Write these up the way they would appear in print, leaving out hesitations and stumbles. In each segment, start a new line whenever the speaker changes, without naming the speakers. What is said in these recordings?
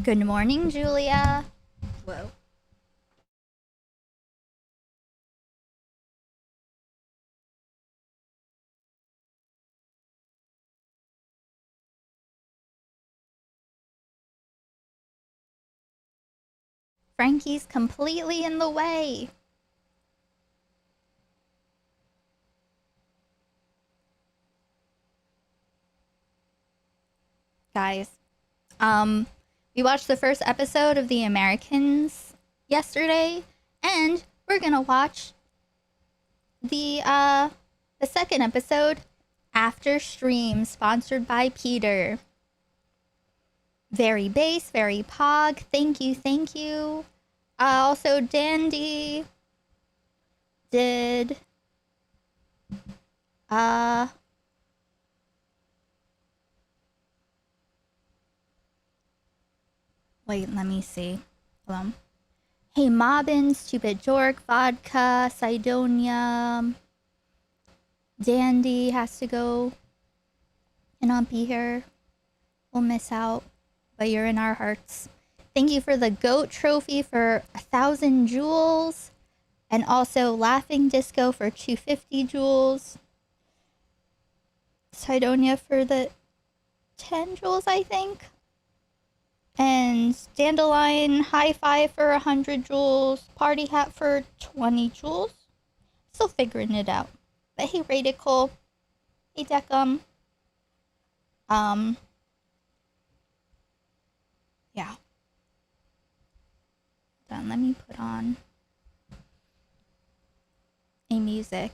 Good morning, Julia. Whoa. Frankie's completely in the way. Guys, we watched the first episode of The Americans yesterday, and we're gonna watch the second episode after stream, sponsored by Peter. Very bass, very pog. Thank you, thank you. Also, Dandy did wait, let me see. Hold on. Hey Mobbin, Stupid Jork, Vodka, Sidonia. Dandy has to go and not be here. We'll miss out, but you're in our hearts. Thank you for the GOAT trophy for 1,000 jewels. And also Laughing Disco for 250 jewels. Sidonia for the 10 jewels, I think. And Dandelion High Five for 100 jewels. Party Hat for 20 jewels. Still figuring it out. But hey, Radical. Hey, Decum. Yeah. Then let me put on a music.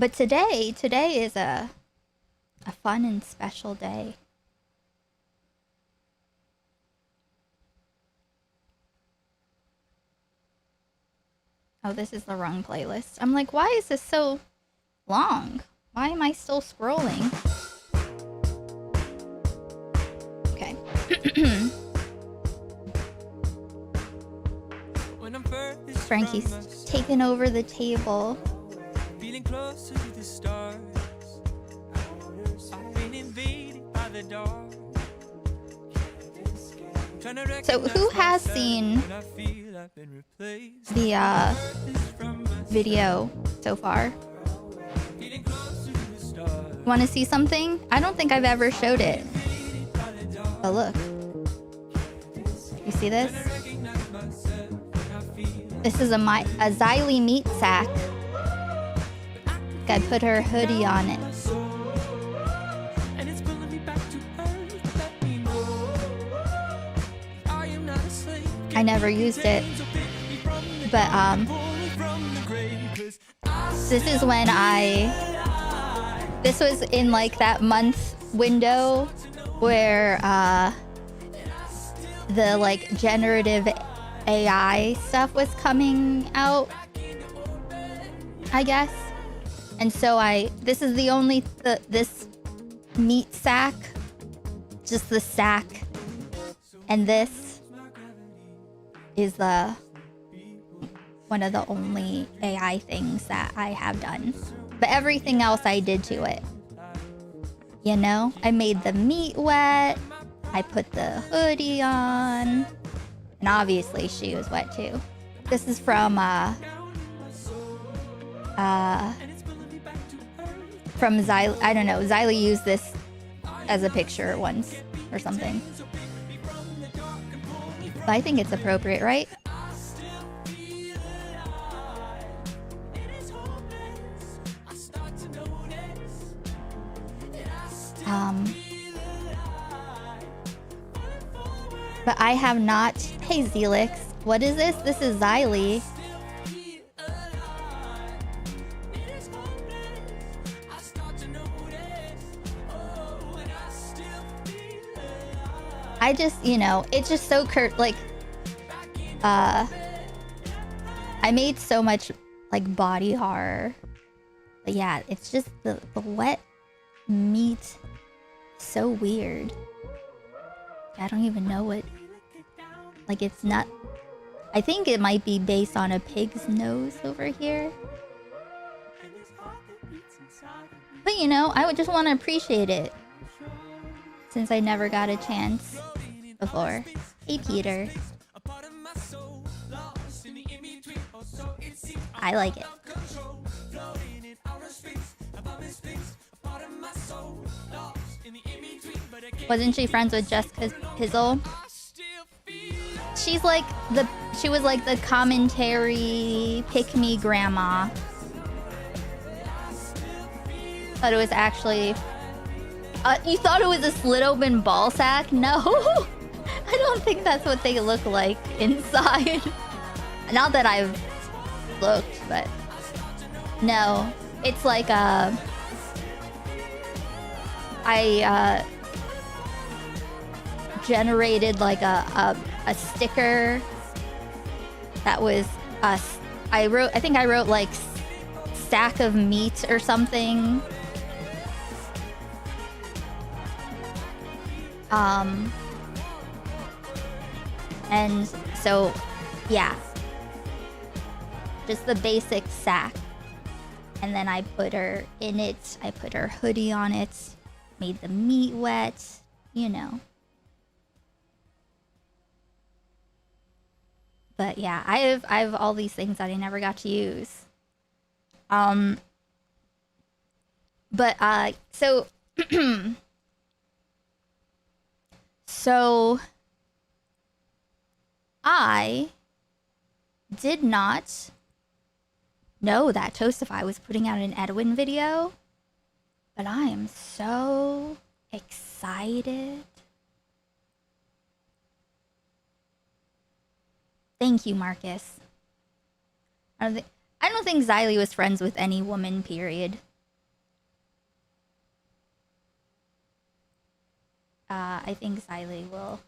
But today is a fun and special day. Oh, this is the wrong playlist. I'm like, why is this so long? Why am I still scrolling? Okay. Frankie's taking over the table. Feeling closer to the stars. I've been invaded by the dark. So who has seen the video so far? Want to see something? I don't think I've ever showed it. But look. You see this? This is a Xylee meat sack. I put her hoodie on it. I never used it, but this is when this was in like that month window where the like generative AI stuff was coming out, I guess. And so this is the only, this meat sack, just the sack, and this is one of the only AI things that I have done. But everything else I did to it. You know, I made the meat wet, I put the hoodie on, and obviously she was wet too. This is from Xylee. I don't know, Xylee used this as a picture once or something. But I think it's appropriate, right? But I have not. Hey, Zelix. What is this? This is Xylee. I just, you know, it's just so like, I made so much, like, body horror. But yeah, it's just the wet meat. So weird. I don't even know what, like, it's not, I think it might be based on a pig's nose over here. But you know, I would just want to appreciate it. Since I never got a chance before. Hey, Peter. I like it. Wasn't she friends with Jessica Pizzle? She was like the commentary pick-me grandma. Thought it was actually... you thought it was a slit open ball sack? No! I don't think that's what they look like inside. Not that I've looked, but... No. It's like I generated like a sticker that was I think I wrote like sack of meat or something. And so yeah, just the basic sack, and then I put her in it. I put her hoodie on it, made the meat wet, you know. But yeah, I have all these things that I never got to use. But so so I did not know that Toastify was putting out an Edwin video, but I am so excited. Thank you, Marcus. I don't think Xylee was friends with any woman, period. I think Xylee will...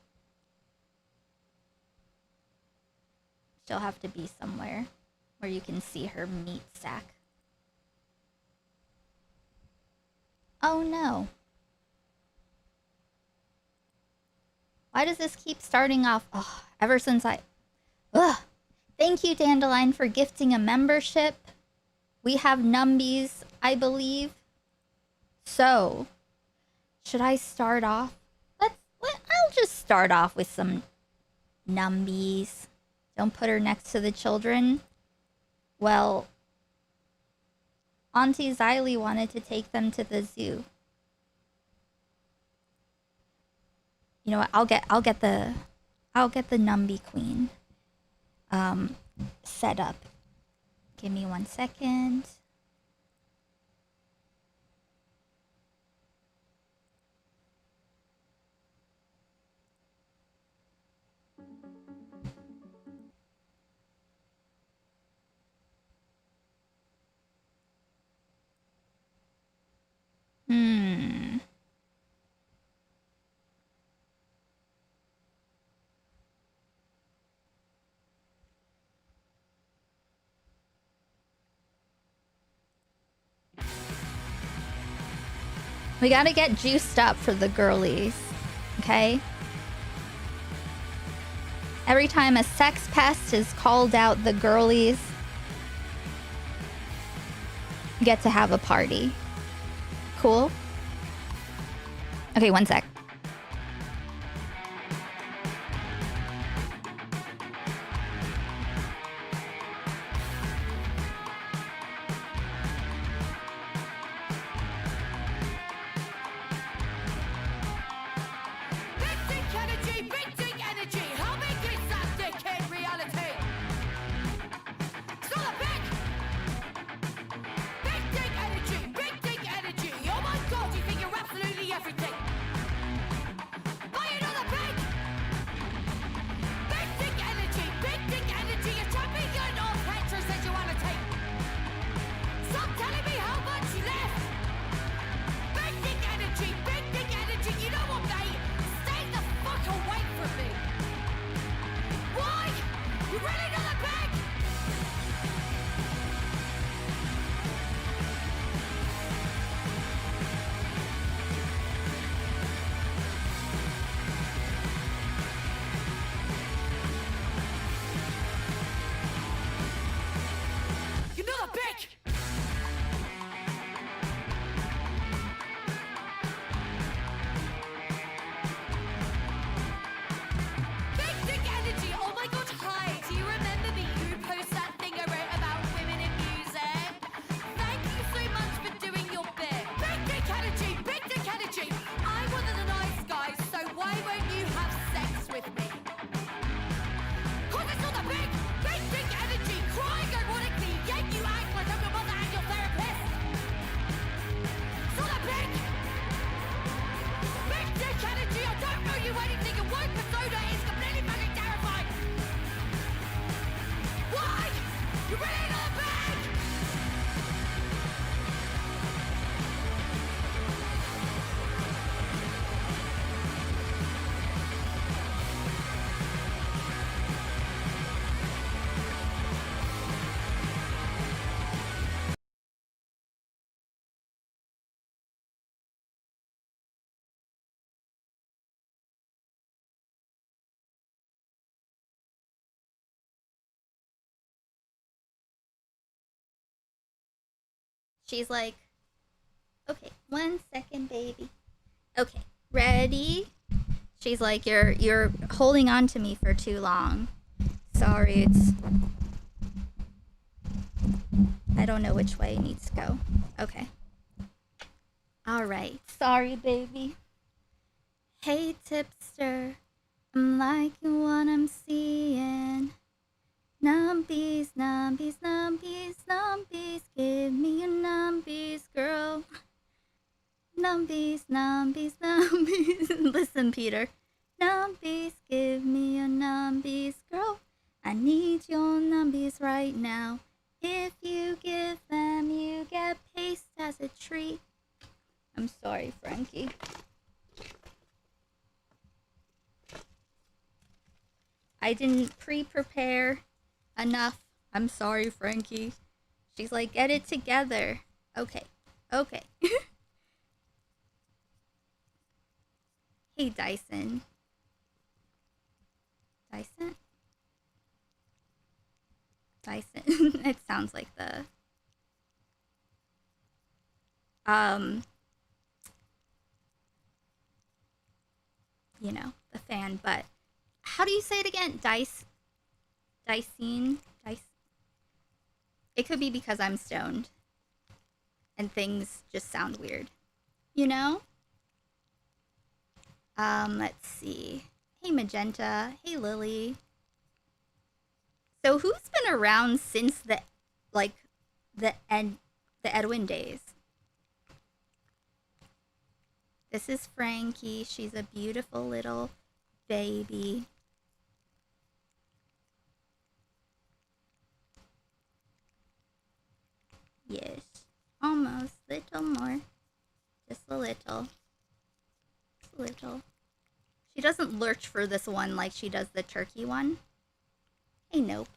She'll have to be somewhere where you can see her meat sack. Oh no. Why does this keep starting off? Oh, ever since I... Ugh. Thank you, Dandelion, for gifting a membership. We have numbies, I believe. So, should I start off? I'll just start off with some numbies. Don't put her next to the children. Well, Auntie Xylee wanted to take them to the zoo. You know what? I'll get the Numby Queen set up. Give me 1 second. We gotta get juiced up for the girlies, okay? Every time a sex pest is called out the girlies, you get to have a party. Cool? Okay, 1 sec. She's like, okay, 1 second, baby. Okay, ready? She's like, you're holding on to me for too long. Sorry, I don't know which way it needs to go. Okay. All right. Sorry, baby. Hey, tipster. I'm liking what I'm seeing. Numbies, numbies, numbies, numbies. Give me your numbies, girl. Numbies, numbies, numbies. Listen, Peter. Numbies, give me your numbies, girl. I need your numbies right now. If you give them, you get paste as a treat. I'm sorry, Frankie. I didn't pre-prepare enough. I'm sorry, Frankie. She's like, get it together. Okay. Okay. Hey, Dyson. Dyson? Dyson. It sounds like the... you know, the fan, but... How do you say it again? Dicene? It could be because I'm stoned. And things just sound weird. You know? Let's see. Hey, Magenta. Hey, Lily. So who's been around since the Edwin days? This is Frankie. She's a beautiful little baby. Yes. Almost. Little more. Just a little. Just a little. She doesn't lurch for this one like she does the turkey one. Hey, nope.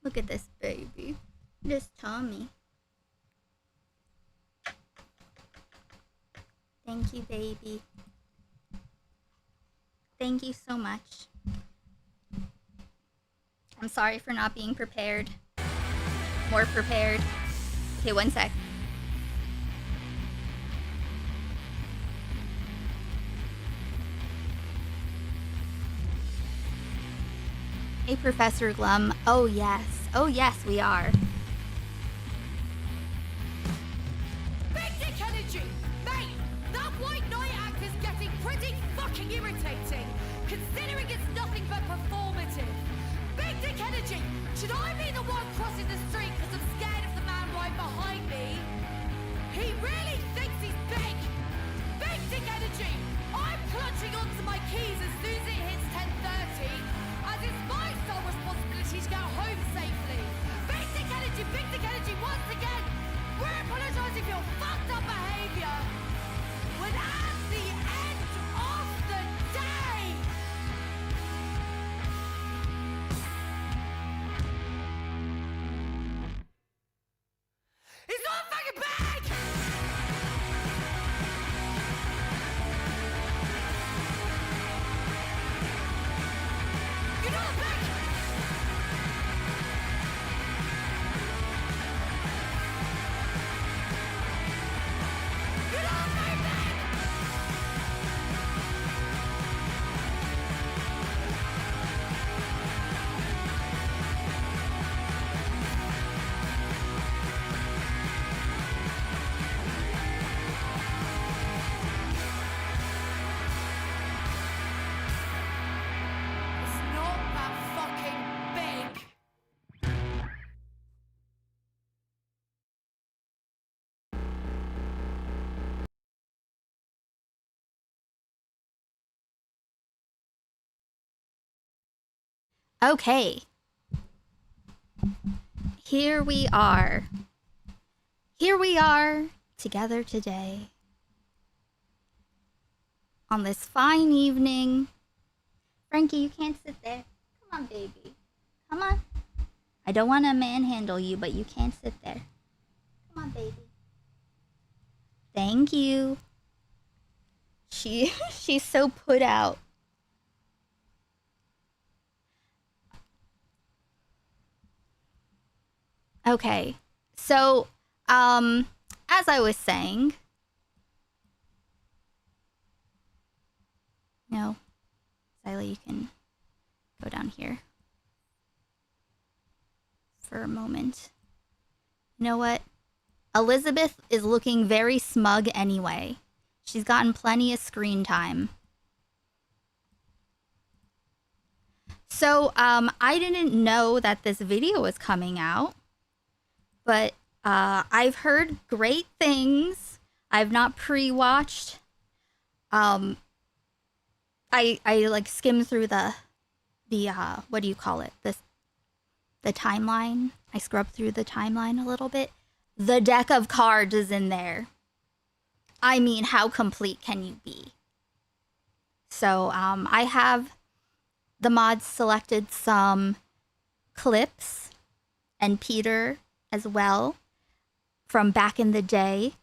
Look at this baby. This tummy. Thank you, baby. Thank you so much. I'm sorry for not being prepared. More prepared. Okay, 1 sec. Hey, Professor Glum. Oh, yes. Oh, yes, we are.
Big dick energy! Mate, that white knight act is getting pretty fucking irritating, considering it's nothing but performative. Big dick energy! Should I be the one crossing the street because I'm scared of the man right behind me? He really thinks he's big! Big dick energy! I'm clutching onto my keys as soon as it hits 10:30, as it's my sole responsibility to get home safely. Big dick energy once again! We're apologizing for your fucked up behavior. When at the end of the day, it's not fucking big! You're not big! You're not very big! It's not that fucking big.
Okay. Here we are. Here we are together today. On this fine evening. Frankie, you can't sit there. Come on, baby. Come on. I don't want to manhandle you, but you can't sit there. Come on, baby. Thank you. She's so put out. Okay. So, as I was saying, no, Zyla, you can go down here for a moment. You know what? Elizabeth is looking very smug anyway. She's gotten plenty of screen time. So, I didn't know that this video was coming out, but I've heard great things. I've not pre-watched. I like skimmed through the what do you call it? The timeline. I scrubbed through the timeline a little bit. The deck of cards is in there. I mean, how complete can you be? So, I have the mods selected some clips and Peter as well from back in the day.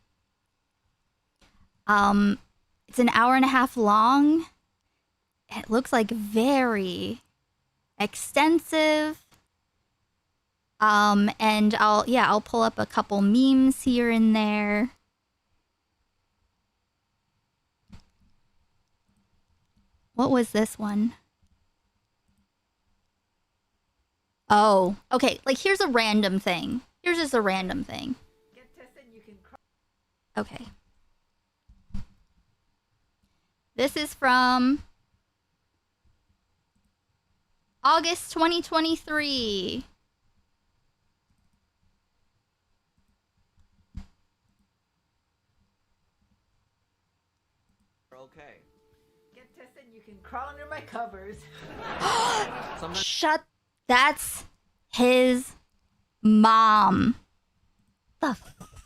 It's an hour and a half long. It looks like very extensive. And I'll pull up a couple memes here and there. What was this one? Oh, okay. Like, here's a random thing. Here's just a random thing. Okay. This is from August 2023.
Okay. Get tested, you can crawl under my covers.
Shut. That's his mom. The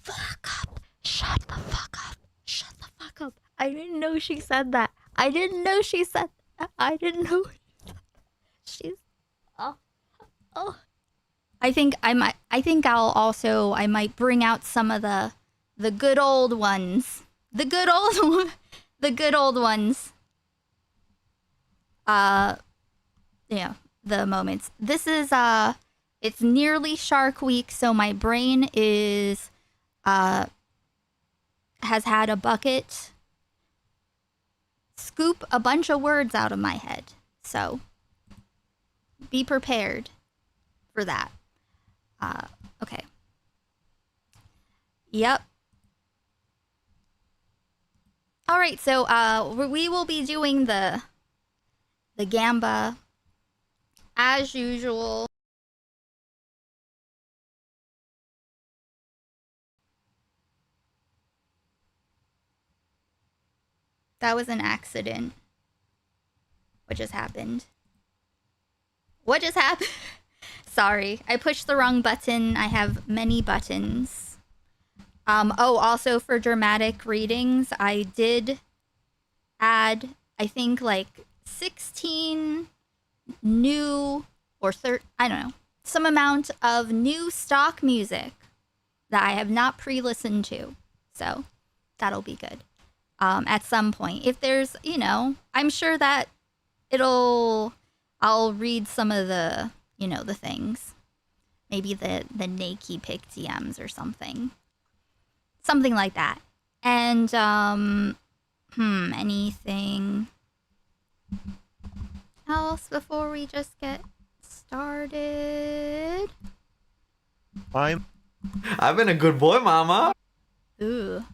fuck up. Shut the fuck up. Shut the fuck up. I didn't know she said that. I didn't know she said that. I didn't know. She's. Oh. I think I might bring out some of the good old ones. The good old ones. Yeah, the moments. This is it's nearly Shark Week, so my brain is has had a bucket scoop a bunch of words out of my head. So be prepared for that. Okay. Yep. All right, so we will be doing the Gamba as usual. That was an accident. What just happened? What just happened? Sorry, I pushed the wrong button. I have many buttons. Oh, also for dramatic readings, I did add, I think, like 16 new or I don't know, some amount of new stock music that I have not pre-listened to. So that'll be good. At some point, if there's, you know, I'm sure that I'll read some of the, you know, the things. Maybe the Nakey pick DMs or something. Something like that. And, anything else before we just get started?
I've been a good boy, Mama.
Ooh.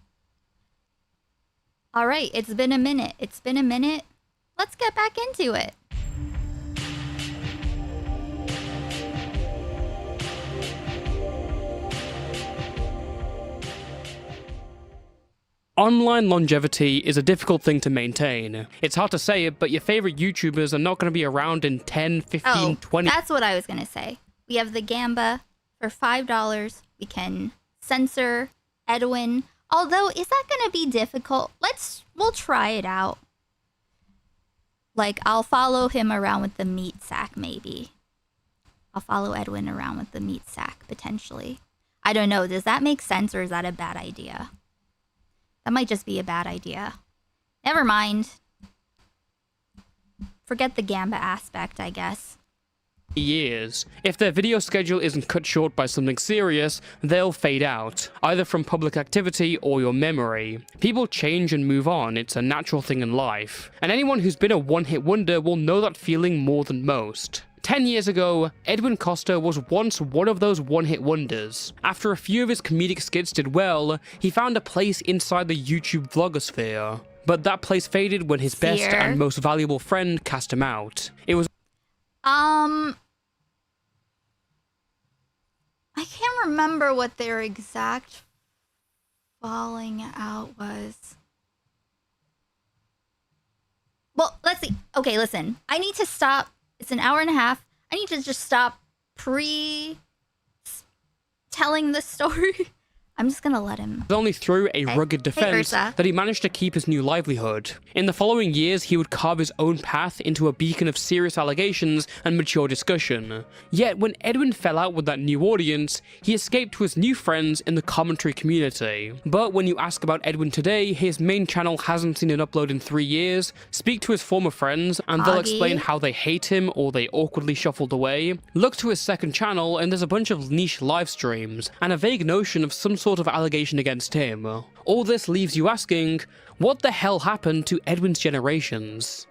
All right, it's been a minute. Let's get back into it.
Online longevity is a difficult thing to maintain. It's hard to say it, but your favorite YouTubers are not going to be around in 10, 15, 20...
That's what I was going to say. We have the Gamba for $5. We can censor Edwin. Although, is that going to be difficult? We'll try it out. Like, I'll follow him around with the meat sack, maybe. I'll follow Edwin around with the meat sack, potentially. I don't know. Does that make sense, or is that a bad idea? That might just be a bad idea. Never mind. Forget the Gamba aspect, I guess.
years. If their video schedule isn't cut short by something serious, they'll fade out, either from public activity or your memory. People change and move on, it's a natural thing in life. And anyone who's been a one-hit wonder will know that feeling more than most. 10 years ago, Edwin Costa was once one of those one-hit wonders. After a few of his comedic skits did well, he found a place inside the YouTube vlogosphere. But that place faded when his best and most valuable friend cast him out. It was
I can't remember what their exact falling out was. Well, let's see. Okay, listen. I need to stop. It's an hour and a half. I need to just stop telling the story. I'm just gonna let him.
Only through a rugged defense that he managed to keep his new livelihood. In the following years, he would carve his own path into a beacon of serious allegations and mature discussion. Yet, when Edwin fell out with that new audience, he escaped to his new friends in the commentary community. But when you ask about Edwin today, his main channel hasn't seen an upload in 3 years. Speak to his former friends, and they'll explain how they hate him or they awkwardly shuffled away. Look to his second channel, and there's a bunch of niche live streams, and a vague notion of some sort of allegation against him. All this leaves you asking, what the hell happened to Edwin's generations?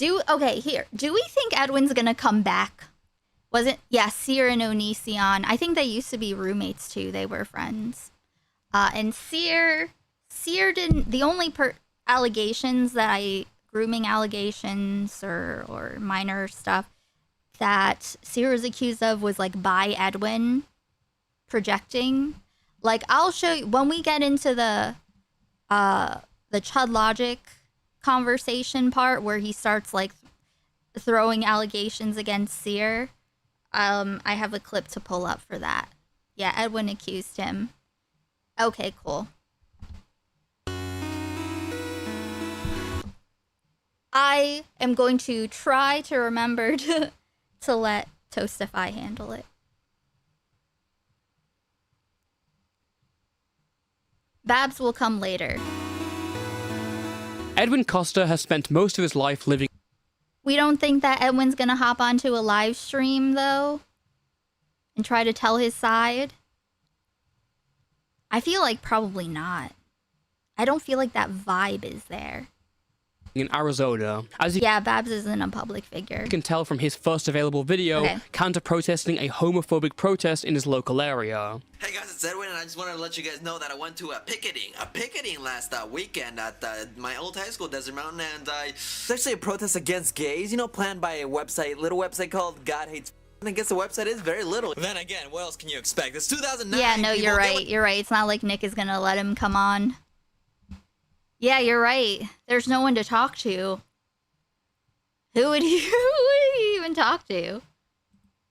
Okay, here. Do we think Edwin's gonna come back? Was it? Yeah, Seer and Onision. I think they used to be roommates too. They were friends. And Seer didn't. The only allegations that grooming allegations or minor stuff that Seer was accused of was like by Edwin projecting. Like, I'll show you when we get into the Chud Logic conversation part where he starts like throwing allegations against Seer. I have a clip to pull up for that. Yeah, Edwin accused him. Okay, cool. I am going to try to remember to let Toastify handle it. Babs will come later.
Edwin Costa has spent most of his life living.
We don't think that Edwin's gonna hop onto a live stream, though, and try to tell his side. I feel like probably not. I don't feel like that vibe is there.
In Arizona. As
yeah, Babs isn't a public figure.
You can tell from his first available video, counter-protesting a homophobic protest in his local area.
Hey guys, it's Edwin, and I just wanted to let you guys know that I went to a picketing last weekend at my old high school, Desert Mountain, and it's actually a protest against gays, you know, planned by a little website called God Hates. I guess the website is very little. Then again, what else can you expect? It's 2009.
Yeah, no, you're right. You're right. It's not like Nick is gonna let him come on. Yeah, you're right. There's no one to talk to. Who would he even talk to?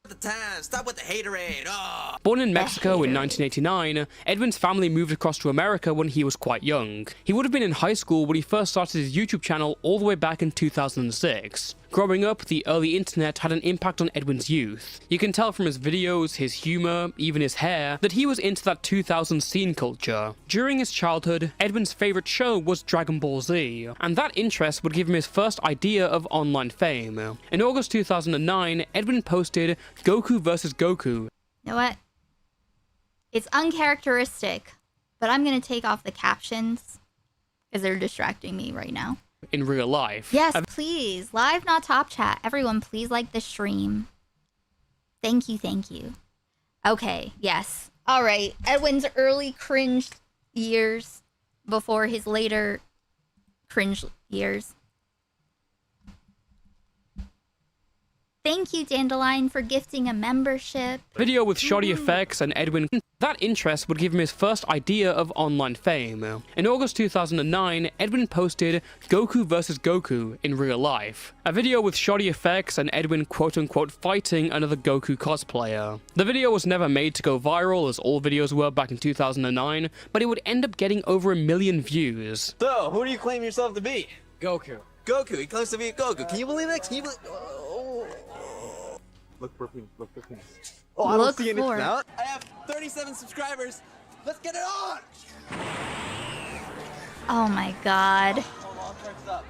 The time. Stop with the haterade. Oh.
Born in Mexico in 1989, Edwin's family moved across to America when he was quite young. He would have been in high school when he first started his YouTube channel all the way back in 2006. Growing up, the early internet had an impact on Edwin's youth. You can tell from his videos, his humor, even his hair, that he was into that 2000s scene culture. During his childhood, Edwin's favorite show was Dragon Ball Z, and that interest would give him his first idea of online fame. In August 2009, Edwin posted Goku vs. Goku.
You know what? It's uncharacteristic, but I'm gonna take off the captions because they're distracting me right now.
In real life.
Yes, please. Live, not top chat. Everyone, please like the stream. Thank you, thank you. Okay, yes. All right. Edwin's early cringe years before his later cringe years. Thank you, Dandelion, for gifting a membership.
Video with shoddy effects and Edwin. That interest would give him his first idea of online fame. In August 2009, Edwin posted Goku vs. Goku in real life. A video with shoddy effects and Edwin quote-unquote fighting another Goku cosplayer. The video was never made to go viral as all videos were back in 2009, but it would end up getting over 1 million views.
So, who do you claim yourself to be?
Goku.
Goku, he claims to be Goku. Can you believe that? Can you believe...
Look for him. Look for him.
Oh, I don't
Look
see anything
for-
out. I have 37 subscribers. Let's get it on!
Oh my god.
Hold on, turns up.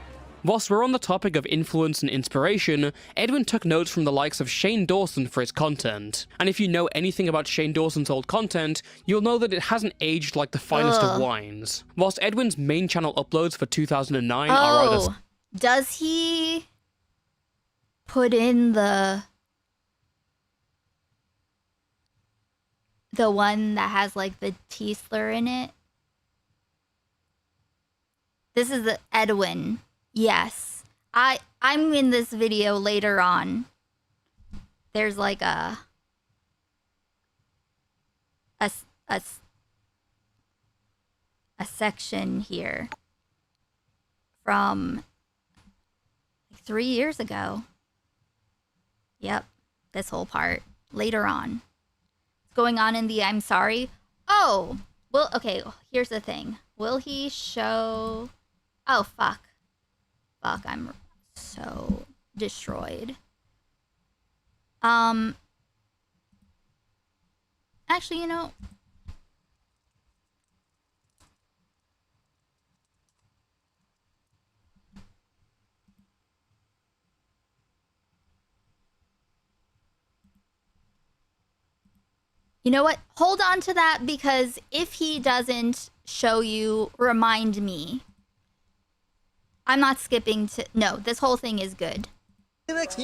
Whilst we're on the topic of influence and inspiration, Edwin took notes from the likes of Shane Dawson for his content. And if you know anything about Shane Dawson's old content, you'll know that it hasn't aged like the finest of wines. Whilst Edwin's main channel uploads for 2009 are rather...
Does he put in the one that has like the T slur in it? This is the Edwin. Yes. I'm in this video later on. There's like a section here from 3 years ago. Yep, this whole part later on. It's going on in the I'm sorry. Oh, well, okay, here's the thing. Will he show... Oh, fuck. Fuck, I'm so destroyed. Actually, you know... You know what? Hold on to that, because if he doesn't show you, remind me. I'm not skipping to... No, this whole thing is good. This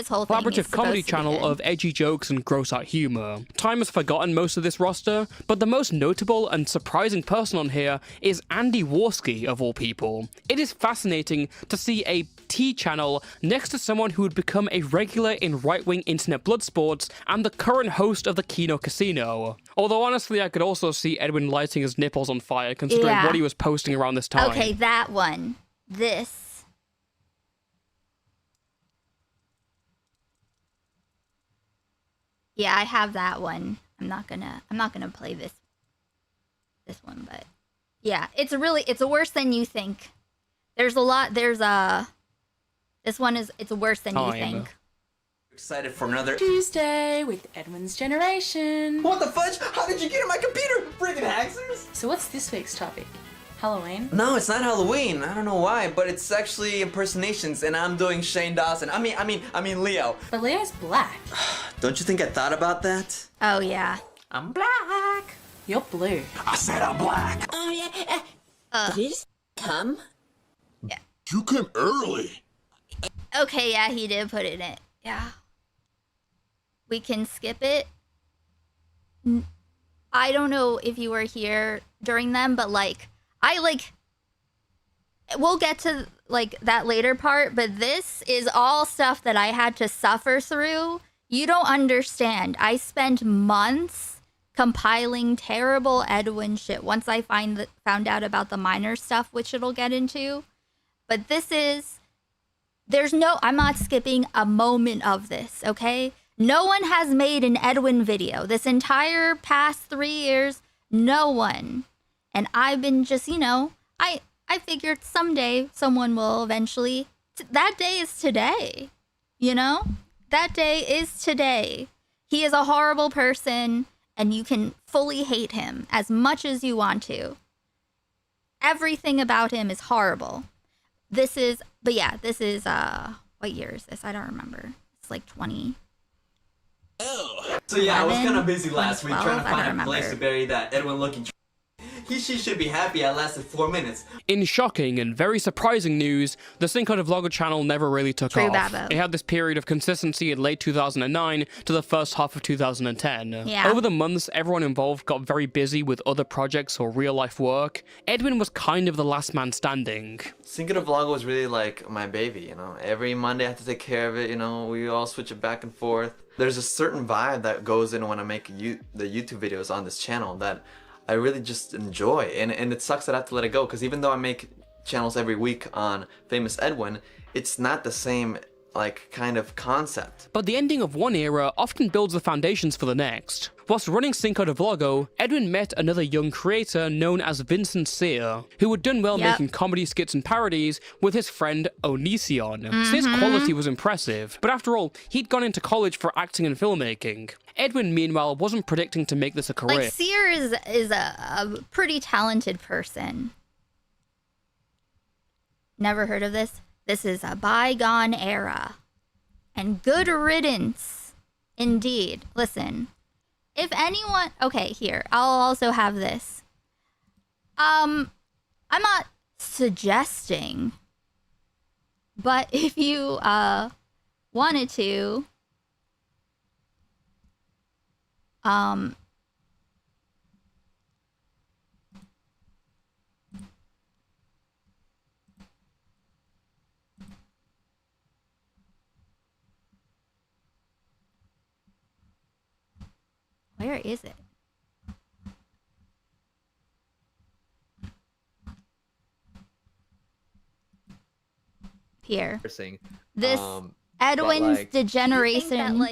whole thing is
collaborative comedy channel of edgy jokes and gross out humor. Time has forgotten most of this roster, but the most notable and surprising person on here is Andy Warski, of all people. It is fascinating to see a T channel next to someone who would become a regular in right-wing internet blood sports and the current host of the Kino Casino. Although honestly, I could also see Edwin lighting his nipples on fire considering what he was posting around this time.
Okay, that one. This. Yeah, I have that one. I'm not gonna play this one, but yeah, it's worse than you think. There's a lot. This one it's worse than you think.
Excited for another
Tuesday with Edwin's Generation.
What the fudge? How did you get in my computer? Friggin' hackers!
So what's this week's topic? Halloween?
No, it's not Halloween. I don't know why, but it's actually impersonations, and I'm doing Shane Dawson. I mean Leo.
But Leo's black.
Don't you think I thought about that?
Oh yeah.
I'm black. You're blue.
I said I'm black.
Oh yeah. Did he just come?
Yeah.
You came early.
Okay, yeah, he did put it in it. Yeah. We can skip it. I don't know if you were here during them, but we'll get to that later part, but this is all stuff that I had to suffer through. You don't understand. I spent months compiling terrible Edwin shit once I found out about the minor stuff, which it'll get into. But I'm not skipping a moment of this, okay? No one has made an Edwin video this entire past 3 years. No one. And I've been just, I figured someday someone will eventually. That day is today. That day is today. He is a horrible person, and you can fully hate him as much as you want to. Everything about him is horrible. What year is this? I don't remember. It's like 20.
So yeah, I was kind of busy last week
2012,
trying to
I don't
find a place
remember.
to bury that Edwin-looking. She should be happy I lasted 4 minutes.
In shocking and very surprising news, the Cinco de Vlogger channel never really took
True,
off.
Babbo.
It had this period of consistency in late 2009 to the first half of 2010.
Yeah.
Over the months, everyone involved got very busy with other projects or real-life work. Edwin was kind of the last man standing.
Cinco de Vlogger was really like my baby, Every Monday I have to take care of it, We all switch it back and forth. There's a certain vibe that goes in when I make the YouTube videos on this channel that I really just enjoy, and it sucks that I have to let it go, because even though I make channels every week on Famous Edwin, it's not the same kind of concept.
But the ending of one era often builds the foundations for the next. Whilst running Cinco de Vloggo, Edwin met another young creator known as Vincent Sear, who had done well making comedy skits and parodies with his friend Onision. Sear's quality was impressive, but after all, he'd gone into college for acting and filmmaking. Edwin, meanwhile, wasn't predicting to make this a career.
Sear is a pretty talented person. never heard of this. This is a bygone era. And good riddance. Indeed. Listen. If anyone... Okay, here. I'll also have this. I'm not suggesting. But if you wanted to... Where is it? Here. This Edwin's degeneration.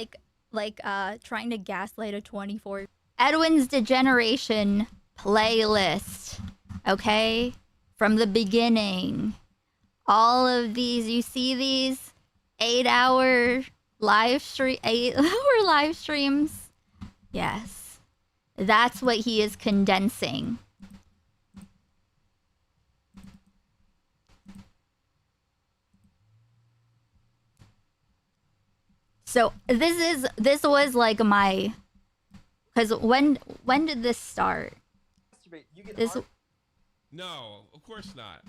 That, trying to gaslight a 24. Edwin's degeneration playlist. Okay? From the beginning. All of these, you see these 8-hour live streams? Yes. That's what he is condensing. So this was like my, because when did this start?
No, of course not.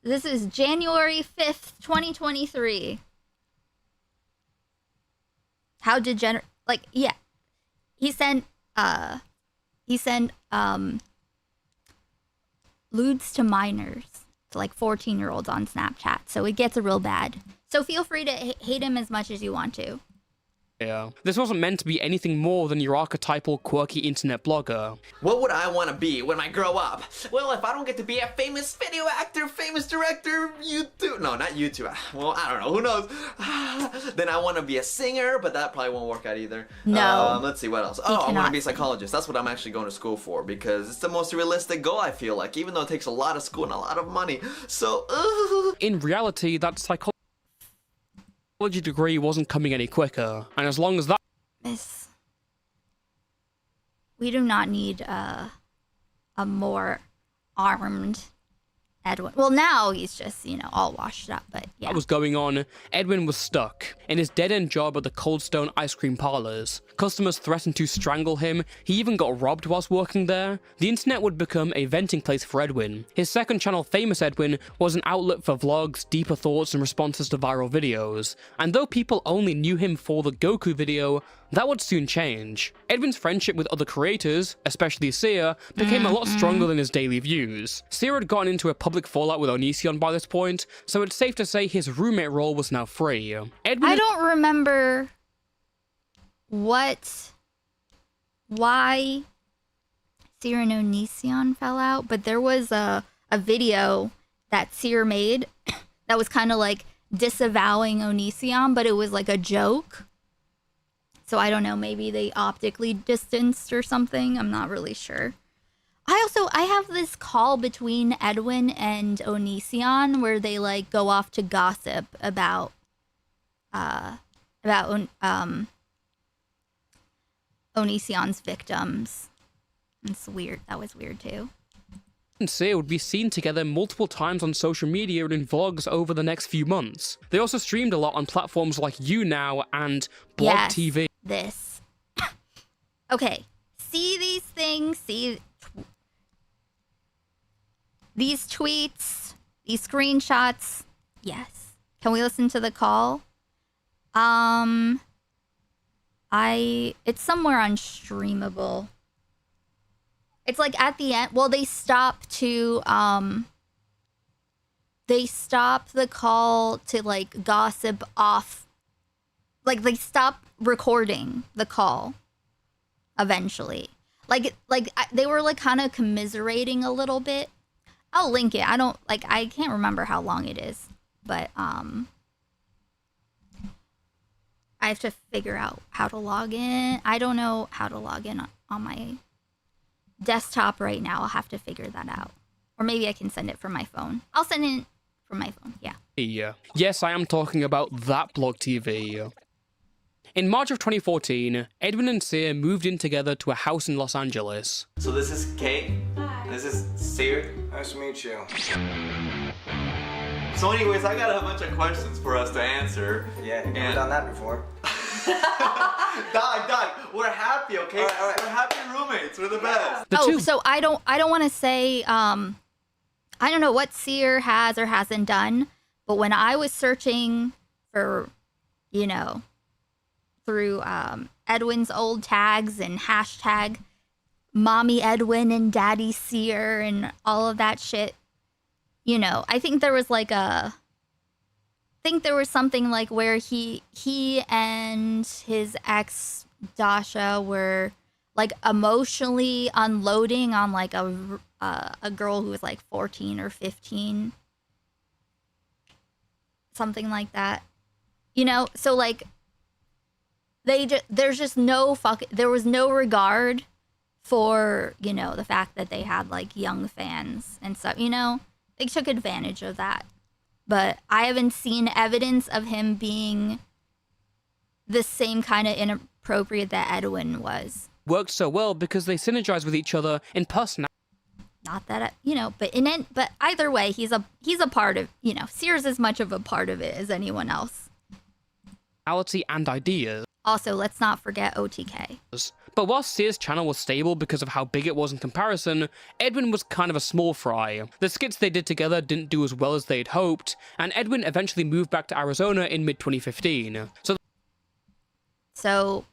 This is January 5th, 2023. How degenerate, like, yeah. He sent lewds to minors, to like 14-year-olds on Snapchat. So it gets real bad. So feel free to hate him as much as you want to.
Yeah. This wasn't meant to be anything more than your archetypal, quirky internet blogger.
What would I want to be when I grow up? Well, if I don't get to be a famous video actor, famous director, YouTube... No, not YouTube. Well, I don't know. Who knows? Then I want to be a singer, but that probably won't work out either.
No.
Let's see, what else? Oh, I want to be a psychologist. That's what I'm actually going to school for, because it's the most realistic goal, I feel like, even though it takes a lot of school and a lot of money. So,
In reality, that psychology degree wasn't coming any quicker, and as long as that...
Miss, we do not need a more armed Edwin. Well, now he's just, you know, all washed up, but yeah.
That was going on, Edwin was stuck in his dead-end job at the Cold Stone ice cream parlors. Customers threatened to strangle him. He even got robbed whilst working there. The internet would become a venting place for Edwin. His second channel, Famous Edwin, was an outlet for vlogs, deeper thoughts, and responses to viral videos. And though people only knew him for the Goku video, that would soon change. Edwin's friendship with other creators, especially Seer, became a lot stronger than his daily views. Seer had gotten into a public fallout with Onision by this point, so it's safe to say his roommate role was now free. Edwin...
I don't remember why Seer and Onision fell out, but there was a video that Seer made that was kind of like disavowing Onision, but it was like a joke. So I don't know, maybe they optically distanced or something. I'm not really sure. I have this call between Edwin and Onision where they like go off to gossip about Onision's victims. It's weird. That was weird too.
and Seer would be seen together multiple times on social media and in vlogs over the next few months. They also streamed a lot on platforms like YouNow and Blog TV.
This. Okay. See these things? See these tweets? These screenshots? Yes. Can we listen to the call? It's somewhere on Streamable. It's like at the end. Well, they stop the call to like gossip off. Like they stop recording the call eventually. They were like kind of commiserating a little bit. I'll link it. I can't remember how long it is, but I have to figure out how to log in. I don't know how to log in on my desktop right now. I'll have to figure that out. Or maybe I can send it from my phone. I'll send it from my phone, yeah.
Yeah. Yes, I am talking about that Blog TV. In March of 2014, Edwin and Seer moved in together to a house in Los Angeles.
So this is Kate.
Hi.
This is Seer.
Nice to meet you.
So anyways, I got a bunch of questions for us to answer.
Yeah, you've never done that before.
Dog, we're happy, okay?
All right.
We're happy roommates. We're the best.
So I don't want to say I don't know what Seer has or hasn't done, but when I was searching for, you know, through Edwin's old tags and hashtag Mommy Edwin and Daddy Seer and all of that shit, you know, I think there was something like where he and his ex Dasha were like emotionally unloading on like a girl who was like 14 or 15, something like that, you know. So like there was no regard for, you know, the fact that they had like young fans and stuff, you know. They took advantage of that. But I haven't seen evidence of him being the same kind of inappropriate that Edwin was.
Worked so well because they synergize with each other in personality.
Not that, you know, but either way, he's a part of, you know, Seer's as much of a part of it as anyone else.
And ideas.
Also, let's not forget OTK.
But while Seer's channel was stable because of how big it was in comparison, Edwin was kind of a small fry. The skits they did together didn't do as well as they'd hoped, and Edwin eventually moved back to Arizona in mid-2015.
So,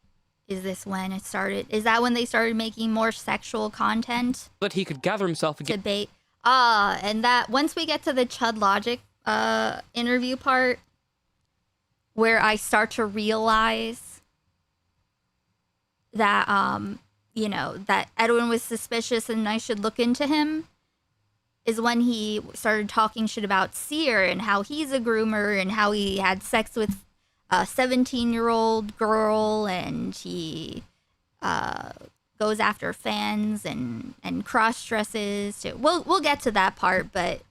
is this when it started? Is that when they started making more sexual content?
That he could gather himself again.
Debate. And that once we get to the Chud Logic interview part, where I start to realize that, you know, that Edwin was suspicious and I should look into him, is when he started talking shit about Seer and how he's a groomer and how he had sex with a 17-year-old girl and he goes after fans and cross-dresses. We'll get to that part, but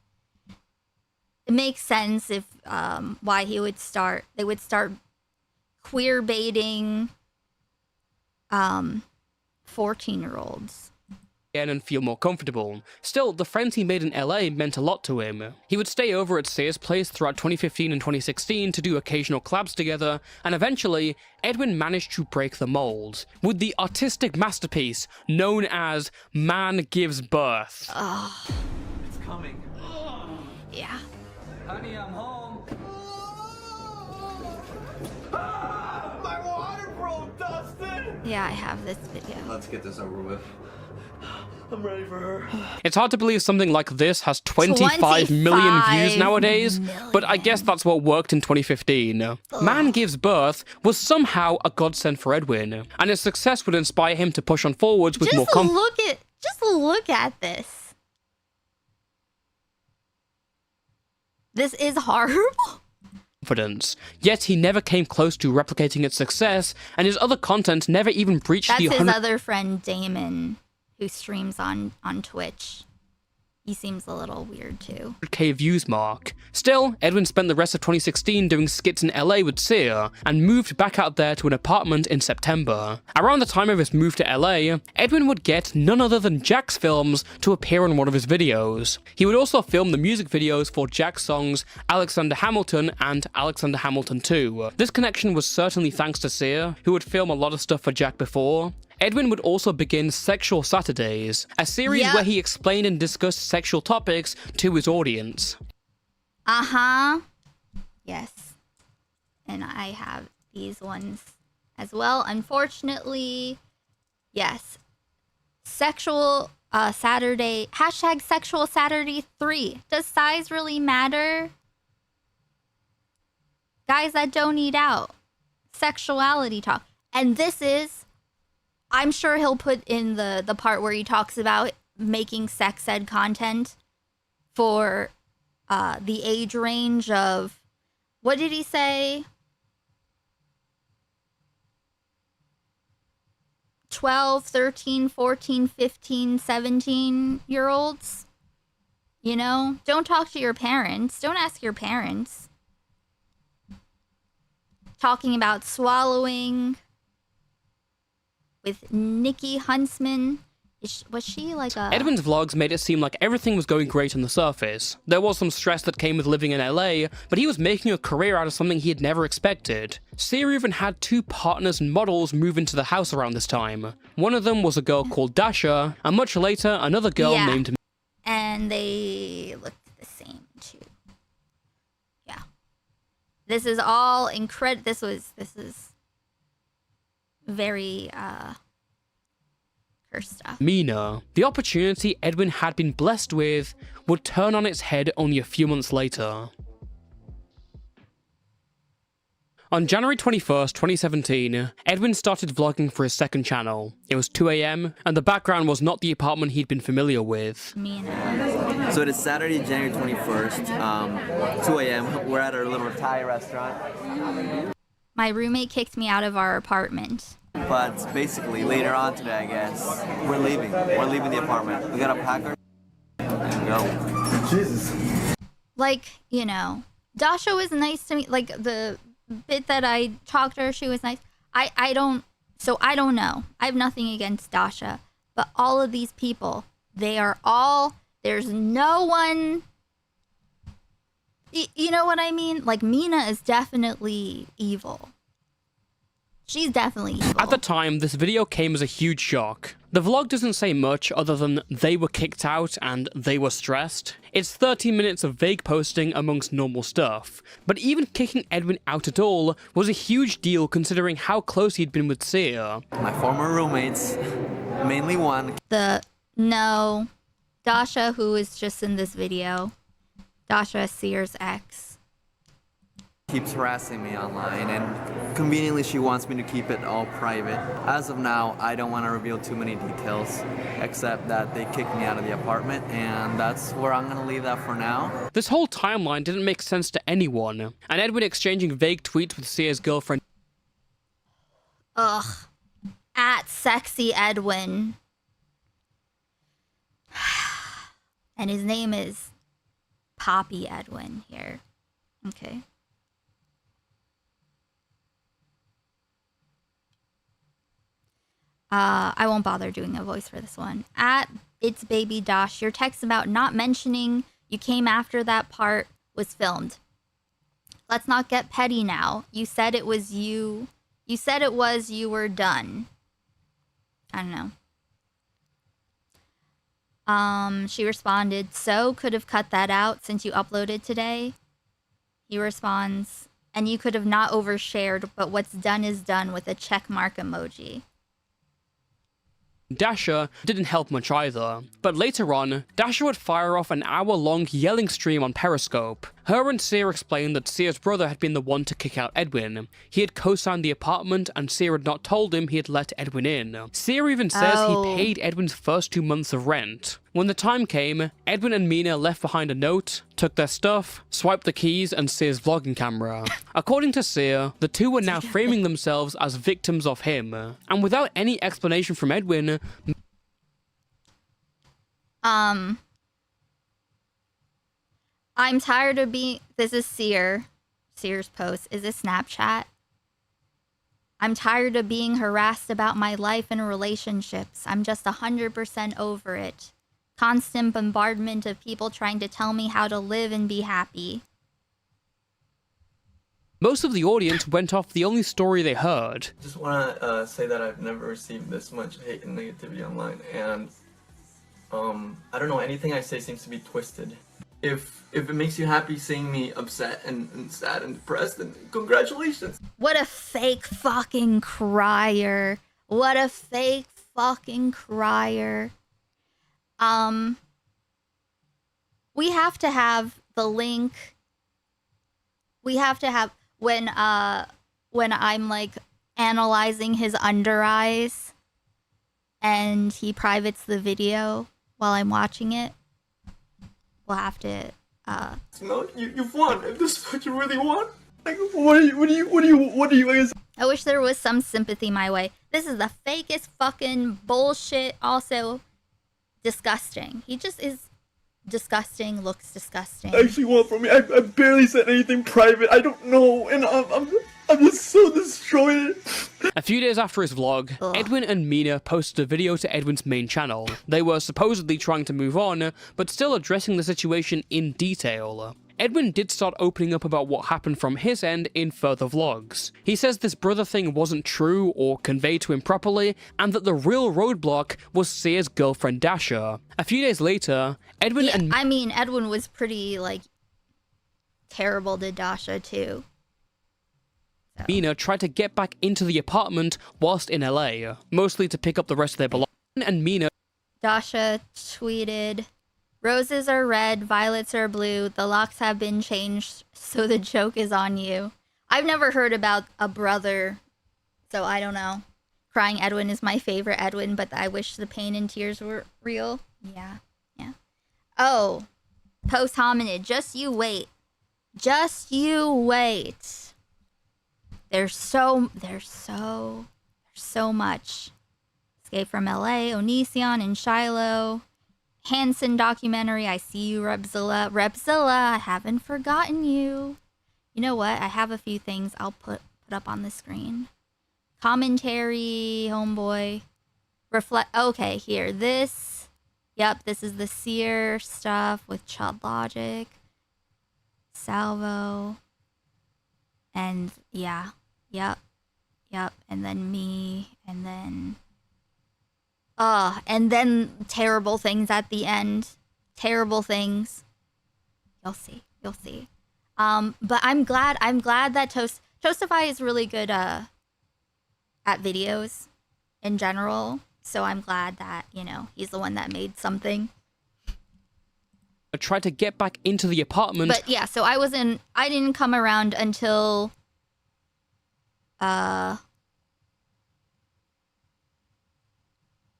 it makes sense if why they would start queer baiting 14-year-olds.
And feel more comfortable. Still, the friends he made in LA meant a lot to him. He would stay over at Seer's place throughout 2015 and 2016 to do occasional collabs together, and eventually, Edwin managed to break the mold with the artistic masterpiece known as Man Gives Birth.
It's coming.
Yeah.
Honey, I'm home.
My water broke, Dustin!
Yeah, I have this video.
Let's get this over with. I'm ready for her.
It's hard to believe something like this has 25 million views nowadays, but I guess that's what worked in 2015. Man Gives Birth was somehow a godsend for Edwin, and its success would inspire him to push on forwards with more confidence.
Just look at this. This is horrible.
Yet he never came close to replicating its success, and his other content never even breached the 100...
That's his other friend, Damon, who streams on Twitch. He seems a little weird too.
100K views mark. Still, Edwin spent the rest of 2016 doing skits in LA with Seer, and moved back out there to an apartment in September. Around the time of his move to LA, Edwin would get none other than Jack's films to appear on one of his videos. He would also film the music videos for Jack's songs Alexander Hamilton and Alexander Hamilton 2. This connection was certainly thanks to Seer, who would film a lot of stuff for Jack before. Edwin would also begin Sexual Saturdays, a series where he explained and discussed sexual topics to his audience.
Yes. And I have these ones as well. Unfortunately, yes. Sexual Saturday, hashtag Sexual Saturday 3. Does size really matter? Guys that don't eat out. Sexuality talk. And this is... I'm sure he'll put in the part where he talks about making sex ed content for the age range of, what did he say? 12, 13, 14, 15, 17-year-olds. You know, don't talk to your parents. Don't ask your parents. Talking about swallowing with Nikki Huntsman Was she like a...
Edwin's vlogs made it seem like everything was going great on the surface. There was some stress that came with living in LA, but he was making a career out of something he had never expected. Sia even had 2 partners and models move into the house around this time. One of them was a girl called Dasha, and much later, another girl named...
And they looked the same too. Yeah. This is all incredible. This is very, stuff.
Mina. The opportunity Edwin had been blessed with would turn on its head only a few months later. On January 21st, 2017, Edwin started vlogging for his second channel. It was 2 AM, and the background was not the apartment he'd been familiar with.
Mina.
So it is Saturday, January 21st, 2 AM. We're at our little Thai restaurant.
My roommate kicked me out of our apartment.
But basically, later on today, I guess, we're leaving. We're leaving the apartment. We gotta pack our and go.
Jesus.
Like, you know, Dasha was nice to me. Like, the bit that I talked to her, she was nice. I don't know. I have nothing against Dasha. But all of these people, they are all, there's no one, you know what I mean? Like, Mina is definitely evil. She's definitely evil.
At the time, this video came as a huge shock. The vlog doesn't say much other than they were kicked out and they were stressed. It's 30 minutes of vague posting amongst normal stuff. But even kicking Edwin out at all was a huge deal considering how close he'd been with Sia.
My former roommates, mainly one.
No, Dasha, who is just in this video. Dasha, Sia's ex.
Keeps harassing me online, and conveniently she wants me to keep it all private. As of now, I don't want to reveal too many details, except that they kicked me out of the apartment, and that's where I'm going to leave that for now.
This whole timeline didn't make sense to anyone, and Edwin exchanging vague tweets with Sia's girlfriend.
Ugh. At sexy Edwin. And his name is Poppy Edwin here. Okay. I won't bother doing a voice for this one. At It's Baby Dosh, your text about not mentioning you came after that part was filmed. Let's not get petty now. You said it was you. You said it was you were done. I don't know. She responded, so could have cut that out since you uploaded today. He responds, and you could have not overshared, but what's done is done with a check mark emoji.
Dasha didn't help much either, but later on, Dasha would fire off an hour-long yelling stream on Periscope. Her and Sia explained that Sia's brother had been the one to kick out Edwin. He had co-signed the apartment and Sia had not told him he had let Edwin in. Sia even says he paid Edwin's first 2 months of rent. When the time came, Edwin and Mina left behind a note, took their stuff, swiped the keys and Sia's vlogging camera. According to Sia, the two were now framing themselves as victims of him. And without any explanation from Edwin,
I'm tired of being... This is Sear's post. Is it Snapchat? I'm tired of being harassed about my life and relationships. I'm just 100% over it. Constant bombardment of people trying to tell me how to live and be happy.
most of the audience went off the only story they heard.
Just want to say that I've never received this much hate and negativity online, and I don't know, anything I say seems to be twisted. If it makes you happy seeing me upset and sad and depressed, then congratulations.
What a fake fucking crier. What a fake fucking crier. We have to have the link. We have to have when I'm like analyzing his under eyes and he privates the video while I'm watching it. We'll have to
No, you've won. If this is what you really want, like, what do you guys?
I wish there was some sympathy my way. This is the fakest fucking bullshit. Also disgusting. He just is disgusting, looks disgusting.
Actually want from me. I barely said anything private. I don't know, and I'm
I'm just so destroyed.
A few days after his vlog, Edwin and Mina posted a video to Edwin's main channel. They were supposedly trying to move on, but still addressing the situation in detail. Edwin did start opening up about what happened from his end in further vlogs. He says this brother thing wasn't true or conveyed to him properly, and that the real roadblock was Sia's girlfriend Dasha. A few days later, Edwin and...
I mean, Edwin was pretty, like, terrible to Dasha, too. So.
Mina tried to get back into the apartment whilst in LA, mostly to pick up the rest of their belongings, and Mina...
Dasha tweeted, "Roses are red, violets are blue, the locks have been changed, so the joke is on you." I've never heard about a brother, so I don't know. Crying Edwin is my favorite Edwin, but I wish the pain and tears were real. Yeah. Oh, post hominid, just you wait. Just you wait. There's so much. Escape from LA, Onision and Shiloh. Hanson documentary, I see you, Repzilla. Repzilla, I haven't forgotten you. You know what? I have a few things I'll put up on the screen. Commentary, homeboy. Reflect. Okay, here. This. Yep, this is the Seer stuff with Chud Logic. Salvo. And yeah. Yep. And then me. And then terrible things at the end. Terrible things. You'll see. But I'm glad that Toastify is really good at videos in general. So I'm glad that, you know, he's the one that made something.
I tried to get back into the apartment.
But yeah, so I didn't come around until I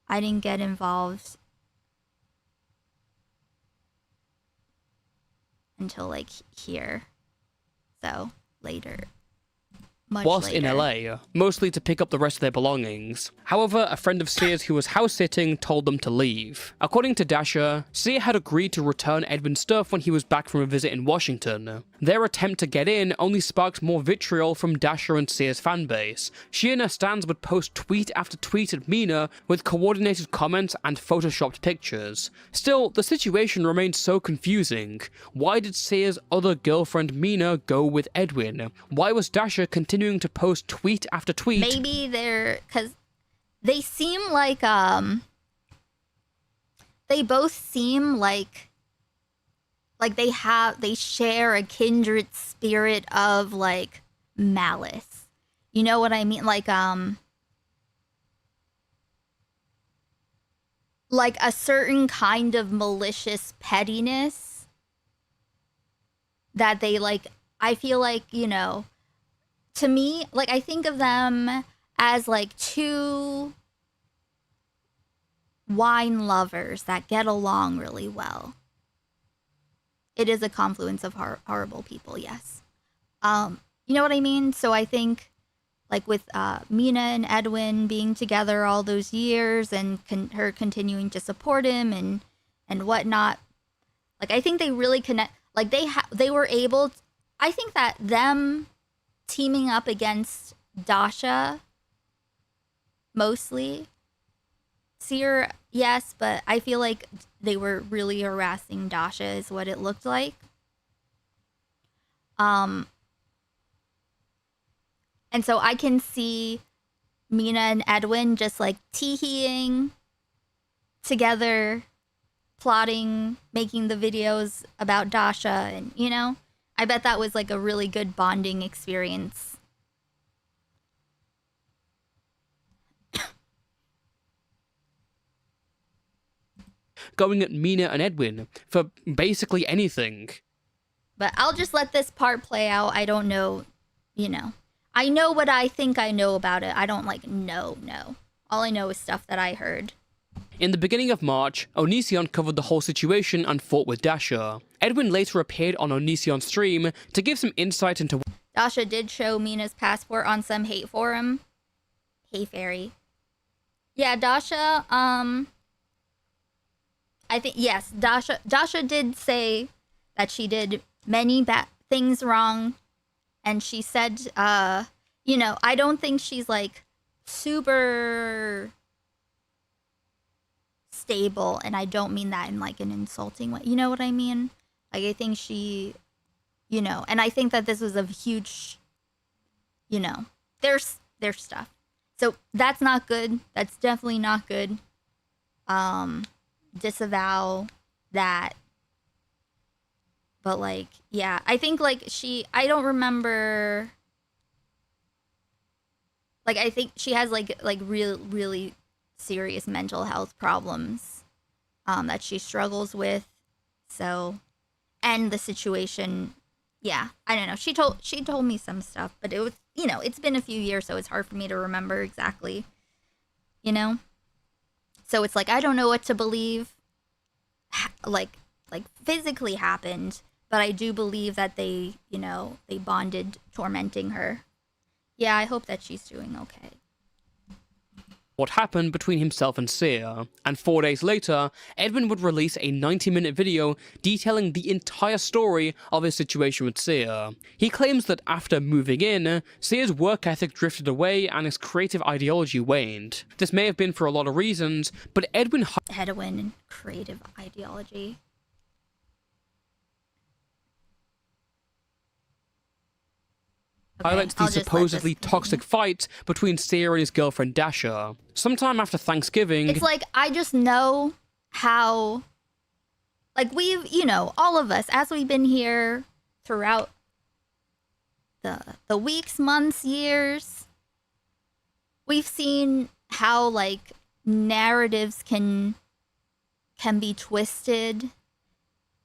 didn't get involved until like here. So later.
Whilst in LA, mostly to pick up the rest of their belongings. However, a friend of Sia's who was house-sitting told them to leave. According to Dasha, Sia had agreed to return Edwin's stuff when he was back from a visit in Washington. Their attempt to get in only sparked more vitriol from Dasha and Sia's fanbase. She and her stans would post tweet after tweet at Mina with coordinated comments and photoshopped pictures. Still, the situation remained so confusing. Why did Sia's other girlfriend Mina go with Edwin? Why was Dasha continuing to post tweet after tweet?
Maybe because they seem like they both seem like they share a kindred spirit of like malice. You know what I mean? Like a certain kind of malicious pettiness that they like. I feel like, you know, to me, like, I think of them as like two wine lovers that get along really well. It is a confluence of horrible people, yes. You know what I mean? So I think, like, with Mina and Edwin being together all those years and her continuing to support him and whatnot, like, I think they really connect. Like, they were able to, I think that them teaming up against Dasha, mostly. Seer, yes, but I feel like they were really harassing Dasha is what it looked like. And so I can see Mina and Edwin just like tee-heeing together, plotting, making the videos about Dasha, and, you know, I bet that was like a really good bonding experience.
Going at Mina and Edwin for basically anything.
But I'll just let this part play out. I don't know, you know. I know what I think I know about it. I don't like know. All I know is stuff that I heard.
In the beginning of March, Onision covered the whole situation and fought with Dasha. Edwin later appeared on Onision's stream to give some insight into...
Dasha did show Mina's passport on some hate forum. Hey, fairy. Yeah, Dasha, I think, yes, Dasha did say that she did many bad things wrong, and she said you know, I don't think she's like super stable, and I don't mean that in like an insulting way. You know what I mean? Like, I think she, you know, and I think that this was a huge, you know, there's stuff. So that's not good. That's definitely not good. Disavow that. But like, yeah, I think like I don't remember. Like, I think she has like really serious mental health problems that she struggles with. So, and the situation, yeah, I don't know. She told me some stuff, but it was, you know, it's been a few years, so it's hard for me to remember exactly, you know? So it's like, I don't know what to believe, like physically happened, but I do believe that they, you know, they bonded tormenting her. Yeah, I hope that she's doing okay.
What happened between himself and Sia, and 4 days later, Edwin would release a 90-minute video detailing the entire story of his situation with Sia. He claims that after moving in, Sia's work ethic drifted away and his creative ideology waned. This may have been for a lot of reasons, but Edwin
and creative ideology.
highlights the supposedly toxic fight between Sia and his girlfriend Dasha. Sometime after Thanksgiving,
it's like, I just know how, like, we've, you know, all of us, as we've been here throughout the weeks, months, years, we've seen how, like, narratives can be twisted.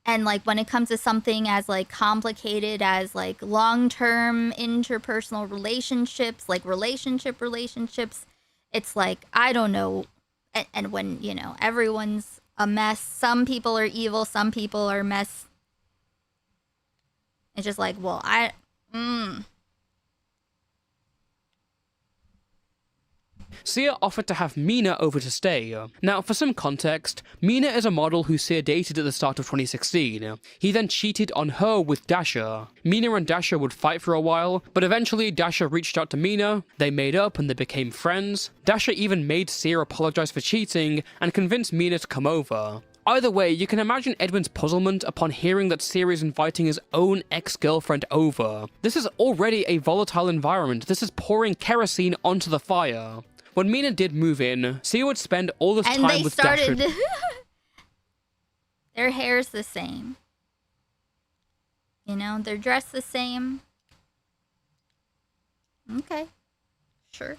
And like, when it comes to something as like complicated as like long-term interpersonal relationships, like relationships, it's like, I don't know. And when, you know, everyone's a mess, some people are evil, some people are mess. It's just like, well,
Sia offered to have Mina over to stay. Now, for some context, Mina is a model who Sia dated at the start of 2016. He then cheated on her with Dasha. Mina and Dasha would fight for a while, but eventually Dasha reached out to Mina, they made up and they became friends. Dasha even made Sia apologize for cheating and convinced Mina to come over. Either way, you can imagine Edwin's puzzlement upon hearing that Sia is inviting his own ex-girlfriend over. This is already a volatile environment. This is pouring kerosene onto the fire. When Mina did move in, Sia would spend all this time with Dasha.
Their hair's the same. You know, they're dressed the same. Okay. Sure.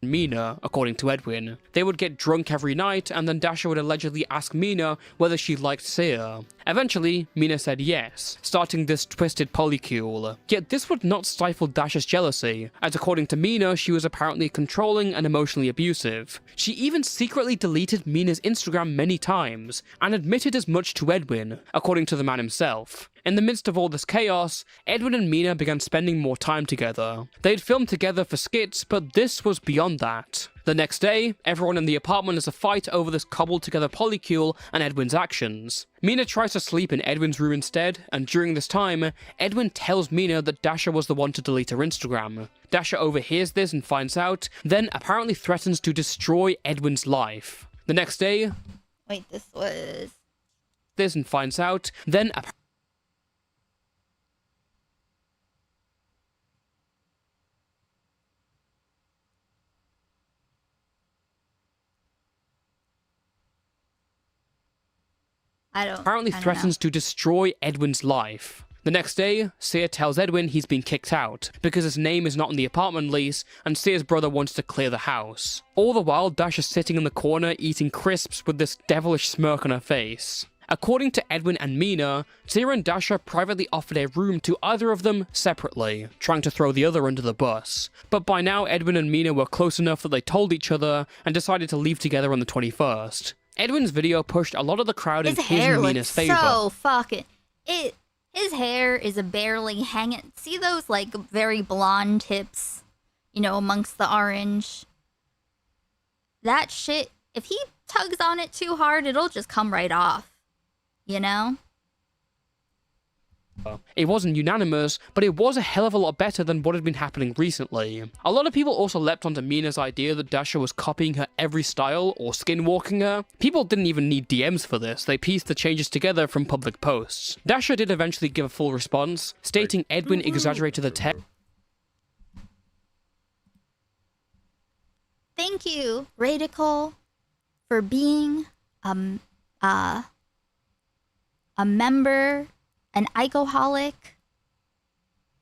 Mina, according to Edwin. They would get drunk every night, and then Dasha would allegedly ask Mina whether she liked Sia. Eventually, Mina said yes, starting this twisted polycule. Yet this would not stifle Dasha's jealousy, as according to Mina, she was apparently controlling and emotionally abusive. She even secretly deleted Mina's Instagram many times, and admitted as much to Edwin, according to the man himself. In the midst of all this chaos, Edwin and Mina began spending more time together. They'd filmed together for skits, but this was beyond that. The next day, everyone in the apartment has a fight over this cobbled together polycule and Edwin's actions. Mina tries to sleep in Edwin's room instead, and during this time, Edwin tells Mina that Dasha was the one to delete her Instagram. Dasha overhears this and finds out, then apparently threatens to destroy Edwin's life. The next day,
wait, this was...
this and finds out, then apparently threatens to destroy Edwin's life. The next day, Sia tells Edwin he's been kicked out, because his name is not on the apartment lease, and Sia's brother wants to clear the house. All the while, Dasha's sitting in the corner eating crisps with this devilish smirk on her face. According to Edwin and Mina, Sia and Dasha privately offered a room to either of them separately, trying to throw the other under the bus. But by now, Edwin and Mina were close enough that they told each other and decided to leave together on the 21st. Edwin's video pushed a lot of the crowd in his and Mina's favor.
So fucking... His hair is barely hanging. See those, like, very blonde tips, you know, amongst the orange? That shit, if he tugs on it too hard, it'll just come right off. You know?
It wasn't unanimous, but it was a hell of a lot better than what had been happening recently. A lot of people also leapt onto Mina's idea that Dasha was copying her every style or skinwalking her. People didn't even need DMs for this, they pieced the changes together from public posts. Dasha did eventually give a full response, stating Edwin exaggerated the text.
Thank you, Radical, for being a member, an alcoholic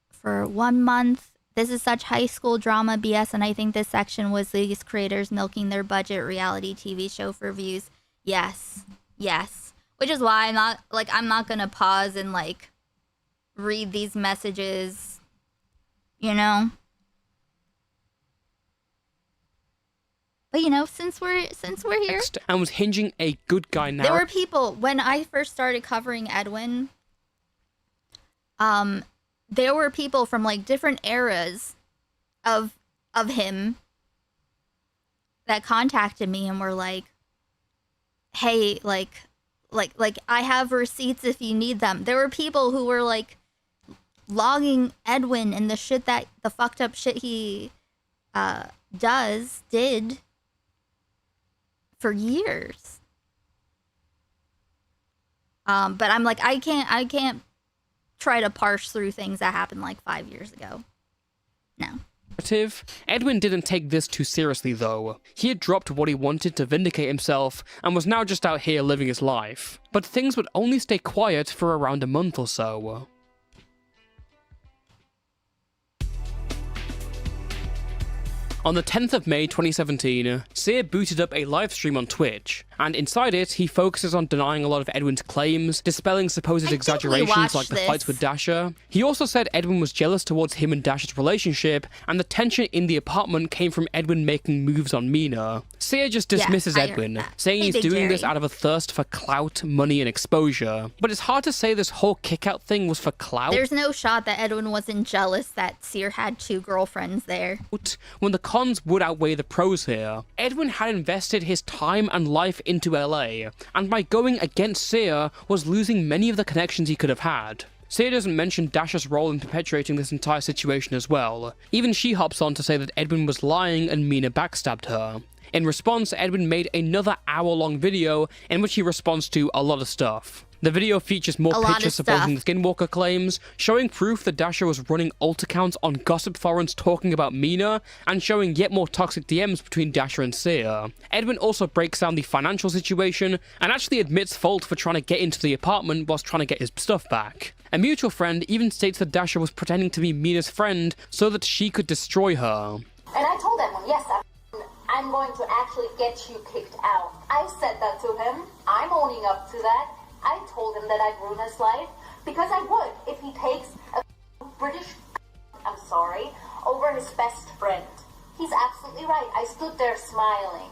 for 1 month. This is such high school drama BS, and I think this section was these creators milking their budget reality TV show for views. Yes, yes. Which is why I'm not gonna pause and like read these messages, you know. But you know, since we're here,
And was hinging a good guy now.
there were people when I first started covering Edwin. There were people from like different eras of him that contacted me and were like, "Hey, like I have receipts if you need them." There were people who were like logging Edwin and the fucked up shit he did for years. But I'm like, I can't try to parse through things that happened like 5 years ago. No.
Edwin didn't take this too seriously though. He had dropped what he wanted to vindicate himself and was now just out here living his life. But things would only stay quiet for around a month or so. On the 10th of May 2017, Sear booted up a livestream on Twitch, and inside it, he focuses on denying a lot of Edwin's claims, dispelling supposed exaggerations like the fights with Dasha. He also said Edwin was jealous towards him and Dasha's relationship, and the tension in the apartment came from Edwin making moves on Mina. Sear just dismisses Edwin, saying he's doing this out of a thirst for clout, money, and exposure. But it's hard to say this whole kick-out thing was for clout.
There's no shot that Edwin wasn't jealous that Sear had 2 girlfriends there.
When the cons would outweigh the pros here. Edwin had invested his time and life into LA, and by going against Sear was losing many of the connections he could have had. Sear doesn't mention Dasha's role in perpetuating this entire situation as well. Even she hops on to say that Edwin was lying and Mina backstabbed her. In response, Edwin made another hour-long video in which he responds to a lot of stuff. The video features more pictures supporting the Skinwalker claims, showing proof that Dasha was running alt accounts on gossip forums talking about Mina, and showing yet more toxic DMs between Dasha and Sear. Edwin also breaks down the financial situation, and actually admits fault for trying to get into the apartment whilst trying to get his stuff back. A mutual friend even states that Dasha was pretending to be Mina's friend so that she could destroy her.
And I told Edwin, yes, I'm going to actually get you kicked out. I said that to him. I'm owning up to that. I told him that I'd ruin his life, because I would if he takes a British, I'm sorry, over his best friend. He's absolutely right. I stood there smiling.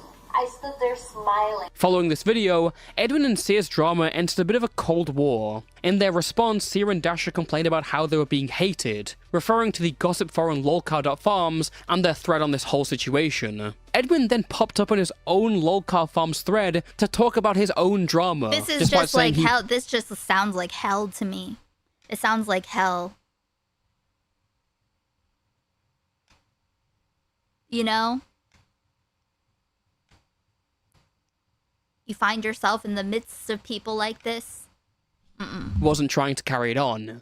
Following this video, Edwin and Sear's drama entered a bit of a cold war. In their response, Sear and Dasha complained about how they were being hated, referring to the gossip forum lolcar.farms and their thread on this whole situation. Edwin then popped up on his own lolcar farms thread to talk about his own drama.
This is just like hell. This just sounds like hell to me. It sounds like hell. You know? You find yourself in the midst of people like this?
Wasn't trying to carry it on.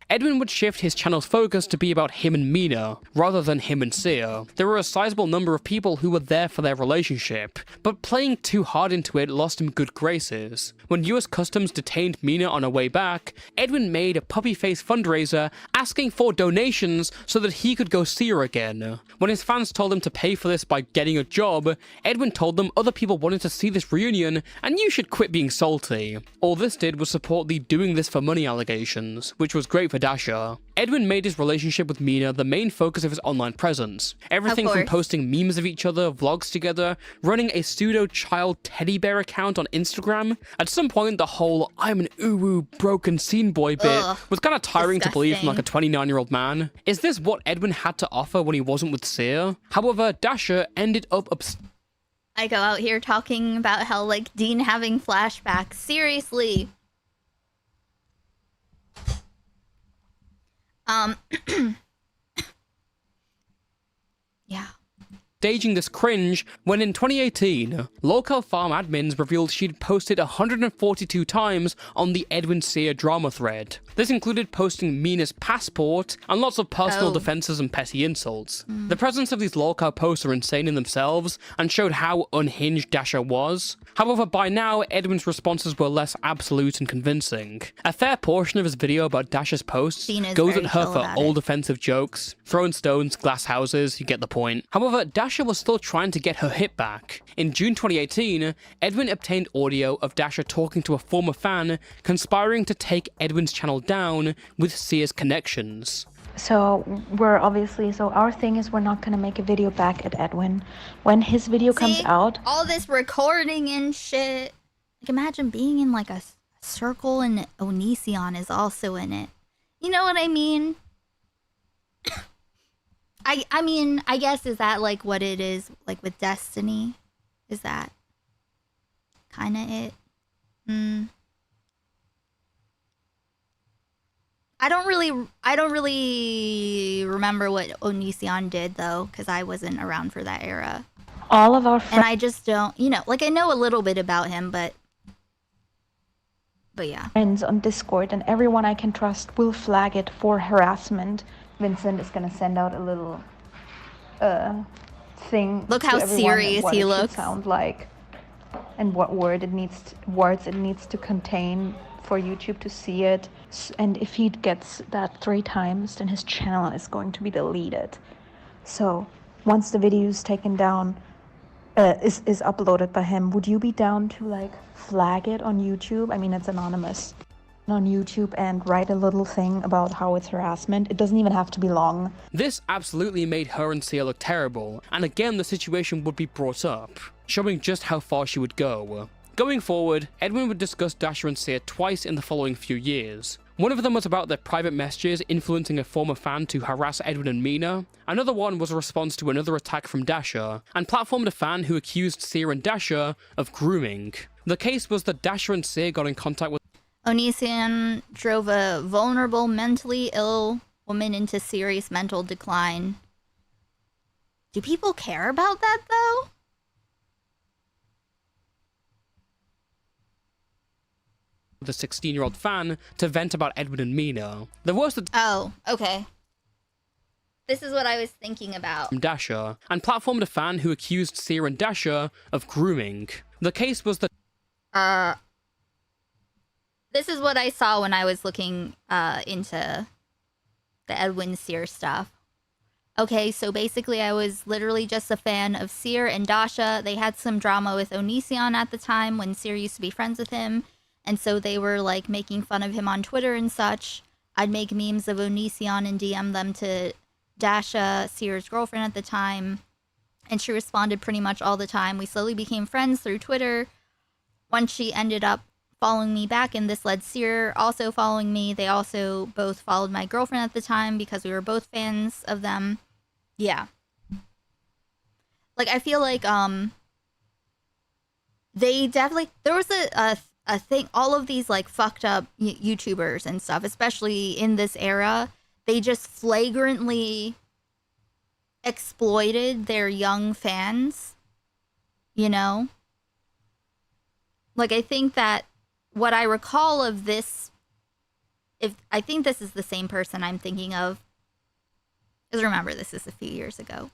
Edwin would shift his channel's focus to be about him and Mina, rather than him and Sear. There were a sizable number of people who were there for their relationship, but playing too hard into it lost him good graces. When US Customs detained Mina on her way back, Edwin made a puppy face fundraiser asking for donations so that he could go see her again. When his fans told him to pay for this by getting a job, Edwin told them other people wanted to see this reunion and you should quit being salty. All this did was support the doing this for money allegations, which was great for Dasha. Edwin made his relationship with Mina the main focus of his online presence. Everything from posting memes of each other, vlogs together, running a pseudo-child teddy bear account on Instagram. At some point, the whole I'm an uwu broken scene boy bit was kind of tiring to believe from like a 29-year-old man. Is this what Edwin had to offer when he wasn't with Sear? However, Dasha ended up
I go out here talking about how like Dean having flashbacks. Seriously. Yeah.
Staging this cringe when in 2018, local farm admins revealed she'd posted 142 times on the Edwin Sear drama thread. This included posting Mina's passport and lots of personal defenses and petty insults. The presence of these local posts are insane in themselves and showed how unhinged Dasha was. However, by now, Edwin's responses were less absolute and convincing. A fair portion of his video about Dasha's posts goes at her for old offensive jokes, throwing stones, glass houses, you get the point. However, Dasha was still trying to get her hit back. In June 2018, Edwin obtained audio of Dasha talking to a former fan, conspiring to take Edwin's channel down with Sear's connections.
So our thing is we're not gonna make a video back at Edwin. When his video comes out,
all this recording and shit. Like, imagine being in like a circle and Onision is also in it. You know what I mean? I mean, I guess, is that like what it is like with Destiny? Is that kind of it? I don't really remember what Onision did though, because I wasn't around for that era.
all of our
And I just don't, you know, like I know a little bit about him, but yeah.
friends on Discord and everyone I can trust will flag it for harassment. Vincent is gonna send out a little thing.
Look
to
how
everyone
serious
what
he
it should
looks.
sound like, and what words it needs to contain for YouTube to see it. And if he gets that 3 times, then his channel is going to be deleted. So once the video is taken down, is uploaded by him, would you be down to like flag it on YouTube? I mean, it's anonymous on YouTube, and write a little thing about how it's harassment. It doesn't even have to be long.
This absolutely made her and Sia look terrible, and again the situation would be brought up, showing just how far she would go. Going forward, Edwin would discuss Dasha and Sia twice in the following few years. One of them was about their private messages influencing a former fan to harass Edwin and Mina. Another one was a response to another attack from Dasha, and platformed a fan who accused Sia and Dasha of grooming. The case was that Dasha and Sia got in contact with
Onision drove a vulnerable, mentally ill woman into serious mental decline. Do people care about that, though?
the 16-year-old fan to vent about Edwin and Mina. The worst of
Oh, okay. This is what I was thinking about.
Dasha, and platformed a fan who accused Sia and Dasha of grooming. The case was that
this is what I saw when I was looking into the Edwin Sear stuff. Okay, so basically I was literally just a fan of Sear and Dasha. They had some drama with Onision at the time when Sear used to be friends with him. And so they were like making fun of him on Twitter and such. I'd make memes of Onision and DM them to Dasha, Sear's girlfriend at the time. And she responded pretty much all the time. We slowly became friends through Twitter. Once she ended up following me back, and this led Sear also following me. They also both followed my girlfriend at the time because we were both fans of them. Yeah. Like, I feel like, they definitely, there was a thing, all of these, like, fucked up YouTubers and stuff, especially in this era, they just flagrantly exploited their young fans, you know? Like, I think that what I recall of this, I think this is the same person I'm thinking of, because remember, this is a few years ago.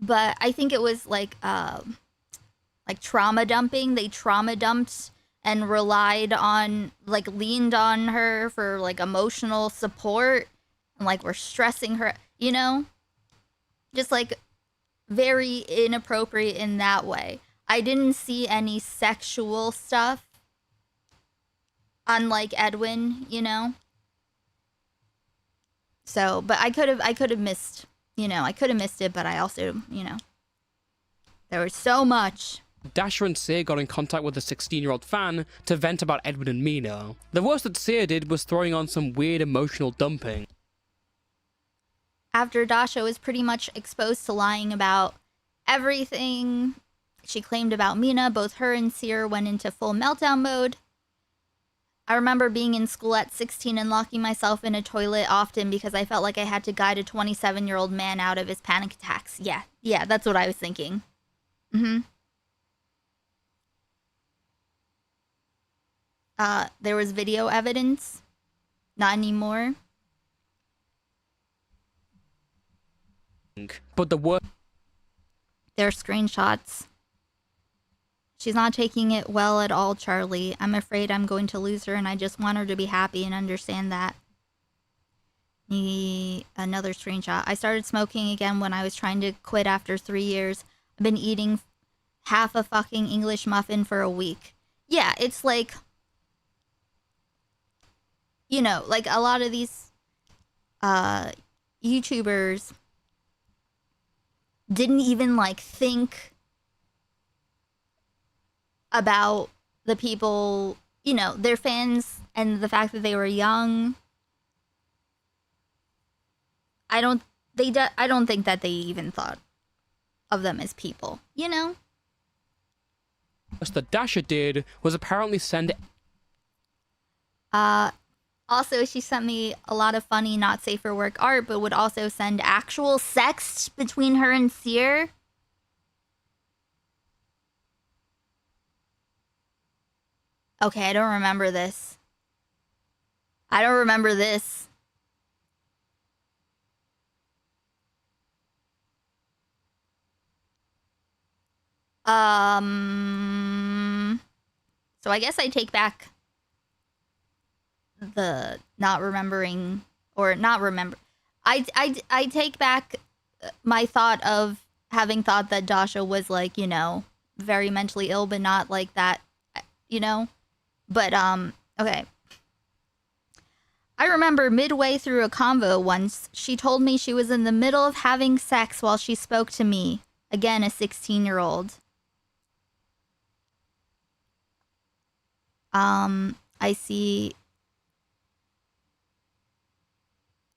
But I think it was like trauma dumping. They trauma dumped and relied on, like, leaned on her for, like, emotional support, and, like, were stressing her, you know? Just, like, very inappropriate in that way. I didn't see any sexual stuff, unlike Edwin, you know? So, but I could have missed, you know, I could have missed it, but I also, you know, there was so much.
Dasha and Sia got in contact with a 16-year-old fan to vent about Edwin and Mina. The worst that Sia did was throwing on some weird emotional dumping.
After Dasha was pretty much exposed to lying about everything, she claimed about Mina. Both her and Seer went into full meltdown mode. I remember being in school at 16 and locking myself in a toilet often because I felt like I had to guide a 27-year-old man out of his panic attacks. Yeah, that's what I was thinking. There was video evidence. Not anymore.
But the worst...
There are screenshots. She's not taking it well at all, Charlie. I'm afraid I'm going to lose her, and I just want her to be happy and understand that. Another screenshot. I started smoking again when I was trying to quit after 3 years. I've been eating half a fucking English muffin for a week. Yeah, it's like... You know, like a lot of these YouTubers didn't even like think about the people, you know, their fans and the fact that they were young. I don't think that they even thought of them as people, you know?
What the Dasher did was apparently send...
Also, she sent me a lot of funny, not safe for work art, but would also send actual sex between her and Seer. Okay, I don't remember this. I don't remember this. So I guess I take back the not remembering, or not remember. I take back my thought of having thought that Dasha was like, you know, very mentally ill, but not like that, you know? But, okay. I remember midway through a convo once, she told me she was in the middle of having sex while she spoke to me. Again, a 16-year-old. I see...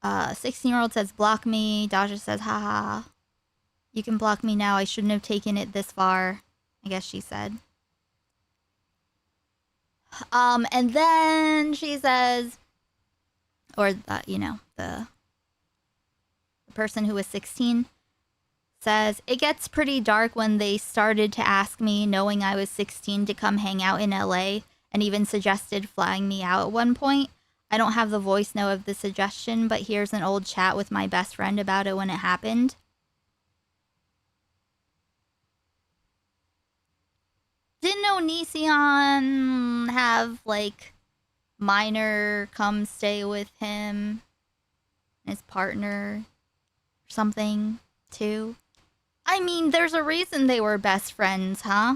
16-year-old says, block me. Dasha says, haha. You can block me now. I shouldn't have taken it this far. I guess she said. And then she says, or, you know, the person who was 16 says, it gets pretty dark when they started to ask me, knowing I was 16, to come hang out in LA, and even suggested flying me out at one point. I don't have the voice note of the suggestion, but here's an old chat with my best friend about it when it happened. Didn't Onision have, like, Minor come stay with him, his partner, or something, too? I mean, there's a reason they were best friends, huh?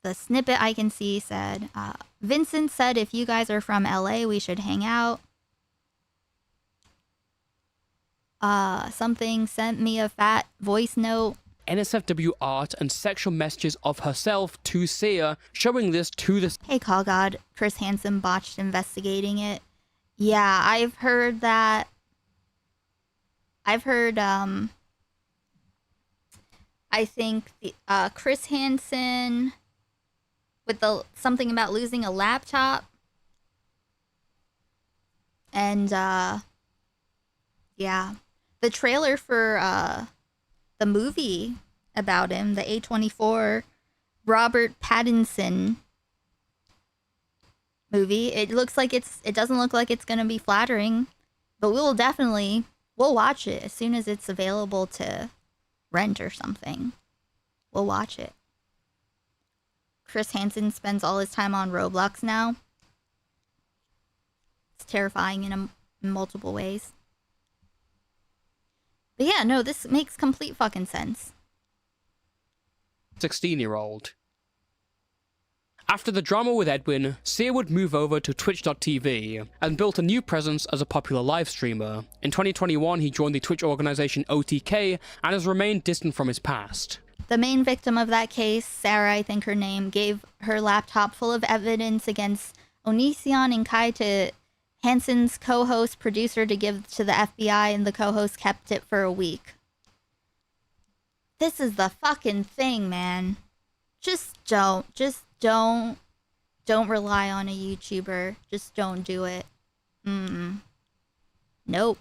The snippet I can see said, Vincent said if you guys are from LA, we should hang out. Something sent me a fat voice note.
NSFW art and sexual messages of herself to Sia, showing this to the...
Hey, Call God, Chris Hansen botched investigating it. Yeah, I've heard that. I've heard, I think the, Chris Hansen with the something about losing a laptop. And, yeah. The trailer for, the movie about him, the A24 Robert Pattinson movie, it doesn't look like it's gonna be flattering, but we'll watch it as soon as it's available to rent or something. We'll watch it. Chris Hansen spends all his time on Roblox now. It's terrifying in multiple ways. But yeah, no, this makes complete fucking sense.
16-year-old. After the drama with Edwin, Sia would move over to Twitch.tv and built a new presence as a popular live streamer. In 2021, he joined the Twitch organization OTK and has remained distant from his past.
The main victim of that case, Sarah, I think her name, gave her laptop full of evidence against Onision and Kai to Hansen's co-host producer to give to the FBI, and the co-host kept it for a week. This is the fucking thing, man. Just don't rely on a YouTuber. Just don't do it. Nope.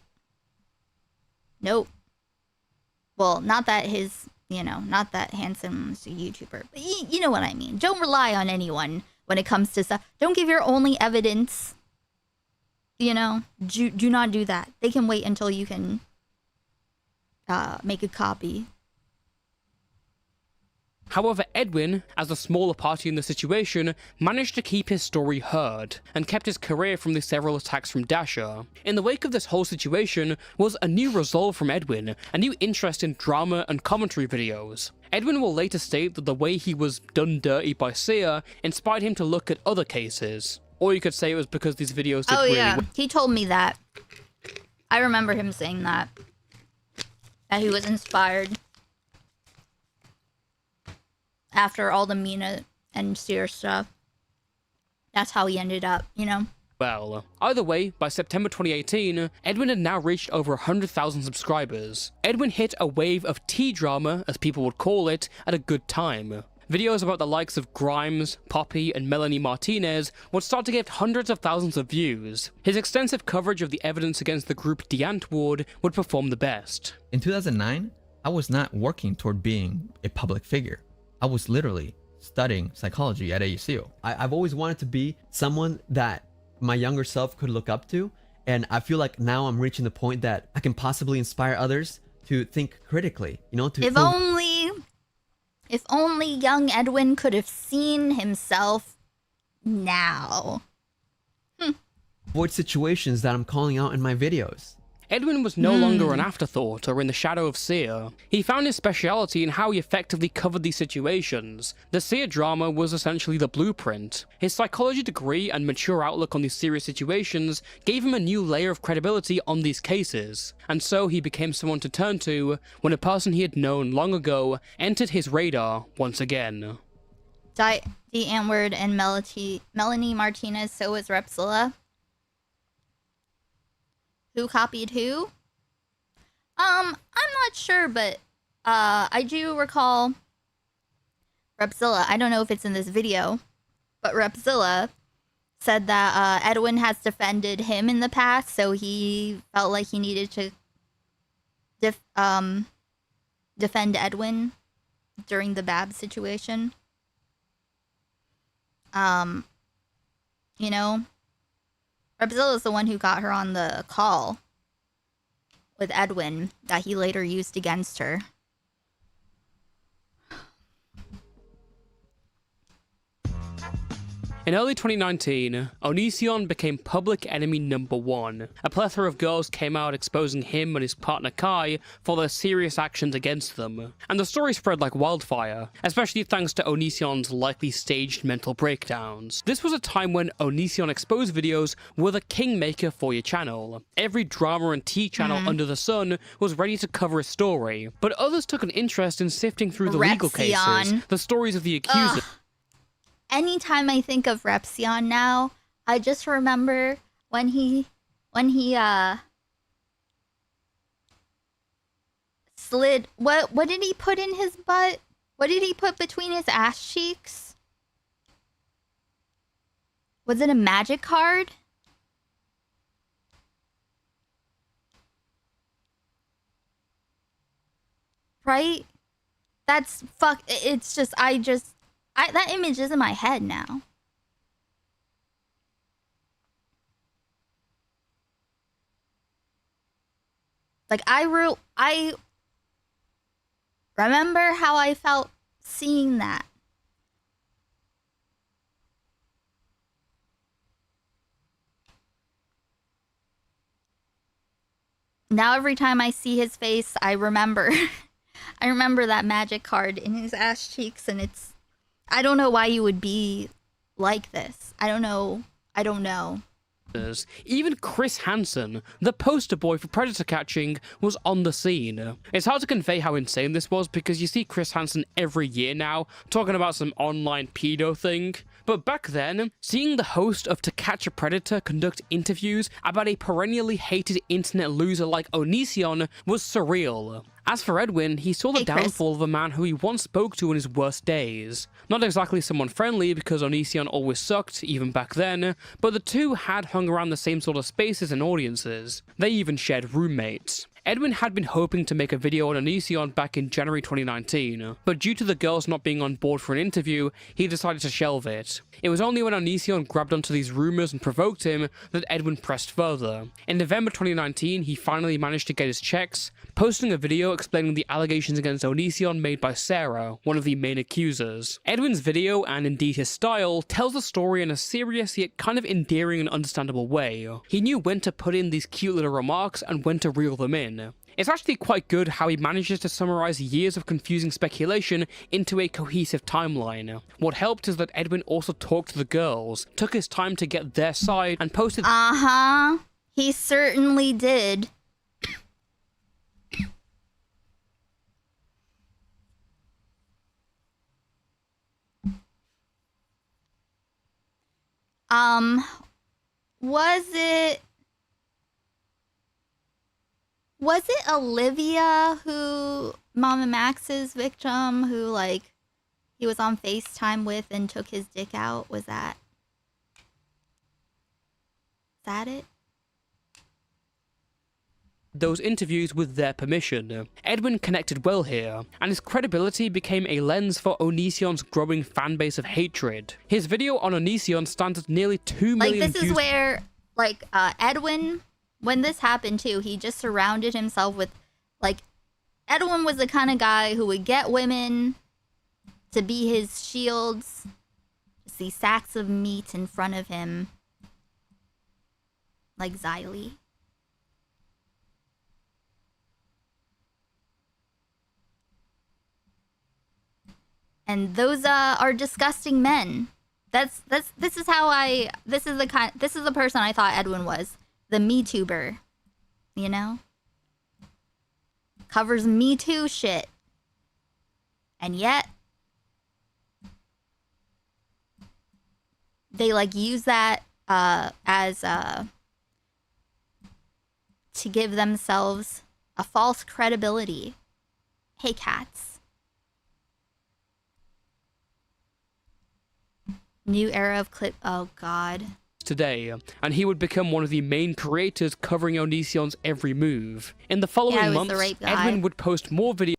Well, not that his, not that Handsom's a YouTuber, but you know what I mean. Don't rely on anyone when it comes to stuff. Don't give your only evidence. Do not do that. They can wait until you can make a copy.
However, Edwin, as the smaller party in the situation, managed to keep his story heard, and kept his career from the several attacks from Dasher. In the wake of this whole situation was a new resolve from Edwin, a new interest in drama and commentary videos. Edwin will later state that the way he was done dirty by Sia inspired him to look at other cases. Or you could say it was because these videos did really well.
He told me that. I remember him saying that. That he was inspired. After all the Mina and Seer stuff. That's how he ended up,
Well, either way, by September 2018, Edwin had now reached over 100,000 subscribers. Edwin hit a wave of T-drama, as people would call it, at a good time. Videos about the likes of Grimes, Poppy, and Melanie Martinez would start to get hundreds of thousands of views. His extensive coverage of the evidence against the group Deantwoord would perform the best.
In 2009, I was not working toward being a public figure. I was literally studying psychology at AUCO. I've always wanted to be someone that my younger self could look up to, and I feel like now I'm reaching the point that I can possibly inspire others to think critically,
If only young Edwin could have seen himself now.
Avoid situations that I'm calling out in my videos.
Edwin was no longer an afterthought or in the shadow of Sia. He found his speciality in how he effectively covered these situations. The Sia drama was essentially the blueprint. His psychology degree and mature outlook on these serious situations gave him a new layer of credibility on these cases, and so he became someone to turn to when a person he had known long ago entered his radar once again.
Deantwoord and Melanie Martinez, so was Repsilla. Who copied who? I'm not sure, but I do recall Repsilla. I don't know if it's in this video, but Repsilla said that Edwin has defended him in the past, so he felt like he needed to defend Edwin during the Babs situation. Repsilla is the one who got her on the call with Edwin that he later used against her.
In early 2019, Onision became public enemy #1. A plethora of girls came out exposing him and his partner Kai for their serious actions against them, and the story spread like wildfire, especially thanks to Onision's likely staged mental breakdowns. This was a time when Onision exposed videos were the kingmaker for your channel. Every drama and tea channel under the sun was ready to cover a story, but others took an interest in sifting through the legal cases, the stories of the accusers.
Anytime I think of Repsion now, I just remember when he slid, what did he put in his butt? What did he put between his ass cheeks? Was it a magic card? Right? It's just, that image is in my head now. Like, I remember how I felt seeing that. Now every time I see his face, I remember I remember that magic card in his ass cheeks, and I don't know why you would be like this. I don't know.
Even Chris Hansen, the poster boy for predator catching, was on the scene. It's hard to convey how insane this was because you see Chris Hansen every year now talking about some online pedo thing, But back then, seeing the host of To Catch a Predator conduct interviews about a perennially hated internet loser like Onision was surreal. As for Edwin, he saw the downfall of a man who he once spoke to in his worst days. Not exactly someone friendly, because Onision always sucked, even back then, but the two had hung around the same sort of spaces and audiences. They even shared roommates. Edwin had been hoping to make a video on Onision back in January 2019, but due to the girls not being on board for an interview, he decided to shelve it. It was only when Onision grabbed onto these rumors and provoked him that Edwin pressed further. In November 2019, he finally managed to get his checks, posting a video explaining the allegations against Onision made by Sarah, one of the main accusers. Edwin's video, and indeed his style, tells the story in a serious yet kind of endearing and understandable way. He knew when to put in these cute little remarks and when to reel them in. It's actually quite good how he manages to summarize years of confusing speculation into a cohesive timeline. What helped is that Edwin also talked to the girls, took his time to get their side, and posted—
He certainly did. Was it Olivia who, Mama Max's victim, who, like, he was on FaceTime with and took his dick out? Was that it?
Those interviews with their permission. Edwin connected well here, and his credibility became a lens for Onision's growing fanbase of hatred. His video on Onision stands at nearly 2 million
Like, this
views.
is where, like, Edwin, when this happened too, he just surrounded himself with, like, Edwin was the kind of guy who would get women to be his shields, see sacks of meat in front of him, like Xylee. And those are disgusting men. This is the person I thought Edwin was. The Me Tuber. You know? Covers Me Too shit. And yet they like use that as to give themselves a false credibility. Hey, cats. New era of clip. Oh, God.
Today, and he would become one of the main creators covering Onision's every move. In the following months, Edwin would post more videos.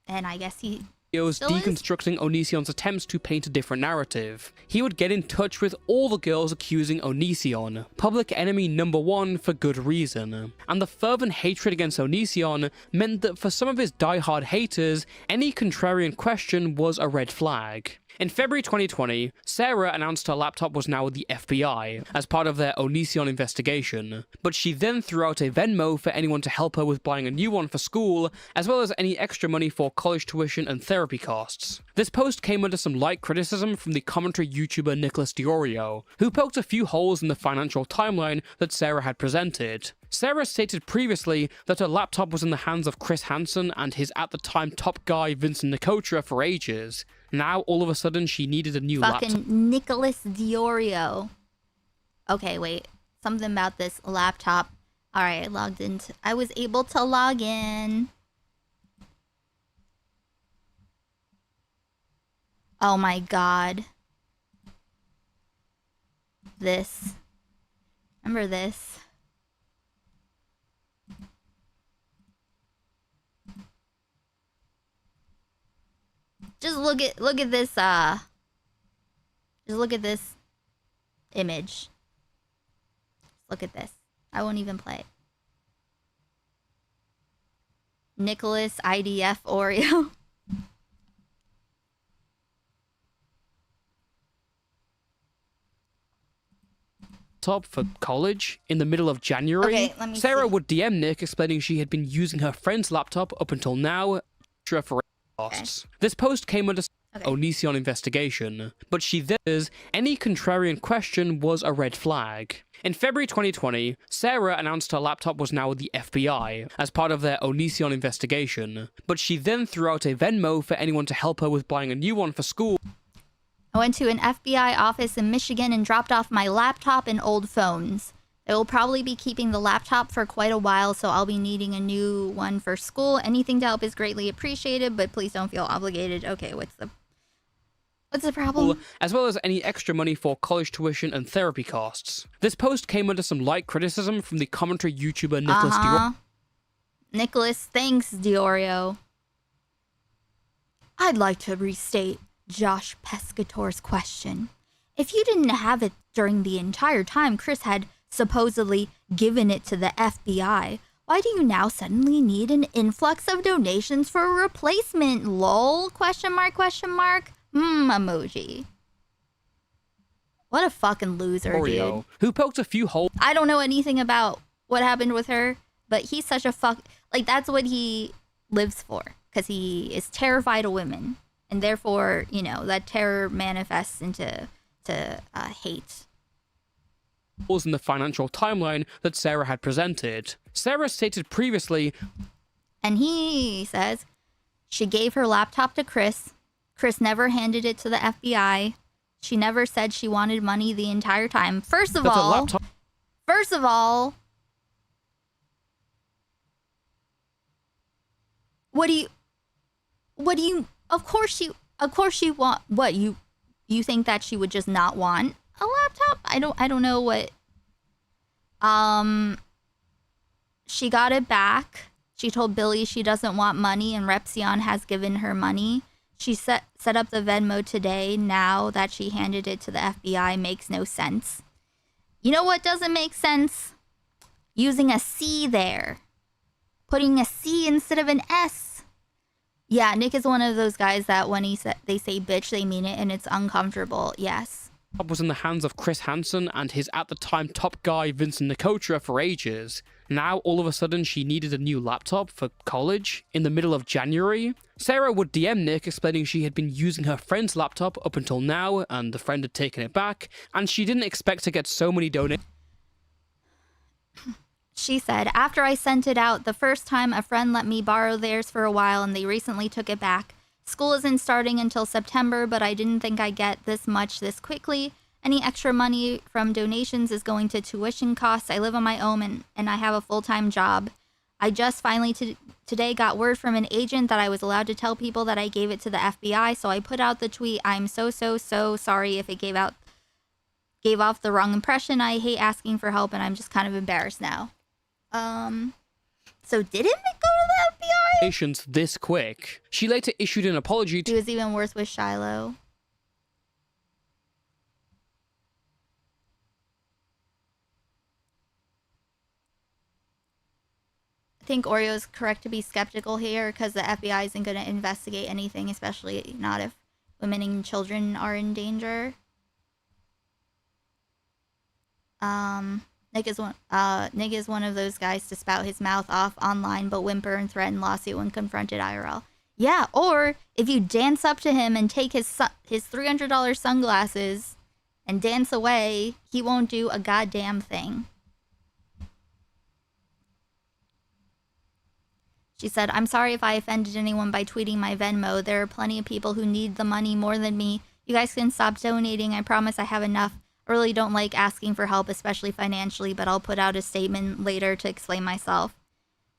And I guess he
deconstructing Onision's attempts to paint a different narrative. He would get in touch with all the girls accusing Onision, public enemy number one for good reason. And the fervent hatred against Onision meant that for some of his die-hard haters, any contrarian question was a red flag. In February 2020, Sarah announced her laptop was now with the FBI as part of their Onision investigation, but she then threw out a Venmo for anyone to help her with buying a new one for school, as well as any extra money for college tuition and therapy costs. This post came under some light criticism from the commentary YouTuber Nicholas Diorio, who poked a few holes in the financial timeline that Sarah had presented. Sarah stated previously that her laptop was in the hands of Chris Hansen and his at-the-time top guy Vincent Nicotra for ages. Now, all of a sudden, she needed a new laptop.
Fucking Nicholas Diorio. Okay, wait. Something about this laptop. Alright, I was able to log in. Oh my god. This. Remember this? Just look at this just look at this image. Look at this. I won't even play it. Nicholas IDF Oreo.
For college in the middle of January.
Okay, let me
Sarah
see.
would DM Nick explaining she had been using her friend's laptop up until now for costs. This post came under Onision investigation, but she then says any contrarian question was a red flag. In February 2020, Sarah announced her laptop was now with the FBI as part of their Onision investigation, but she then threw out a Venmo for anyone to help her with buying a new one for school.
I went to an FBI office in Michigan and dropped off my laptop and old phones. They will probably be keeping the laptop for quite a while, so I'll be needing a new one for school. Anything to help is greatly appreciated, but please don't feel obligated. Okay, what's the problem?
As well as any extra money for college tuition and therapy costs. This post came under some light criticism from the commentary YouTuber Nicholas Diorio.
Nicholas, thanks, Diorio. I'd like to restate Josh Pescator's question. If you didn't have it during the entire time Chris had supposedly given it to the FBI, why do you now suddenly need an influx of donations for a replacement? Lol? Question mark, question mark? Emoji. What a fucking loser, dude.
Who poked a few holes.
I don't know anything about what happened with her, but he's such a like, that's what he lives for, because he is terrified of women, and therefore, you know, that terror manifests into hate.
In the financial timeline that Sarah had presented. Sarah stated previously,
and he says she gave her laptop to Chris. Chris never handed it to the FBI. She never said she wanted money the entire time. First of all, what do you, of course she want, what, you think that she would just not want a laptop? I don't know what. She got it back. She told Billy she doesn't want money, and Repsion has given her money. She set up the Venmo today. Now that she handed it to the FBI makes no sense. You know what doesn't make sense? Using a C there. Putting a C instead of an S. Yeah, Nick is one of those guys that when they say bitch, they mean it, and it's uncomfortable. Yes.
Was in the hands of Chris Hansen and his at the time top guy Vincent Nicotra for ages. Now all of a sudden she needed a new laptop for college in the middle of January. Sarah would DM Nick explaining she had been using her friend's laptop up until now and the friend had taken it back, and she didn't expect to get so many donations.
She said, after I sent it out the first time, a friend let me borrow theirs for a while and they recently took it back. School isn't starting until September, but I didn't think I'd get this much this quickly. Any extra money from donations is going to tuition costs. I live on my own and I have a full-time job. I just finally today got word from an agent that I was allowed to tell people that I gave it to the FBI, so I put out the tweet. I'm so sorry if it gave off the wrong impression. I hate asking for help and I'm just kind of embarrassed now. So didn't it go to the FBI?
Donations this quick. She later issued an apology to.
He was even worse with Shiloh. I think Oreo is correct to be skeptical here because the FBI isn't going to investigate anything, especially not if women and children are in danger. Nick is one of those guys to spout his mouth off online but whimper and threaten lawsuit when confronted IRL. Yeah, or if you dance up to him and take his $300 sunglasses and dance away, he won't do a goddamn thing. She said, I'm sorry if I offended anyone by tweeting my Venmo. There are plenty of people who need the money more than me. You guys can stop donating. I promise I have enough. I really don't like asking for help, especially financially, but I'll put out a statement later to explain myself.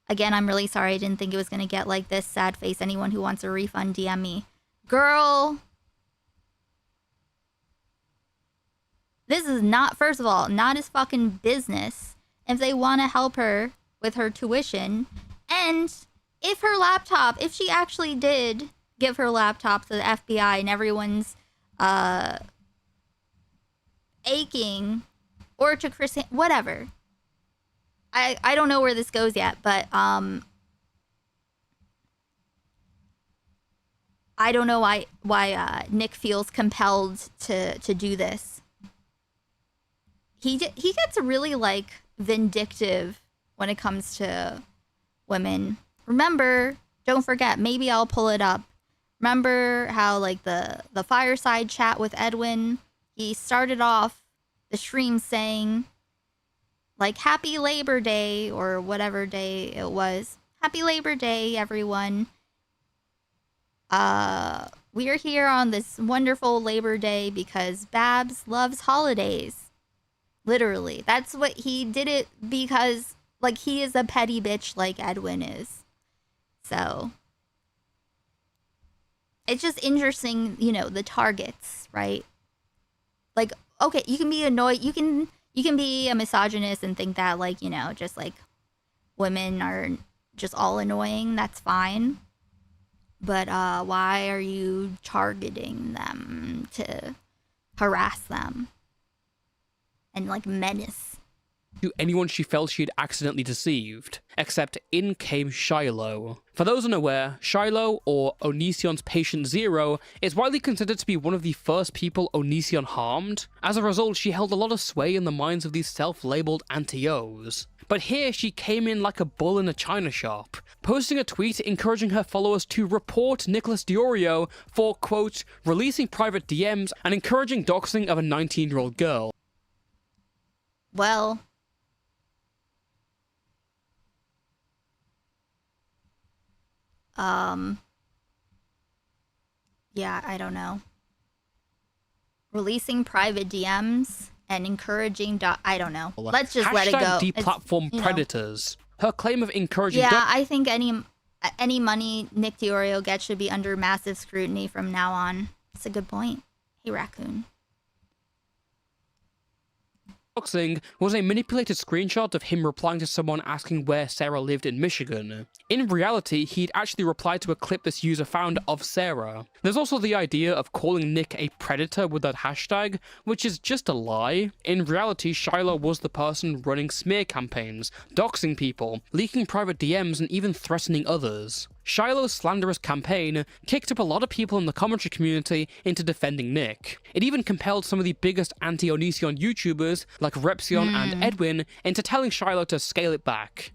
Again, I'm really sorry. I didn't think it was going to get like this. Sad face. Anyone who wants a refund, DM me. Girl. This is not, first of all, not his fucking business. If they want to help her with her tuition, and if her laptop, if she actually did give her laptop to the FBI and everyone's, aching, or to Chris, whatever. I don't know where this goes yet, but I don't know why Nick feels compelled to do this. He gets really like vindictive when it comes to women. Remember, don't forget, maybe I'll pull it up. Remember how like the fireside chat with Edwin? He started off the stream saying, like, Happy Labor Day, or whatever day it was. Happy Labor Day, everyone. we're here on this wonderful Labor Day because Babs loves holidays. Literally. That's what he did it because, like, he is a petty bitch like Edwin is. So, it's just interesting, you know, the targets, right? Like, okay, you can be annoyed, you can be a misogynist and think that, like, you know, just like women are just all annoying, that's fine. But why are you targeting them to harass them and like menace?
To anyone she felt she had accidentally deceived, except in came Shiloh. For those unaware, Shiloh, or Onision's patient zero, is widely considered to be one of the first people Onision harmed. As a result, she held a lot of sway in the minds of these self-labeled anti-Os. But here she came in like a bull in a china shop, posting a tweet encouraging her followers to report Nicholas Diorio for, quote, releasing private DMs and encouraging doxing of a 19-year-old girl.
Well, yeah, I don't know. Releasing private DMs and encouraging I don't know. Let's just let it go.
Deplatform predators. Her claim of encouraging
Yeah, I think any money Nick Diorio gets should be under massive scrutiny from now on. It's a good point. Hey, raccoon.
Doxing was a manipulated screenshot of him replying to someone asking where Sarah lived in Michigan. In reality, he'd actually replied to a clip this user found of Sarah. There's also the idea of calling Nick a predator with that hashtag, which is just a lie. In reality, Shiloh was the person running smear campaigns, doxing people, leaking private DMs, and even threatening others. Shiloh's slanderous campaign kicked up a lot of people in the commentary community into defending Nick. It even compelled some of the biggest anti-Onision YouTubers, like Repsion and Edwin, into telling Shiloh to scale it back.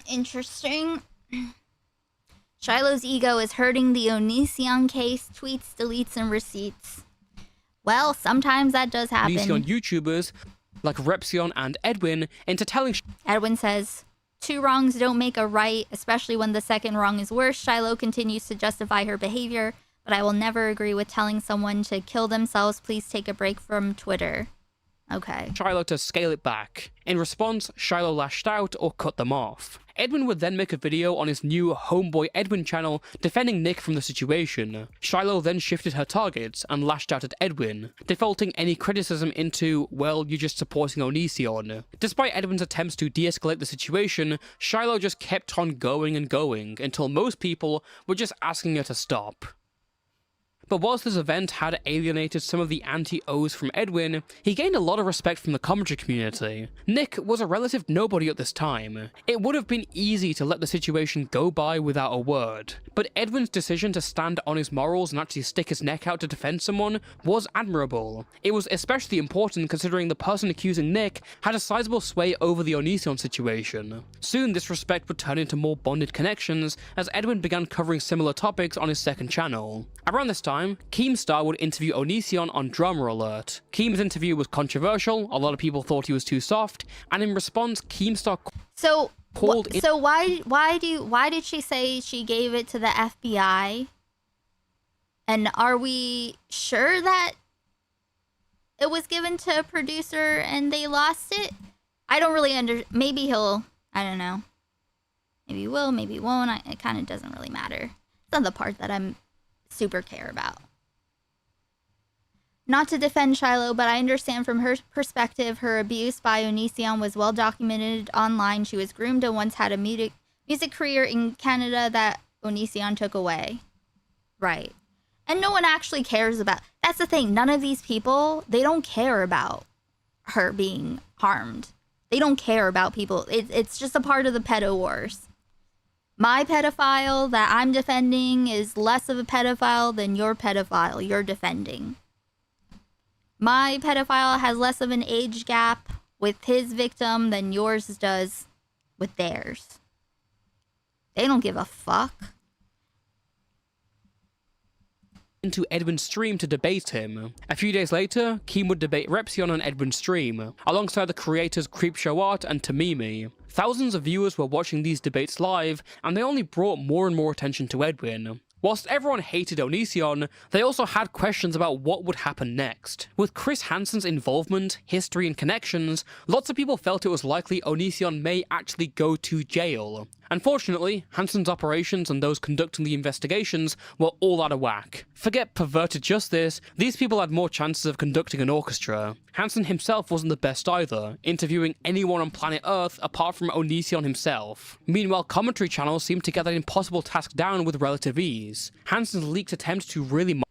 Interesting. Shiloh's ego is hurting the Onision case, tweets, deletes, and receipts. Well, sometimes that does happen.
Onision YouTubers, like Repsion and Edwin, into telling
Edwin says, 2 wrongs don't make a right, especially when the second wrong is worse. Shiloh continues to justify her behavior, but I will never agree with telling someone to kill themselves. Please take a break from Twitter. Okay.
Shiloh to scale it back. In response, Shiloh lashed out or cut them off. Edwin would then make a video on his new Homeboy Edwin channel defending Nick from the situation. Shiloh then shifted her targets and lashed out at Edwin, defaulting any criticism into, well, you're just supporting Onision. Despite Edwin's attempts to de-escalate the situation, Shiloh just kept on going and going until most people were just asking her to stop. But whilst this event had alienated some of the anti-Os from Edwin, he gained a lot of respect from the commentary community. Nick was a relative nobody at this time. It would have been easy to let the situation go by without a word, but Edwin's decision to stand on his morals and actually stick his neck out to defend someone was admirable. It was especially important considering the person accusing Nick had a sizable sway over the Onision situation. Soon this respect would turn into more bonded connections as Edwin began covering similar topics on his second channel. Around this time, Keemstar would interview Onision on Drama Alert. Keem's interview was controversial, a lot of people thought he was too soft, and in response, Keemstar called in—
So why did she say she gave it to the FBI? And are we sure that it was given to a producer and they lost it? I don't really maybe he'll, I don't know. Maybe he will, maybe he won't. It kind of doesn't really matter. It's not the part that I'm super care about. Not to defend Shiloh, but I understand from her perspective, her abuse by Onision was well documented online. She was groomed and once had a music career in Canada that Onision took away. Right. And no one actually cares about... That's the thing. None of these people, they don't care about her being harmed. They don't care about people. It's just a part of the pedo wars. My pedophile that I'm defending is less of a pedophile than your pedophile you're defending. My pedophile has less of an age gap with his victim than yours does with theirs. They don't give a fuck.
Into Edwin's stream to debate him. A few days later, Keem would debate Repsion on Edwin's stream, alongside the creators Creepshow Art and Tamimi. Thousands of viewers were watching these debates live, and they only brought more and more attention to Edwin. Whilst everyone hated Onision, they also had questions about what would happen next. With Chris Hansen's involvement, history, and connections, lots of people felt it was likely Onision may actually go to jail. Unfortunately, Hansen's operations and those conducting the investigations were all out of whack. Forget perverted justice, these people had more chances of conducting an orchestra. Hansen himself wasn't the best either, interviewing anyone on planet Earth apart from Onision himself. Meanwhile, commentary channels seemed to get that impossible task down with relative ease. Hansen's leaked attempt to really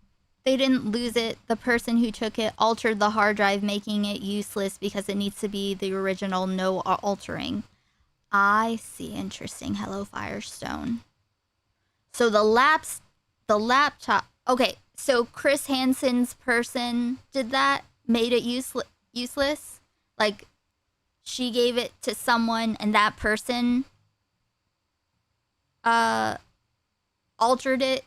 They didn't lose it. The person who took it altered the hard drive, making it useless because it needs to be the original, no altering. I see. Interesting. Hello, Firestone. So the laptop. Okay, so Chris Hansen's person did that, made it useless. Like, she gave it to someone, and that person altered it.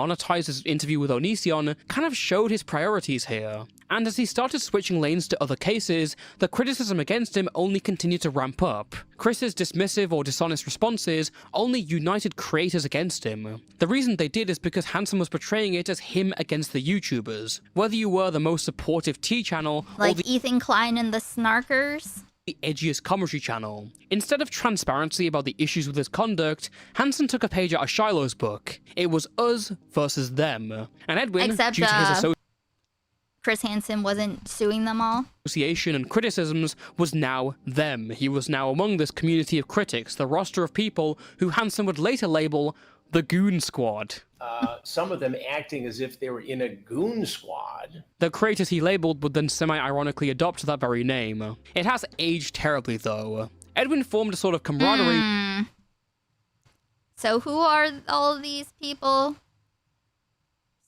Monetize his interview with Onision kind of showed his priorities here. And as he started switching lanes to other cases, the criticism against him only continued to ramp up. Chris's dismissive or dishonest responses only united creators against him. The reason they did is because Hansen was portraying it as him against the YouTubers. Whether you were the most supportive T channel
like
or the
Ethan Klein and the Snarkers,
the edgiest commentary channel. Instead of transparency about the issues with his conduct, Hansen took a page out of Shiloh's book. It was us versus them. And Edwin,
except
due to his
Chris Hansen wasn't suing them all.
association and criticisms, was now them. He was now among this community of critics, the roster of people who Hansen would later label the Goon Squad.
Some of them acting as if they were in a goon squad.
The creators he labeled would then semi-ironically adopt that very name. It has aged terribly, though. Edwin formed a sort of camaraderie.
So who are all of these people?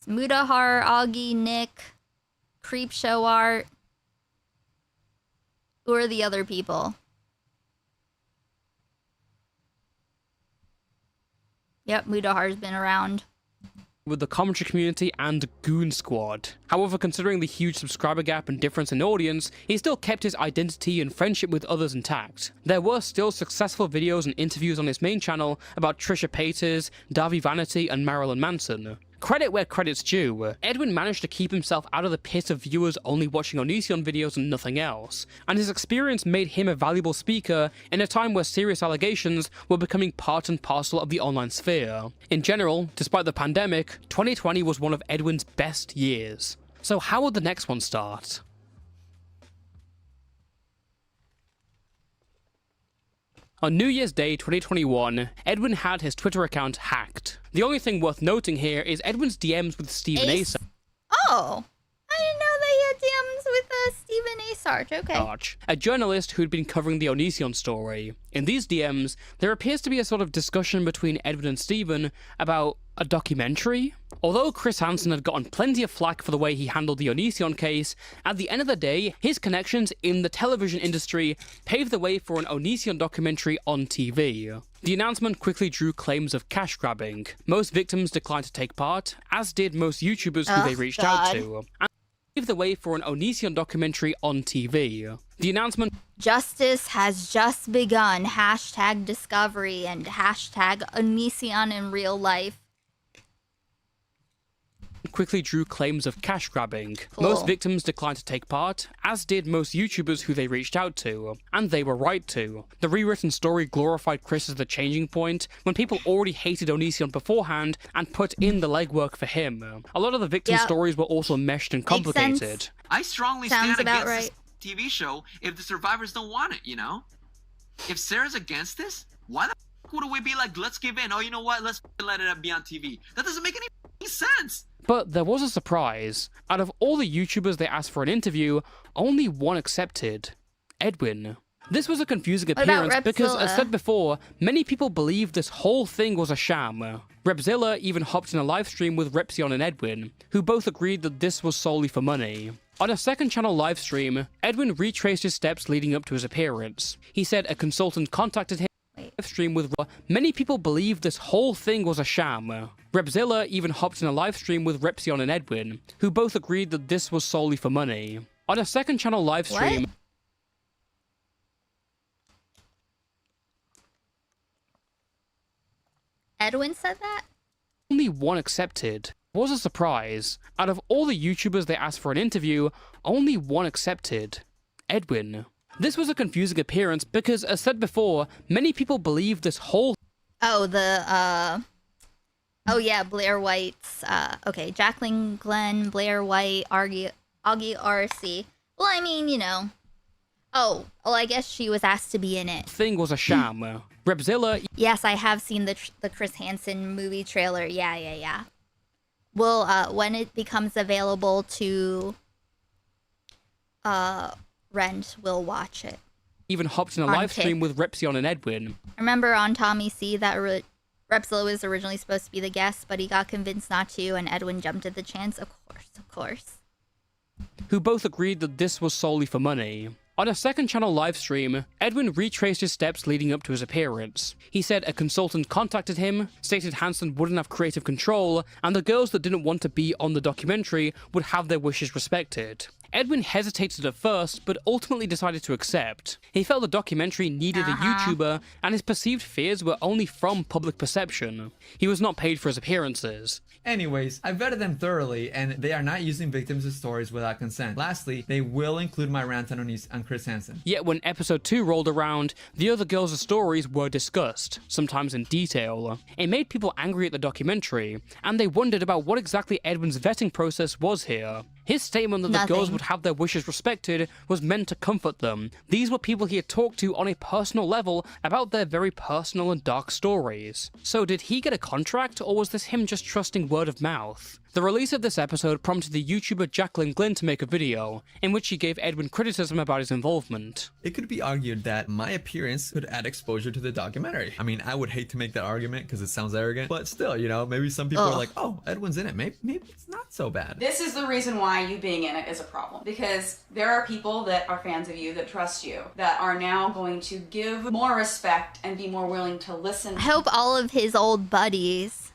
Smudahar, Augie, Nick, Creepshow Art. Who are the other people? Yep, Mudahar's been around.
With the commentary community and Goon Squad. However, considering the huge subscriber gap and difference in audience, he still kept his identity and friendship with others intact. There were still successful videos and interviews on his main channel about Trisha Paytas, Davi Vanity, and Marilyn Manson. Credit where credit's due, Edwin managed to keep himself out of the pit of viewers only watching Onision videos and nothing else, and his experience made him a valuable speaker in a time where serious allegations were becoming part and parcel of the online sphere. In general, despite the pandemic, 2020 was one of Edwin's best years. So how would the next one start? On New Year's Day 2021, Edwin had his Twitter account hacked. The only thing worth noting here is Edwin's DMs with Stephen A.
Oh, I didn't know they had DMs with Stephen A. Sarge. Okay.
A journalist who'd been covering the Onision story. In these DMs, there appears to be a sort of discussion between Edwin and Stephen about a documentary. Although Chris Hansen had gotten plenty of flack for the way he handled the Onision case, at the end of the day, his connections in the television industry paved the way for an Onision documentary on TV. The announcement quickly drew claims of cash grabbing. Most victims declined to take part, as did most YouTubers who they reached out to. And paved the way for an Onision documentary on TV. The announcement
Justice has just begun. Hashtag discovery and hashtag Onision in real life.
Quickly drew claims of cash grabbing.
Cool.
Most victims declined to take part, as did most YouTubers who they reached out to, and they were right to. The rewritten story glorified Chris as the changing point, when people already hated Onision beforehand and put in the legwork for him. A lot of the victim stories were also meshed and complicated.
I strongly stand against this TV show if the survivors don't want it, you know? If Sarah's against this, why the f would we be like, let's give in, oh, you know what, let's let it be on TV? That doesn't make any sense!
But there was a surprise. Out of all the YouTubers they asked for an interview, only one accepted. Edwin. This was a confusing appearance because, as said before, many people believed this whole thing was a sham. Repzilla even hopped in a livestream with Repzion and Edwin, who both agreed that this was solely for money. On a second channel livestream, Edwin retraced his steps leading up to his appearance. He said a consultant contacted him livestream with many people believed this whole thing was a sham. Repzilla even hopped in a livestream with Repzion and Edwin, who both agreed that this was solely for money. On a second channel livestream,
Edwin said that?
Only one accepted. It was a surprise. Out of all the YouTubers they asked for an interview, only one accepted. Edwin. This was a confusing appearance because, as said before, many people believe this whole
Oh, oh yeah, Blair White's, okay, Jacqueline Glenn, Blair White, Augie RC. Well, I mean, you know. Oh, well, I guess she was asked to be in it.
thing was a sham. Repzilla.
Yes, I have seen the Chris Hansen movie trailer. Yeah. Well, when it becomes available to rent, we'll watch it.
Even hopped in a
On
live stream
Kick.
with Repzion and Edwin.
I remember on Tommy C that Repzilla was originally supposed to be the guest, but he got convinced not to, and Edwin jumped at the chance. Of course.
Who both agreed that this was solely for money. On a second channel live stream, Edwin retraced his steps leading up to his appearance. He said a consultant contacted him, stated Hansen wouldn't have creative control, and the girls that didn't want to be on the documentary would have their wishes respected. Edwin hesitated at first, but ultimately decided to accept. He felt the documentary needed a YouTuber, and his perceived fears were only from public perception. He was not paid for his appearances.
Anyways, I vetted them thoroughly, and they are not using victims' stories without consent. Lastly, they will include my rant on Chris Hansen.
Yet when episode 2 rolled around, the other girls' stories were discussed, sometimes in detail. It made people angry at the documentary, and they wondered about what exactly Edwin's vetting process was here. His statement that the girls would have their wishes respected was meant to comfort them. These were people he had talked to on a personal level about their very personal and dark stories. So did he get a contract, or was this him just trusting word of mouth? The release of this episode prompted the YouTuber Jacqueline Glenn to make a video, in which she gave Edwin criticism about his involvement.
It could be argued that my appearance could add exposure to the documentary. I mean, I would hate to make that argument because it sounds arrogant, but still, you know, maybe some people are like, oh, Edwin's in it. Maybe it's not so bad.
This is the reason why you being in it is a problem. Because there are people that are fans of you, that trust you, that are now going to give more respect and be more willing to listen.
I hope all of his old buddies,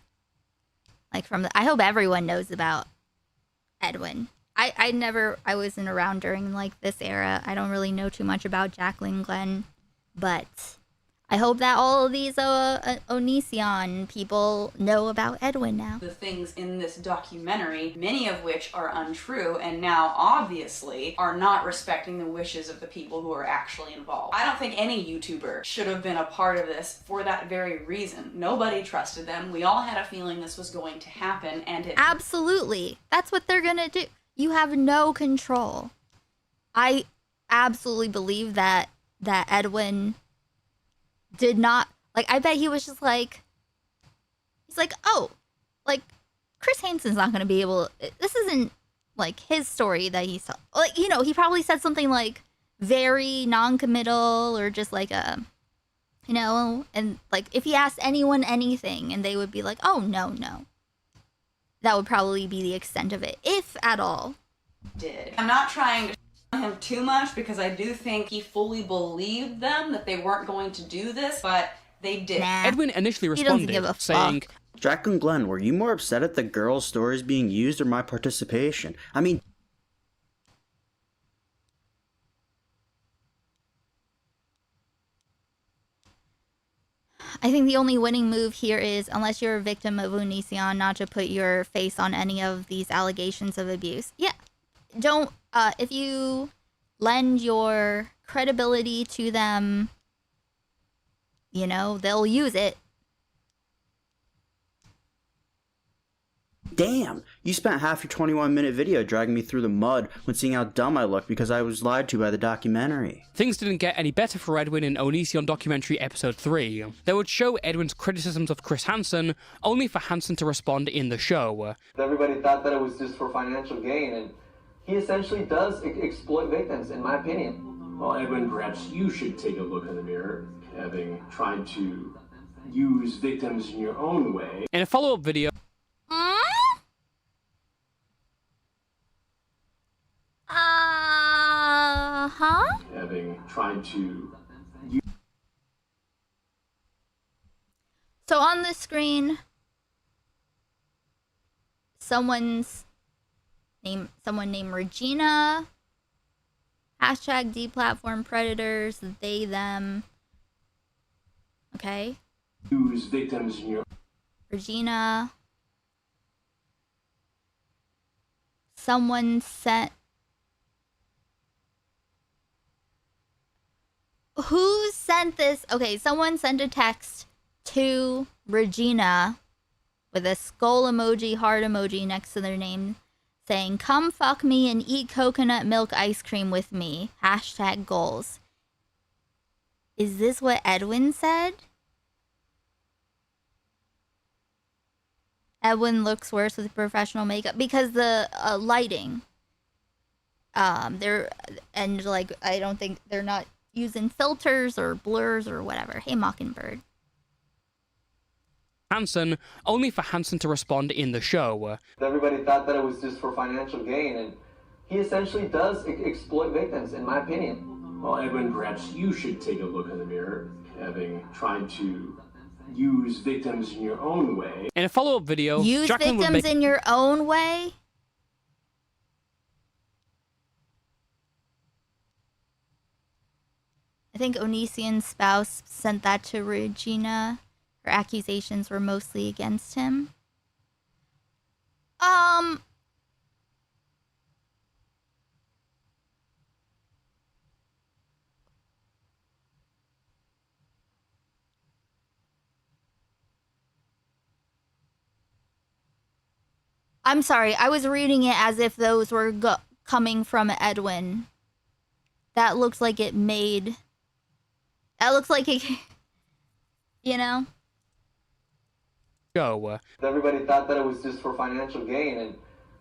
like I hope everyone knows about Edwin. I wasn't around during like this era. I don't really know too much about Jacqueline Glenn, but I hope that all of these Onision people know about Edwin now.
The things in this documentary, many of which are untrue, and now obviously are not respecting the wishes of the people who are actually involved. I don't think any YouTuber should have been a part of this for that very reason. Nobody trusted them. We all had a feeling this was going to happen, and it...
Absolutely. That's what they're gonna do. You have no control. I absolutely believe that Edwin did not, like, I bet he was just like, he's like, oh, like, Chris Hansen's not gonna be able, this isn't like his story that he saw, like, you know, he probably said something like very non-committal or just like a, you know, and like if he asked anyone anything and they would be like, oh no, that would probably be the extent of it, if at all.
I'm not trying to him too much because I do think he fully believed them that they weren't going to do this, but they did.
Edwin initially responded, saying,
Jacqueline Glenn, were you more upset at the girls' stories being used or my participation? I mean...
I think the only winning move here is, unless you're a victim of Onision, not to put your face on any of these allegations of abuse. Yeah. Don't, if you lend your credibility to them, you know, they'll use it.
Damn, you spent half your 21-minute video dragging me through the mud when seeing how dumb I looked because I was lied to by the documentary.
Things didn't get any better for Edwin in Onision documentary episode 3. They would show Edwin's criticisms of Chris Hansen, only for Hansen to respond in the show.
Everybody thought that it was just for financial gain, and he essentially does exploit victims, in my opinion.
Well, Edwin, perhaps you should take a look in the mirror, having tried to use victims in your own way.
In a follow-up video,
having tried to...
So on the screen, someone named Regina, hashtag deplatform predators, they, them. Okay.
Use victims in your...
Regina. Someone sent... Who sent this? Okay, someone sent a text to Regina with a skull emoji, heart emoji next to their name saying, "Come fuck me and eat coconut milk ice cream with me. Hashtag goals." Is this what Edwin said? Edwin looks worse with professional makeup because the lighting. They're, and like, I don't think they're not using filters or blurs or whatever. Hey, Mockingbird.
Hansen, only for Hansen to respond in the show.
Everybody thought that it was just for financial gain, and he essentially does exploit victims, in my opinion.
Well, Edwin, perhaps you should take a look in the mirror, having tried to use victims in your own way.
In a follow-up video,
Use
Jacqueline would
victims
make...
in your own way? I think Onision's spouse sent that to Regina. Her accusations were mostly against him. I'm sorry, I was reading it as if those were coming from Edwin. That looks like it made... That looks like it... You know?
Show.
Everybody thought that it was just for financial gain, and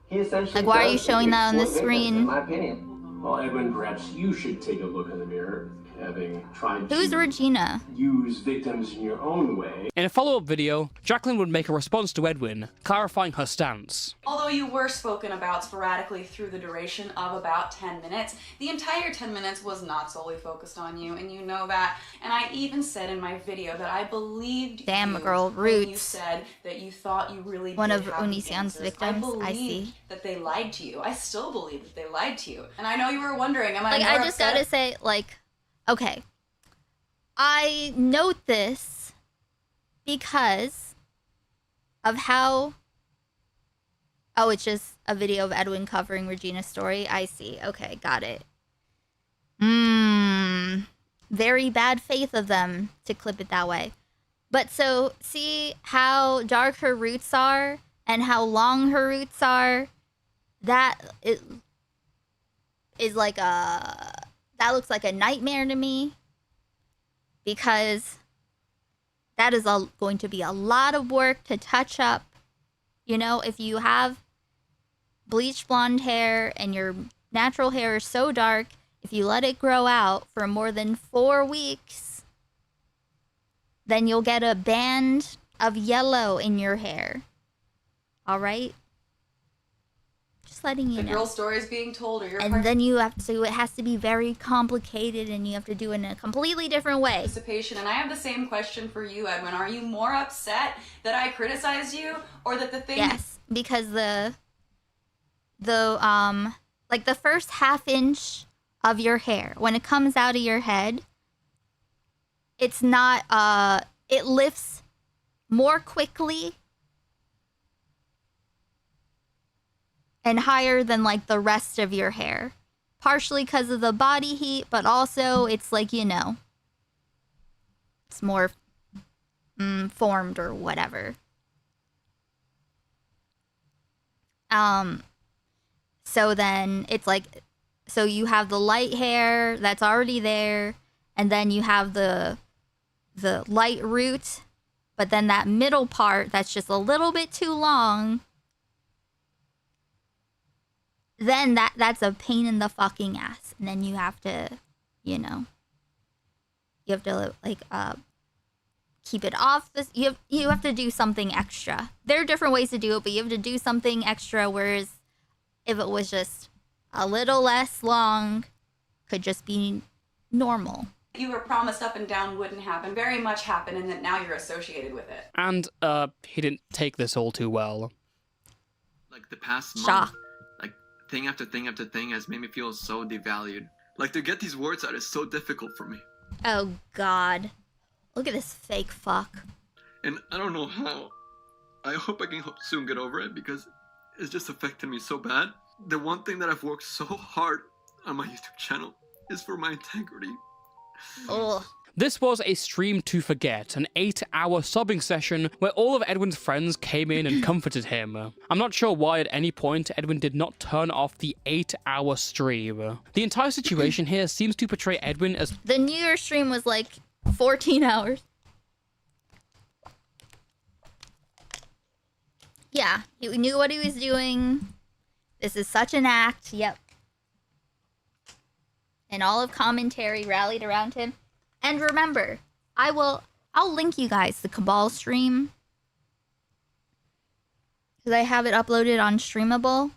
he essentially
Like, why are you
does
showing that on the
exploit victims,
screen?
in my opinion.
Well, Edwin, perhaps you should take a look in the mirror, having tried
Who's
to
Regina?
use victims in your own way.
In a follow-up video, Jacqueline would make a response to Edwin, clarifying her stance.
Although you were spoken about sporadically through the duration of about 10 minutes, the entire 10 minutes was not solely focused on you, and you know that. And I even said in my video that I believed
Damn,
you
girl,
when you
Roots.
said that you thought you really
One
did
of
have these
Onision's
answers.
victims, I
believed
see.
that they lied to you. I still believe that they lied to you. And I know you were wondering, am I
Like,
more
I just
upset?
gotta say, like, okay. I note this because of how... Oh, it's just a video of Edwin covering Regina's story. I see. Okay, got it. Very bad faith of them to clip it that way. But so, see how dark her roots are and how long her roots are? That is like a... That looks like a nightmare to me. Because that is going to be a lot of work to touch up. You know, if you have bleached blonde hair and your natural hair is so dark, if you let it grow out for more than 4 weeks, then you'll get a band of yellow in your hair. All right? Just letting you
The
know.
girl story is being told, or your
And then you have to, it has to be very complicated and you have to do it in a completely different way.
participation. And I have the same question for you, Edwin. Are you more upset that I criticized you, or that the thing...
Yes, because like the first half inch of your hair, when it comes out of your head, it's not, it lifts more quickly and higher than like the rest of your hair. Partially because of the body heat, but also it's like, you know, it's more formed or whatever. So then it's like, so you have the light hair that's already there, and then you have the light root, but then that middle part that's just a little bit too long, then that's a pain in the fucking ass. And then you have to, you know, you have to like keep it off. You have to do something extra. There are different ways to do it, but you have to do something extra. Whereas if it was just a little less long, could just be normal.
You were promised up and down wouldn't happen, very much happened, and that now you're associated with it.
And, he didn't take this all too well.
Like the past
Shock.
month, like thing after thing after thing has made me feel so devalued. Like to get these words out is so difficult for me.
Oh God. Look at this fake fuck.
And I don't know how. I hope I can soon get over it because it's just affected me so bad. The one thing that I've worked so hard on my YouTube channel is for my integrity.
Oh.
This was a stream to forget, an 8-hour sobbing session where all of Edwin's friends came in and comforted him. I'm not sure why at any point Edwin did not turn off the 8-hour stream. The entire situation here seems to portray Edwin as—
The New Year stream was like 14 hours. Yeah, he knew what he was doing. This is such an act, yep. And all of commentary rallied around him. And remember, I'll link you guys the Cabal stream. Because I have it uploaded on Streamable.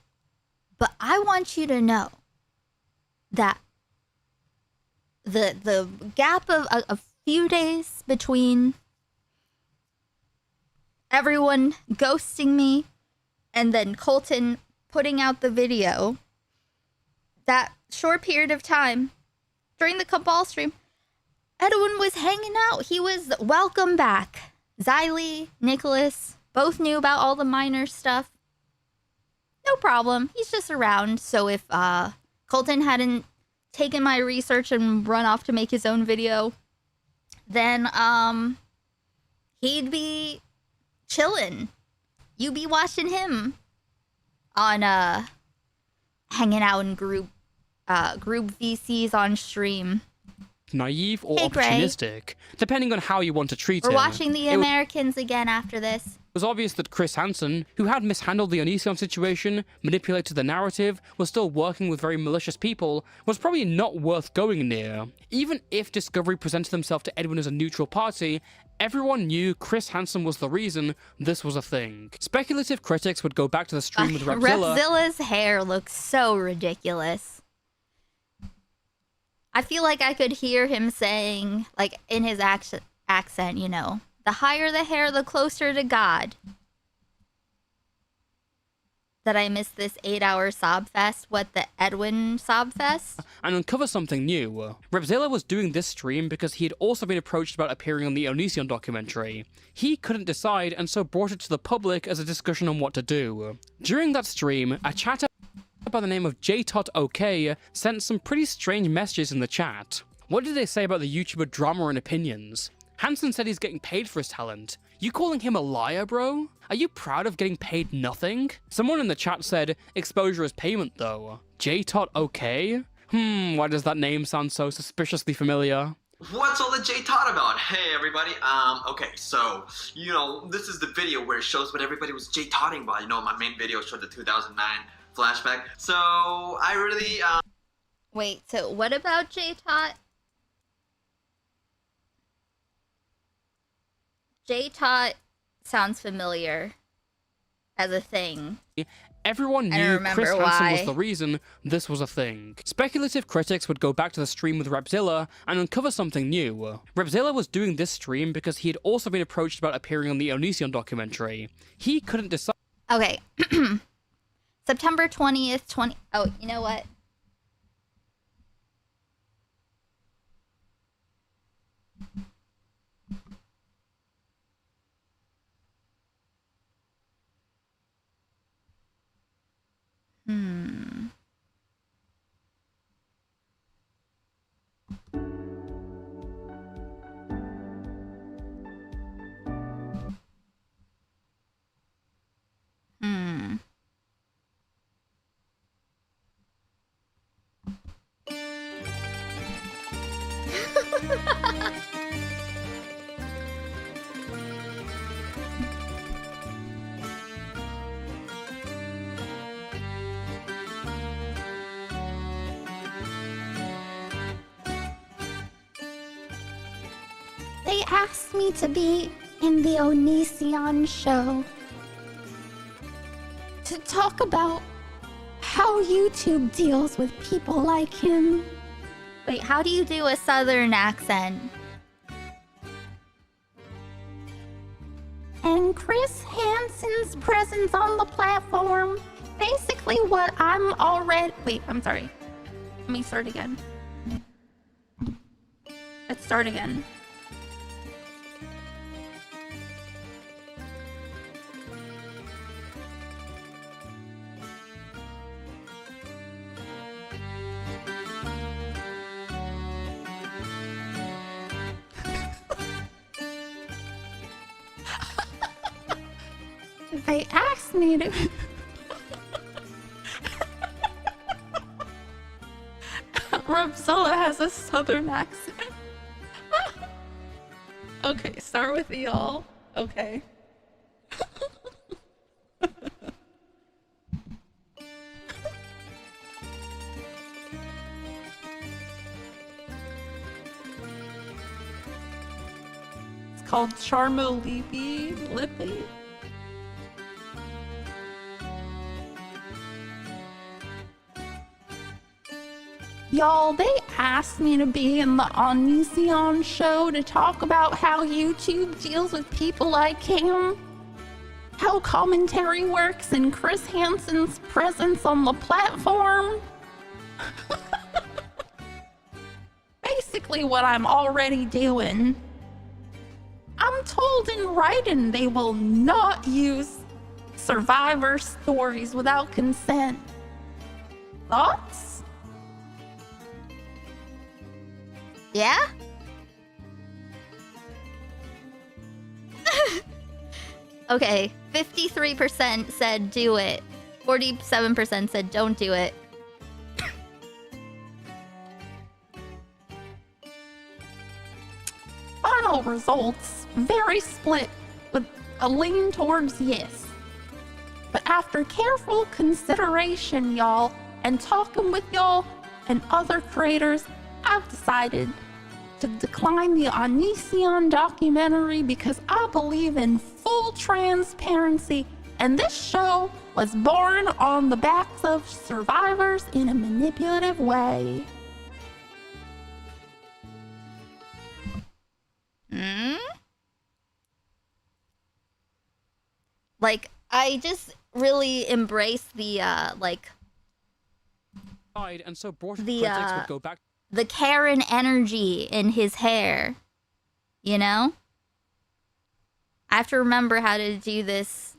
But I want you to know that the gap of a few days between everyone ghosting me and then Colton putting out the video, that short period of time during the Cabal stream, Edwin was hanging out. He was welcome back. Xylee, Nicholas, both knew about all the minor stuff. No problem. He's just around. So if Colton hadn't taken my research and run off to make his own video, then he'd be chilling. You be watching him on hanging out in group VCs on stream.
naive or
Hey, Gray.
opportunistic, depending on how you want to treat
We're
him.
watching The
It
Americans again after this.
was obvious that Chris Hansen, who had mishandled the Onision situation, manipulated the narrative, was still working with very malicious people, was probably not worth going near. Even if Discovery presented themselves to Edwin as a neutral party, everyone knew Chris Hansen was the reason this was a thing. Speculative critics would go back to the stream with Repzilla.
Repzilla's hair looks so ridiculous. I feel like I could hear him saying, like, in his accent, you know, the higher the hair, the closer to God. That I missed this 8-hour sob fest. What, the Edwin sob fest?
And uncover something new. Repzilla was doing this stream because he had also been approached about appearing on the Onision documentary. He couldn't decide and so brought it to the public as a discussion on what to do. During that stream, a chatter by the name of JTotOK sent some pretty strange messages in the chat. What did they say about the YouTuber drama and opinions? Hansen said he's getting paid for his talent. You calling him a liar, bro? Are you proud of getting paid nothing? Someone in the chat said, exposure is payment though. JTotOK? Why does that name sound so suspiciously familiar?
What's all the J-Tot about? Hey everybody, okay, so, you know, this is the video where it shows what everybody was J-Totting about. You know, my main video showed the 2009 flashback. So, I really,
Wait, so what about J-Tot? J-Tot sounds familiar as a thing.
Everyone
I don't
knew
remember
Chris Hansen
why.
was the reason this was a thing. Speculative critics would go back to the stream with Repzilla and uncover something new. Repzilla was doing this stream because he had also been approached about appearing on the Onision documentary. He couldn't decide.
Okay. September 20th, Oh, you know what? They asked me to be in the Onision show to talk about how YouTube deals with people like him. Wait, how do you do a southern accent? And Chris Hansen's presence on the platform. Basically what I'm already... Wait, I'm sorry. Let me start again. Let's start again.
They asked me to. Robzilla has a southern accent. Okay, start with y'all. Okay. It's called Charmo Lippy. Y'all, they asked me to be in the Onision show to talk about how YouTube deals with people like him, how commentary works, and Chris Hansen's presence on the platform. Basically what I'm already doing. I'm told in writing they will not use survivor stories without consent. Thoughts?
Yeah? Okay, 53% said do it. 47% said don't do it.
Final results very split with a lean towards yes. But after careful consideration, y'all, and talking with y'all and other creators, I've decided to decline the Onision documentary because I believe in full transparency, and this show was born on the backs of survivors in a manipulative way.
Like, I just really embrace the, like...
And so brought
the,
critics would go back
the Karen energy in his hair, you know? I have to remember how to do this,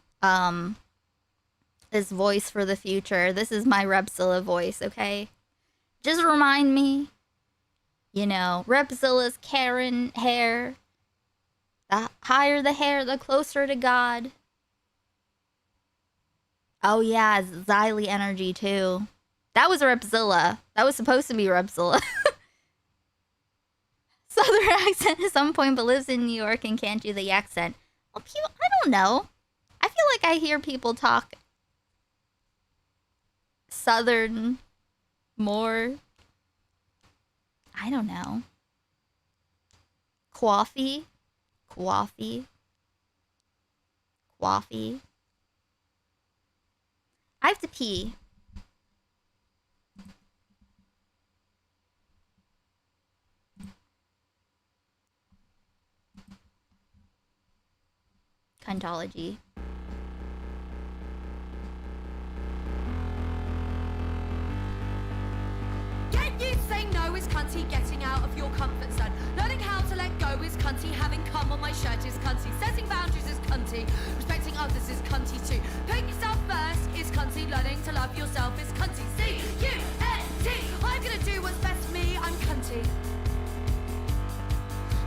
this voice for the future. This is my Repzilla voice, okay? Just remind me, you know, Repzilla's Karen hair. The higher the hair, the closer to God. Oh yeah, Xylee energy too. That was Repzilla. That was supposed to be Repzilla. Southern accent at some point, but lives in New York and can't do the accent. Well, people, I don't know. I feel like I hear people talk Southern more. I don't know. Coffee. I have to pee. Kindology.
Get you saying no is cunty, getting out of your comfort zone. Learning how to let go is cunty, having cum on my shirt is cunty. Setting boundaries is cunty, respecting others is cunty too. Putting yourself first is cunty, learning to love yourself is cunty. C-U-N-T, I'm gonna do what's best for me, I'm cunty.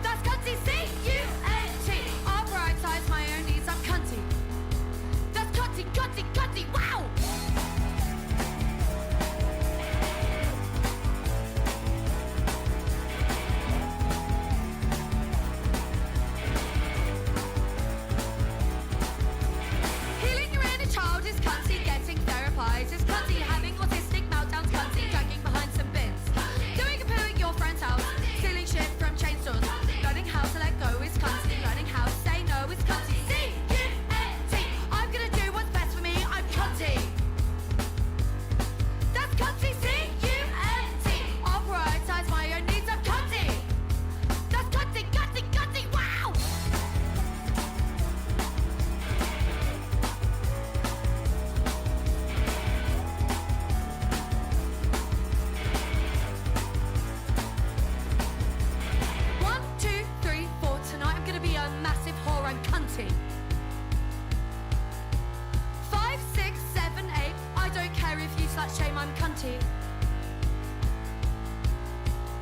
That's cunty, C-U-N-T. I'll prioritize my own needs, I'm cunty. That's cunty, cunty, cunty, wow! Healing your inner child is cunty, getting therapized is cunty, having autistic meltdowns cunty, dragging behind some bins, doing a poo at your friend's house, stealing shit from chain stores, learning how to let go is cunty, learning how to say no is cunty. C-U-N-T, I'm gonna do what's best for me, I'm cunty. That's cunty, C-U-N-T. I'll prioritize my own needs, I'm cunty. That's cunty, cunty, cunty, wow! One, two, three, four. Tonight I'm gonna be a massive whore, I'm cunty. 5, 6, 7, 8. I don't care if you slut shame, I'm cunty.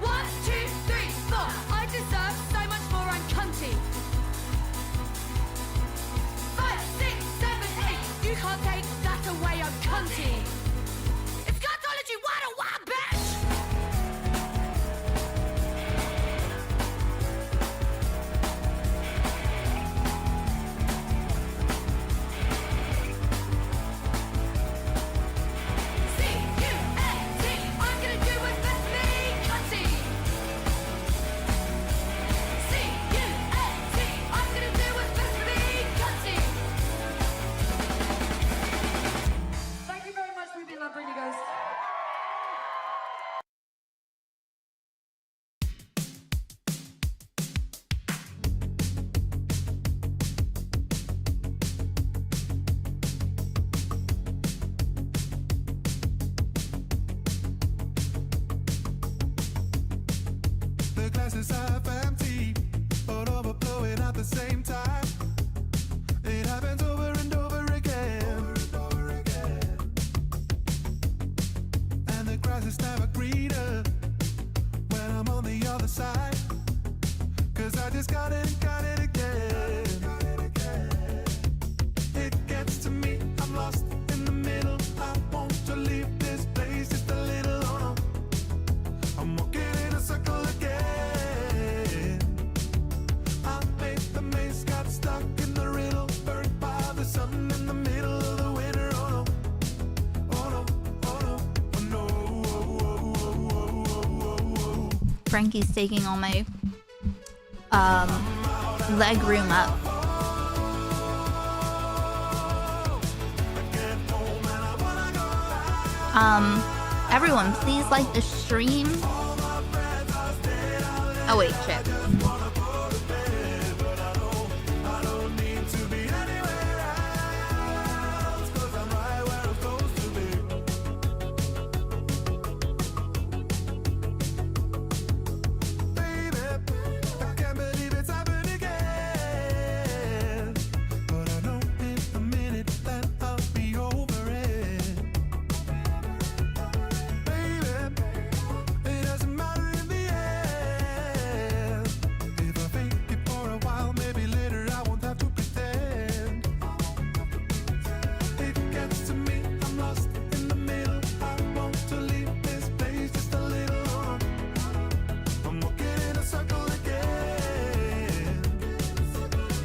1, 2, 3, 4. I deserve so much more, I'm cunty. 5, 6, 7, 8. can't take that away, I'm cunty. It's cartology 101, bitch! C-U-N-T, I'm gonna do what's best for me, cunty. C-U-N-T, I'm gonna do what's best for me, cunty. Thank you very much, Ruby Lamborghinis.
The glasses half empty, but overflowing at the same time. It happens over and over again. And the grass is never greener when I'm on the other side. 'Cause I just got it again. It gets to me, I'm lost in the middle. I want to leave this place just a little, oh no. I'm walking in a circle again. I made the maze, got stuck in the riddle, burned by the sun in the middle of the winter. Oh no, oh no, oh no, oh no, oh, oh, oh, oh, oh, oh.
Frankie's taking all my leg room up. Everyone, please like the stream. Oh wait, shit.
I can't believe it's happened again. But I know in a minute that I'll be over it. Baby, it doesn't matter in the end. If I fake it for a while, maybe later I won't have to pretend. It gets to me, I'm lost in the middle. I want to leave this place just a little. I'm walking in a circle again.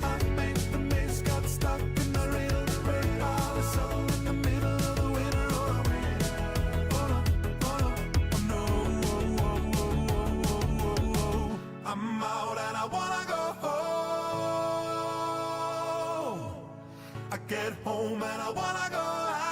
I made the maze, got stuck in the riddle, burned by the sun in the middle of the winter. Oh no, oh no, oh. I'm out and I wanna go home. I get home and I wanna go out.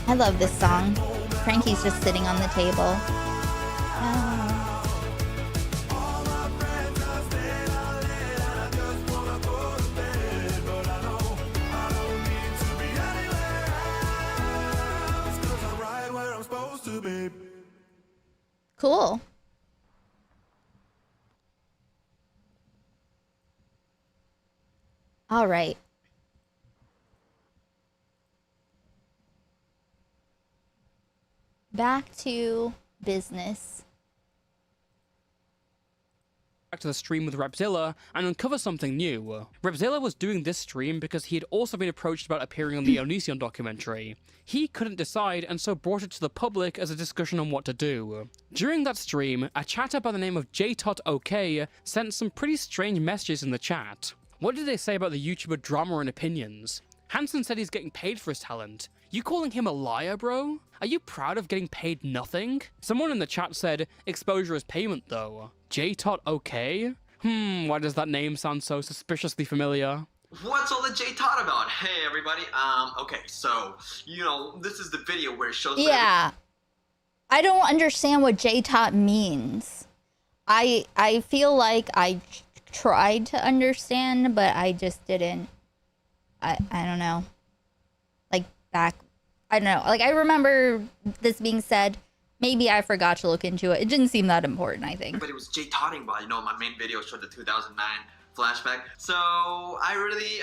I love this song. Frankie's just sitting on the table. Cool. All right. Back to business.
Back to the stream with Rapzilla and uncover something new. Rapzilla was doing this stream because he had also been approached about appearing on the Onision documentary. He couldn't decide and so brought it to the public as a discussion on what to do. During that stream, a chatter by the name of JTotOK sent some pretty strange messages in the chat. What did they say about the YouTuber drama and opinions? Hansen said he's getting paid for his talent. You calling him a liar, bro? Are you proud of getting paid nothing? Someone in the chat said, exposure is payment though. JTotOK? Why does that name sound so suspiciously familiar?
What's all the J-Tot about? Hey everybody, okay, so, this is the video where it shows...
Yeah. I don't understand what J-Tot means. I feel like I tried to understand, but I just didn't. I don't know. back. I don't know. Like, I remember this being said. Maybe I forgot to look into it. It didn't seem that important, I think.
But it was Jay Totting about, you know, my main video showed the 2009 flashback. So I really,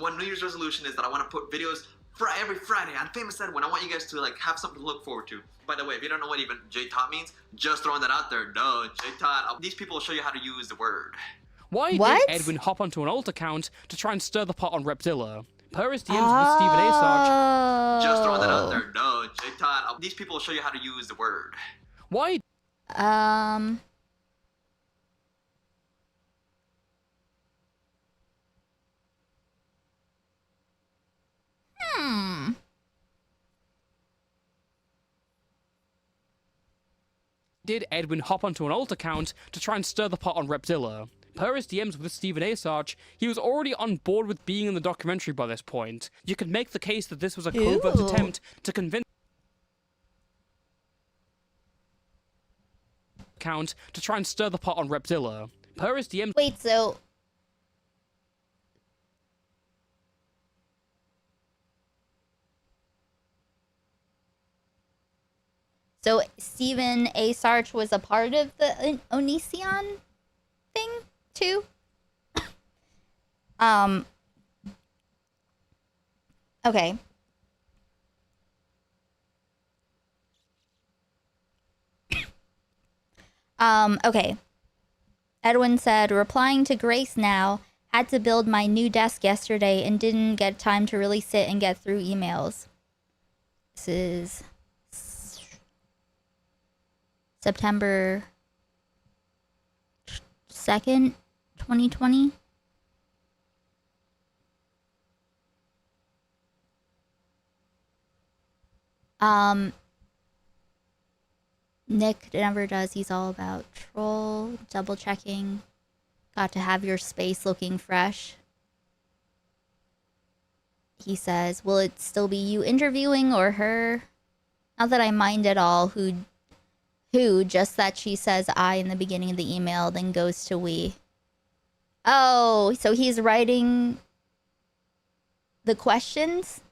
one New Year's resolution is that I want to put videos for every Friday on Famous Edwin. I want you guys to like have something to look forward to. By the way, if you don't know what even Jay Tot means, just throwing that out there. Duh, Jay Tot. These people will show you how to use the word.
Why did Edwin hop onto an alt account to try and stir the pot on Repzilla? Per his DMs with Stephen A. Sarge.
Just throwing that out there. Duh, Jay Tot. These people will show you how to use the word.
Why? Did Edwin hop onto an alt account to try and stir the pot on Repzilla? Per his DMs with Stephen A. Sarge, he was already on board with being in the documentary by this point. You could make the case that this was a covert attempt to convince account to try and stir the pot on Repzilla. Per his DMs.
Wait, so Stephen A. Sarge was a part of the Onision thing too? Okay. Okay. Edwin said, replying to Grace now, had to build my new desk yesterday and didn't get time to really sit and get through emails. This is September 2nd, 2020. Nick never does. He's all about troll, double checking. Got to have your space looking fresh. He says, will it still be you interviewing or her? Not that I mind at all who, just that she says I in the beginning of the email, then goes to we. Oh, so he's writing the questions?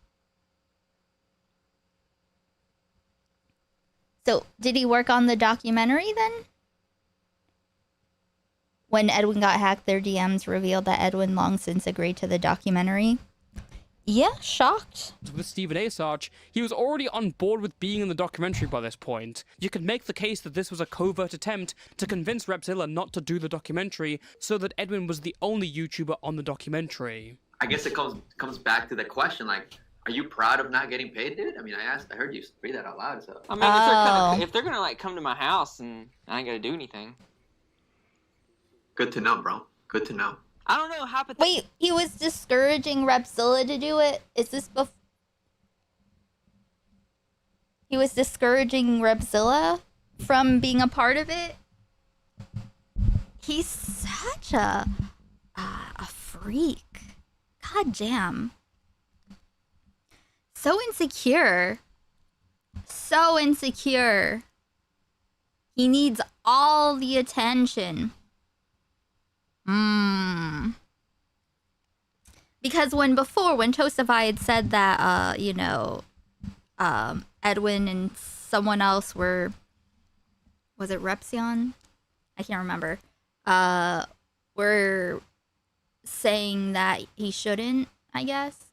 So, did he work on the documentary then? When Edwin got hacked, their DMs revealed that Edwin long since agreed to the documentary. Yeah, shocked.
With Stephen A. Sarge, he was already on board with being in the documentary by this point. You could make the case that this was a covert attempt to convince Repzilla not to do the documentary so that Edwin was the only YouTuber on the documentary.
I guess it comes back to the question, like, are you proud of not getting paid, dude? I mean, I heard you read that out loud, so.
I mean, if they're gonna like come to my house and I ain't gotta do anything.
Good to know, bro. Good to know.
I don't know how.
Wait, he was discouraging Repzilla to do it? Is this before? He was discouraging Repzilla from being a part of it? He's such a freak. God damn. So insecure. So insecure. He needs all the attention. Because when Toastify had said that, Edwin and someone else were, was it Repsion? I can't remember. Were saying that he shouldn't, I guess.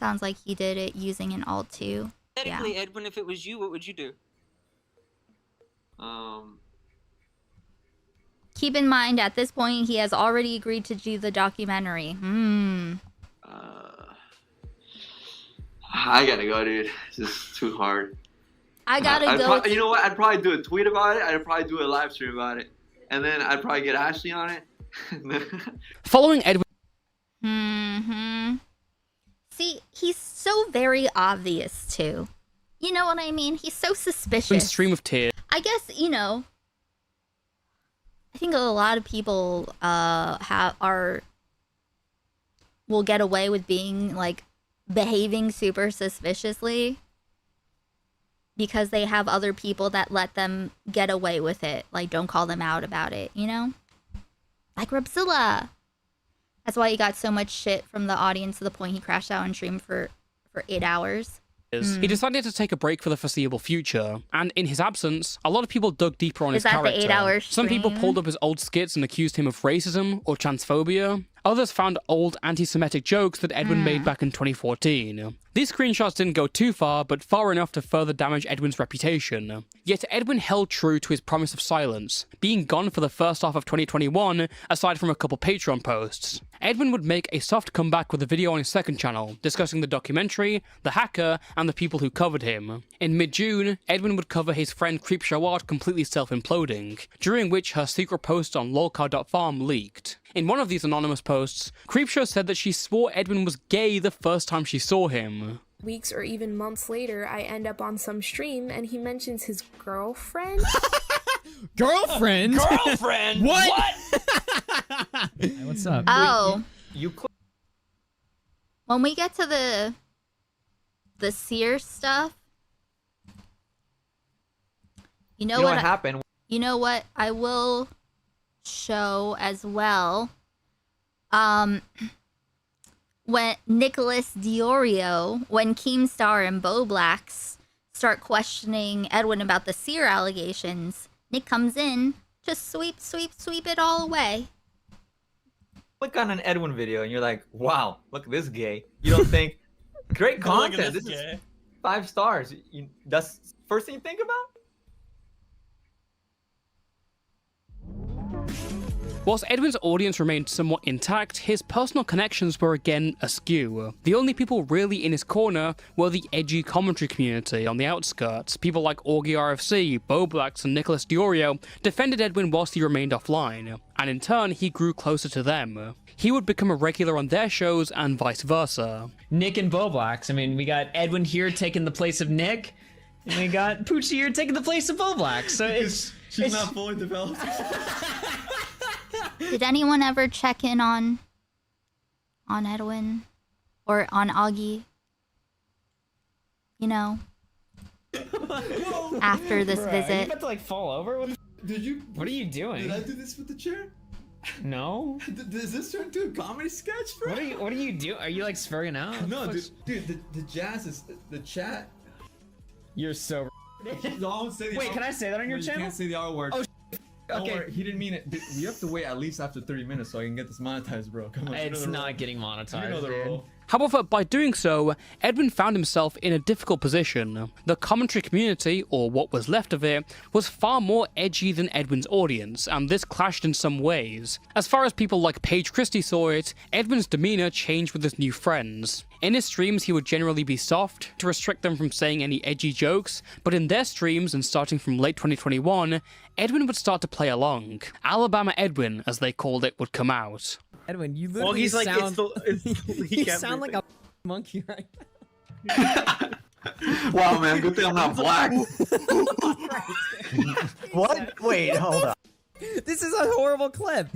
Sounds like he did it using an alt too.
Technically, yeah. Edwin, if it was you, what would you do?
Keep in mind, at this point, he has already agreed to do the documentary.
I gotta go, dude. This is too hard.
I gotta go.
You know what? I'd probably do a tweet about it. I'd probably do a live stream about it. And then I'd probably get Ashley on it.
Following Edwin.
See, he's so very obvious, too. You know what I mean? He's so suspicious.
Stream of tears.
I guess, I think a lot of people will get away with being, like, behaving super suspiciously because they have other people that let them get away with it. Like, don't call them out about it, Like Repzilla. That's why he got so much shit from the audience to the point he crashed out on stream for for 8 hours.
He decided to take a break for the foreseeable future, and in his absence, a lot of people dug deeper on his
that
character.
the 8-hour
Some people
stream?
pulled up his old skits and accused him of racism or transphobia. Others found old anti-Semitic jokes that Edwin made back in 2014. These screenshots didn't go too far, but far enough to further damage Edwin's reputation. Yet Edwin held true to his promise of silence, being gone for the first half of 2021, aside from a couple Patreon posts. Edwin would make a soft comeback with a video on his second channel, discussing the documentary, the hacker, and the people who covered him. In mid-June, Edwin would cover his friend Creepshow Art completely self-imploding, during which her secret post on lolcow.farm leaked. In one of these anonymous posts, Creepshow said that she swore Edwin was gay the first time she saw him.
Weeks or even months later, I end up on some stream and he mentions his girlfriend.
Girlfriend?
Girlfriend?
What? Hey, what's up?
Oh.
You
When we get to the seer stuff, you know what
happened?
You know what I will show as well. When Nicholas Diorio, when Keemstar and Boblax start questioning Edwin about the seer allegations, Nick comes in, just sweep it all away.
Click on an Edwin video and you're like, wow, look at this gay. You don't think, great Look at content. this This gay. is 5 stars. That's the first thing you think about?
Whilst Edwin's audience remained somewhat intact, his personal connections were again askew. The only people really in his corner were the edgy commentary community on the outskirts. People like Augie RFC, Boblax, and Nicholas Diorio defended Edwin whilst he remained offline, and in turn he grew closer to them. He would become a regular on their shows and vice versa.
Nick and Boblax. I mean, we got Edwin here taking the place of Nick, and we got Poochie here taking the place of Boblax. So
She's not fully developed.
Did anyone ever check in on Edwin or on Augie? You know, after this
Bruh, Are you
visit.
about to like fall over?
Did you?
What are you doing?
Did I do this with the chair?
No.
Does this turn into a comedy sketch, bro?
What are you doing? Are you like swearing out?
No, dude, the jazz is the chat.
You're so.
Don't say the
Wait,
R-
can I say that on your
No,
channel?
You can't say the R word.
Oh,
Don't
okay.
worry, he didn't mean it. Dude, we have to wait at least after 30 minutes so I can get this monetized, bro. Come on.
It's not getting monetized.
You know the
dude.
rule.
However, by doing so, Edwin found himself in a difficult position. The commentary community, or what was left of it, was far more edgy than Edwin's audience, and this clashed in some ways. As far as people like Paige Christie saw it, Edwin's demeanor changed with his new friends. In his streams, he would generally be soft, to restrict them from saying any edgy jokes, but in their streams, and starting from late 2021, Edwin would start to play along. Alabama Edwin, as they called it, would come out.
Edwin, you
Well,
literally
he's like,
sound.
you
you sound like a monkey right
Wow, man, good thing I'm not black.
What? Wait, hold on.
This is a horrible clip.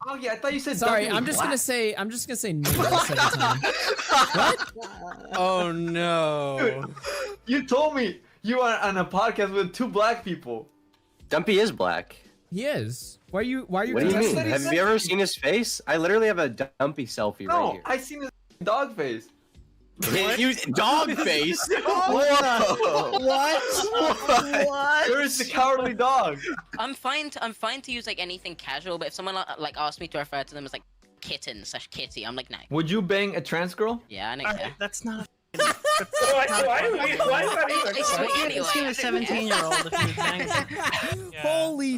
Oh yeah, I thought you said.
Sorry,
Ducky was
I'm just
black.
gonna say no the second time. What?
Oh no. Dude, you told me you are on a podcast with 2 black people.
Dumpy is black.
He is. Why are you? Why are you?
What do you mean?
That's what he
Have
said.
you ever seen his face? I literally have a Dumpy selfie right
No,
here.
I seen his dog face.
You dog face? Whoa!
What? Where's the cowardly dog?
I'm fine to use like anything casual, but if someone like asks me to refer to them as like kitten/kitty, I'm like, no.
Would you bang a trans girl?
Yeah, I know.
That's not.
Anyway,
17-year-old. Holy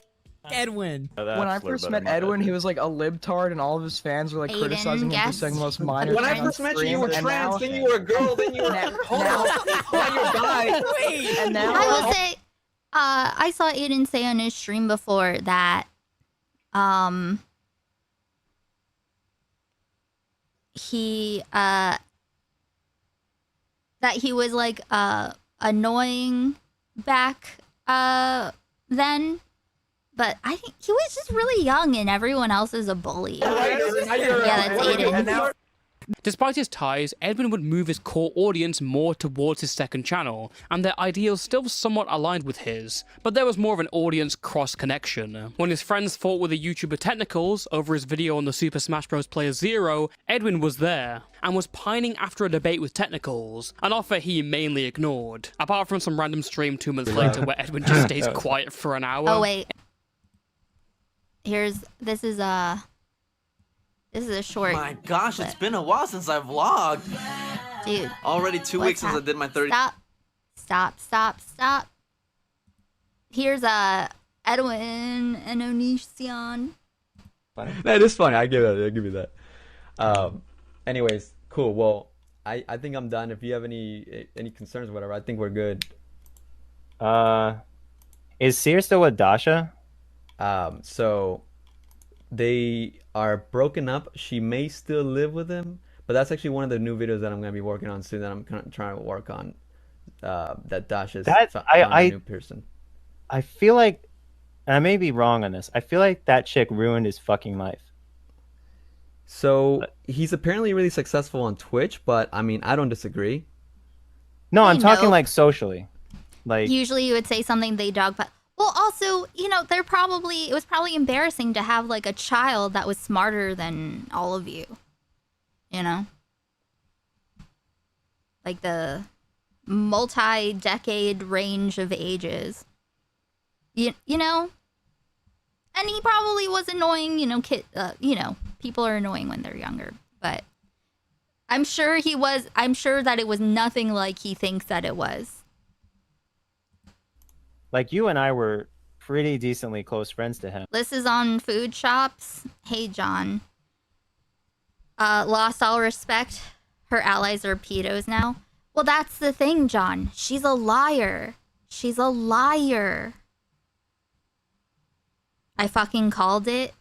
Edwin.
Oh,
When I first met Edwin, he was like a libtard, and all of his fans were like
Aiden,
criticizing him for saying the most minor
When I
things on
first met you, you
stream,
were
and
trans,
now-
then you were a girl, then you were. Hold on. Now you're a guy.
Wait.
And now
I will say, I saw Aiden say on his stream before that, he was like annoying back then, but I think he was just really young and everyone else is a bully. Yeah, that's Aiden.
Despite his ties, Edwin would move his core audience more towards his second channel, and their ideals still somewhat aligned with his, but there was more of an audience cross-connection. When his friends fought with the YouTuber Technicals over his video on the Super Smash Bros. Player Zero, Edwin was there, and was pining after a debate with Technicals, an offer he mainly ignored, apart from some random stream 2 months later where Edwin just stays quiet for an hour.
Oh wait. This is a short.
My gosh,
clip.
it's been a while since I vlogged.
Dude.
Already 2 weeks since I did my 30.
Stop. Here's Edwin and Onision.
That is funny. I give you that. Anyways, cool. Well, I think I'm done. If you have any concerns or whatever, I think we're good.
Is Seer still with Dasha?
So they are broken up. She may still live with him, but that's actually one of the new videos that I'm gonna be working on soon. That I'm kind of trying to work on. That Dasha's a new person.
I feel like, and I may be wrong on this. I feel like that chick ruined his fucking life.
So he's apparently really successful on Twitch, but I mean, I don't disagree.
No, I'm talking like socially. Like
usually you would say something they dog, but well, also, you know, it was probably embarrassing to have like a child that was smarter than all of you. You know? Like the multi-decade range of ages. You know? And he probably was annoying, you know, people are annoying when they're younger, but I'm sure that it was nothing like he thinks that it was.
Like you and I were pretty decently close friends to him.
This is on food shops. Hey, John. Lost all respect. Her allies are pedos now. Well, that's the thing, John. She's a liar. She's a liar. I fucking called it.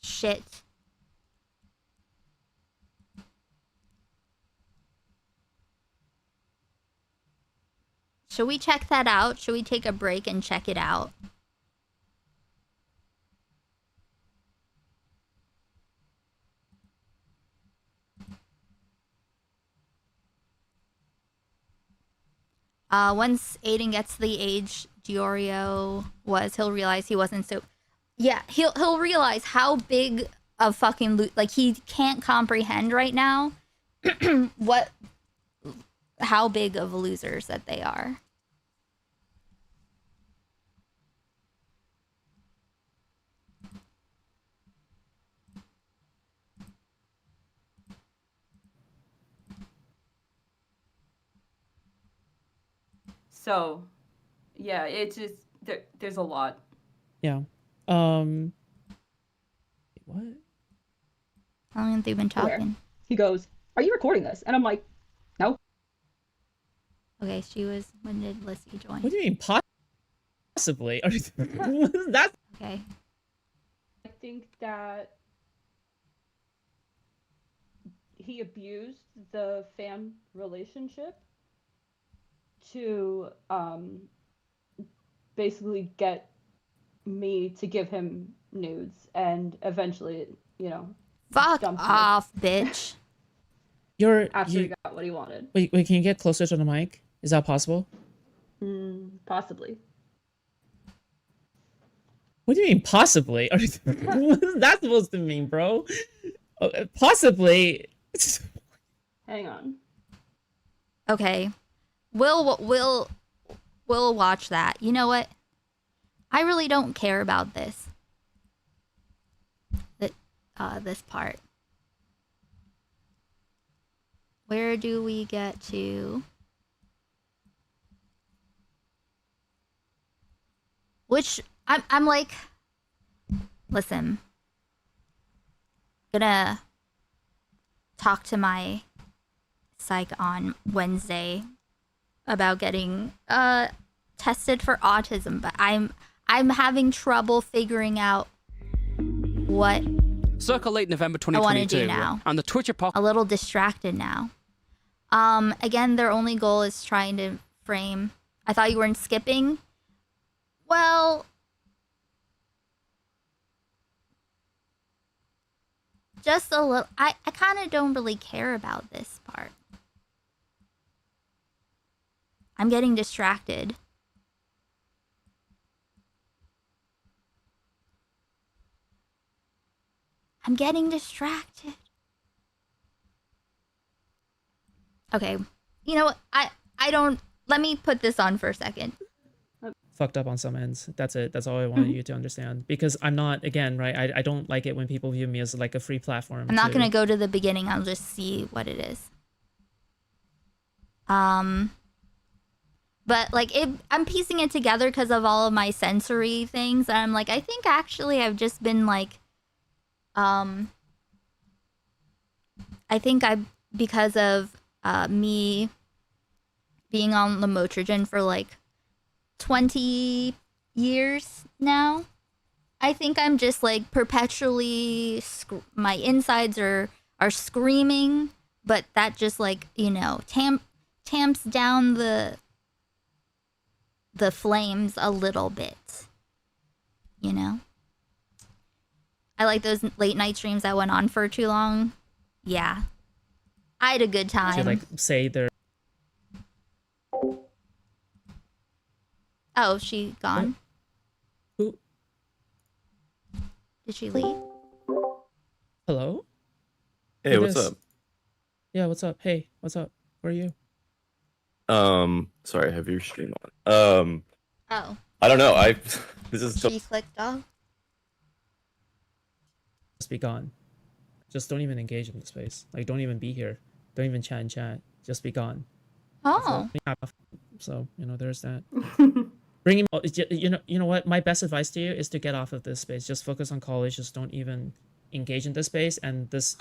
Shit. Should we check that out? Should we take a break and check it out? Once Aiden gets the age Giorio was, he'll realize he wasn't so... Yeah, he'll realize how big of fucking... Like, he can't comprehend right now how big of losers that they are.
So, yeah, it's just there's a lot.
Yeah. What?
How long have they been talking?
He goes, "Are you recording this?" And I'm like, "No."
Okay, when did Lissy join?
What do you mean possibly? That's
okay.
I think that he abused the fan relationship to basically get me to give him nudes, and eventually, you know,
fuck off, bitch.
After he got what he wanted.
Wait, can you get closer to the mic? Is that possible?
Possibly.
What do you mean possibly? What is that supposed to mean, bro? Possibly.
Hang on.
Okay. We'll watch that. You know what? I really don't care about this. This part. Where do we get to? Which I'm like, listen. Gonna talk to my psych on Wednesday about getting tested for autism, but I'm having trouble figuring out what
Circa late November
I want to
2022,
do now.
and the Twitch
A little distracted now. Again, their only goal is trying to frame. I thought you weren't skipping. Well, just a little. I kind of don't really care about this part. I'm getting distracted. I'm getting distracted. Okay. You know what? I don't. Let me put this on for a second.
Fucked up on some ends. That's it. That's all I wanted you to understand. Because I'm not, again, right? I don't like it when people view me as like a free platform.
I'm not gonna go to the beginning. I'll just see what it is. But like I'm piecing it together because of all of my sensory things, and I'm like, I think actually I've just been like, I think because of me being on lamotrigine for like 20 years now, I think I'm just like perpetually my insides are screaming, but that just like, you know, tamps down the flames a little bit, you know. I like those late night streams that went on for too long. Yeah, I had a good time.
To like say they're.
Oh, she gone?
Who?
Did she leave?
Hello?
Hey,
Who
what's
this?
up?
Yeah, what's up? Hey, what's up? Where are you?
Sorry, I have your stream on.
Oh.
I don't know. This is
She clicked off.
Just be gone. Just don't even engage in the space. Like, don't even be here. Don't even chat and chat. Just be gone.
Oh.
So, you know, there's that. Bring him. You know what? My best advice to you is to get off of this space. Just focus on college. Just don't even engage in this space, and this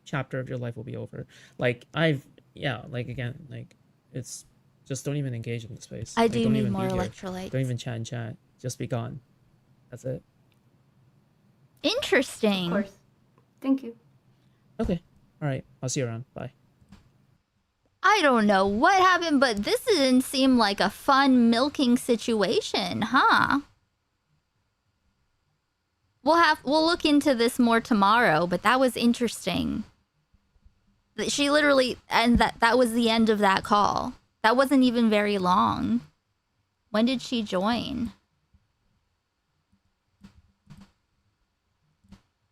chapter of your life will be over. Like like again, like it's just don't even engage in the space.
I
Like,
do
don't
need
even
more
be here.
electrolytes.
Don't even chat and chat. Just be gone. That's it.
Interesting.
Of course. Thank you.
Okay. All right. I'll see you around. Bye.
I don't know what happened, but this didn't seem like a fun milking situation, huh? We'll look into this more tomorrow, but that was interesting. She literally, and that was the end of that call. That wasn't even very long. When did she join?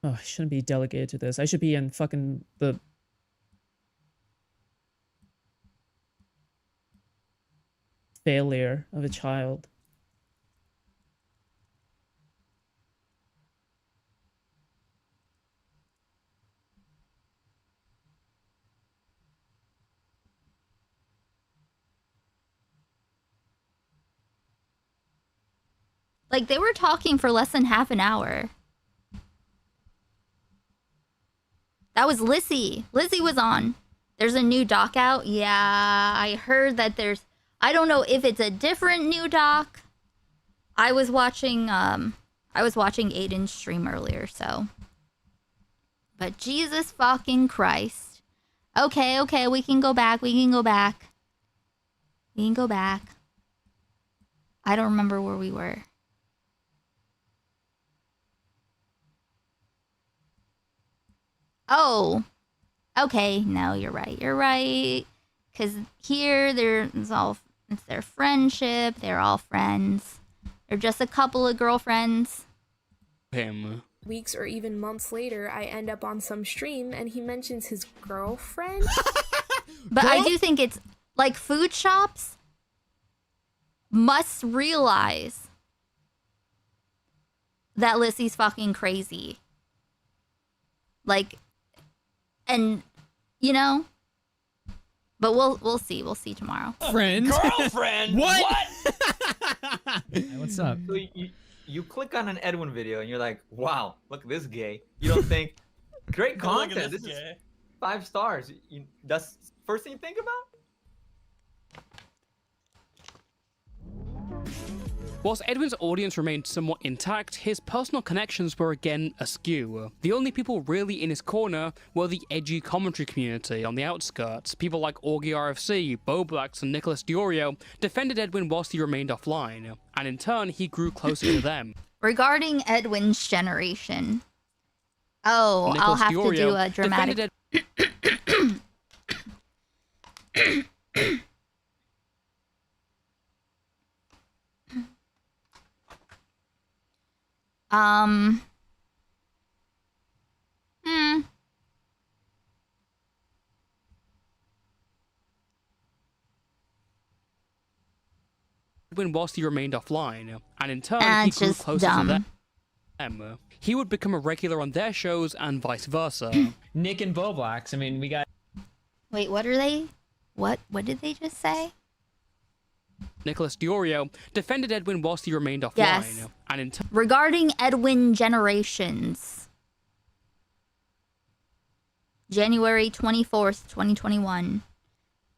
Oh, I shouldn't be delegated to this. I should be in fucking the. Failure of a child.
Like, they were talking for less than half an hour. That was Lissy. Lizzie was on. There's a new doc out. Yeah, I heard that there's... I don't know if it's a different new doc. I was watching Aiden's stream earlier, so... But Jesus fucking Christ. Okay, we can go back. We can go back. I don't remember where we were. Oh, okay. No, you're right. Because here, it's their friendship. They're all friends. They're just a couple of girlfriends.
Him.
Weeks or even months later, I end up on some stream and he mentions his girlfriend.
But I do think it's like food shops must realize that Lissy's fucking crazy. Like, and you know, but we'll see tomorrow.
Girlfriend.
What?
Hey,
what's up?
So you click on an Edwin video and you're like, wow, look at this gay. You don't think great
Look at
content.
this
This is
gay.
5 stars. That's first thing you think about.
Whilst Edwin's audience remained somewhat intact, his personal connections were again askew. The only people really in his corner were the edgy commentary community on the outskirts. People like Augie RFC, Boblax, and Nicholas Diorio defended Edwin whilst he remained offline, and in turn he grew closer to them.
Regarding Edwin's generation, Oh, I'll
Nicholas
have to do
Diorio
a dramatic. Hmm.
Edwin whilst he remained offline, and in turn he
It's
grew
just
closer
dumb.
to them. He would become a regular on their shows and vice versa.
Nick and Boblax. I mean, we got.
Wait, what are they? What did they just say?
Nicholas Diorio defended Edwin whilst he remained offline,
Yes.
and in turn
Regarding Edwin generations. January 24th, 2021.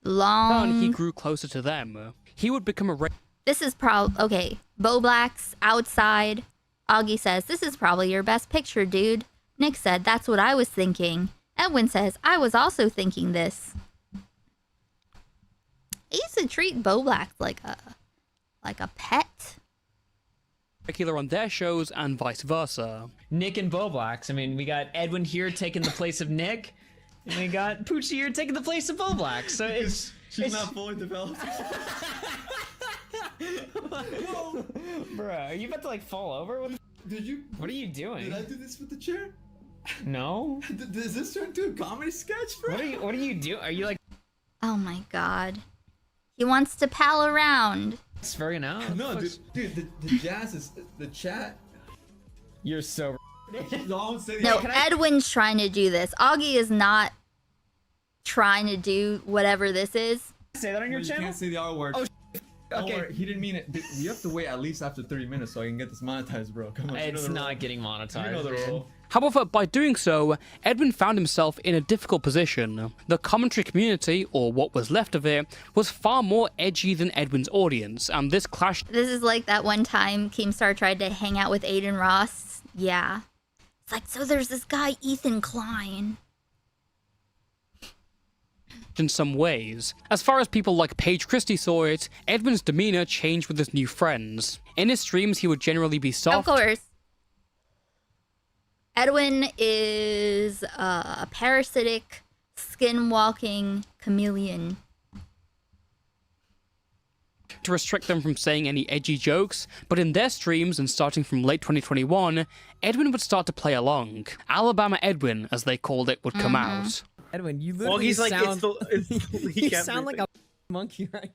he
Long.
grew closer to them. He would become a
This is okay. Boblax outside. Augie says, "This is probably your best picture, dude." Nick said, "That's what I was thinking." Edwin says, "I was also thinking this." I used to treat Boblax like a pet.
regular on their shows and vice versa.
Nick and Boblax. I mean, we got Edwin here taking the place of Nick, and we got Poochie here taking the place of Boblax. So
She's not fully developed.
Bro, are you about to like fall over?
Did you?
What are you doing?
Did I do this with the chair?
No.
Does this turn into a comedy sketch, bro?
What are you doing? Are you like?
Oh my god. He wants to pal around.
It's fair enough.
No, dude, the jazz is the chat.
You're so.
No, Edwin's trying to do this. Augie is not trying to do whatever this is.
Say that on your
You
channel.
can't say the R word.
Oh,
Don't
okay.
worry, he didn't mean it. You have to wait at least after 30 minutes so I can get this monetized, bro. Come on. you know
It's
the
not
rule.
getting monetized.
You know the
dude.
rule.
However, by doing so, Edwin found himself in a difficult position. The commentary community, or what was left of it, was far more edgy than Edwin's audience, and this clashed.
This is like that one time Keemstar tried to hang out with Aiden Ross. Yeah. It's like, so there's this guy, Ethan Klein.
In some ways. As far as people like Paige Christie saw it, Edwin's demeanor changed with his new friends. In his streams, he would generally be soft.
Of course. Edwin is a parasitic, skin-walking chameleon.
To restrict them from saying any edgy jokes, but in their streams and starting from late 2021, Edwin would start to play along. Alabama Edwin, as they called it, would come out.
Edwin, you
Well,
literally
he's like,
sound.
it's
you sound like a monkey right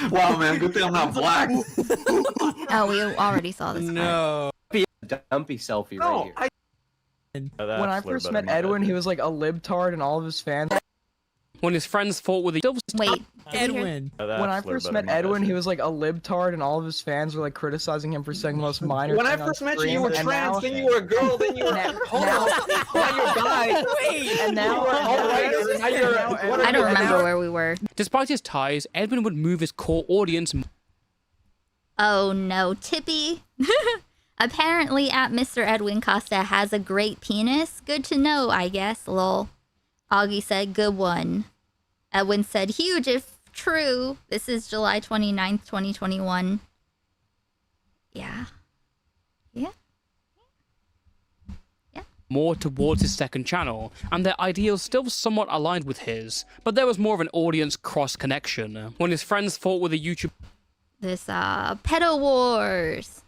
Wow, man, good thing I'm not black.
Oh, we already saw this.
No.
Dumpy selfie right here.
When I first met Edwin, he was like a libtard, and all of his fans.
When his friends fought with the
Wait,
Edwin.
When I first met Edwin, he was like a libtard, and all of his fans were like criticizing him for saying the most minor.
When I
thing on
first met you, you
stream,
were
and
trans,
now-
then you were a girl, then you were. Hold on, now you're a guy.
Wait, and now
you were all right. Now you're.
I don't remember where we were.
Despite his ties, Edwin would move his core audience.
Oh no, Tippy. Apparently, at Mr. Edwin Costa has a great penis. Good to know, I guess. Lol. Augie said, good one. Edwin said, huge if true. This is July 29th, 2021. Yeah. Yeah.
More towards his second channel, and their ideals still somewhat aligned with his, but there was more of an audience cross-connection. When his friends fought with a YouTube
This, Pedo Wars.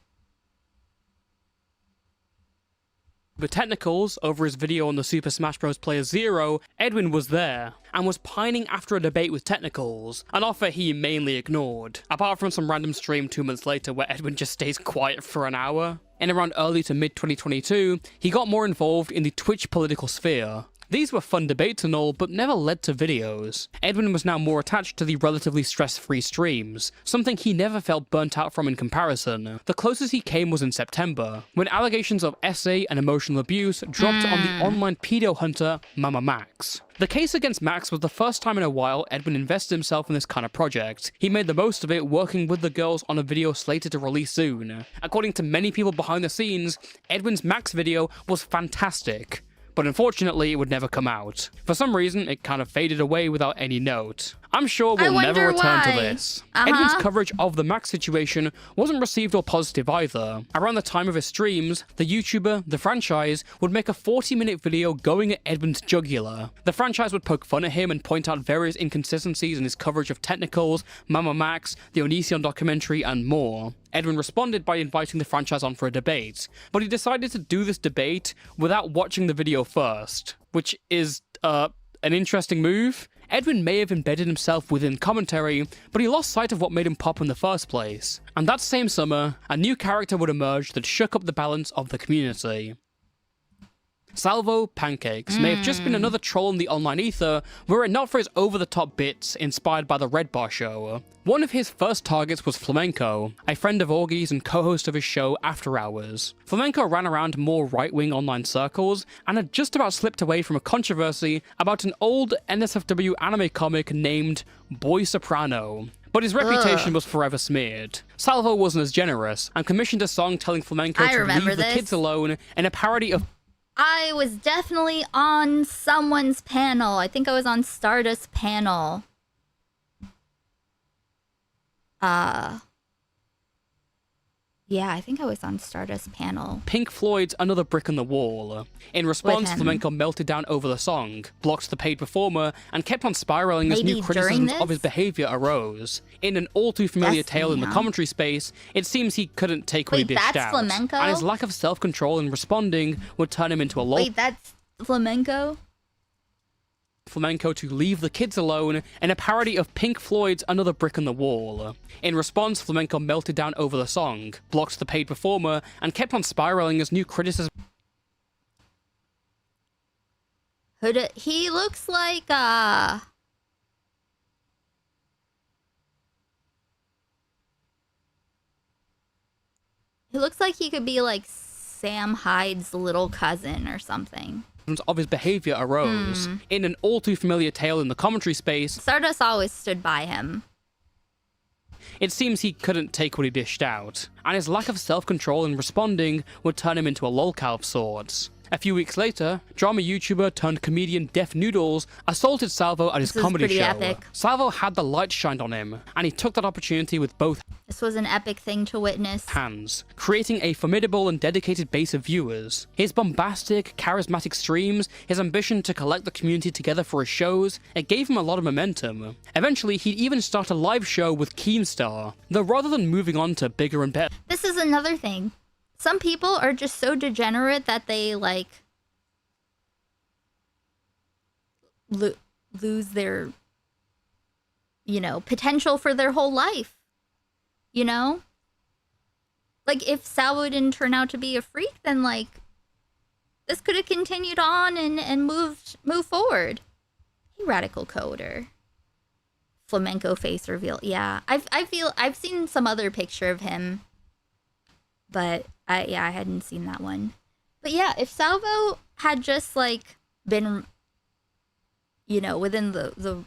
technicals over his video on the Super Smash Bros. Player 0, Edwin was there, and was pining after a debate with technicals, an offer he mainly ignored, apart from some random stream 2 months later where Edwin just stays quiet for an hour. In around early to mid 2022, he got more involved in the Twitch political sphere. These were fun debates and all, but never led to videos. Edwin was now more attached to the relatively stress-free streams, something he never felt burnt out from in comparison. The closest he came was in September, when allegations of essay and emotional abuse dropped on the online pedo hunter Mama Max. The case against Max was the first time in a while Edwin invested himself in this kind of project. He made the most of it working with the girls on a video slated to release soon. According to many people behind the scenes, Edwin's Max video was fantastic, but unfortunately it would never come out. For some reason, it kind of faded away without any note. I'm sure
I
we'll never
wonder
return to
why.
this.
Uh-huh.
Edwin's coverage of the Max situation wasn't received or positive either. Around the time of his streams, the YouTuber, the franchise, would make a 40-minute video going at Edwin's jugular. The franchise would poke fun at him and point out various inconsistencies in his coverage of technicals, Mama Max, the Onision documentary, and more. Edwin responded by inviting the franchise on for a debate, but he decided to do this debate without watching the video first, which is, an interesting move. Edwin may have embedded himself within commentary, but he lost sight of what made him pop in the first place. And that same summer, a new character would emerge that shook up the balance of the community. Salvo Pancakes may have just been another troll in the online ether, were it not for his over-the-top bits inspired by the Red Bar show. One of his first targets was Flamenco, a friend of Augie's and co-host of his show After Hours. Flamenco ran around more right-wing online circles, and had just about slipped away from a controversy about an old NSFW anime comic named Boy Soprano. But his reputation was forever smeared. Salvo wasn't as generous, and commissioned a song telling Flamenco to leave the kids alone in a parody of
I was definitely on someone's panel. I think I was on Stardust panel. Yeah, I think I was on Stardust panel.
Pink Floyd's Another Brick in the Wall. In response,
him.
Flamenco melted down over the song, blocked the paid performer, and kept on spiraling as
Maybe
new
during
criticisms
this?
of his behavior arose. In an all-too-familiar tale in the
huh?
commentary space, it seems he couldn't take what he
Wait,
dished
that's
out.
Flamenco?
And his lack of self-control in responding would turn him into a lol.
Wait, that's Flamenco?
Flamenco to leave the kids alone in a parody of Pink Floyd's Another Brick in the Wall. In response, Flamenco melted down over the song, blocked the paid performer, and kept on spiraling as new criticism.
He looks like, he looks like he could be like Sam Hyde's little cousin or something.
Of his behavior arose. In an all-too-familiar tale in the commentary space,
Stardust always stood by him.
it seems he couldn't take what he dished out, and his lack of self-control in responding would turn him into a lolcow of sorts. A few weeks later, drama YouTuber turned comedian Def Noodles assaulted Salvo at his
This is
comedy
pretty
show.
epic.
Salvo had the light shined on him, and he took that opportunity with both
This was an epic thing to witness.
hands, creating a formidable and dedicated base of viewers. His bombastic, charismatic streams, his ambition to collect the community together for his shows, it gave him a lot of momentum. Eventually, he'd even start a live show with Keemstar, though rather than moving on to bigger and better.
This is another thing. Some people are just so degenerate that they, like, lose their, you know, potential for their whole life. You know? Like, if Salvo didn't turn out to be a freak, then, like, this could have continued on and moved forward. Hey, Radical Coder. Flamenco face reveal. Yeah, I've seen some other picture of him, but I hadn't seen that one. But yeah, if Salvo had just like been, you know, within the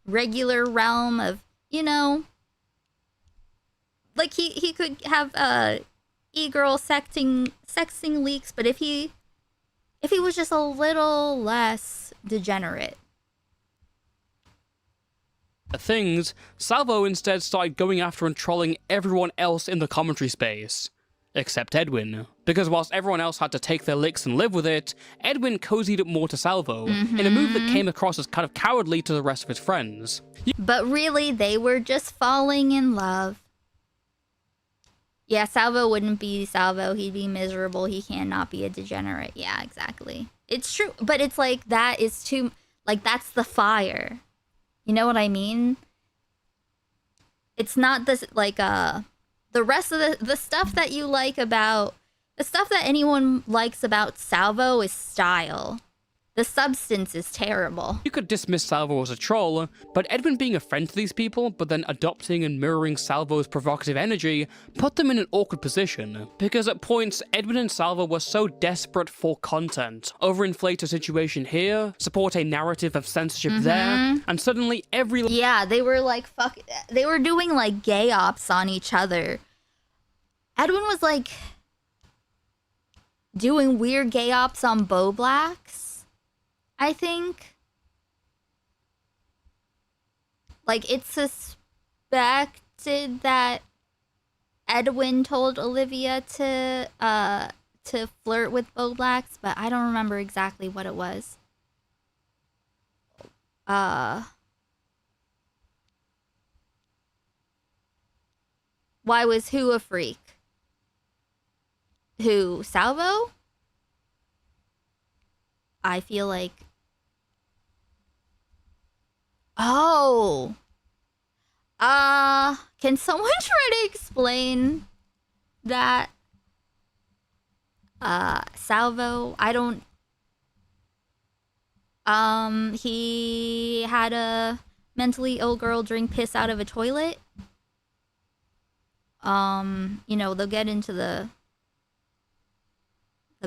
regular realm of, you know, like he could have e-girl sexting leaks, but if he was just a little less degenerate.
Things, Salvo instead started going after and trolling everyone else in the commentary space. Except Edwin. Because whilst everyone else had to take their licks and live with it, Edwin cozied up more to Salvo, in a move that came across as kind of cowardly to the rest of his friends.
But really, they were just falling in love. Yeah, Salvo wouldn't be Salvo. He'd be miserable. He cannot be a degenerate. Yeah, exactly. It's true. But it's like, that is too... Like, that's the fire. You know what I mean? It's not this, like, the rest of the stuff that you like about... The stuff that anyone likes about Salvo is style. The substance is terrible.
You could dismiss Salvo as a troll, but Edwin being a friend to these people, but then adopting and mirroring Salvo's provocative energy, put them in an awkward position. Because at points, Edwin and Salvo were so desperate for content. Overinflate a situation here, support a narrative of censorship there, and suddenly every...
Yeah, they were like, fuck... They were doing, like, gay ops on each other. Edwin was, like, doing weird gay ops on Bo Blacks, I think. Like, it's suspected that Edwin told Olivia to flirt with Boblax, but I don't remember exactly what it was. Why was who a freak? Who, Salvo? I feel like... Oh! Can someone try to explain that? Salvo, I don't... He had a mentally ill girl drink piss out of a toilet. You know, they'll get into the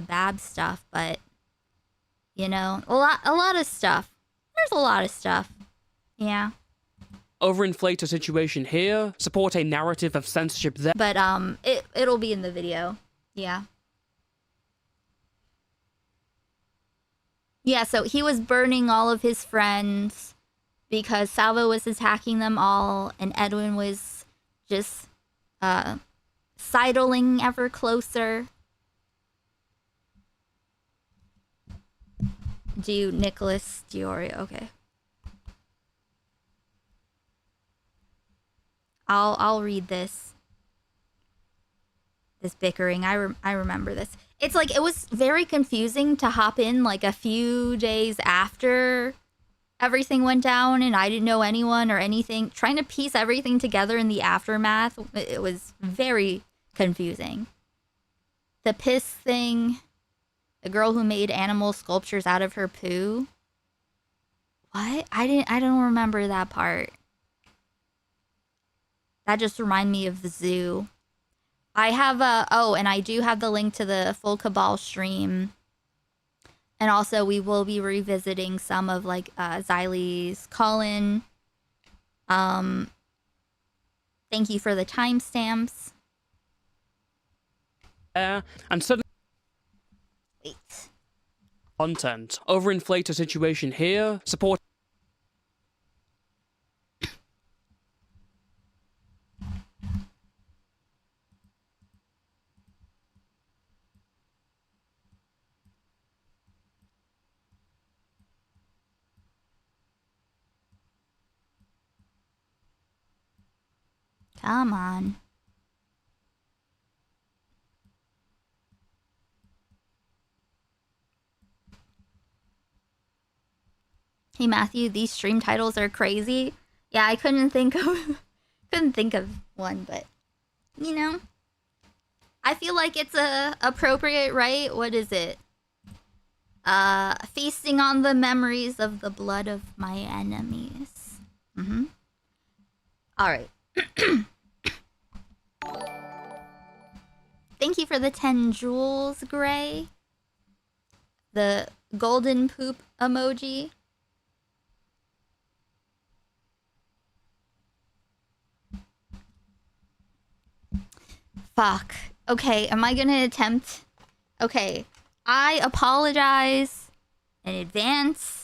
bab stuff, but you know, a lot of stuff. There's a lot of stuff. Yeah.
Overinflate a situation here, support a narrative of censorship there.
But it'll be in the video. Yeah. Yeah, so he was burning all of his friends because Salvo was attacking them all and Edwin was just sidling ever closer. Nicholas Diorio, okay. I'll read this bickering. I remember this. It's like, it was very confusing to hop in like a few days after everything went down and I didn't know anyone or anything. Trying to piece everything together in the aftermath, it was very confusing. The piss thing, the girl who made animal sculptures out of her poo. What? I don't remember that part. That just reminded me of the zoo. I have and I do have the link to the full Cabal stream. And also we will be revisiting some of like Xylee's Colin. Thank you for the timestamps.
And suddenly content. Overinflate a situation here, support
Come on. Hey Matthew, these stream titles are crazy. Yeah, I couldn't think of one, but you know, I feel like it's appropriate, right? What is it? Feasting on the memories of the blood of my enemies. All right. Thank you for the 10 jewels, Gray. The golden poop emoji. Fuck. Okay, am I gonna attempt? Okay, I apologize in advance.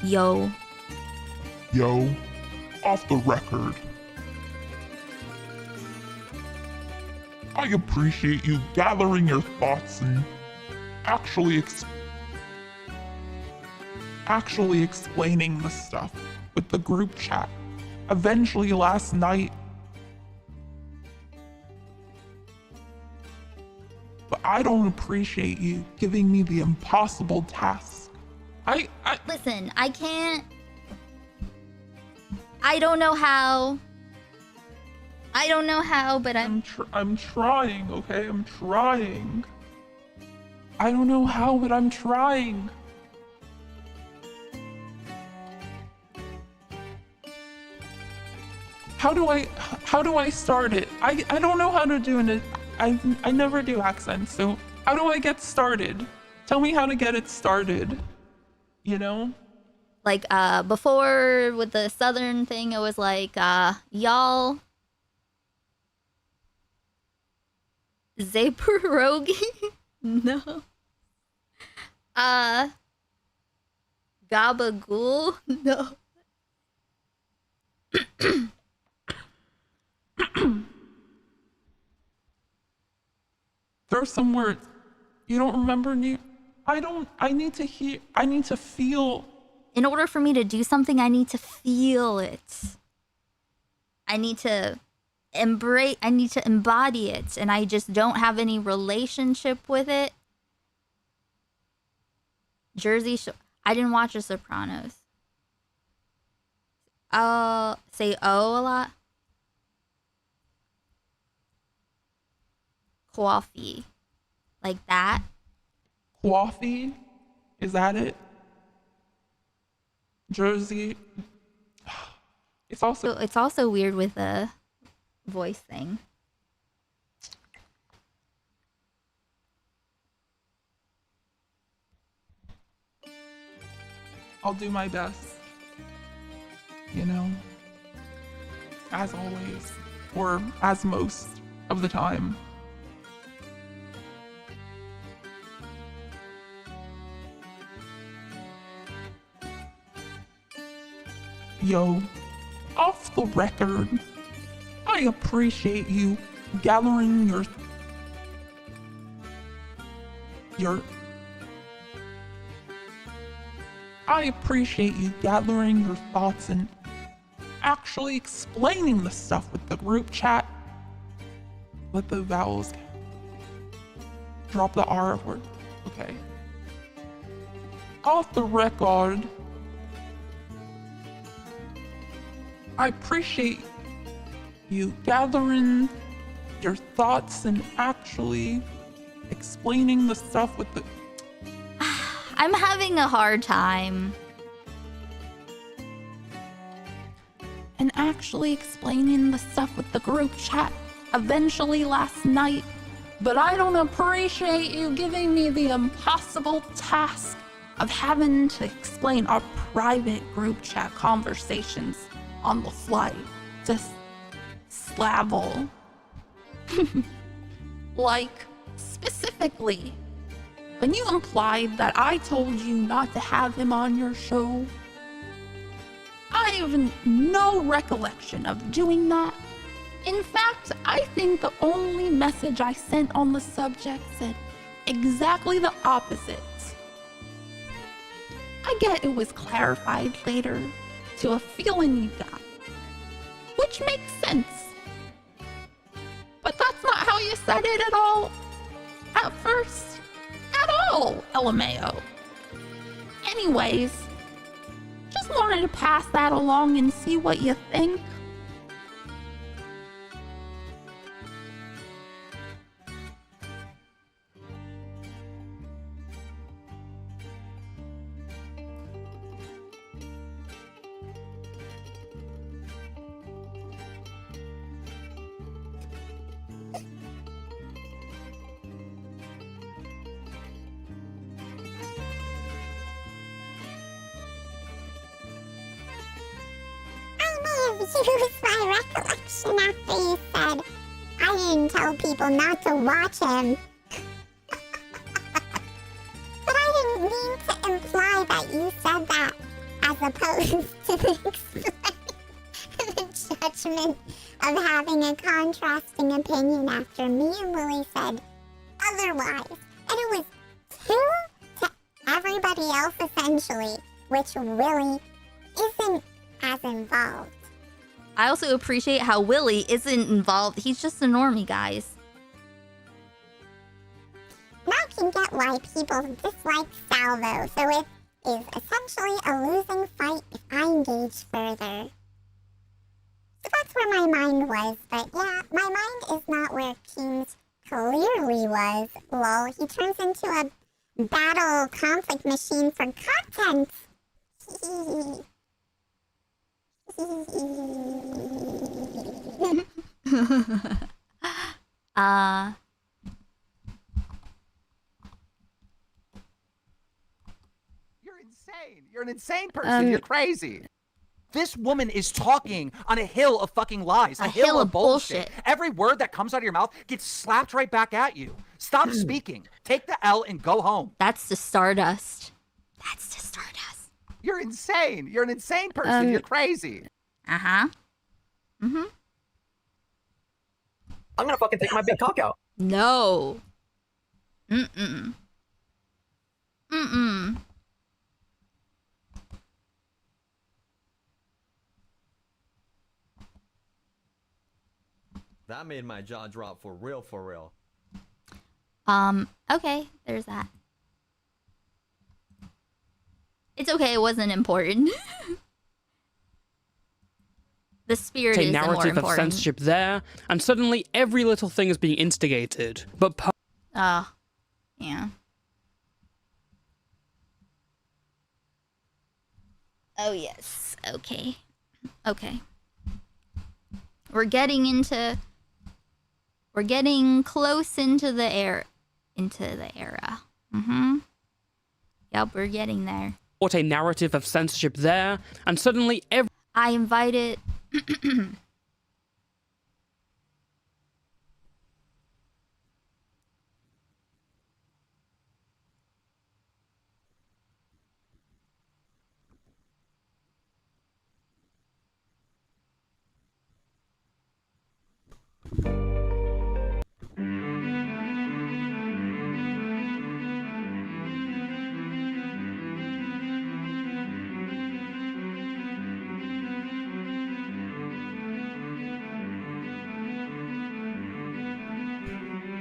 Yo.
Yo, off the record. I appreciate you gathering your thoughts and actually explaining the stuff with the group chat. Eventually last night. But I don't appreciate you giving me the impossible task.
Listen, I can't. I don't know how. But I'm
trying, okay? I'm trying. I don't know how, but I'm trying. How do I start it? I don't know how to do it. I never do accents, so how do I get started? tell me how to get it started. You know?
Like, before with the Southern thing, it was like, y'all. Zaperogi? No. Gabagool? No.
There's some words. You don't remember new? I need to feel.
In order for me to do something, I need to feel it. I need to embody it, and I just don't have any relationship with it. Jersey Shore. I didn't watch The Sopranos. Say oh a lot. Coffee. Like that.
Coffee? Is that it? Jersey. It's
also weird with the voice thing.
I'll do my best. You know? As always. Or as most of the time. Yo, off the record, I appreciate you gathering I appreciate you gathering your thoughts and actually explaining the stuff with the group chat. Let the vowels drop the R word, okay? Off the record, I appreciate you gathering your thoughts and actually explaining the stuff with the...
I'm having a hard time.
And actually explaining the stuff with the group chat eventually last night. But I don't appreciate you giving me the impossible task of having to explain our private group chat conversations on the fly. Just slavel. Like, specifically, when you implied that I told you not to have him on your show, I have no recollection of doing that. In fact, I think the only message I sent on the subject said exactly the opposite. I get it was clarified later to a feeling you got, which makes sense. But that's not how you said it at all. At first. At all, LMAO. Anyways, just wanted to pass that along and see what you think.
Use my recollection after you said I didn't tell people not to watch him. But I didn't mean to imply that you said that as opposed to the judgment of having a contrasting opinion after me and Willie said otherwise. And it was two to everybody else essentially, which Willie isn't as involved.
I also appreciate how Willie isn't involved. He's just a normie, guys.
Now I can get why people dislike Salvo, so it is essentially a losing fight if I engage further. So that's where my mind was, but yeah, my mind is not where Keen's clearly was. Lol, he turns into a battle conflict machine for content.
You're an insane person. You're crazy. This woman is talking on a hill of fucking lies. A hill of bullshit. Every word that comes out of your mouth gets slapped right back at you. Stop speaking. Take the L and go home.
That's the Stardust. That's the Stardust.
You're insane. You're an insane person. You're crazy.
Uh-huh. Mm-hmm.
I'm gonna fucking take my big cock out.
No. Mm-mm. Mm-mm.
That made my jaw drop for real, for real.
Okay, there's that. It's okay, it wasn't important. The spirit is the more
narrative of
important.
censorship there, and suddenly every little thing is being instigated. But
yeah. Oh yes. Okay. Okay. We're getting close into the era. Mm-hmm. Yep, we're getting there.
what a narrative of censorship there, and suddenly every...
I invited...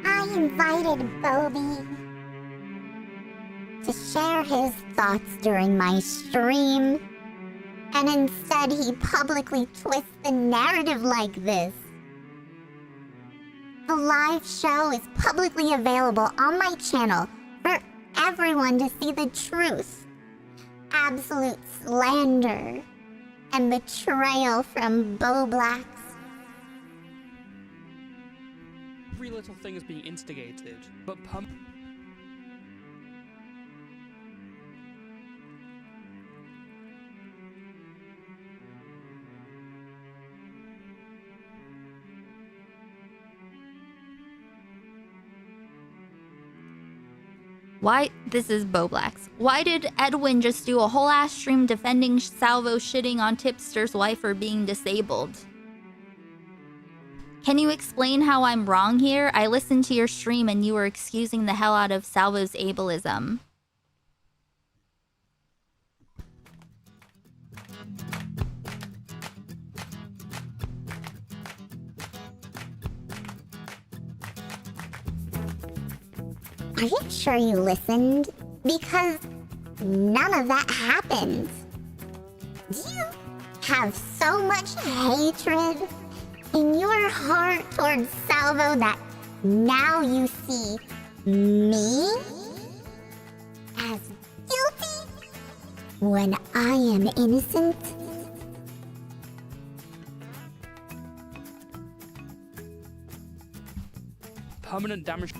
I invited Bobby to share his thoughts during my stream, and instead he publicly twists the narrative like this. The live show is publicly available on my channel for everyone to see the truth. Absolute slander and betrayal from Boblax.
Every little thing is being instigated, but
Why? This is Boblax. Why did Edwin just do a whole ass stream defending Salvo shitting on Tipster's wife for being disabled? Can you explain how I'm wrong here? I listened to your stream and you were excusing the hell out of Salvo's ableism.
Are you sure you listened? Because none of that happened. Do you have so much hatred in your heart towards Salvo that now you see me as guilty when I am innocent?
permanent damage...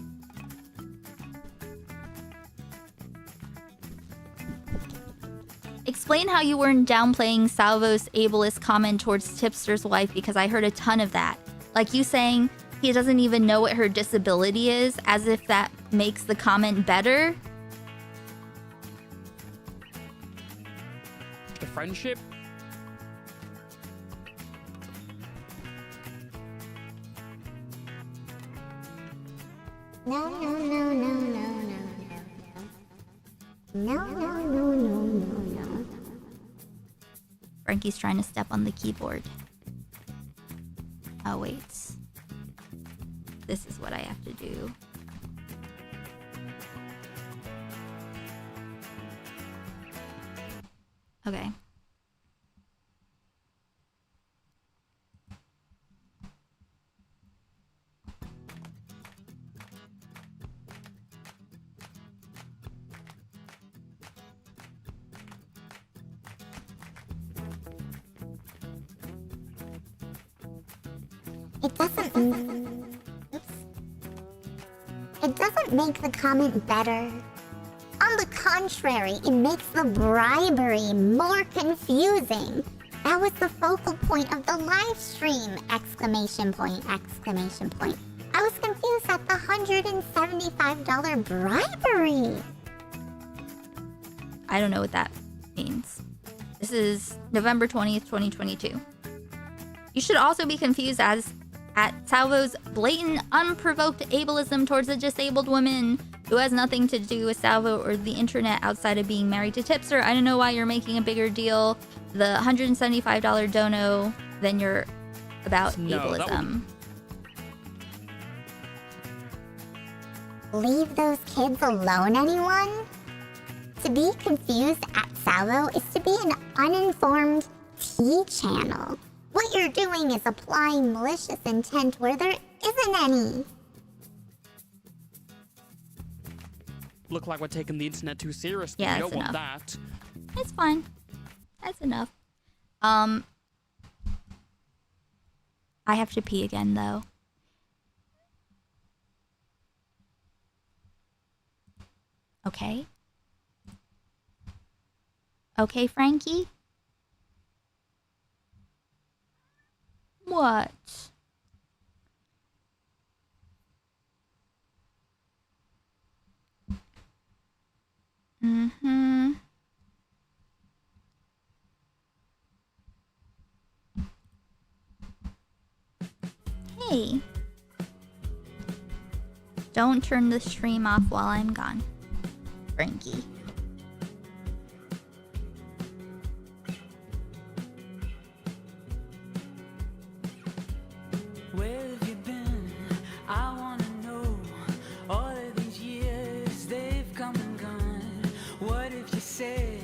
Explain how you weren't downplaying Salvo's ableist comment towards Tipster's wife, because I heard a ton of that. Like you saying he doesn't even know what her disability is, as if that makes the comment better.
The friendship?
No, no, no, no, no, no, no, no, no, no, no, no.
Frankie's trying to step on the keyboard. Oh, wait. This is what I have to do. Okay.
It doesn't make the comment better. On On the contrary, it makes the bribery more confusing. That was the focal point of the live stream! Exclamation point, exclamation point. I was confused at the $175 bribery.
I don't know what that means. This is November 20th, 2022. You should also be confused at Salvo's blatant, unprovoked ableism towards a disabled woman who has nothing to do with Salvo or the internet outside of being married to Tipster. I don't know why you're making a bigger deal, the $175 dono, than you're about ableism.
Leave those kids alone, anyone? To be confused at Salvo is to be an uninformed T-channel. What you're doing is applying malicious intent where there isn't any.
Look like we're taking the internet too seriously.
Yeah,
We
that's
don't want
enough.
that.
It's fine. That's enough. I have to pee again, though. Okay. Okay, Frankie? What? Mm-hmm. Hey. Don't turn the stream off while I'm gone, Frankie.
Where have you been? I wanna know. All of these years they've come and gone. What have you said?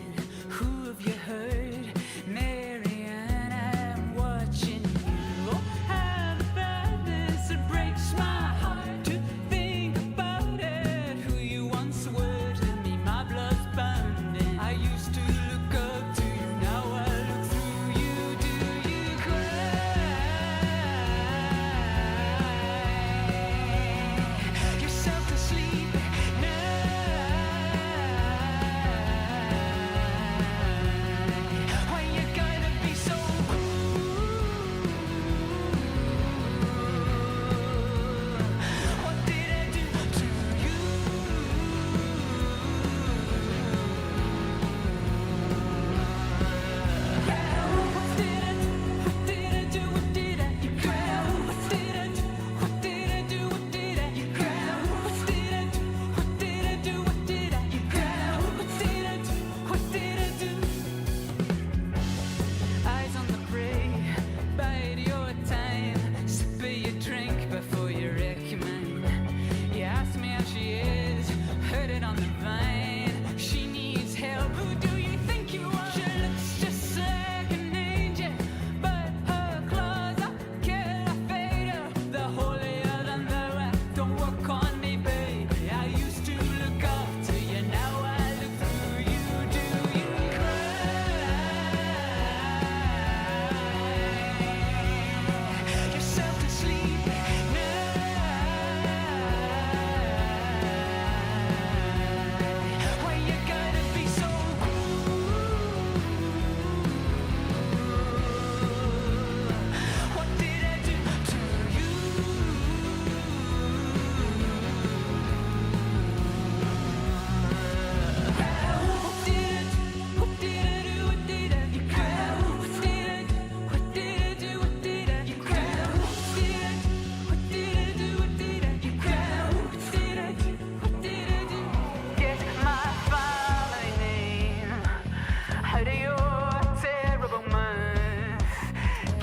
Who have you heard? Marianne, I'm watching you. Have about this, it breaks my heart to think about it. Who you once were to me, my blood's pounding. I used to look up to you, now I look through you. Do you cry? Yourself to sleep why you gotta be so what did I do to you? What did I do? What did I do? What did I do? What did I do? What did I do? What did I do? What did I do? What did I do? What did I do? What did I do? What did I do? Eyes on the prey, bide your time, sip of your drink before you wreck mine. You ask me how she is, heard it on the vine. She needs help. Who do you think you are? She looks just like an angel, but her claws are killer fatal. The holier than thou art. Don't work on me, baby. I used to look up to you, now I look through you. Do you yourself to sleep why you gotta be so what did I do to you? What did I do? What did I do? What did I do? What did I do? What did I do? What did I do? What did I do? What did I do? What did I do? What did I do? Get my family name out of your terrible mouth.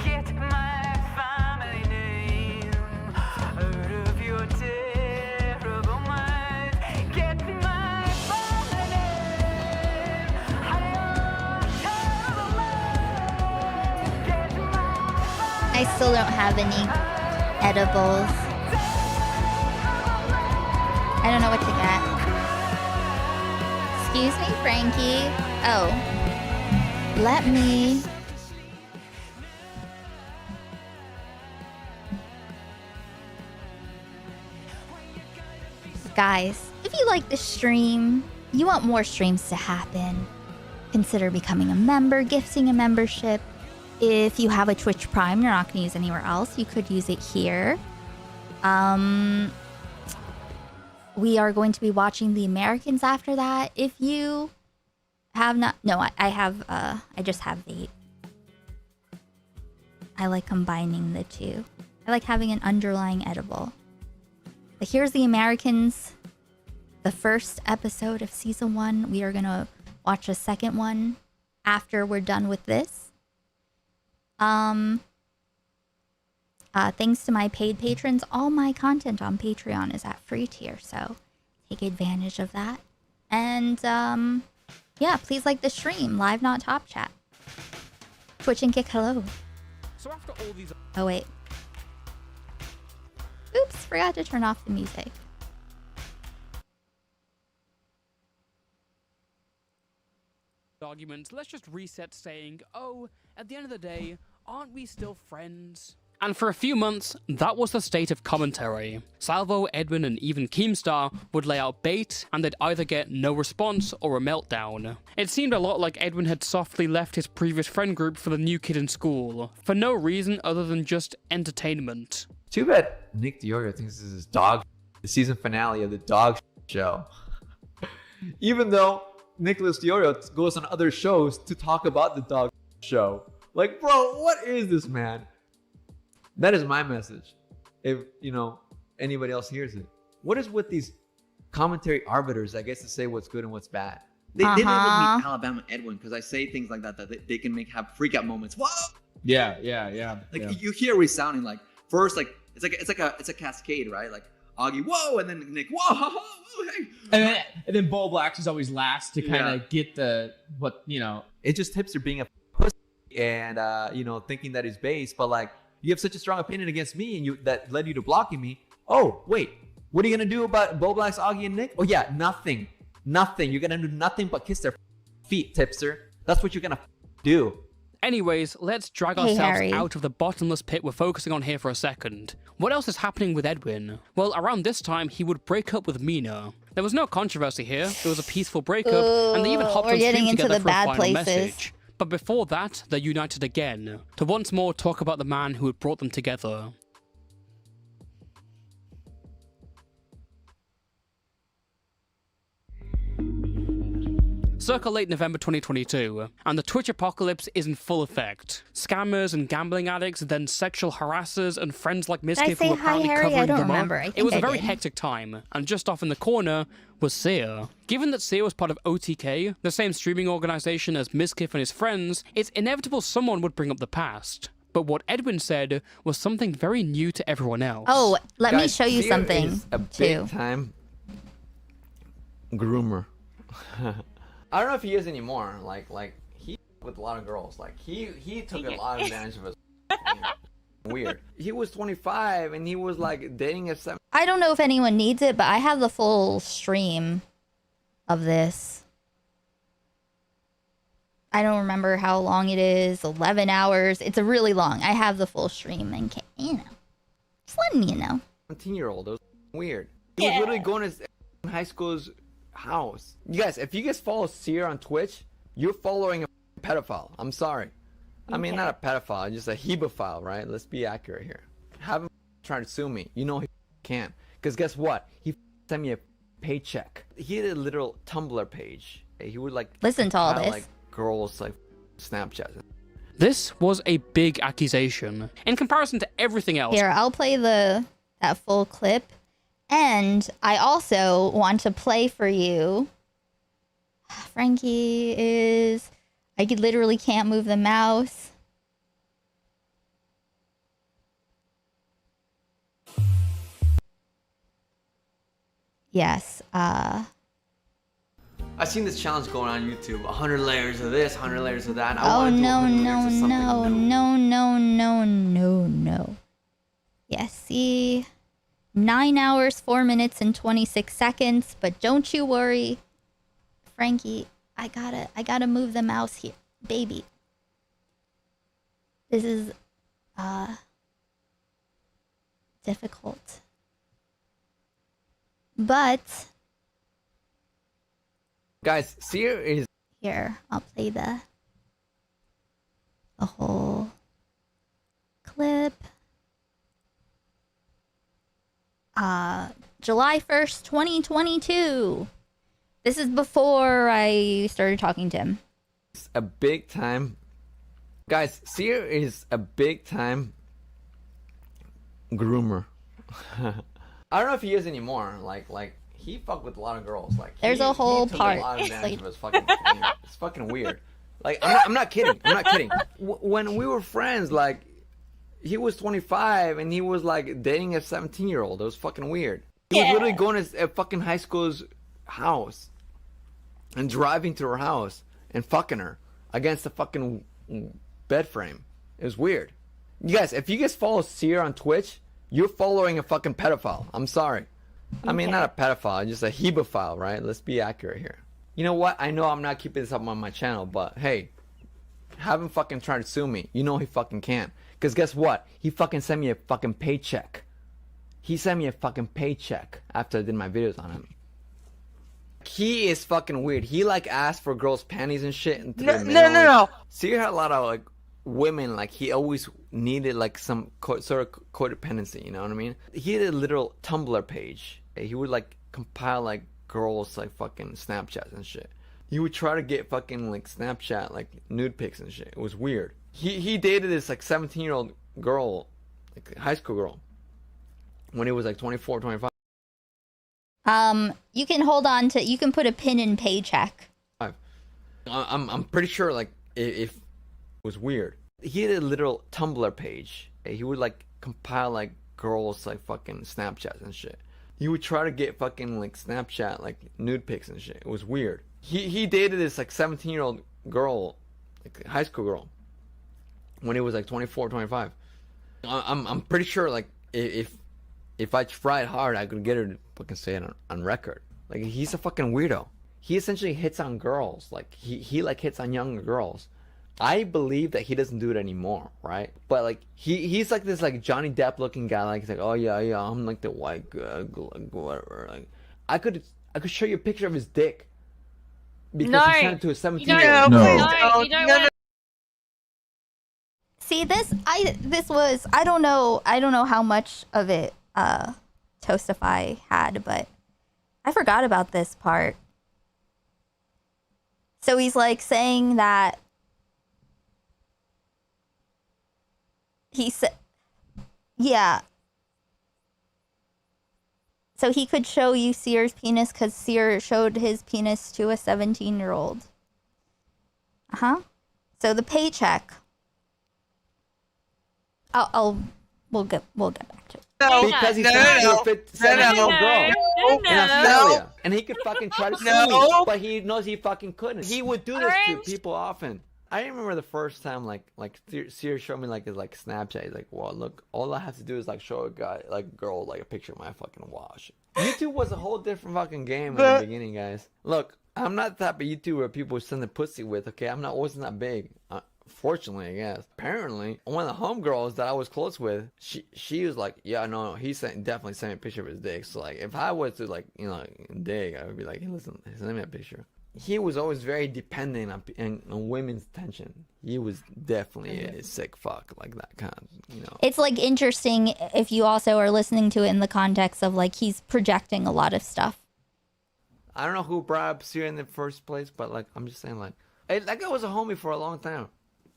Get my family name out of your terrible mouth. Get my family name out of your terrible mouth. Get
I still don't have any edibles. I don't know what to get. Excuse me, Frankie. Oh. Let me... Guys, if you like the stream, you want more streams to happen, consider becoming a member, gifting a membership. If you have a Twitch Prime you're not going to use anywhere else, you could use it here. We are going to be watching The Americans after that. If you have not... No, I have... I just have the... I like combining the two. I like having an underlying edible. But here's The Americans. The first episode of season 1. We are going to watch a second one after we're done with this. Thanks to my paid patrons, all my content on Patreon is at free tier, so take advantage of that. And yeah, please like the stream, live not top chat. Twitch and Kick, hello.
So after all these...
Oh wait. Oops, forgot to turn off the music.
arguments, let's just reset saying, oh, at the end of the day, aren't we still friends? And for a few months, that was the state of commentary. Salvo, Edwin, and even Keemstar would lay out bait, and they'd either get no response or a meltdown. It seemed a lot like Edwin had softly left his previous friend group for the new kid in school, for no reason other than just entertainment.
Too bad Nick Diorio thinks this is his dog, the season finale of the dog show. Even though Nicholas Diorio goes on other shows to talk about the dog show. Like, bro, what is this, man? That is my message. If, you know, anybody else hears it. What is with these commentary arbiters, I guess, to say what's good and what's bad?
They live with me, Alabama Edwin, because I say things like that they can have freak out moments. Whoa!
Yeah.
Like you hear resounding like first like it's a cascade, right? Like Augie, whoa, and then Nick, whoa, hey.
And then Bull Blacks is always last to kind of get the what you know.
It just Tipster being a pussy and you know, thinking that he's base, but like you have such a strong opinion against me and you that led you to blocking me. Oh, wait. What are you gonna do about Bull Blacks, Augie, and Nick? Oh yeah, nothing. You're gonna do nothing but kiss their feet, Tipster. That's what you're gonna do.
Anyways, let's drag ourselves out of the bottomless pit we're focusing on here for a second. What else is happening with Edwin? Well, around this time, he would break up with Mina. There was no controversy here. It was a peaceful breakup, and they even hopped on stream together for a final message. But before that, they united again, to once more talk about the man who had brought them together. Circa late November 2022, and the Twitch apocalypse is in full effect. Scammers and gambling addicts, then sexual harassers and friends like Miskiff who were apparently covering them up. It was a very hectic time, and just off in the corner was Seer. Given that Seer was part of OTK, the same streaming organization as Miskiff and his friends, it's inevitable someone would bring up the past. But what Edwin said was something very new to everyone else.
Oh, let me show you something,
is a big time groomer. I don't know if he is anymore. Like he with a lot of girls. Like he took a lot of advantage of us. Weird. He was 25 and he was like dating a 7.
I don't know if anyone needs it, but I have the full stream of this. I don't remember how long it is. 11 hours. It's a really long. I have the full stream and you know, just letting you know.
17-year-old. It was weird. He was literally going to high school's house. You guys, if you guys follow Seer on Twitch, you're following a pedophile. I'm sorry. I mean, not a pedophile, just a hebephile, right? Let's be accurate here. Have him trying to sue me. You know he can't. Because guess what? He sent me a paycheck. He had a literal Tumblr page. He would like
listen to all this.
Like girls like Snapchat.
This was a big accusation in comparison to everything else.
Here, I'll play that full clip. And I also want to play for you. Frankie is... I literally can't move the mouse. Yes,
I've seen this challenge going on YouTube. 100 layers of this, 100 layers of that.
Oh, no. Yes, see... 9 hours, 4 minutes, and 26 seconds. But don't you worry, Frankie. I gotta move the mouse here, baby. This is difficult, but
Guys, Seer is
Here, I'll play the whole clip. July 1st, 2022. This is before I started talking to him.
a big time. Guys, Seer is a big time groomer. I don't know if he is anymore. Like he fucked with a lot of girls. Like
There's a whole
he took
part.
A lot of advantage of his fucking thing. It's fucking weird. Like I'm not kidding. I'm not kidding. When we were friends, like he was 25 and he was like dating a 17-year-old. It was fucking weird. He was literally going to a fucking high school's house and driving to her house and fucking her against the fucking bed frame. It was weird. You guys, if you guys follow Seer on Twitch, you're following a fucking pedophile. I'm sorry. I mean, not a pedophile, just a hebephile, right? Let's be accurate here. You know what? I know I'm not keeping this up on my channel, but hey, have him fucking try to sue me. You know he fucking can. Because guess what? He fucking sent me a fucking paycheck. He sent me a fucking paycheck after I did my videos on him. He is fucking weird. He like asked for girls' panties and shit. And
No.
Seer had a lot of like women. Like he always needed like some sort of codependency. You know what I mean? He had a literal Tumblr page. He would like compile like girls like fucking Snapchats and shit. He would try to get fucking like Snapchat like nude pics and shit. It was weird. He dated this like 17-year-old girl, like high school girl, when he was like 24, 25.
You can hold on to, you can put a pin in paycheck.
I'm pretty sure like if it was weird. He had a literal Tumblr page. He would like compile like girls like fucking Snapchats and shit. He would try to get fucking like Snapchat like nude pics and shit. It was weird. He dated this like 17-year-old girl, like high school girl, when he was like 24, 25. I'm pretty sure like if I tried hard, I could get her to fucking say it on record. Like he's a fucking weirdo. He essentially hits on girls. Like he like hits on younger girls. I believe that he doesn't do it anymore, right? But like he's like this like Johnny Depp looking guy. Like he's like, oh yeah, I'm like the white guy, like, whatever. Like I could show you a picture of his dick because he sent it to a 17-year-old.
No.
See, I don't know how much of it Toastify had, but I forgot about this part. So he's like saying that he said, yeah. So he could show you Seer's penis because Seer showed his penis to a 17-year-old. So the paycheck. We'll get back to it.
Because he's trying to fit 17-year-old girl in Australia, and he could fucking try to sue me, but he knows he fucking couldn't. He would do this to people often. I remember the first time like Seer showed me like his like Snapchat. He's like, well, look, all I have to do is like show a guy like girl like a picture of my fucking wash. YouTube was a whole different fucking game in the beginning, guys. Look, I'm not the type of YouTuber people send the pussy with. Okay, wasn't that big. Fortunately, I guess. Apparently, one of the homegirls that I was close with, she was like, yeah, no, he definitely sent me a picture of his dick. So like, if I was to like, dig, I would be like, hey, listen, send me a picture. He was always very dependent on women's attention. He was definitely a sick fuck, like that kind of,
It's like interesting if you also are listening to it in the context of like he's projecting a lot of stuff.
I don't know who brought up Seer in the first place, but like I'm just saying, like that guy was a homie for a long time.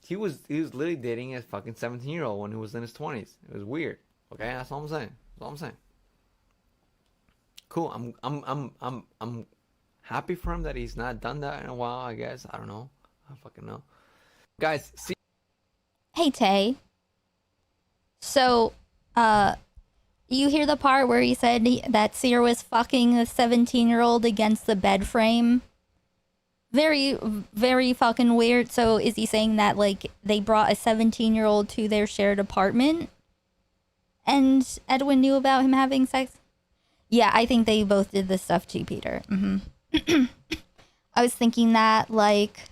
He was literally dating a fucking 17-year-old when he was in his 20s. It was weird. Okay, that's all I'm saying. That's all I'm saying. Cool. I'm happy for him that he's not done that in a while. I guess I don't know. I fucking know. Guys, see.
Hey Tay. So, you hear the part where he said that Seer was fucking a 17-year-old against the bed frame? Very, very fucking weird. So is he saying that like they brought a 17-year-old to their shared apartment and Edwin knew about him having sex? Yeah, I think they both did this stuff too, Peter. I was thinking that like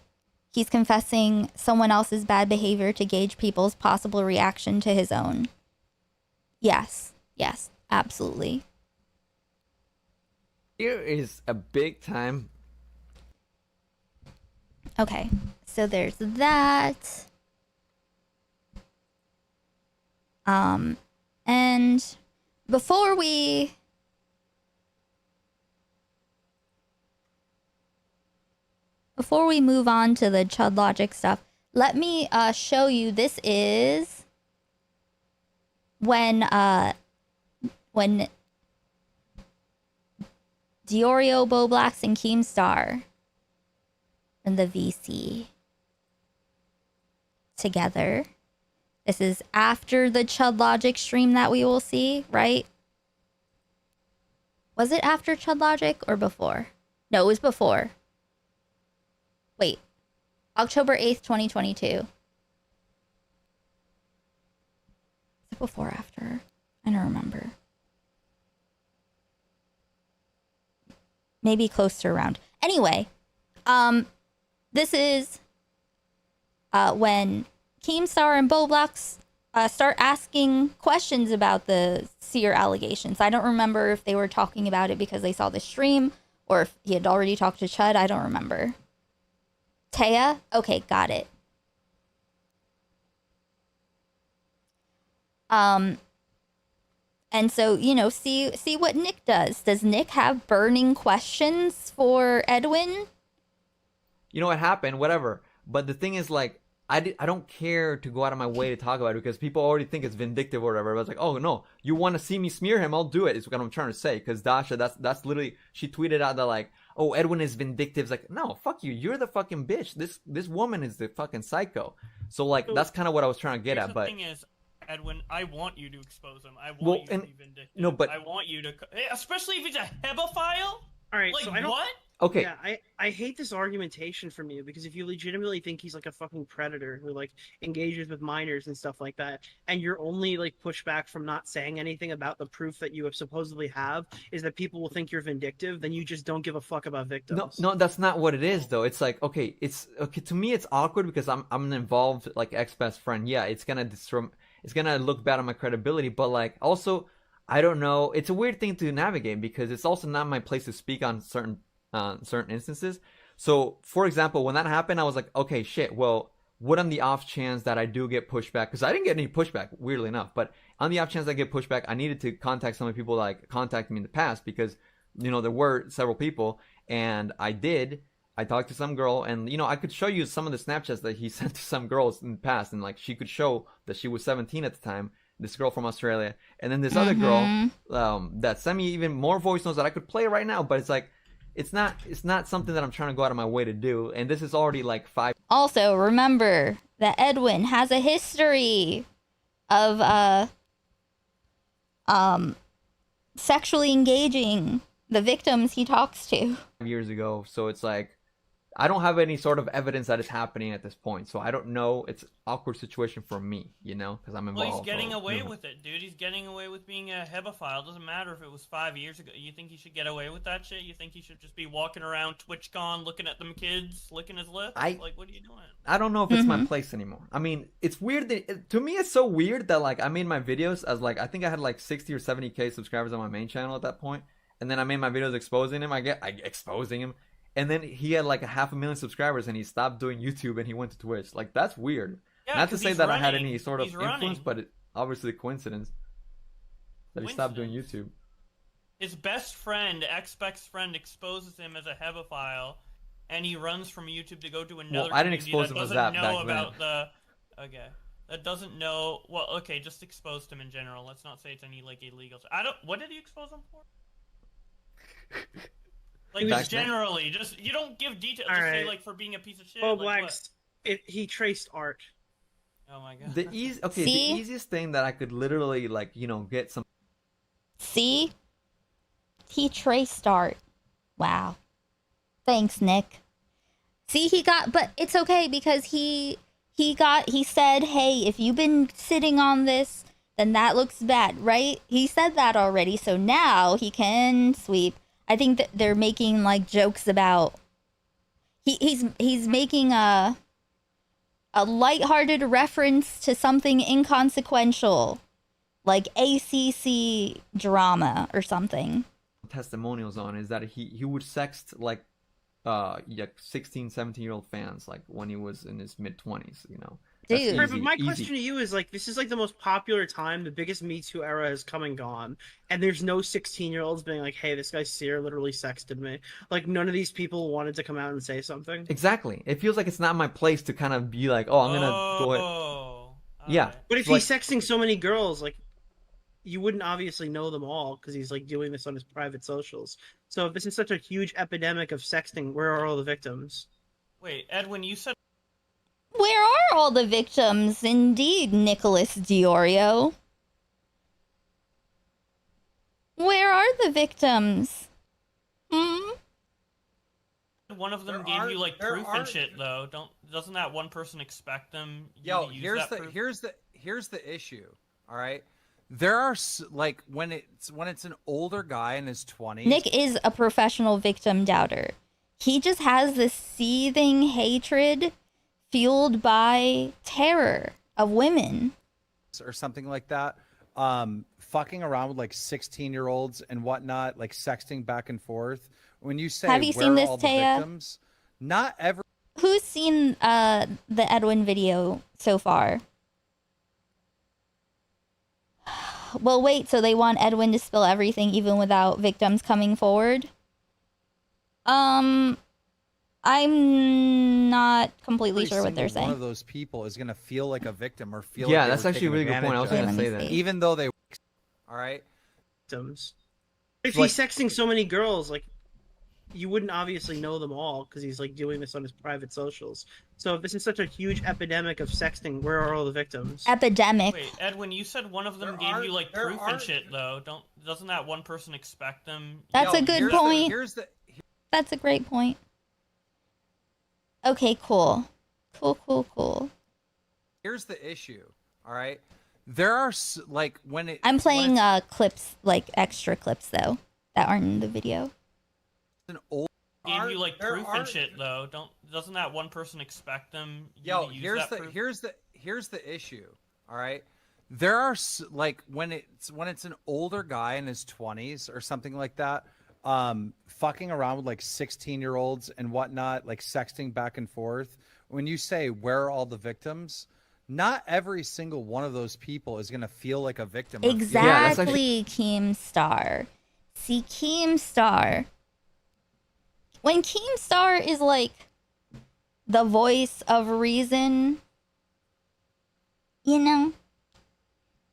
he's confessing someone else's bad behavior to gauge people's possible reaction to his own. Yes, absolutely.
Here is a big time
Okay, so there's that. And before we move on to the Chud Logic stuff, let me show you. This is when Diorio, Boblax, and Keemstar and the VC together. This is after the Chud Logic stream that we will see, right? Was it after Chud Logic or before? No, it was before. Wait. October 8th, 2022. Is it before or after? I don't remember. Maybe close to around. Anyway, this is when Keemstar and Boblax start asking questions about the Seer allegations. I don't remember if they were talking about it because they saw the stream or if he had already talked to Chud. I don't remember. Taya? Okay, got it. And so, you know, see what Nick does. Does Nick have burning questions for Edwin?
You know what happened, whatever. But the thing is, like, I don't care to go out of my way to talk about it because people already think it's vindictive or whatever. I was like, oh no, you want to see me smear him? I'll do it. Is what I'm trying to say. Because Dasha, that's literally, she tweeted out that like, oh, Edwin is vindictive. It's like, no, fuck you. You're the fucking bitch. This woman is the fucking psycho. So like, that's kind of what I was trying to get at. But
the thing is, Edwin, I want you to expose him. I want you to be vindictive.
No, but
I want you to, especially if he's a hebephile.
All right,
like,
so I don't.
What?
Okay.
Yeah, I hate this argumentation from you because if you legitimately think he's like a fucking predator who like engages with minors and stuff like that, and your only like pushback from not saying anything about the proof that you have supposedly have is that people will think you're vindictive, then you just don't give a fuck about victims.
No, that's not what it is though. It's like, okay, to me it's awkward because I'm an involved like ex-best friend. Yeah, it's gonna look bad on my credibility, but like also I don't know. It's a weird thing to navigate because it's also not my place to speak on certain instances. So for example, when that happened, I was like, okay, shit, well, what on the off chance that I do get pushback, because I didn't get any pushback, weirdly enough, but on the off chance I get pushback, I needed to contact some of the people like contacted me in the past because, you know, there were several people, and I talked to some girl, and, you know, I could show you some of the Snapchats that he sent to some girls in the past, and like she could show that she was 17 at the time, this girl from Australia, and then this other girl that sent me even more voice notes that I could play right now, but it's like, it's not something that I'm trying to go out of my way to do, and this is already like 5.
Also, remember that Edwin has a history of sexually engaging the victims he talks to.
Years ago, so it's like I don't have any sort of evidence that is happening at this point, so I don't know. It's an awkward situation for me, you know, because I'm involved.
Well, he's getting away with it, dude. He's getting away with being a hebephile. Doesn't matter if it was 5 years ago. You think he should get away with that shit? You think he should just be walking around TwitchCon looking at them kids, licking his lips? Like, what are you doing?
I don't know if it's my place anymore. I mean, it's weird that to me it's so weird that like I made my videos as like I think I had like 60 or 70K subscribers on my main channel at that point, and then I made my videos exposing him. Exposing him. And then he had like 500,000 subscribers and he stopped doing YouTube and he went to Twitch. Like, that's weird.
Yeah,
not to say that I had any sort of
He's
influence,
running.
but it obviously a coincidence that he stopped doing YouTube.
His best friend, ex-best friend, exposes him as a hebephile, and he runs from YouTube to go to another.
Well, I didn't
community
expose him as
doesn't
that
know
back
about
then.
Okay, that doesn't know. Well, okay, just exposed him in general. Let's not say it's any like illegal. I don't. What did he expose him for? Like, just generally, just you don't give details. Just say like for being a piece of shit.
Boblax, he traced art.
Oh my god.
The easiest thing that I could literally like, you know, get some.
See? He traced art. Wow. Thanks, Nick. See, but it's okay because he said, hey, if you've been sitting on this, then that looks bad, right? He said that already, so now he can sweep. I think that they're making like jokes about he's making a lighthearted reference to something inconsequential, like ACC drama or something.
Testimonials on is that he would sext like like 16, 17-year-old fans like when he was in his mid 20s, you know.
Dude.
Right, but my question to you is like, this is like the most popular time. The biggest Me Too era has come and gone, and there's no 16-year-olds being like, "Hey, this guy Sear literally sexted me." Like, none of these people wanted to come out and say something.
Exactly. It feels like it's not my place to kind of be like, oh, I'm gonna go ahead. Yeah.
But if
so, like,
he's sexting so many girls, like, you wouldn't obviously know them all because he's like doing this on his private socials. So if this is such a huge epidemic of sexting, where are all the victims?
Wait, Edwin, you said
Where are all the victims? Indeed, Nicholas Diorio. Where are the victims? Hmm?
one of them gave you like proof and shit though. Doesn't that one person expect them?
Yo,
to use that proof?
here's the issue. All right, there are like when it's an older guy in his 20s.
Nick is a professional victim doubter. He just has this seething hatred fueled by terror of women.
Or something like that. Fucking around with like 16-year-olds and whatnot, like sexting back and forth. When you say,
have you
where
seen
are
this,
all the
Taya?
victims? Not every.
Who's seen the Edwin video so far? Well, wait, so they want Edwin to spill everything even without victims coming forward? I'm not completely sure what they're saying.
One of those people is gonna feel like a victim or feel.
Yeah,
like
that's actually a really good point. I was gonna say that.
Even though they, all right,
victims. If
Like-
he's sexting so many girls, like, you wouldn't obviously know them all because he's like doing this on his private socials. So if this is such a huge epidemic of sexting, where are all the victims?
Epidemic.
Wait, Edwin, you said one of them gave you like proof and shit though. Doesn't that one person expect them?
That's a good point. That's a great point. Okay, cool. Cool.
Here's the issue. All right, there are like when it.
I'm playing clips, like extra clips though, that aren't in the video.
An old.
Gave you like proof and shit though. Doesn't that one person expect them?
Yo,
to use
here's
that
the
proof?
here's the issue. All right, there are like when it's an older guy in his 20s or something like that, fucking around with like 16-year-olds and whatnot, like sexting back and forth. When you say, where are all the victims? Not every single one of those people is gonna feel like a victim. or feel-
Exactly, Keemstar. See, Keemstar. When Keemstar is like the voice of reason, you know,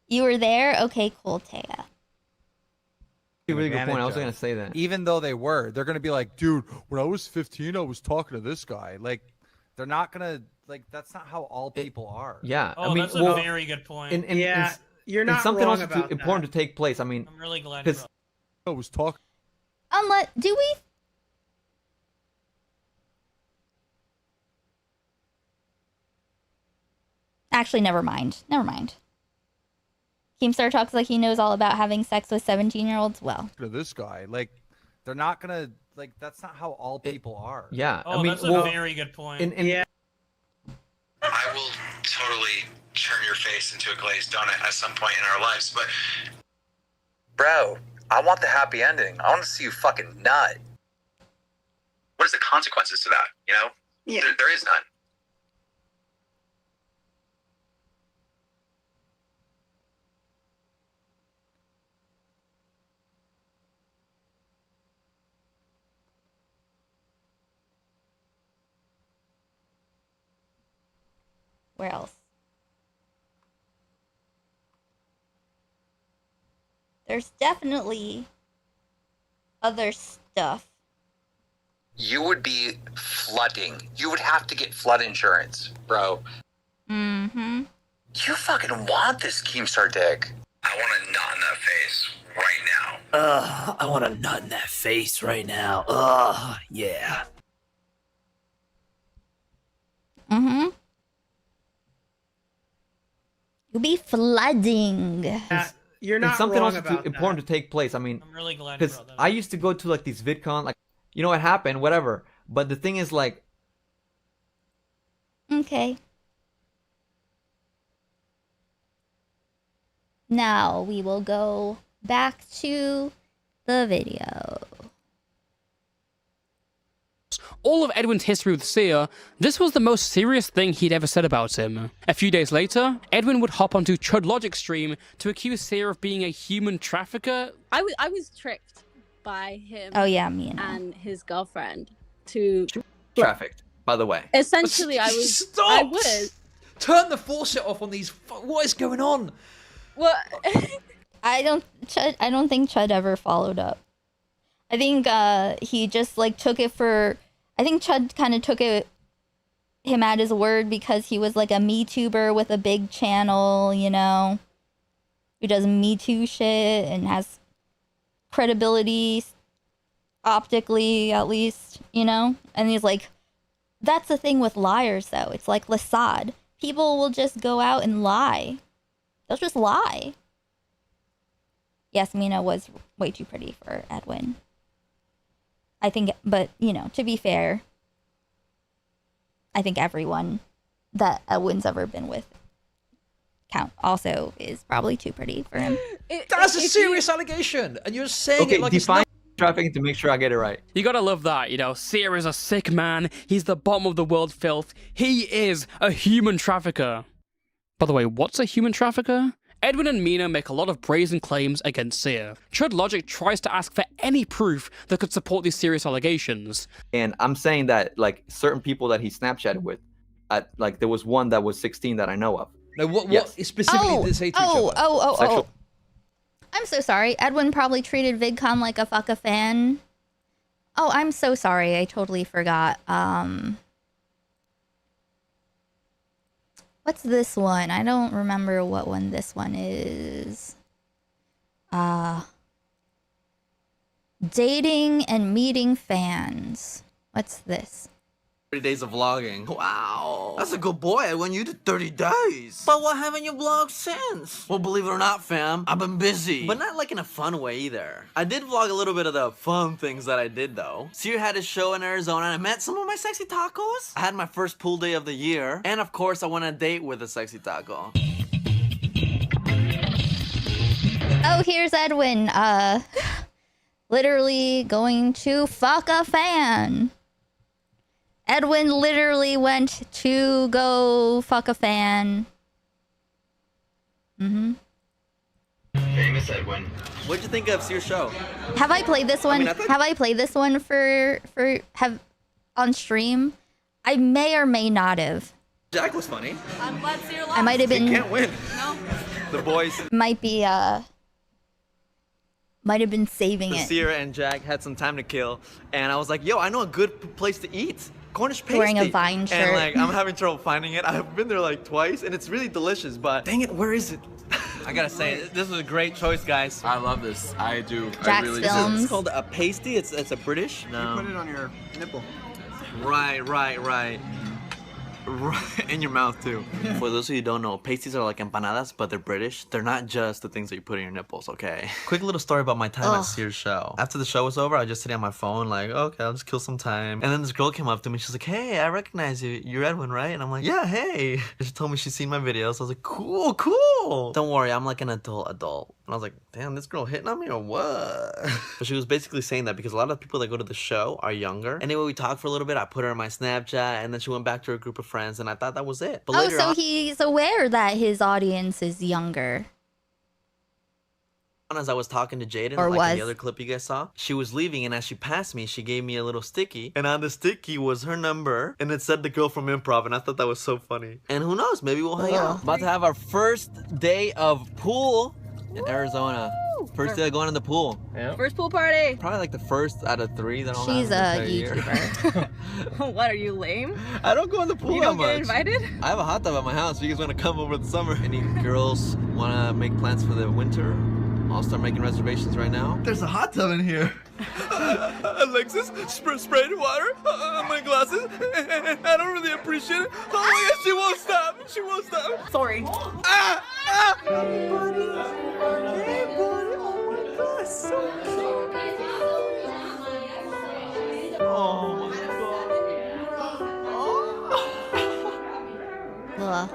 you were there. Okay, cool, Taya.
A really good point. I was
advantage
gonna
of.
say that.
Even though they're gonna be like, dude, when I was 15, I was talking to this guy. Like, they're not gonna like. That's not how all people are.
Yeah,
Oh,
I mean,
that's a
well,
very good point.
You're
and
not
something
wrong
else
about
important to take place. I mean,
I'm really glad you
because
brought
I was talking.
Do we? Actually, never mind. Keemstar talks like he knows all about having sex with 17-year-olds. Well,
To this guy, like, they're not gonna like. That's not how all people are.
yeah,
Oh,
I mean,
that's a very good point.
I will totally turn your face into a glazed donut at some point in our lives, but bro, I want the happy ending. I want to see you fucking nut. What is the consequences to that? You know, there is none.
where else? There's definitely other stuff.
You would be flooding. You would have to get flood insurance, bro.
Mm-hmm.
You fucking want this Keemstar dick. I want a nut in that face right now.
I want a nut in that face right now. Ugh, yeah.
Mm-hmm. You'll be flooding.
You're
and
not
something
wrong
else
about
important to take place. I mean,
I'm really glad you
because
brought that
I used to go to like these VidCon, like, you know what happened, whatever. But the thing is, like,
Okay. Now we will go back to the video.
all of Edwin's history with Seer, this was the most serious thing he'd ever said about him. A few days later, Edwin would hop onto Chud Logic's stream to accuse Seer of being a human trafficker.
I was tricked by him.
Oh yeah, me
and his girlfriend to
Trafficked, by the way.
essentially. I was.
Stop!
I was.
Turn the faucet off on these. What is going on?
Well,
I don't think Chud ever followed up. I think he just like took it for. I think Chud kind of took him at his word because he was like a Me Tuber with a big channel, you know, who does Me Too shit and has credibility optically, at least, you know. And he's like, that's the thing with liars, though. It's like Lasad. People will just go out and lie. They'll just lie. Yes, Mina was way too pretty for Edwin. I think, but, you know, to be fair, I think everyone that Edwin's ever been with also is probably too pretty for him.
That's a serious allegation, and you're saying it like define it's trafficking to make sure I get it right.
You gotta love that, you know, Seer is a sick man, he's the bottom of the world filth, he is a human trafficker. By the way, what's a human trafficker? Edwin and Mina make a lot of brazen claims against Seer. Chud Logic tries to ask for any proof that could support these serious allegations.
And I'm saying that, like, certain people that he Snapchatted with, like, there was one that was 16 that I know of. No, what specifically did they say to each other?
Sexual. I'm so sorry. Edwin probably treated VidCon like a fuck a fan. Oh, I'm so sorry. I totally forgot. What's this one? I don't remember what one this one is. Dating and meeting fans. What's this?
30 days of vlogging. Wow. That's a good boy, Edwin. You did 30 days. But why haven't you vlogged since? Well, believe it or not, fam, I've been busy. But not like in a fun way either. I did vlog a little bit of the fun things that I did, though. Seer had his show in Arizona, and I met some of my sexy tacos. I had my first pool day of the year. And of course, I went on a date with a sexy taco.
Oh, here's Edwin. Literally going to fuck a fan. Edwin literally went to go fuck a fan.
Famous Edwin. What'd you think of Seer's show?
Have I played this one?
I thought-
Have I played this one on stream? I may or may not have.
Jack was funny.
I'm glad Seer lost.
I might have been.
He can't win.
No.
The boys.
Might have been saving it.
Seer and Jack had some time to kill, and I was like, yo, I know a good place to eat. Cornish pasty.
Wearing a Vine shirt.
And like, I'm having trouble finding it. I've been there like twice, and it's really delicious, but dang it, where is it? I gotta say, this is a great choice, guys.
I love this. I do.
Jack's
I really
Films.
It's called a pasty. It's a British. No.
You put it on your nipple.
Right. In your mouth too. For those of you who don't know, pasties are like empanadas, but they're British. They're not just the things that you put in your nipples, okay? Quick little story about my time at Seer's show. After the show was over, I was just sitting on my phone like, okay, I'll just kill some time. And then this girl came up to me. She's like, hey, I recognize you. You're Edwin, right? And I'm like, yeah, hey. And she told me she's seen my videos. I was like, cool. Don't worry, I'm like an adult. And I was like, damn, this girl hitting on me or what? But she was basically saying that because a lot of people that go to the show are younger. Anyway, we talked for a little bit. I put her in my Snapchat, and then she went back to her group of friends, and I thought that was it. But
Oh,
later
so
on,
he's aware that his audience is younger.
as I was talking to Jaden,
Or
like in
was.
the other clip you guys saw, she was leaving, and as she passed me, she gave me a little sticky, and on the sticky was her number, and it said the girl from Improv, and I thought that was so funny. And who knows, maybe we'll hang out. About to have our first day of pool in Arizona. First day of going in the pool. Yeah.
First pool party.
Probably like the first out of 3 that I'll
She's
have
a
year.
YouTuber.
What, are you lame?
I don't go in the pool
You
that
don't
much.
get invited?
I have a hot tub at my house. You guys want to come over the summer? Any girls want to make plans for the winter? I'll start making reservations right now. There's a hot tub in here. Alexis, sprayed water on my glasses. I don't really appreciate it. Oh my God, she won't stop. She won't stop.
Sorry.
Hey, buddy. Hey, buddy. Oh my God, so cute. Oh my God.
Ugh.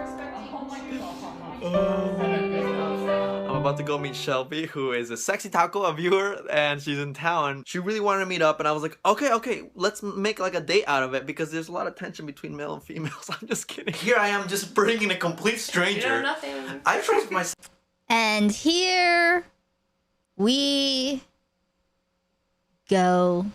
I'm about to go meet Shelby, who is a sexy taco, a viewer, and she's in town. She really wanted to meet up, and I was like, okay, let's make like a date out of it because there's a lot of tension between male and females. I'm just kidding. Here I am just bringing a complete stranger.
You know nothing.
I trust myself.
And here we go.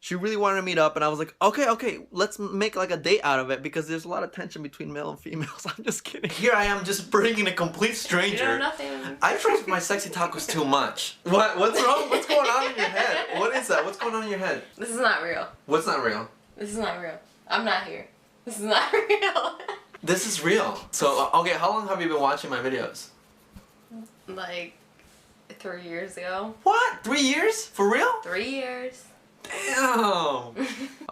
She really wanted to meet up, and I was like, okay, let's make like a date out of it because there's a lot of tension between male and females. I'm just kidding. Here I am just bringing a complete stranger.
You know nothing.
I trust my sexy tacos too much. What's wrong? What's going on in your head? What is that? What's going on in your head?
This is not real.
What's not real?
This is not real. I'm not here. This is not real.
This is real. So, okay, how long have you been watching my videos?
Like 3 years ago.
What? 3 years? For real?
3 years.
Damn!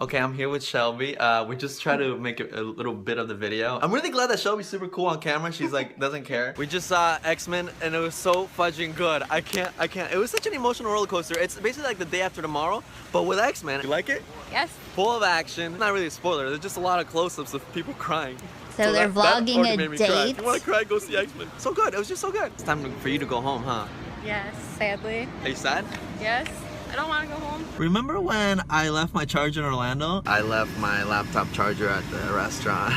Okay, I'm here with Shelby. We just try to make a little bit of the video. I'm really glad that Shelby's super cool on camera. She's like, doesn't care. We just saw X-Men and it was so fudging good. I can't. It was such an emotional roller coaster. It's basically like the day after tomorrow, but with X-Men. You like it?
Yes.
Full of action. Not really a spoiler. There's just a lot of close-ups of people crying.
So they're vlogging
already
a
made me cry.
date.
If you want to cry, go see X-Men. So good. It was just so good. It's time for you to go home, huh?
Yes, sadly.
Are you sad?
Yes. I don't want to go home.
Remember when I left my charger in Orlando? I left my laptop charger at the restaurant.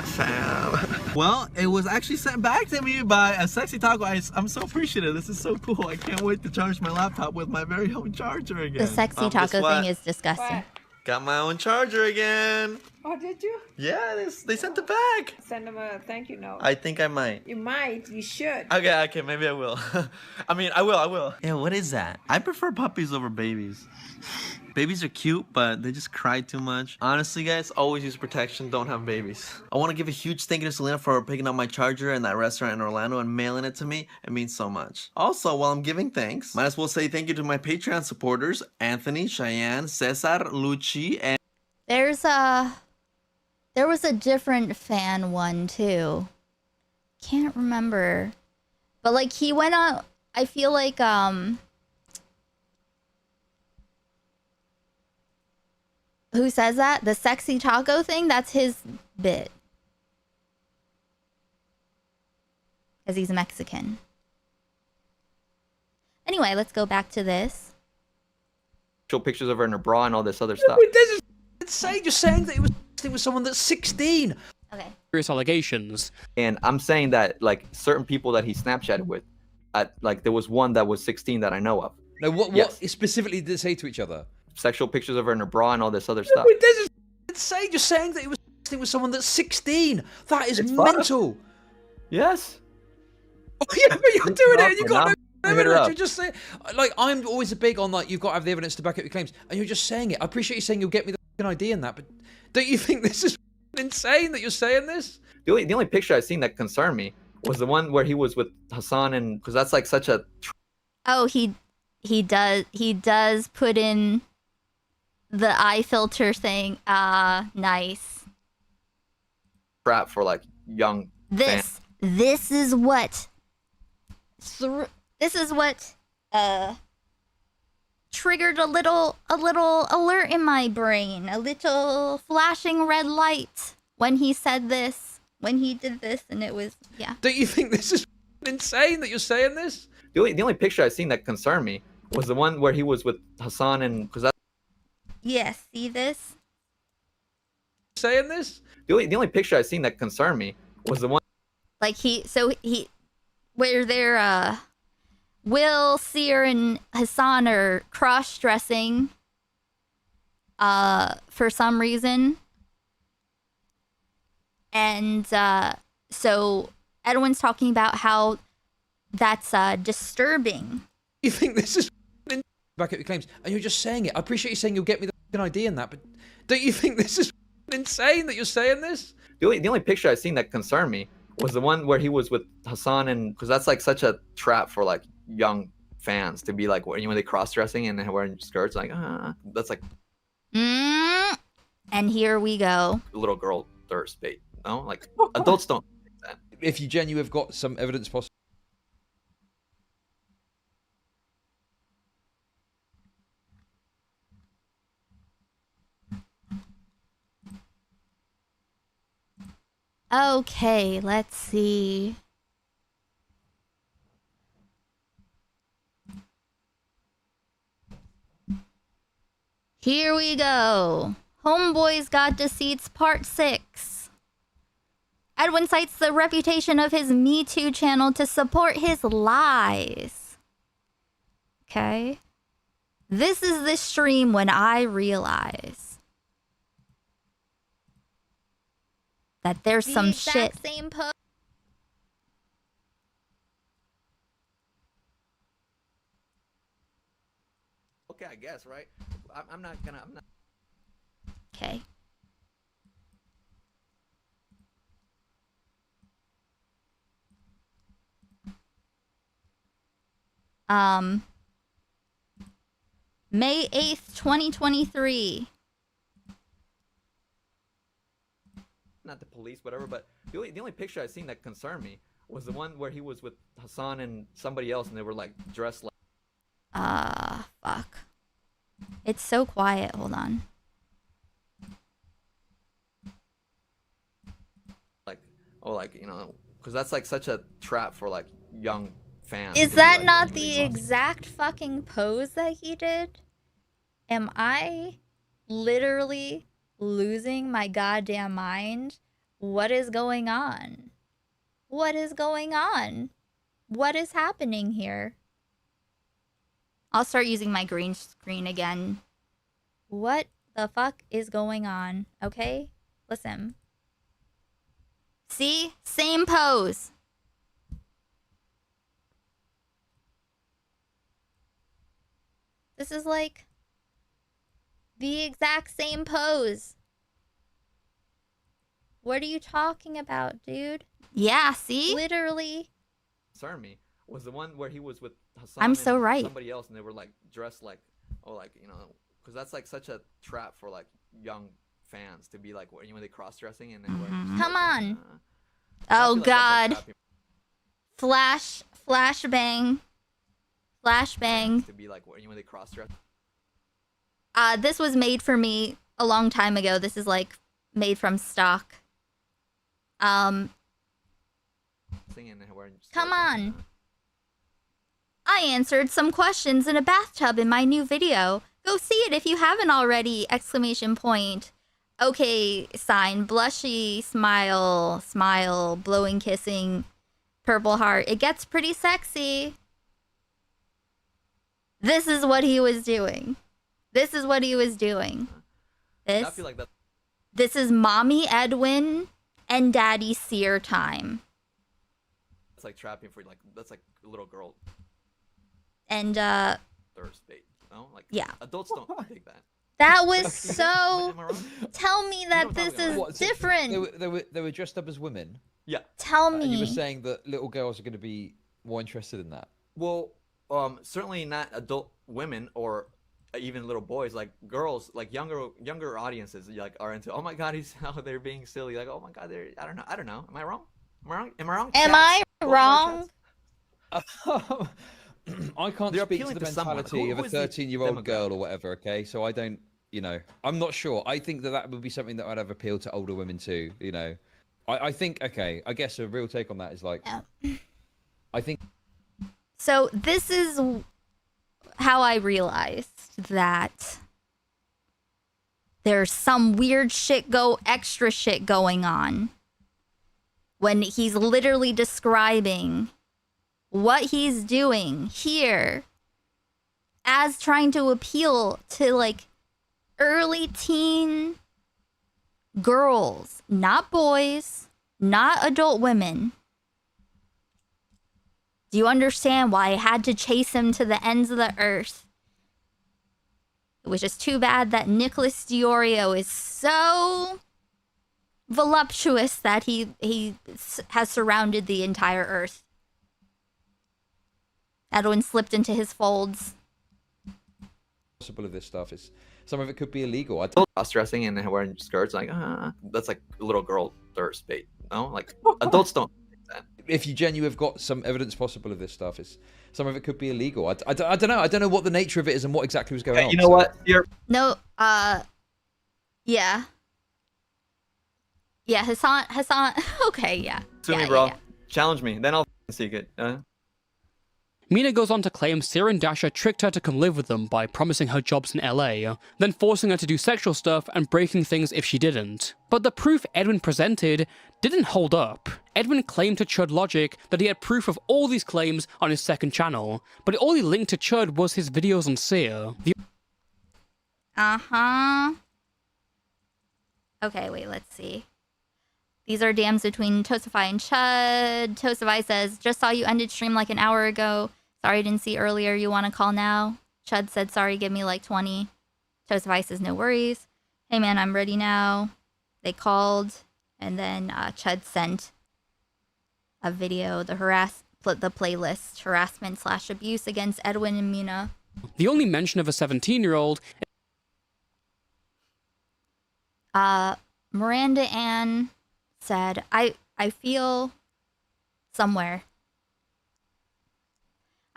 Fam. Well, it was actually sent back to me by a sexy taco. I'm so appreciative. This is so cool. I can't wait to charge my laptop with my very own charger again.
The sexy
Guess
taco
what?
thing is disgusting.
Got my own charger again.
Oh, did you?
Yeah, they sent it back.
Send them a thank you note.
I think I might.
You might. You should.
Okay, maybe I will. I mean, I will. Yeah, what is that? I prefer puppies over babies. Babies are cute, but they just cry too much. Honestly, guys, always use protection. Don't have babies. I want to give a huge thank you to Selena for picking up my charger in that restaurant in Orlando and mailing it to me. It means so much. Also, while I'm giving thanks, might as well say thank you to my Patreon supporters, Anthony, Cheyenne, Cesar, Lucci, and...
There was a different fan one too. Can't remember. But like he went on, I feel like who says that? The sexy taco thing? That's his bit. Cuz he's Mexican. Anyway, let's go back to this.
Show pictures of her in her bra and all this other stuff.
Insane. You're saying that it was someone that's 16.
Okay.
Serious allegations.
And I'm saying that like certain people that he Snapchatted with, like there was one that was 16 that I know of.
No, what specifically did they say to each other?
Sexual pictures of her in her bra and all this other stuff.
This is insane. You're saying that it was someone that's 16. That is
It's
mental.
Yes.
Oh, yeah, but you're doing it. You got no
Hit her
evidence.
up.
You're just saying, like, I'm always big on like you've got to have the evidence to back up your claims, and you're just saying it. I appreciate you saying you'll get me the fucking ID in that, but don't you think this is insane that you're saying this?
The only picture I've seen that concerned me was the one where he was with Hassan, and because that's like such a
Oh, he does put in the eye filter thing. Nice.
trap for like young.
This is what triggered a little alert in my brain, a little flashing red light when he said this, when he did this, and it was, yeah.
Don't you think this is insane that you're saying this?
The only picture I've seen that concerned me was the one where he was with Hassan, and because that.
Yes, see this?
Saying this?
The only picture I've seen that concerned me was the one.
Like where they're Will, Seer, and Hassan are cross-dressing for some reason. And so Edwin's talking about how that's disturbing.
You think this is back up your claims, and you're just saying it. I appreciate you saying you'll get me the fucking ID in that, but don't you think this is insane that you're saying this?
The only picture I've seen that concerned me was the one where he was with Hassan, and because that's like such a trap for like young fans to be like when they cross-dressing and they're wearing skirts, like that's like
and here we go.
little girl thirst bait. No, like adults don't think that.
If you genuinely have got some evidence possible.
Okay, let's see. Here we go. Homeboys Got Deceits Part 6. Edwin cites the reputation of his Me Too channel to support his lies. Okay. This is the stream when I realize that there's some shit. Same post.
Okay, I guess, right? I'm not.
Okay. May 8th, 2023.
Not the police, whatever, but the only picture I seen that concerned me was the one where he was with Hassan and somebody else, and they were like dressed like.
Fuck. It's so quiet. Hold on.
Like, oh, like, you know, because that's like such a trap for like young fans.
Is
to be
that
like,
not the exact fucking pose that he did? Am I literally losing my goddamn mind? What is going on? What is going on? What is happening here? I'll start using my green screen again. What the fuck is going on? Okay? Listen. See? Same pose. This is like the exact same pose. What are you talking about, dude? Yeah, see? Literally.
Concerned me was the one where he was with Hassan
I'm so
and
right.
somebody else, and they were like dressed like, oh, like, you know, because that's like such a trap for like young fans to be like when they cross dressing and then wearing
Come on.
I
Oh
feel like that's,
god.
like,
Flashbang. Flashbang.
to be like when they cross dress.
This was made for me a long time ago. This is like made from stock.
Singing and wearing
Come on. I answered some questions in a bathtub in my new video. Go see it if you haven't already! Exclamation point. Okay, sign. Blushy, smile, smile, blowing, kissing, purple heart. It gets pretty sexy. This is what he was doing. This is what he was doing.
I feel like that.
This is Mommy Edwin and Daddy Sear time.
It's like trapping for like that's like a little girl
And
thirst bait. No, like
yeah.
Adults don't take that.
That was so. Tell me that this is
What, so
different.
They were dressed up as women.
Yeah.
Tell
And you were
me.
saying that little girls are going to be more interested in that.
Well, certainly not adult women or even little boys. Like girls, like younger audiences, like are into. Oh my God, he's how they're being silly. Like, oh my God, they're. I don't know. Am I wrong? Am I wrong? Am I wrong?
Am I wrong?
I can't
They're
speak to
appealing
the
to someone.
mentality of
Who
a
is the
13-year-old girl or whatever, okay? So I don't, you know, I'm not sure. I think that would be something that would have appealed to older women too, you know. I think, okay, I guess a real take on that is like, I think...
So this is how I realized that there's some weird shit extra shit going on. When he's literally describing what he's doing here as trying to appeal to like early teen girls, not boys, not adult women. Do you understand why I had to chase him to the ends of the earth? It was just too bad that Nicholas Diorio is so voluptuous that he has surrounded the entire earth. Edwin slipped into his folds.
Possible of this stuff is some of it could be illegal.
Cross dressing and wearing skirts, like that's like a little girl thirst bait. No, like adults don't.
If you genuinely have got some evidence possible of this stuff, is some of it could be illegal. I don't know. I don't know what the nature of it is and what exactly was going on.
You know what?
No, yeah. Yeah, Hassan. Okay, yeah.
Sue
yeah,
me,
yeah,
bro.
yeah.
Challenge me, then I'll seek it.
Mina goes on to claim Seer and Dasha tricked her to come live with them by promising her jobs in LA, then forcing her to do sexual stuff and breaking things if she didn't. But the proof Edwin presented didn't hold up. Edwin claimed to Chud Logic that he had proof of all these claims on his second channel, but all he linked to Chud was his videos on Seer.
Uh-huh. Okay, wait, let's see. These are DMs between Toastify and Chud. Toastify says, just saw you ended stream like an hour ago. Sorry, didn't see earlier. You want to call now? Chud said, sorry, give me like 20. Toastify says, no worries. Hey, man, I'm ready now. They called, and then Chud sent a video, the playlist, harassment/abuse against Edwin and Mina.
The only mention of a 17-year-old...
Miranda Ann said, I feel somewhere.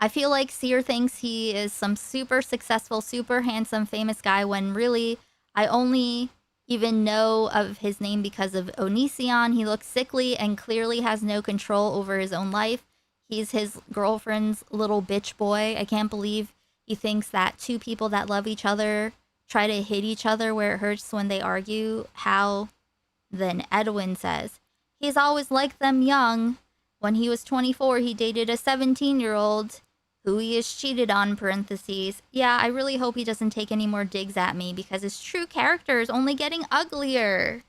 I feel like Seer thinks he is some super successful, super handsome, famous guy when really I only even know of his name because of Onision. He looks sickly and clearly has no control over his own life. He's his girlfriend's little bitch boy. I can't believe he thinks that two people that love each other try to hit each other where it hurts when they argue. How? Then Edwin says, he's always liked them young. When he was 24, he dated a 17-year-old who he is cheated on, parentheses. Yeah, I really hope he doesn't take any more digs at me because his true character is only getting uglier.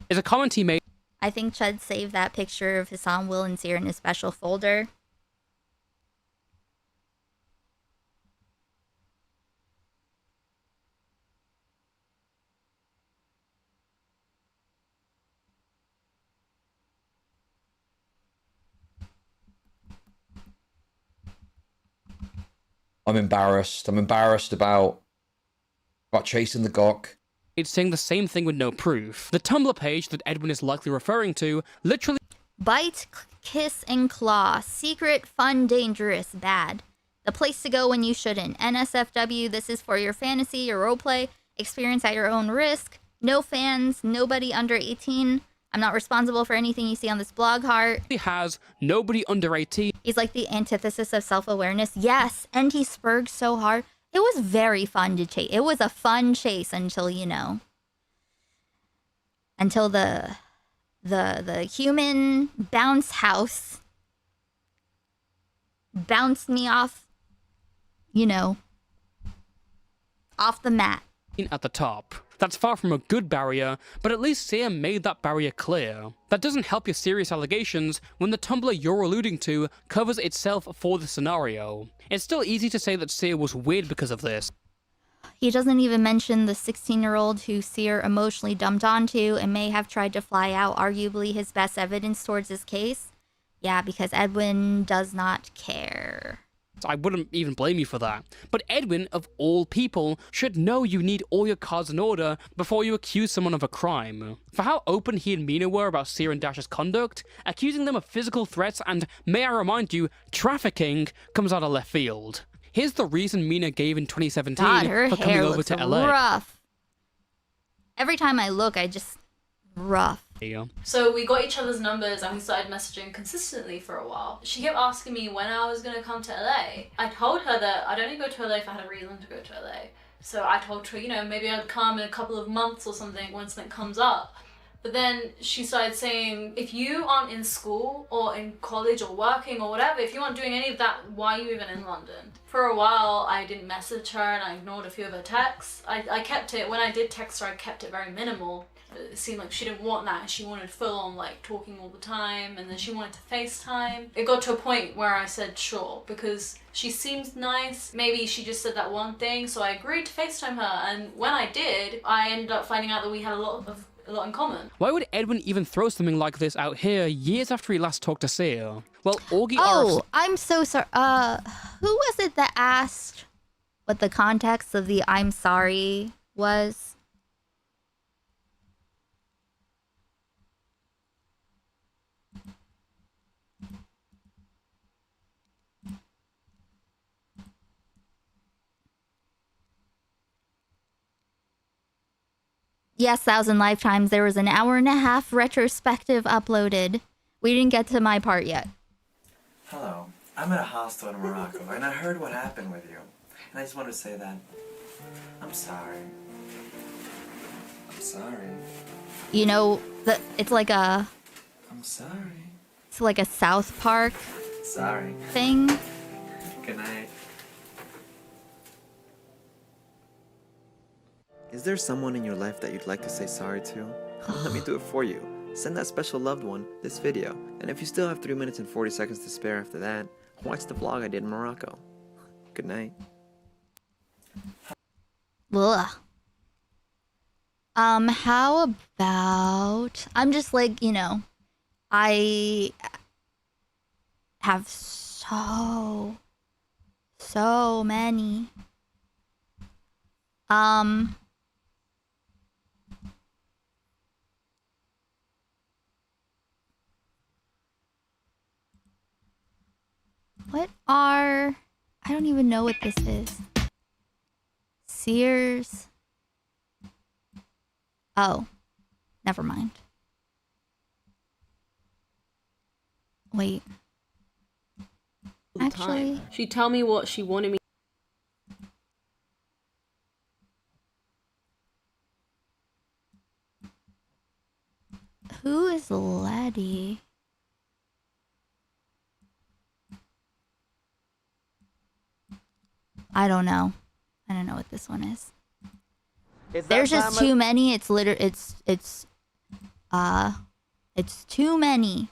Is a comment he made.
I think Chud saved that picture of Hassan, Will, and Seer in his special folder.
I'm embarrassed. I'm embarrassed about chasing the gawk.
It's saying the same thing with no proof. The Tumblr page that Edwin is likely referring to literally...
Bite, kiss, and claw. Secret, fun, dangerous, bad. The place to go when you shouldn't. NSFW, this is for your fantasy, your roleplay, experience at your own risk. No fans, nobody under 18. I'm not responsible for anything you see on this blog, Heart.
He has nobody under 18.
He's like the antithesis of self-awareness. Yes, and he spurged so hard. It was very fun to chase. It was a fun chase until, you know, until the human bounce house bounced me off, you know, off the mat.
At the top. That's far from a good barrier, but at least Seer made that barrier clear. That doesn't help your serious allegations when the Tumblr you're alluding to covers itself for the scenario. It's still easy to say that Seer was weird because of this.
He doesn't even mention the 16-year-old who Seer emotionally dumped onto and may have tried to fly out, arguably his best evidence towards his case. Yeah, because Edwin does not care.
I wouldn't even blame you for that. But Edwin, of all people, should know you need all your cards in order before you accuse someone of a crime. For how open he and Mina were about Seer and Dasha's conduct, accusing them of physical threats and, may I remind you, trafficking comes out of left field. Here's the reason Mina gave in 2017
God, her
for coming
hair
over
looks
to LA.
rough. Every time I look, I just... rough.
Yeah.
So we got each other's numbers and we started messaging consistently for a while. She kept asking me when I was going to come to LA. I told her that I'd only go to LA if I had a reason to go to LA. So I told her, you know, maybe I'd come in a couple of months or something when something comes up. But then she started saying, if you aren't in school or in college or working or whatever, if you aren't doing any of that, why are you even in London? For a while, I didn't message her and I ignored a few of her texts. I kept it, when I did text her, I kept it very minimal. It seemed like she didn't want that. She wanted full on like talking all the time, and then she wanted to FaceTime. It got to a point where I said sure, because she seemed nice. Maybe she just said that one thing, so I agreed to FaceTime her, and when I did, I ended up finding out that we had a lot in common.
Why would Edwin even throw something like this out here years after he last talked to Seer? Well, Augie
Oh, I'm so sorry. Who was it that asked what the context of the I'm sorry was? Yes, 1,000 lifetimes. There was an 1.5-hour retrospective uploaded. We didn't get to my part yet.
Hello, I'm at a hostel in Morocco, and I heard what happened with you. And I just wanted to say that I'm sorry. I'm sorry.
You know, it's like a...
I'm sorry.
It's like a South Park
Sorry.
thing.
Good night. Is there someone in your life that you'd like to say sorry to? Well, let me do it for you. Send that special loved one this video. And if you still have 3 minutes and 40 seconds to spare after that, watch the vlog I did in Morocco. Good night.
Ugh. How about... I'm just like, you know, I have so many. What are... I don't even know what this is. Sears. Oh. Never mind. Wait. Actually...
She'd tell me what she wanted me.
Who is Letty? I don't know. I don't know what this one is. There's just too many. It's it's too many.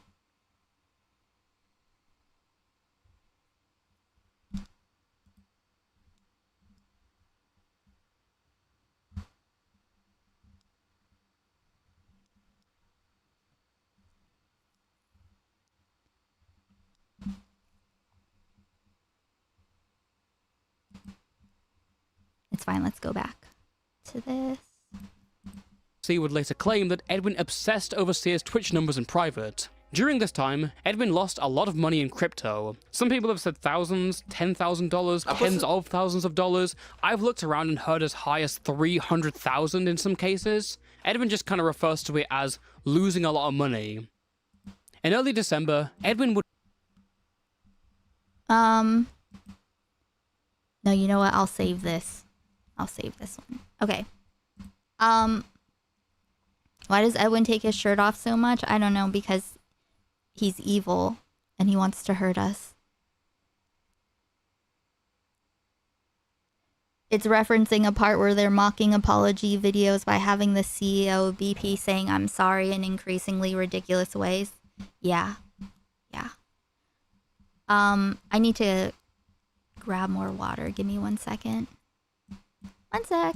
It's fine, let's go back to this.
C would later claim that Edwin obsessed over Sears' Twitch numbers in private. During this time, Edwin lost a lot of money in crypto. Some people have said thousands, $10,000, tens of thousands of dollars. I've looked around and heard as high as 300,000 in some cases. Edwin just kind of refers to it as losing a lot of money. In early December, Edwin would...
No, you know what? I'll save this. I'll save this one. Okay. Why does Edwin take his shirt off so much? I don't know, because he's evil and he wants to hurt us. It's referencing a part where they're mocking apology videos by having the CEO of BP saying I'm sorry in increasingly ridiculous ways. Yeah. Yeah. I need to grab more water. Give me 1 second. 1 sec.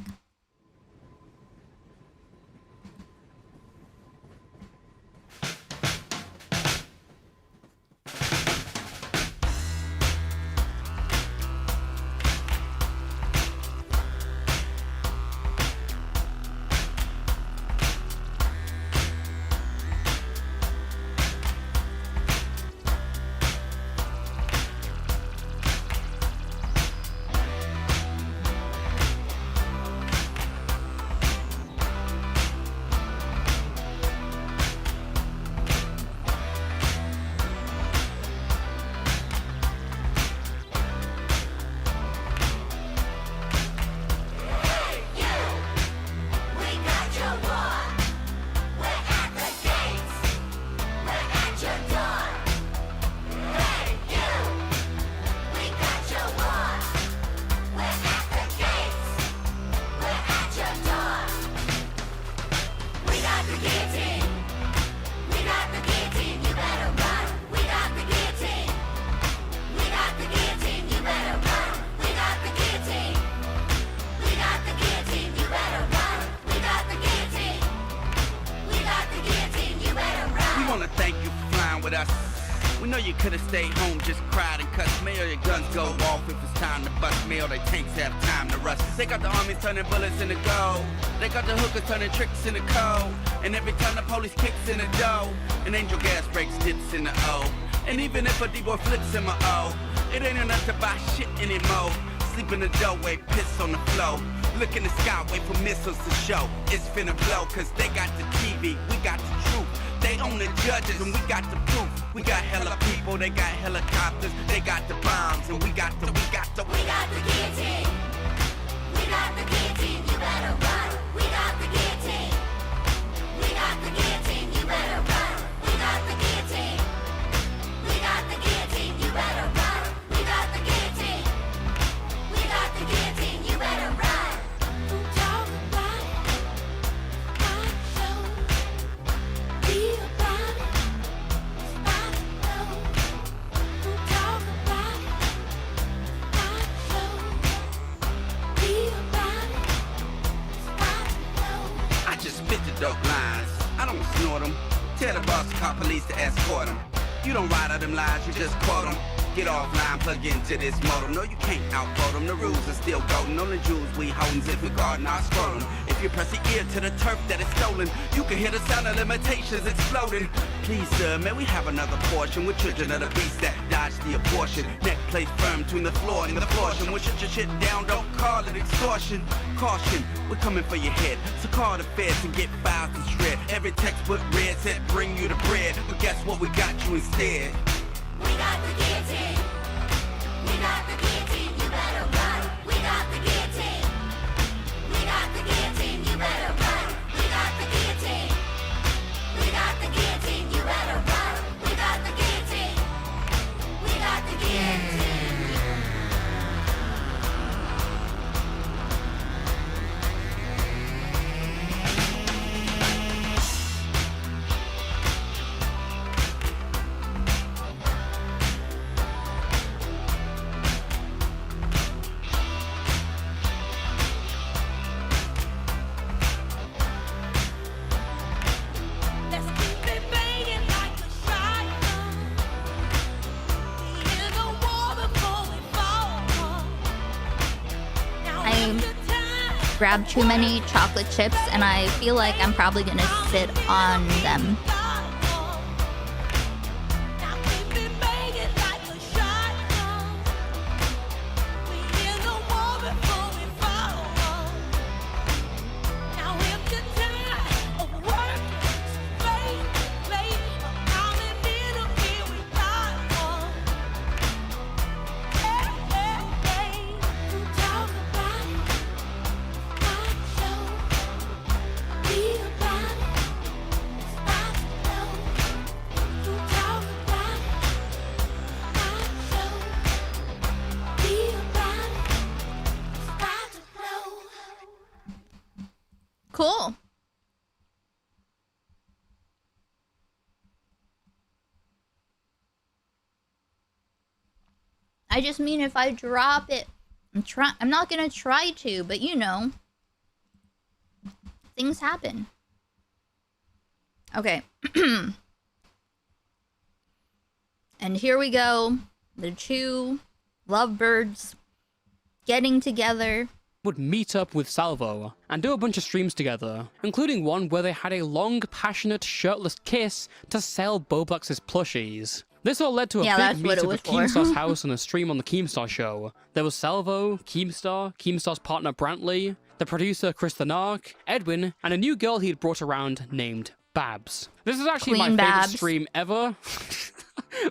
Could've stayed home, just cried and cussed. May or your guns go off if it's time to bust. May or they tanks have time to rust. They got the armies turning bullets into gold. They got the hookers turning tricks into cold. And every time the police kicks in the dough, an angel gas breaks dips in the O. And even if a D-boy flips in my O, it ain't enough to buy shit anymore. Sleep in the doorway, piss on the floor. Look in the sky, wait for missiles to show. It's finna blow, cause they got the TV, we got the truth. They own the judges and we got the proof. We got hella people, they got helicopters, they got the bombs, and we got the guillotine. We got the guillotine, you better run. We got the guillotine. We got the guillotine, you better run. We got the guillotine. We got the guillotine, you better run. We got the guillotine. We got the guillotine, you better run. Talk about it, not show. Be about it, spot low. Talk about it, not show. Be about it, spot low. I just spit the dope lines. I don't snort them. Tell the boss to call police to escort them. You don't ride out them lines, you just quote them. Get offline, plug into this modem. No, you can't outvote them. The rules are still golden. Only jewels we holding if we guarding our scrotum. If you press the ear to the turf that is stolen, you can hear the sound of limitations exploding. Please, sir, may we have another portion? We're children of the beast that dodge the abortion. Neck placed firm between the floor and the portion. We'll shut your shit down, don't call it extortion. Caution, we're coming for your head. So call the feds and get files to shred. Every textbook read said bring you the bread. But guess what, we got you instead. We got the guillotine. We got the guillotine, you better run. We got the guillotine. We got the guillotine, you better run. We got the guillotine. We got the guillotine, you better run. We got the guillotine. We got the guillotine.
Grabbed too many chocolate chips and I feel like I'm probably gonna sit on them. Cool. I just mean if I drop it, I'm not gonna try to, but you know, things happen. Okay. And here we go. The two lovebirds getting together.
Would meet up with Salvo and do a bunch of streams together, including one where they had a long, passionate, shirtless kiss to sell Bobax's plushies. This all led to a big meetup at Keemstar's house and a stream on the Keemstar show. There was Salvo, Keemstar, Keemstar's partner Brantley, the producer Chris the Narc, Edwin, and a new girl he had brought around named Babs. This is actually my favorite stream ever.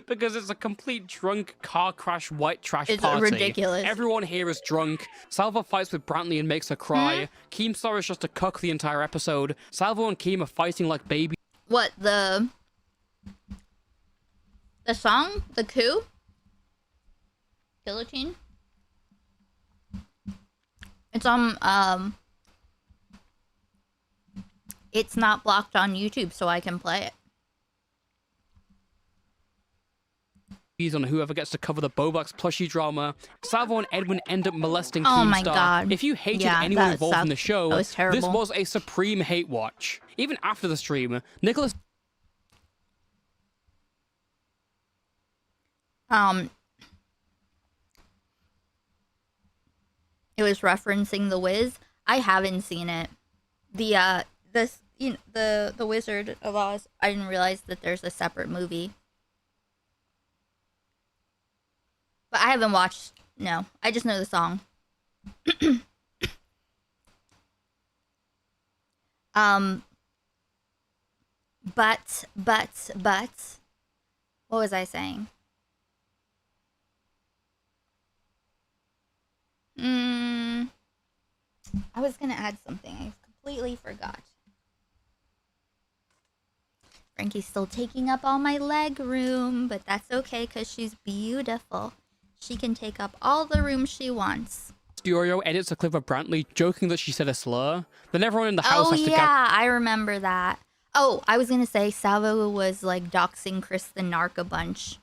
Because it's a complete drunk car crash white trash party. It's ridiculous. Everyone here is drunk. Salvo fights with Brantley and makes her cry. Keemstar is just a cuck the entire episode. Salvo and Keem are fighting like babies.
What, the song? The coup? Guillotine? It's on, it's not blocked on YouTube, so I can play it.
On whoever gets to cover the Bobax plushie drama. Salvo and Edwin end up molesting
Oh
Keemstar.
my God.
If you hated
Yeah,
anyone
that
involved in the
sucked.
show,
That was terrible.
this was a supreme hate watch. Even after the stream, Nicholas...
It was referencing The Wiz. I haven't seen it. The Wizard of Oz. I didn't realize that there's a separate movie. But I haven't watched. No, I just know the song. But, what was I saying? I was gonna add something. I completely forgot. Frankie's still taking up all my leg room, but that's okay because she's beautiful. She can take up all the room she wants.
Diorio edits a clip of Brantley joking that she said a slur. Then everyone in the house has to
yeah, I remember that. Oh, I was gonna say Salvo was like doxing Chris the Narc a bunch.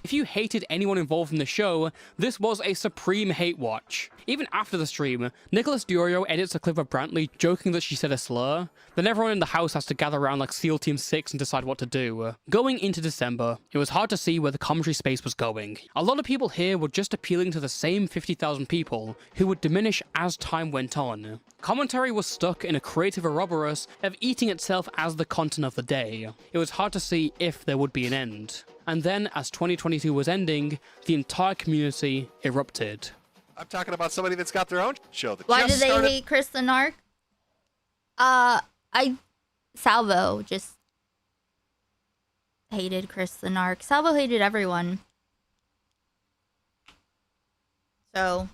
If you hated anyone involved in the show, this was a supreme hate watch. Even after the stream, Nicholas Diorio edits a clip of Brantley joking that she said a slur. Then everyone in the house has to gather around like SEAL Team 6 and decide what to do. Going into December, it was hard to see where the commentary space was going. A lot of people here were just appealing to the same 50,000 people, who would diminish as time went on. Commentary was stuck in a creative Ouroboros of eating itself as the content of the day. It was hard to see if there would be an end. And then, as 2022 was ending, the entire community erupted.
I'm talking about somebody that's got their own show that
Why
just
do they
started.
hate Chris the Narc? Salvo just hated Chris the Narc. Salvo hated everyone. So,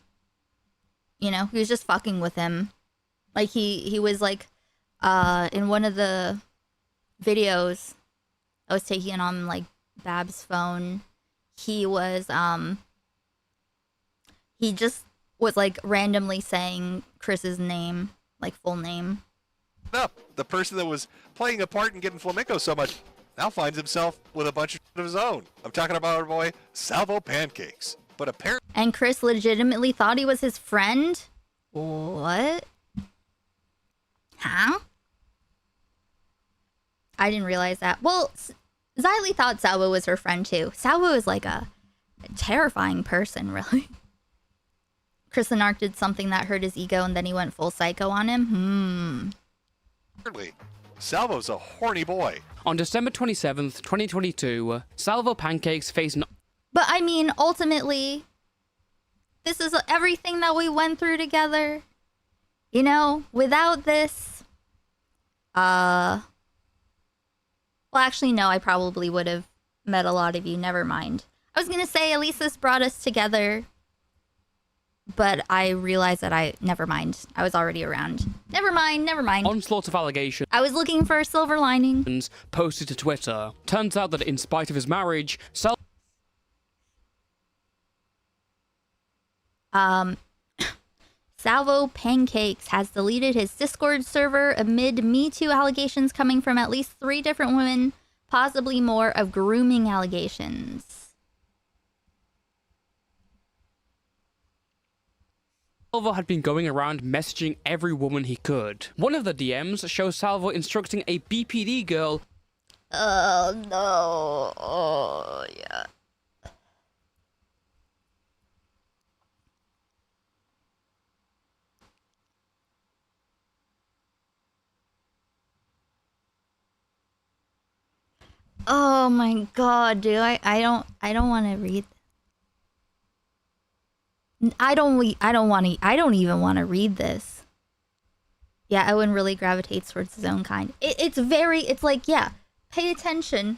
you know, he was just fucking with him. Like, he was like, in one of the videos I was taking on, like, Bab's phone, he was, he just was, like, randomly saying Chris's name, like, full name.
Up. The person that was playing a part and getting flamenco so much now finds himself with a bunch of his own. I'm talking about our boy Salvo Pancakes. But apparently,
And Chris legitimately thought he was his friend? What? Huh? I didn't realize that. Well, Xylee thought Salvo was her friend too. Salvo is like a terrifying person, really. Chris the Narc did something that hurt his ego and then he went full psycho on him.
Salvo's a horny boy.
On December 27th, 2022, Salvo Pancakes faced
But I mean, ultimately, this is everything that we went through together. You know, without this, well, actually, no, I probably would have met a lot of you. Never mind. I was gonna say, at least this brought us together. But I realized that never mind. I was already around. Never mind.
onslaught of allegations.
I was looking for a silver lining.
Posted to Twitter. Turns out that in spite of his marriage,
Salvo Pancakes has deleted his Discord server amid Me Too allegations coming from at least 3 different women, possibly more, of grooming allegations.
Salvo had been going around messaging every woman he could. One of the DMs shows Salvo instructing a BPD girl.
Oh no. Oh yeah. Oh my god, dude. I don't want to read. I don't even want to read this. Yeah, Edwin really gravitates towards his own kind. It's like, yeah, pay attention.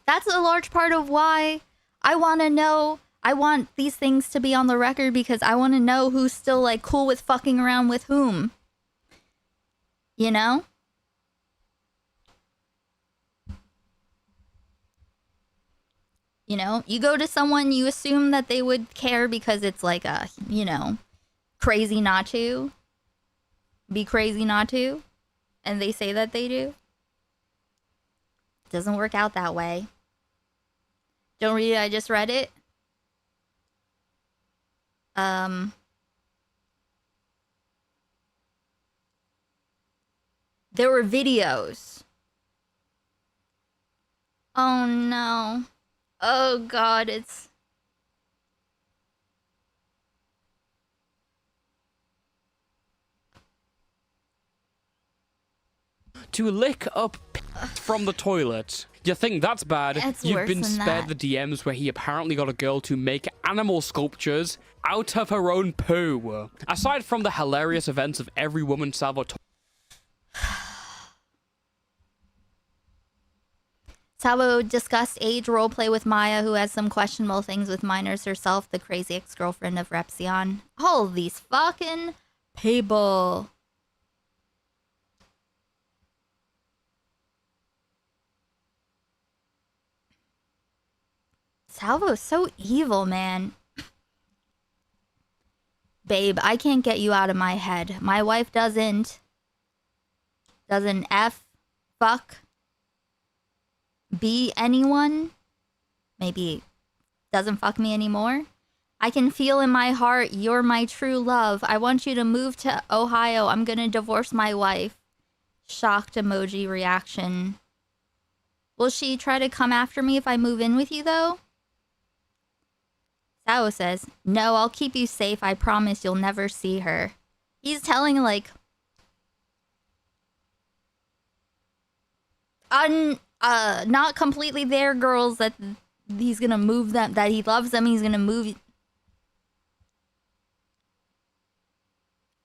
That's a large part of why I want to know. I want these things to be on the record because I want to know who's still like cool with fucking around with whom. You know? You know, you go to someone, you assume that they would care because it's like a, you know, crazy not to. Be crazy not to. And they say that they do. Doesn't work out that way. Don't read it, I just read it. There were videos. Oh no. Oh god, it's...
To lick up from the toilet. You think that's bad?
It's
You've
worse
been
than
spared
that.
the DMs where he apparently got a girl to make animal sculptures out of her own poo. Aside from the hilarious events of every woman Salvo
Salvo discussed age roleplay with Maya, who has some questionable things with minors herself, the crazy ex-girlfriend of Repsion. All these fucking people. Salvo's so evil, man. Babe, I can't get you out of my head. My wife doesn't fuck be anyone. Maybe doesn't fuck me anymore. I can feel in my heart you're my true love. I want you to move to Ohio. I'm gonna divorce my wife. Shocked emoji reaction. Will she try to come after me if I move in with you though? Sao says, no, I'll keep you safe. I promise you'll never see her. He's telling like not completely there girls that he's gonna move them, that he loves them, he's gonna move.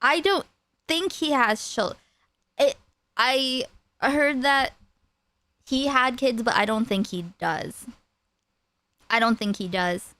I don't think he has children. I heard that he had kids, but I don't think he does. I don't think he does.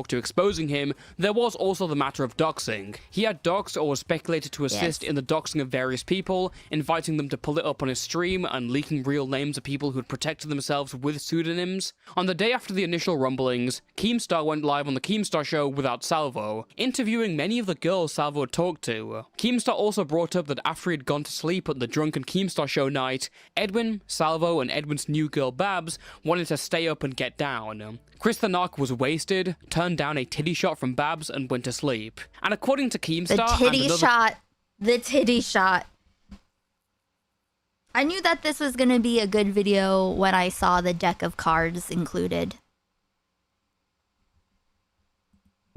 to exposing him, there was also the matter of doxing. He had doxed or was speculated to assist in the doxing of various people, inviting them to pull it up on his stream and leaking real names of people who'd protected themselves with pseudonyms. On the day after the initial rumblings, Keemstar went live on the Keemstar show without Salvo, interviewing many of the girls Salvo had talked to. Keemstar also brought up that after he'd gone to sleep at the drunken Keemstar show night, Edwin, Salvo, and Edwin's new girl Babs wanted to stay up and get down. Chris the Knock was wasted, turned down a titty shot from Babs, and went to sleep. And according to Keemstar,
the titty shot. I knew that this was gonna be a good video when I saw the deck of cards included.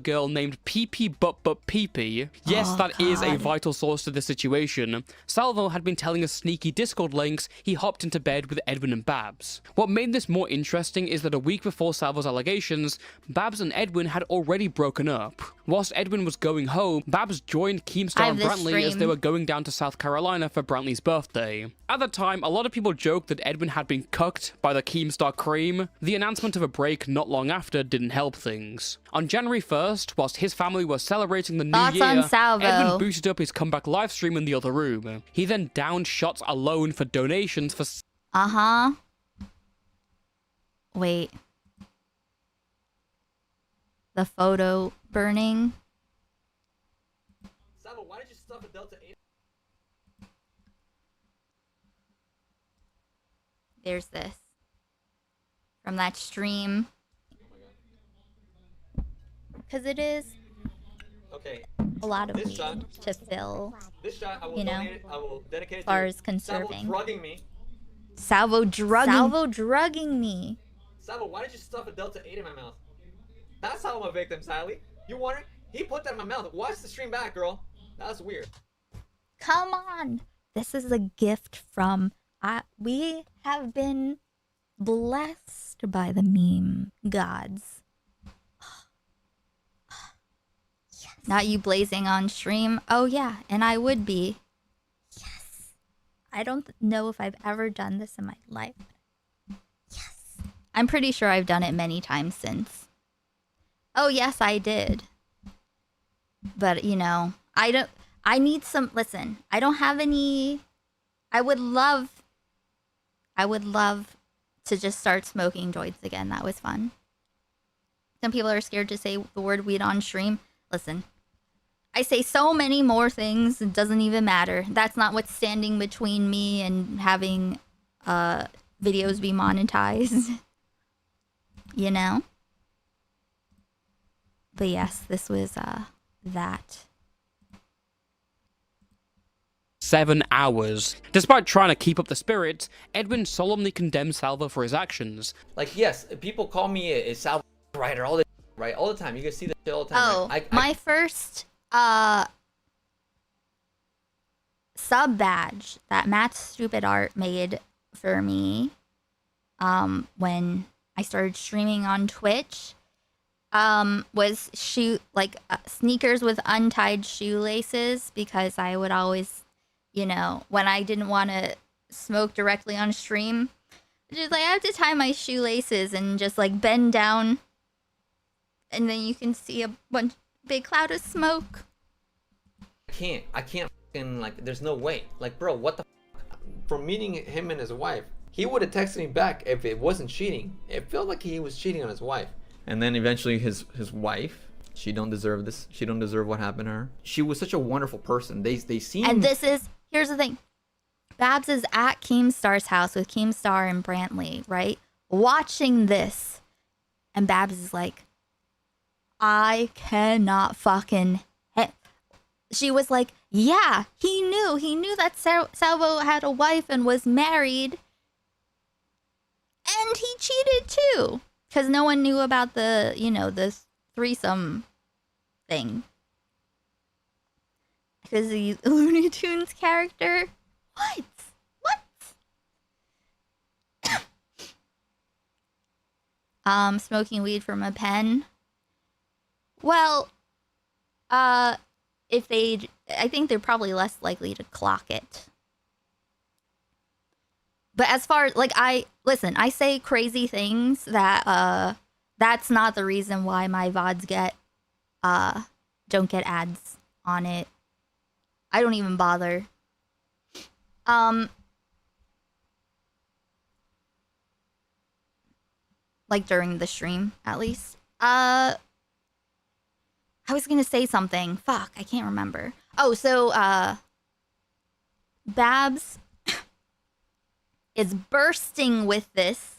Girl named Pee-Pee Butt Pee-Pee. Yes, that is a vital source to the situation. Salvo had been telling us sneaky Discord links he hopped into bed with Edwin and Babs. What made this more interesting is that a week before Salvo's allegations, Babs and Edwin had already broken up. Whilst Edwin was going home, Babs joined Keemstar and Brantley as they were going down to South Carolina for Brantley's birthday. At the time, a lot of people joked that Edwin had been cucked by the Keemstar cream. The announcement of a break not long after didn't help things. On January 1st, whilst his family were celebrating the new year, Edwin booted up his comeback livestream in the other room. He then downed shots alone for donations for...
Wait. The photo burning.
Salvo, why did you stuff a Delta 8?
There's this. From that stream. Because it is a lot of weed to fill,
This shot, I will
you know,
donate it. I will dedicate it
as far
to
as conserving.
Salvo drugging me.
Salvo drugging me.
Salvo, why did you stuff a Delta 8 in my mouth? That's how I'm a victim, Sally. You wondering? He put that in my mouth. Watch the stream back, girl. That's weird.
Come on. This is a gift from... we have been blessed by the meme gods. Not you blazing on stream. Oh yeah, and I would be. Yes. I don't know if I've ever done this in my life. Yes. I'm pretty sure I've done it many times since. Oh yes, I did. But you know, I need some, listen, I don't have any, I would love to just start smoking joints again. That was fun. Some people are scared to say the word weed on stream. Listen, I say so many more things, it doesn't even matter. That's not what's standing between me and having videos be monetized. You know? But yes, this was that.
7 hours. Despite trying to keep up the spirit, Edwin solemnly condemned Salvo for his actions.
Like, yes, people call me a Salvo writer all the time. You can see that shit all the time.
Oh, my first sub badge that Matt's Stupid Art made for me when I started streaming on Twitch, was sneakers with untied shoelaces, because I would always, you know, when I didn't want to smoke directly on stream, just like I have to tie my shoelaces and just like bend down, and then you can see a big cloud of smoke.
I can't fucking, like, there's no way. Like, bro, what the f? From meeting him and his wife, he would have texted me back if it wasn't cheating. It felt like he was cheating on his wife. And then eventually his wife, she don't deserve this. She don't deserve what happened to her. She was such a wonderful person. They seemed...
And here's the thing. Babs is at Keemstar's house with Keemstar and Brantley, right? Watching this. And Babs is like, I cannot fucking... She was like, yeah, he knew that Salvo had a wife and was married. And he cheated too. Because no one knew about the, you know, the threesome thing. Because the Looney Tunes character? What? Smoking weed from a pen? Well, I think they're probably less likely to clock it. But as far as, like, I say crazy things that, that's not the reason why my VODs don't get ads on it. I don't even bother. Like during the stream, at least. I was gonna say something. Fuck, I can't remember. Oh, so, Babs is bursting with this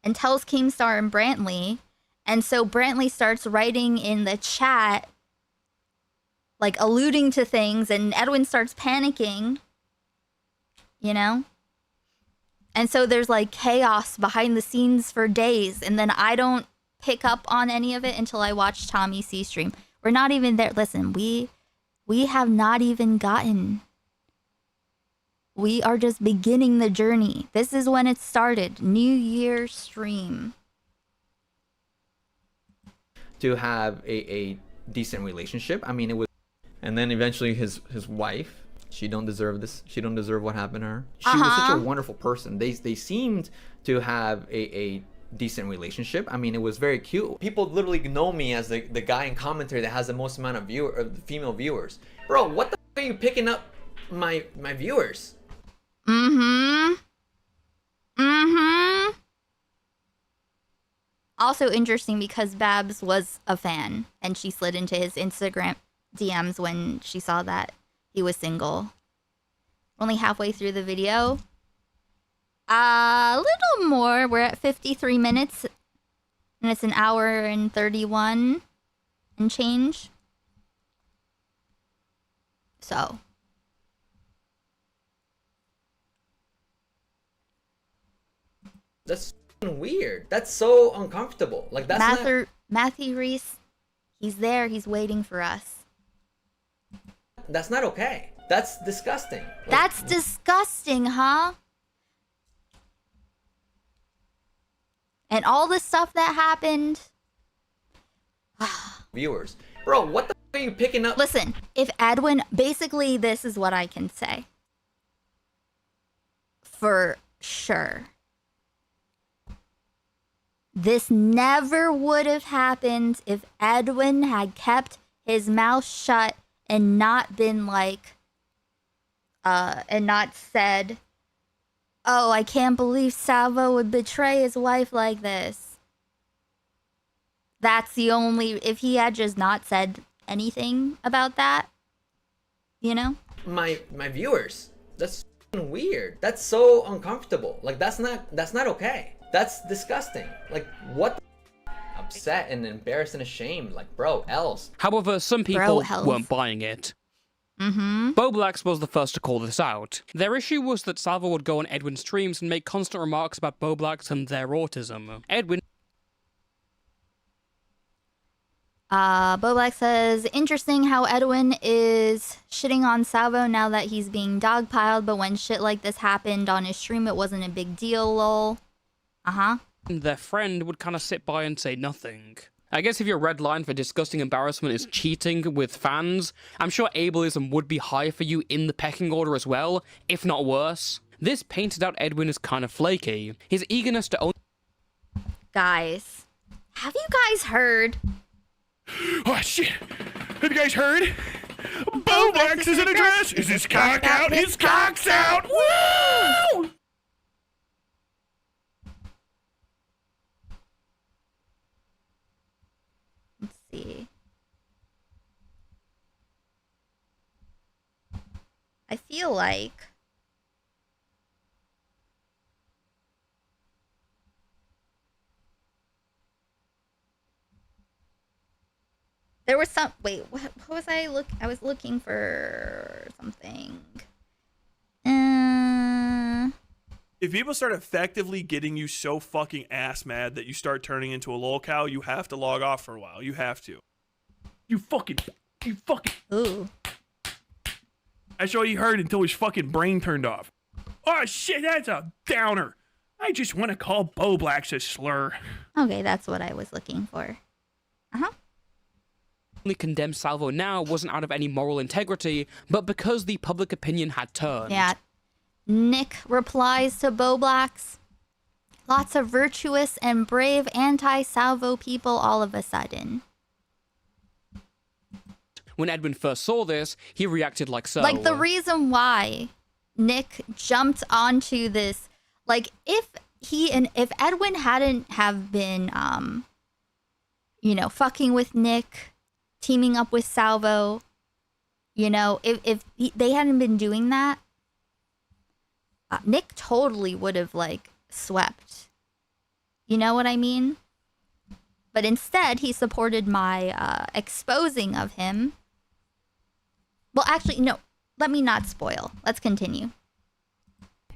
and tells Keemstar and Brantley. And so Brantley starts writing in the chat, like alluding to things, and Edwin starts panicking, you know? And so there's like chaos behind the scenes for days. And then I don't pick up on any of it until I watch Tommy C stream. We're not even there. Listen, we have not even gotten. We are just beginning the journey. This is when it started. New Year stream.
To have a decent relationship. I mean, it was... And then eventually his wife, she don't deserve this. She don't deserve what happened to her. She was such a wonderful person. They seemed to have a decent relationship. I mean, it was very cute. People literally know me as the guy in commentary that has the most amount of female viewers. Bro, what the f are you picking up my viewers?
Also interesting because Babs was a fan and she slid into his Instagram DMs when she saw that he was single. Only halfway through the video. A little more. We're at 53 minutes and it's an hour and 31 and change. So.
That's weird. That's so uncomfortable. Like, that's
Matthew Reese, he's there. He's waiting for us.
That's not okay. That's disgusting. Like,
that's disgusting, huh? And all the stuff that happened.
Viewers. Bro, what the f are you picking up?
Listen, if Edwin... Basically, this is what I can say. For sure. This never would have happened if Edwin had kept his mouth shut and not been like... and not said... Oh, I can't believe Salvo would betray his wife like this. That's the only... If he had just not said anything about that, you know?
My viewers. That's weird. That's so uncomfortable. Like, that's not okay. That's disgusting. Like, what the upset and embarrassed and ashamed. Like, bro, else.
However, some people weren't buying it. Boblax was the first to call this out. Their issue was that Salvo would go on Edwin's streams and make constant remarks about Boblax and their autism. Edwin...
Boblax says, interesting how Edwin is shitting on Salvo now that he's being dogpiled, but when shit like this happened on his stream, it wasn't a big deal, lol.
Their friend would kind of sit by and say nothing. I guess if your red line for disgusting embarrassment is cheating with fans, I'm sure ableism would be high for you in the pecking order as well, if not worse. This painted out Edwin as kind of flaky. His eagerness to own—
Guys, have you guys heard?
Oh shit! Have you guys heard? Bowblax is in a dress! Is his cock out? His cock's out! Woo!
Let's see. I feel like there was some. Wait, what was I look? I was looking for something.
If people start effectively getting you so fucking ass mad that you start turning into a lol cow, you have to log off for a while. You have to. You fucking.
Ooh.
That's all he heard until his fucking brain turned off. Oh shit, that's a downer. I just want to call Bowblax a slur.
Okay, that's what I was looking for.
only condemned Salvo now wasn't out of any moral integrity, but because the public opinion had turned.
Yeah. Nick replies to Bowblax. Lots of virtuous and brave anti-Salvo people all of a sudden.
When Edwin first saw this, he reacted like so.
Like, the reason why Nick jumped onto this, like, if Edwin hadn't have been, you know, fucking with Nick, teaming up with Salvo, you know, if they hadn't been doing that, Nick totally would have, like, swept. You know what I mean? But instead, he supported my exposing of him. Well, actually, no. Let me not spoil. Let's continue.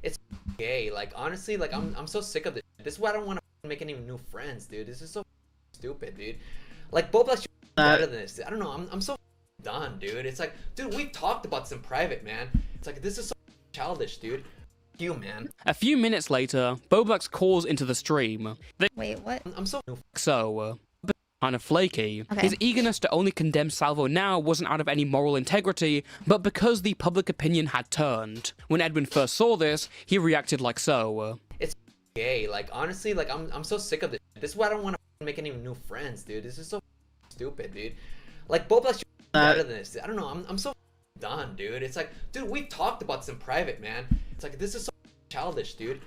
It's gay. Like, honestly, like, I'm so sick of this. This is why I don't want to make any new friends, dude. This is so stupid, dude. Like, Bowblax should be better than this. I don't know. I'm so done, dude. It's like, dude, we've talked about this in private, man. It's like, this is so childish, dude. You, man.
A few minutes later, Bowblax calls into the stream.
Wait, what?
I'm so
but kind of flaky.
Okay.
His eagerness to only condemn Salvo now wasn't out of any moral integrity, but because the public opinion had turned. When Edwin first saw this, he reacted like so.
It's gay. Like, honestly, like, I'm so sick of this. This is why I don't want to make any new friends, dude. This is so stupid, dude. Like, Bowblax should be better than this. I don't know. I'm so done, dude. It's like, dude, we've talked about this in private, man. It's like, this is so childish, dude.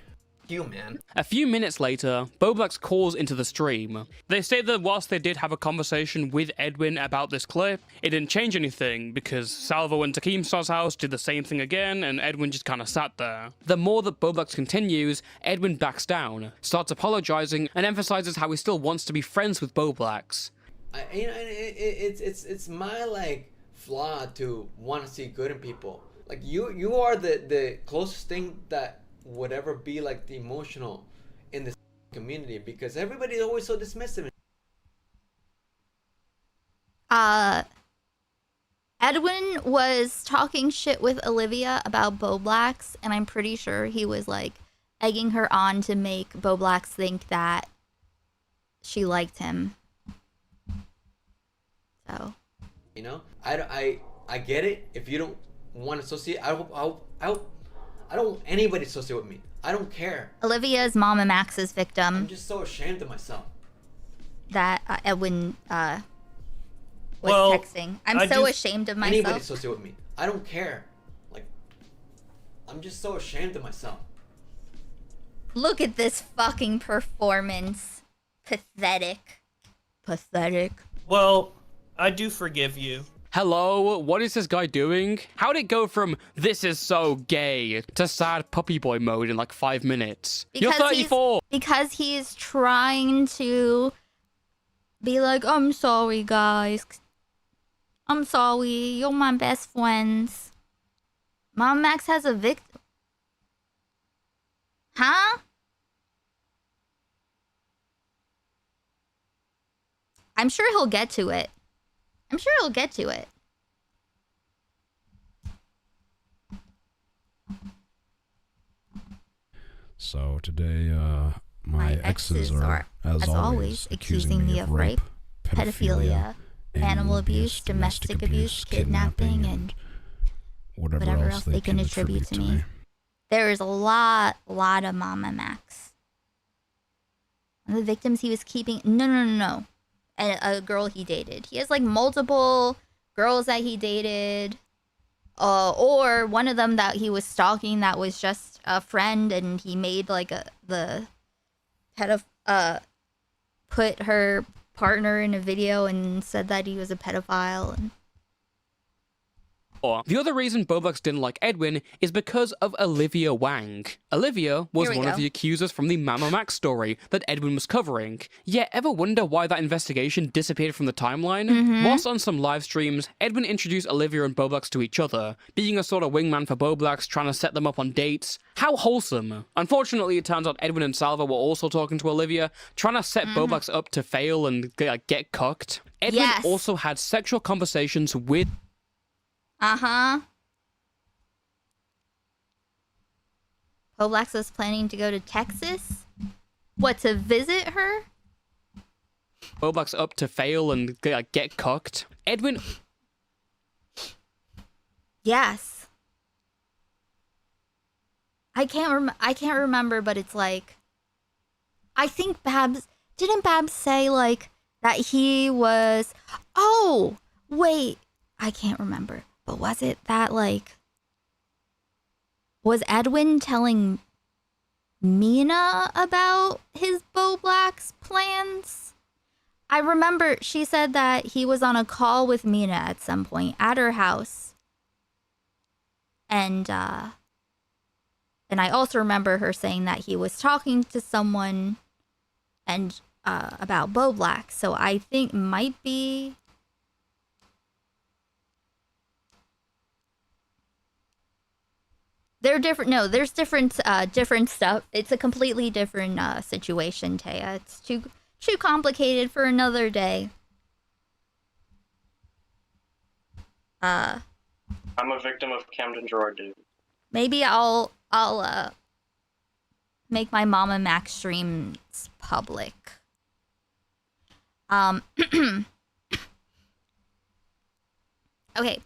You, man.
A few minutes later, Bowblax calls into the stream. They say that whilst they did have a conversation with Edwin about this clip, it didn't change anything because Salvo went to Keemstar's house, did the same thing again, and Edwin just kind of sat there. The more that Bowblax continues, Edwin backs down, starts apologizing, and emphasizes how he still wants to be friends with Bowblax.
You know, it's my, like, flaw to want to see good in people. Like, you are the closest thing that would ever be, like, the emotional in this community, because everybody's always so dismissive.
Edwin was talking shit with Olivia about Bowblax, and I'm pretty sure he was, like, egging her on to make Bowblax think that she liked him. So,
you know, I get it. If you don't want to associate, I don't want anybody to associate with me. I don't care.
Olivia's Mama Max's victim.
I'm just so ashamed of myself.
That Edwin was
Well,
texting. I'm so ashamed of
Anybody
myself.
associate with me. I don't care. Like, I'm just so ashamed of myself.
Look at this fucking performance. Pathetic. Pathetic.
Well, I do forgive you.
Hello, what is this guy doing? How'd it go from this is so gay to sad puppy boy mode in like 5 minutes? You're 34!
Because he's trying to be like, I'm sorry, guys. I'm sorry. You're my best friends. Mom Max has a victim. Huh? I'm sure he'll get to it. I'm sure he'll get to it.
So today,
My exes are, as always, accusing me of rape, pedophilia, animal abuse, domestic abuse, kidnapping, and whatever else they can attribute to me. There is a lot of Mama Max. One of the victims he was keeping... No. A girl he dated. He has, like, multiple girls that he dated. Or one of them that he was stalking that was just a friend, and he made, like, put her partner in a video and said that he was a pedophile. And
The other reason Boblax didn't like Edwin is because of Olivia Wang. Olivia was one of the accusers from the Mama Max story that Edwin was covering. Yet, ever wonder why that investigation disappeared from the timeline? Whilst on some live streams, Edwin introduced Olivia and Boblax to each other, being a sort of wingman for Boblax, trying to set them up on dates. How wholesome. Unfortunately, it turns out Edwin and Salva were also talking to Olivia, trying to set Boblax up to fail and get cucked. Edwin also had sexual conversations with...
Boblax was planning to go to Texas? What, to visit her?
Boblax up to fail and get cucked. Edwin...
Yes. I can't remember, but it's like... I think Babs... Didn't Babs say, like, that he was... Oh! Wait. I can't remember. But was it that, like... Was Edwin telling Mina about his Boblax plans? I remember she said that he was on a call with Mina at some point at her house. And I also remember her saying that he was talking to someone and about Boblax. So I think might be... They're different. No, there's different stuff. It's a completely different situation, Taya. It's too complicated for another day.
I'm a victim of Camden Gerard, dude.
Maybe I'll make my Mama Max streams public. Okay,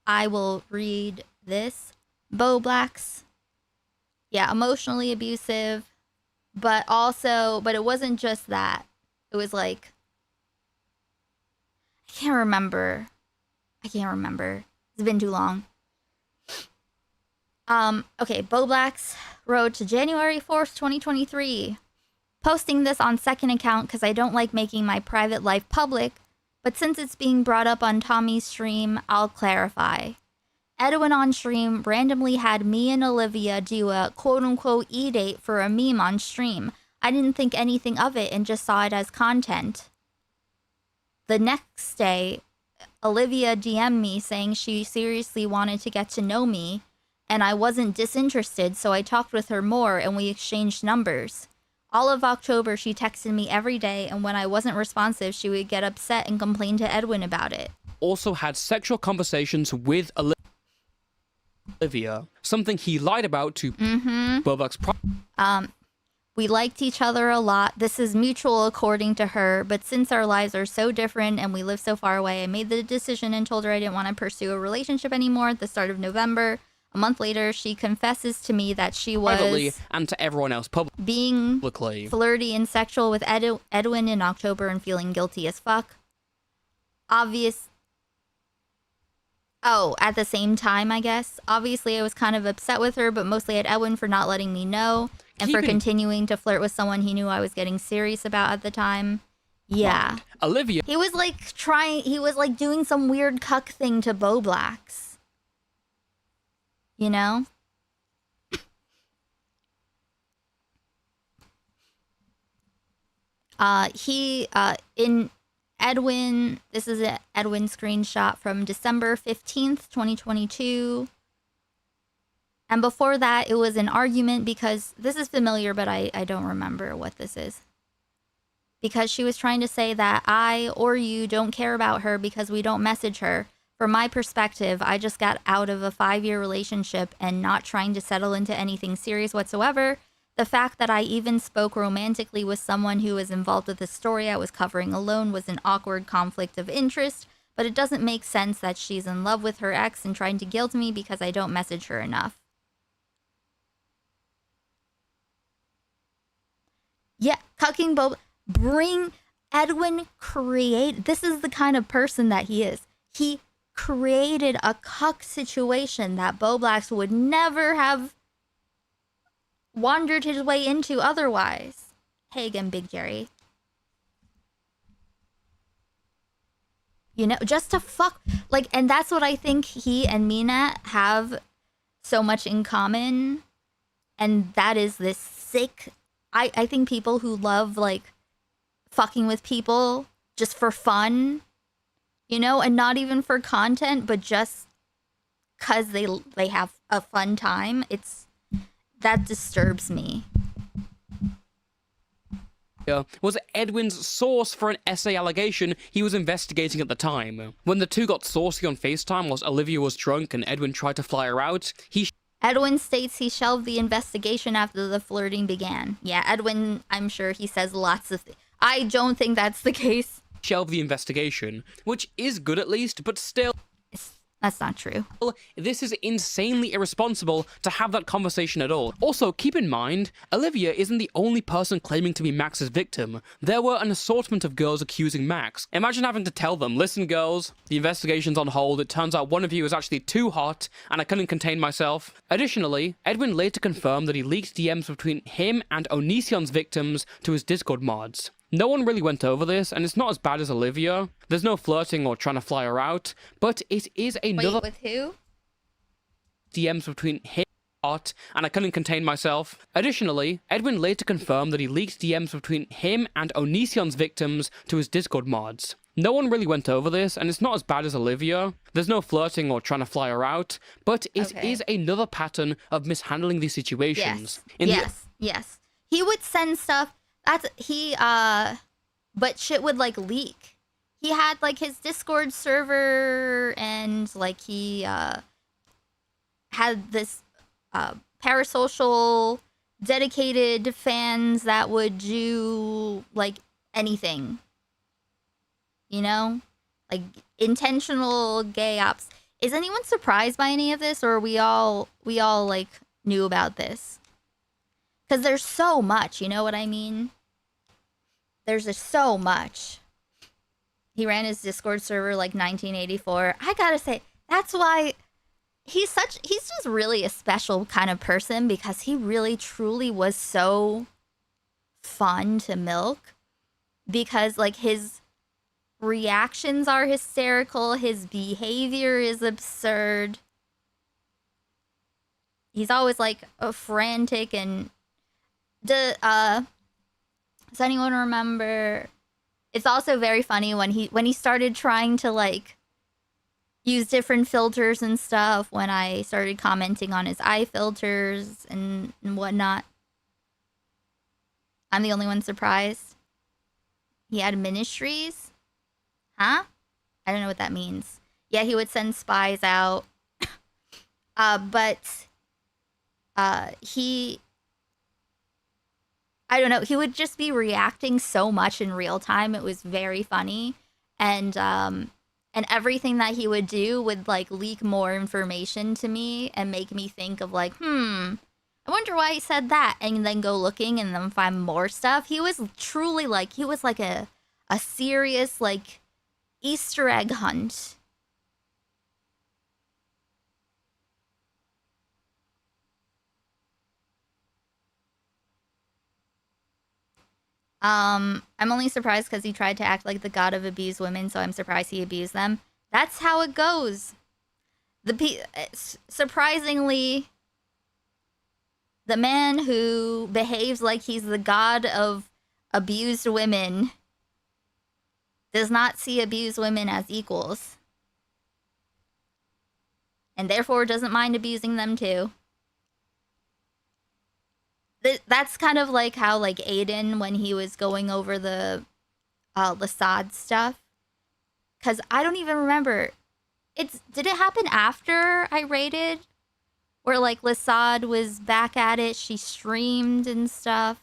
I will read this. Boblax, yeah, emotionally abusive, but it wasn't just that. It was like, I can't remember. It's been too long. Okay, Boblax wrote to January 4th, 2023. Posting this on second account because I don't like making my private life public, but since it's being brought up on Tommy's stream, I'll clarify. Edwin on stream randomly had me and Olivia do a quote-unquote e-date for a meme on stream. I didn't think anything of it and just saw it as content. The next day, Olivia DM'd me saying she seriously wanted to get to know me, and I wasn't disinterested, so I talked with her more and we exchanged numbers. All of October, she texted me every day, and when I wasn't responsive, she would get upset and complain to Edwin about it.
Also had sexual conversations with Olivia, something he lied about to Boblax.
We liked each other a lot. This is mutual according to her, but since our lives are so different and we live so far away, I made the decision and told her I didn't want to pursue a relationship anymore at the start of November. A month later, she confesses to me that she was
privately and to everyone else publicly
flirty and sexual with Edwin in October and feeling guilty as fuck. At the same time, I guess. Obviously, I was kind of upset with her, but mostly at Edwin for not letting me know and for continuing to flirt with someone he knew I was getting serious about at the time. Yeah.
Olivia.
He was like doing some weird cuck thing to Boblax. You know? In Edwin, this is an Edwin screenshot from December 15th, 2022. And before that, it was an argument because this is familiar, but I don't remember what this is. Because she was trying to say that I or you don't care about her because we don't message her. From my perspective, I just got out of a 5-year relationship and not trying to settle into anything serious whatsoever. The fact that I even spoke romantically with someone who was involved with the story I was covering alone was an awkward conflict of interest, but it doesn't make sense that she's in love with her ex and trying to guilt me because I don't message her enough. Yeah, cucking Bob. Bring Edwin create. This is the kind of person that he is. He created a cuck situation that Boblax would never have wandered his way into otherwise. Hey again, Big Jerry. You know, just to fuck, like, and that's what I think he and Mina have so much in common. And that is this sick, I think people who love, like, fucking with people just for fun, you know, and not even for content, but just because they have a fun time, that disturbs me.
Was Edwin's source for an essay allegation he was investigating at the time. When the two got saucy on FaceTime whilst Olivia was drunk and Edwin tried to fly her out,
Edwin states he shelved the investigation after the flirting began. Yeah, Edwin, I'm sure he says lots of I don't think that's the case.
Shelved the investigation, which is good at least, but still...
That's not true.
This is insanely irresponsible to have that conversation at all. Also, keep in mind, Olivia isn't the only person claiming to be Max's victim. There were an assortment of girls accusing Max. Imagine having to tell them, listen girls, the investigation's on hold, it turns out one of you is actually too hot, and I couldn't contain myself. Additionally, Edwin later confirmed that he leaked DMs between him and Onision's victims to his Discord mods. No one really went over this, and it's not as bad as Olivia. There's no flirting or trying to fly her out, but it is another...
Wait, with who?
DMs between him and I couldn't contain myself. Additionally, Edwin later confirmed that he leaked DMs between him and Onision's victims to his Discord mods. No one really went over this, and it's not as bad as Olivia. There's no flirting or trying to fly her out, but it is another pattern of mishandling these situations.
Yes. He would send stuff... but shit would, like, leak. He had, like, his Discord server, and, like, he, had this, parasocial, dedicated fans that would do, like, anything. You know? Like, intentional gay ops. Is anyone surprised by any of this, or we all, like, knew about this? Because there's so much, you know what I mean? There's just so much. He ran his Discord server like 1984. I gotta say, that's why he's just really a special kind of person, because he really truly was so fun to milk. Because, like, his reactions are hysterical, his behavior is absurd. He's always, like, frantic and... does anyone remember? It's also very funny when he started trying to, like, use different filters and stuff, when I started commenting on his eye filters and whatnot. I'm the only one surprised. He had ministries? Huh? I don't know what that means. Yeah, he would send spies out. But he... I don't know, he would just be reacting so much in real time. It was very funny. And everything that he would do would, like, leak more information to me and make me think of, like, I wonder why he said that, and then go looking and then find more stuff. He was truly, like, he was like a serious, like, Easter egg hunt. I'm only surprised because he tried to act like the god of abused women, so I'm surprised he abused them. That's how it goes. Surprisingly, the man who behaves like he's the god of abused women does not see abused women as equals. And therefore doesn't mind abusing them too. That's kind of like how, like, Aiden, when he was going over the Lasad stuff. Because I don't even remember. Did it happen after I raided? where like Lasad was back at it. She streamed and stuff.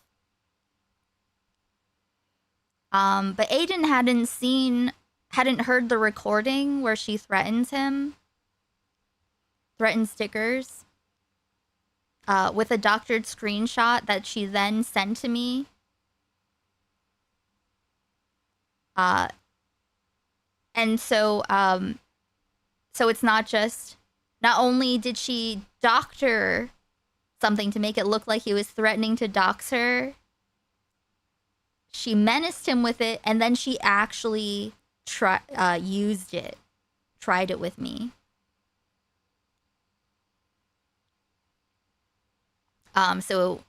But Aiden hadn't heard the recording where she threatens him. Threatens stickers. With a doctored screenshot that she then sent to me. And so it's not only did she doctor something to make it look like he was threatening to dox her, she menaced him with it, and then she actually tried it with me. So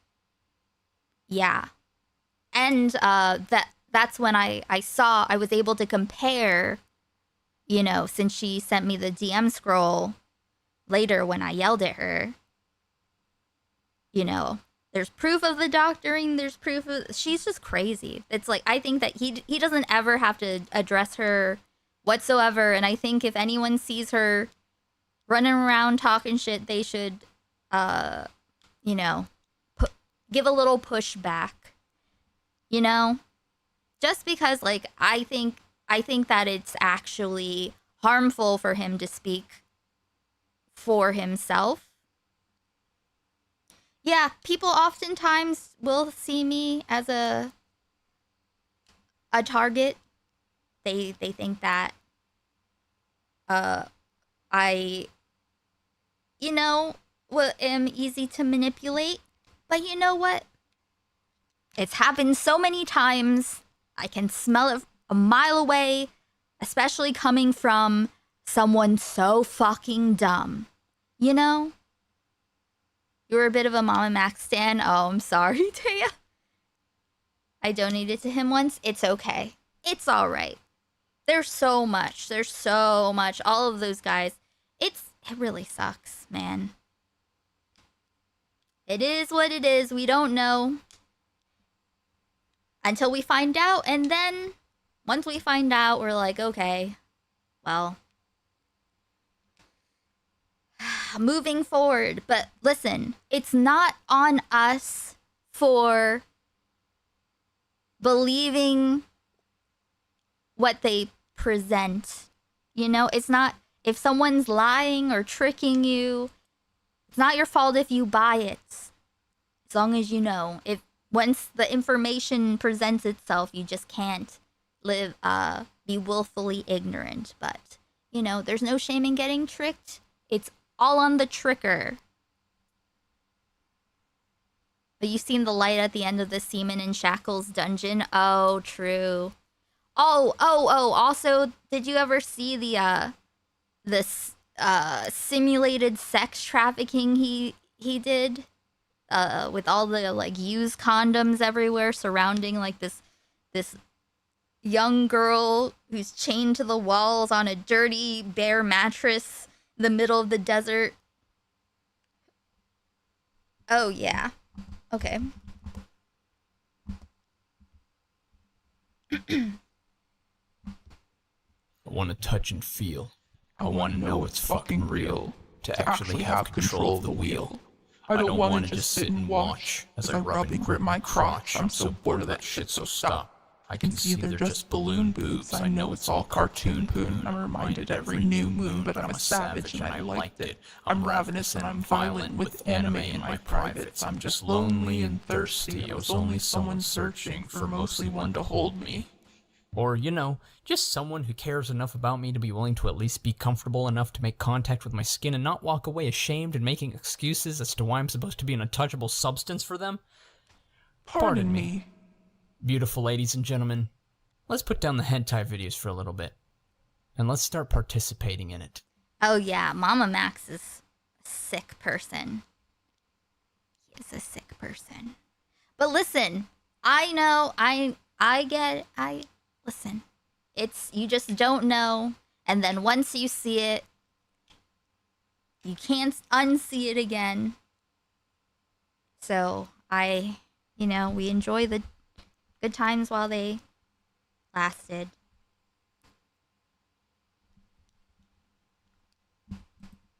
yeah. And that's when I was able to compare, you know, since she sent me the DM scroll later when I yelled at her. You know, there's proof of the doctoring, there's proof of, she's just crazy. It's like, I think that he doesn't ever have to address her whatsoever, and I think if anyone sees her running around talking shit, they should, you know, give a little pushback, you know? Just because, like, I think that it's actually harmful for him to speak for himself. Yeah, people oftentimes will see me as a target. They think that I, you know, am easy to manipulate. But you know what? It's happened so many times. I can smell it a mile away, especially coming from someone so fucking dumb. You know? You were a bit of a Mama Max stan. Oh, I'm sorry, Taya. I donated to him once. It's okay. It's alright. There's so much. All of those guys. It really sucks, man. It is what it is. We don't know until we find out, and then once we find out, we're like, okay, well, moving forward. But listen, it's not on us for believing what they present. You know, it's not, if someone's lying or tricking you, it's not your fault if you buy it. As long as you know, if once the information presents itself, you just can't be willfully ignorant. But, you know, there's no shame in getting tricked. It's all on the tricker. But you've seen the light at the end of the Seaman in Shackles dungeon. Oh, true. Oh, also, did you ever see the simulated sex trafficking he did? With all the like used condoms everywhere surrounding like this young girl who's chained to the walls on a dirty bare mattress in the middle of the desert. Oh yeah. Okay.
I want to touch and feel. I want to know it's fucking real. To actually have control of the wheel. I don't want to just sit and watch as I rub and grip my crotch. I'm so bored of that shit, so stop. I can see they're just balloon boobs. I know it's all cartoon poon. I'm reminded every new moon, but I'm a savage and I liked it. I'm ravenous and I'm violent with anime in my privates. I'm just lonely and thirsty. I was only someone searching for mostly one to hold me.
Or, you know, just someone who cares enough about me to be willing to at least be comfortable enough to make contact with my skin and not walk away ashamed and making excuses as to why I'm supposed to be an untouchable substance for them.
Pardon me.
Beautiful ladies and gentlemen, let's put down the hentai videos for a little bit. And let's start participating in it.
Oh yeah, Mama Max is a sick person. He is a sick person. But listen, I know, listen, it's, you just don't know, and then once you see it, you can't unsee it again. So you know, we enjoy the good times while they lasted.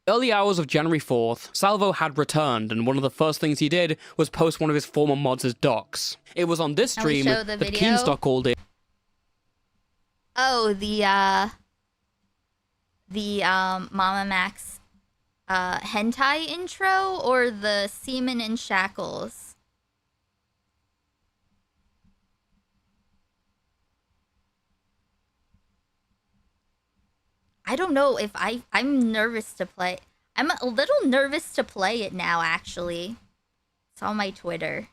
Early hours of January 4th, Salvo had returned, and one of the first things he did was post one of his former mods' docs. It was on this
Can we
stream
show the
that
video?
Keemstar called in.
Oh, the Mama Max hentai intro or the Semen in Shackles? I don't know if I'm nervous to play. I'm a little nervous to play it now, actually. It's on my Twitter.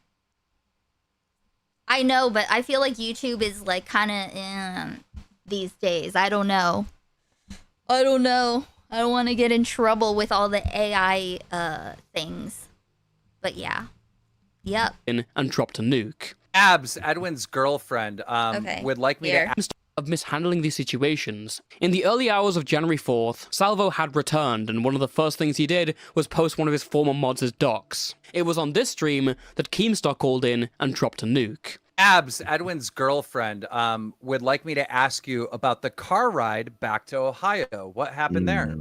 I know, but I feel like YouTube is like kind of these days. I don't know. I don't want to get in trouble with all the AI things. But yeah. Yep.
And dropped a nuke.
Abs, Edwin's girlfriend,
Okay,
would like me
here.
to
Of mishandling these situations. In the early hours of January 4th, Salvo had returned, and one of the first things he did was post one of his former mods' docs. It was on this stream that Keemstar called in and dropped a nuke.
Abs, Edwin's girlfriend, would like me to ask you about the car ride back to Ohio. What happened there?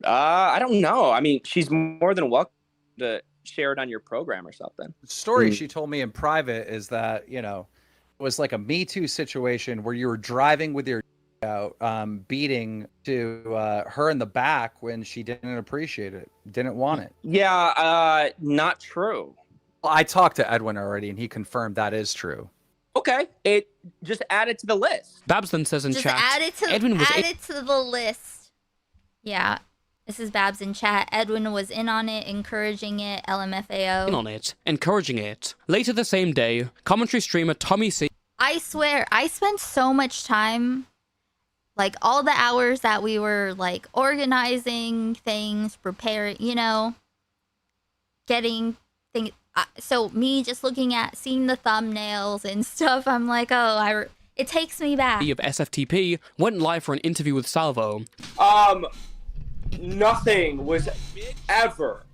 I don't know. I mean, she's more than welcome to share it on your program or something.
The story she told me in private is that, you know, it was like a Me Too situation where you were driving with your out, beating to her in the back when she didn't appreciate it, didn't want it.
Yeah, not true.
Well, I talked to Edwin already, and he confirmed that is true.
Okay, it just add it to the list.
Babs then says in
Just
chat,
add it to
Edwin was
add it to the list. Yeah. This is Babs in chat. Edwin was in on it, encouraging it. LMFAO.
in on it, encouraging it. Later the same day, commentary streamer Tommy C.
I swear, I spent so much time, like all the hours that we were like organizing things, preparing, you know, getting things. So me just looking at, seeing the thumbnails and stuff, I'm like, oh, it takes me back.
of SFTP went live for an interview with Salvo.
Nothing was ever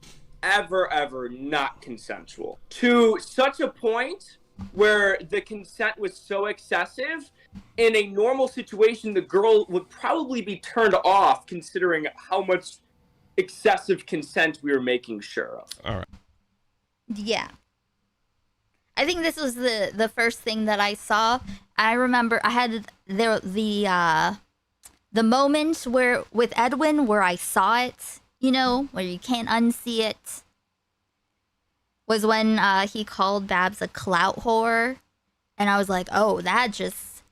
not consensual. To such a point where the consent was so excessive, in a normal situation, the girl would probably be turned off considering how much excessive consent we were making sure of.
All right.
Yeah. I think this was the first thing that I saw. I remember I had the moment where with Edwin where I saw it, you know, where you can't unsee it, was when he called Babs a clout whore. And I was like, oh, that just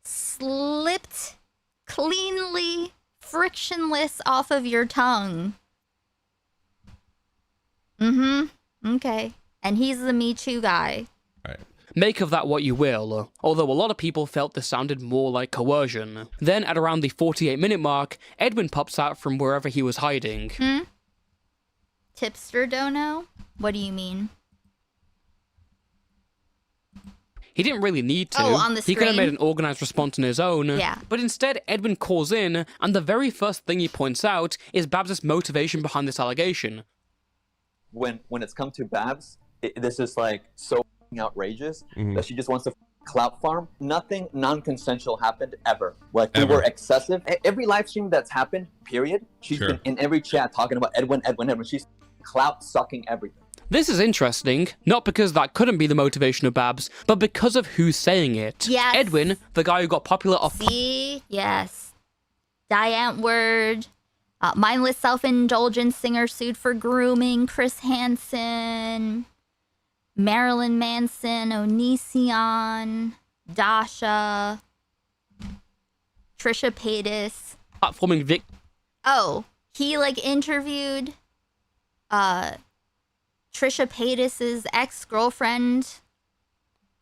slipped cleanly, frictionless off of your tongue. Okay. And he's the Me Too guy.
Make of that what you will, although a lot of people felt this sounded more like coercion. Then, at around the 48-minute mark, Edwin pops out from wherever he was hiding.
Tipster dono? What do you mean?
He didn't really need to.
Oh, on the
He could have
screen?
made an organized response on his own.
Yeah.
But instead, Edwin calls in, and the very first thing he points out is Babs' motivation behind this allegation.
When it's come to Babs, this is like so outrageous that she just wants to clout farm. Nothing non-consensual happened ever. Like we were excessive. Every live stream that's happened, period. She's been in every chat talking about Edwin. She's clout sucking everything.
This is interesting, not because that couldn't be the motivation of Babs, but because of who's saying it.
Yes.
Edwin, the guy who got popular off...
See? Yes. Diane Word. Mindless self-indulgent singer sued for grooming. Chris Hansen. Marilyn Manson. Onision. Dasha. Trisha Paytas.
Platforming Vic...
Oh, he like interviewed Trisha Paytas' ex-girlfriend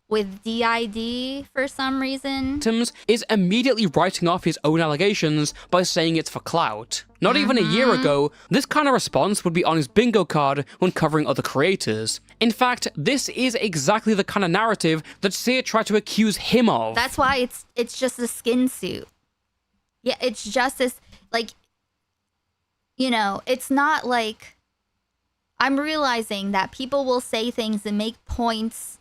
with DID for some reason.
...is immediately writing off his own allegations by saying it's for clout. Not even a year ago, this kind of response would be on his bingo card when covering other creators. In fact, this is exactly the kind of narrative that Seer tried to accuse him of.
That's why it's just a skin suit. Yeah, it's just this, like, you know, it's not like... I'm realizing that people will say things and make points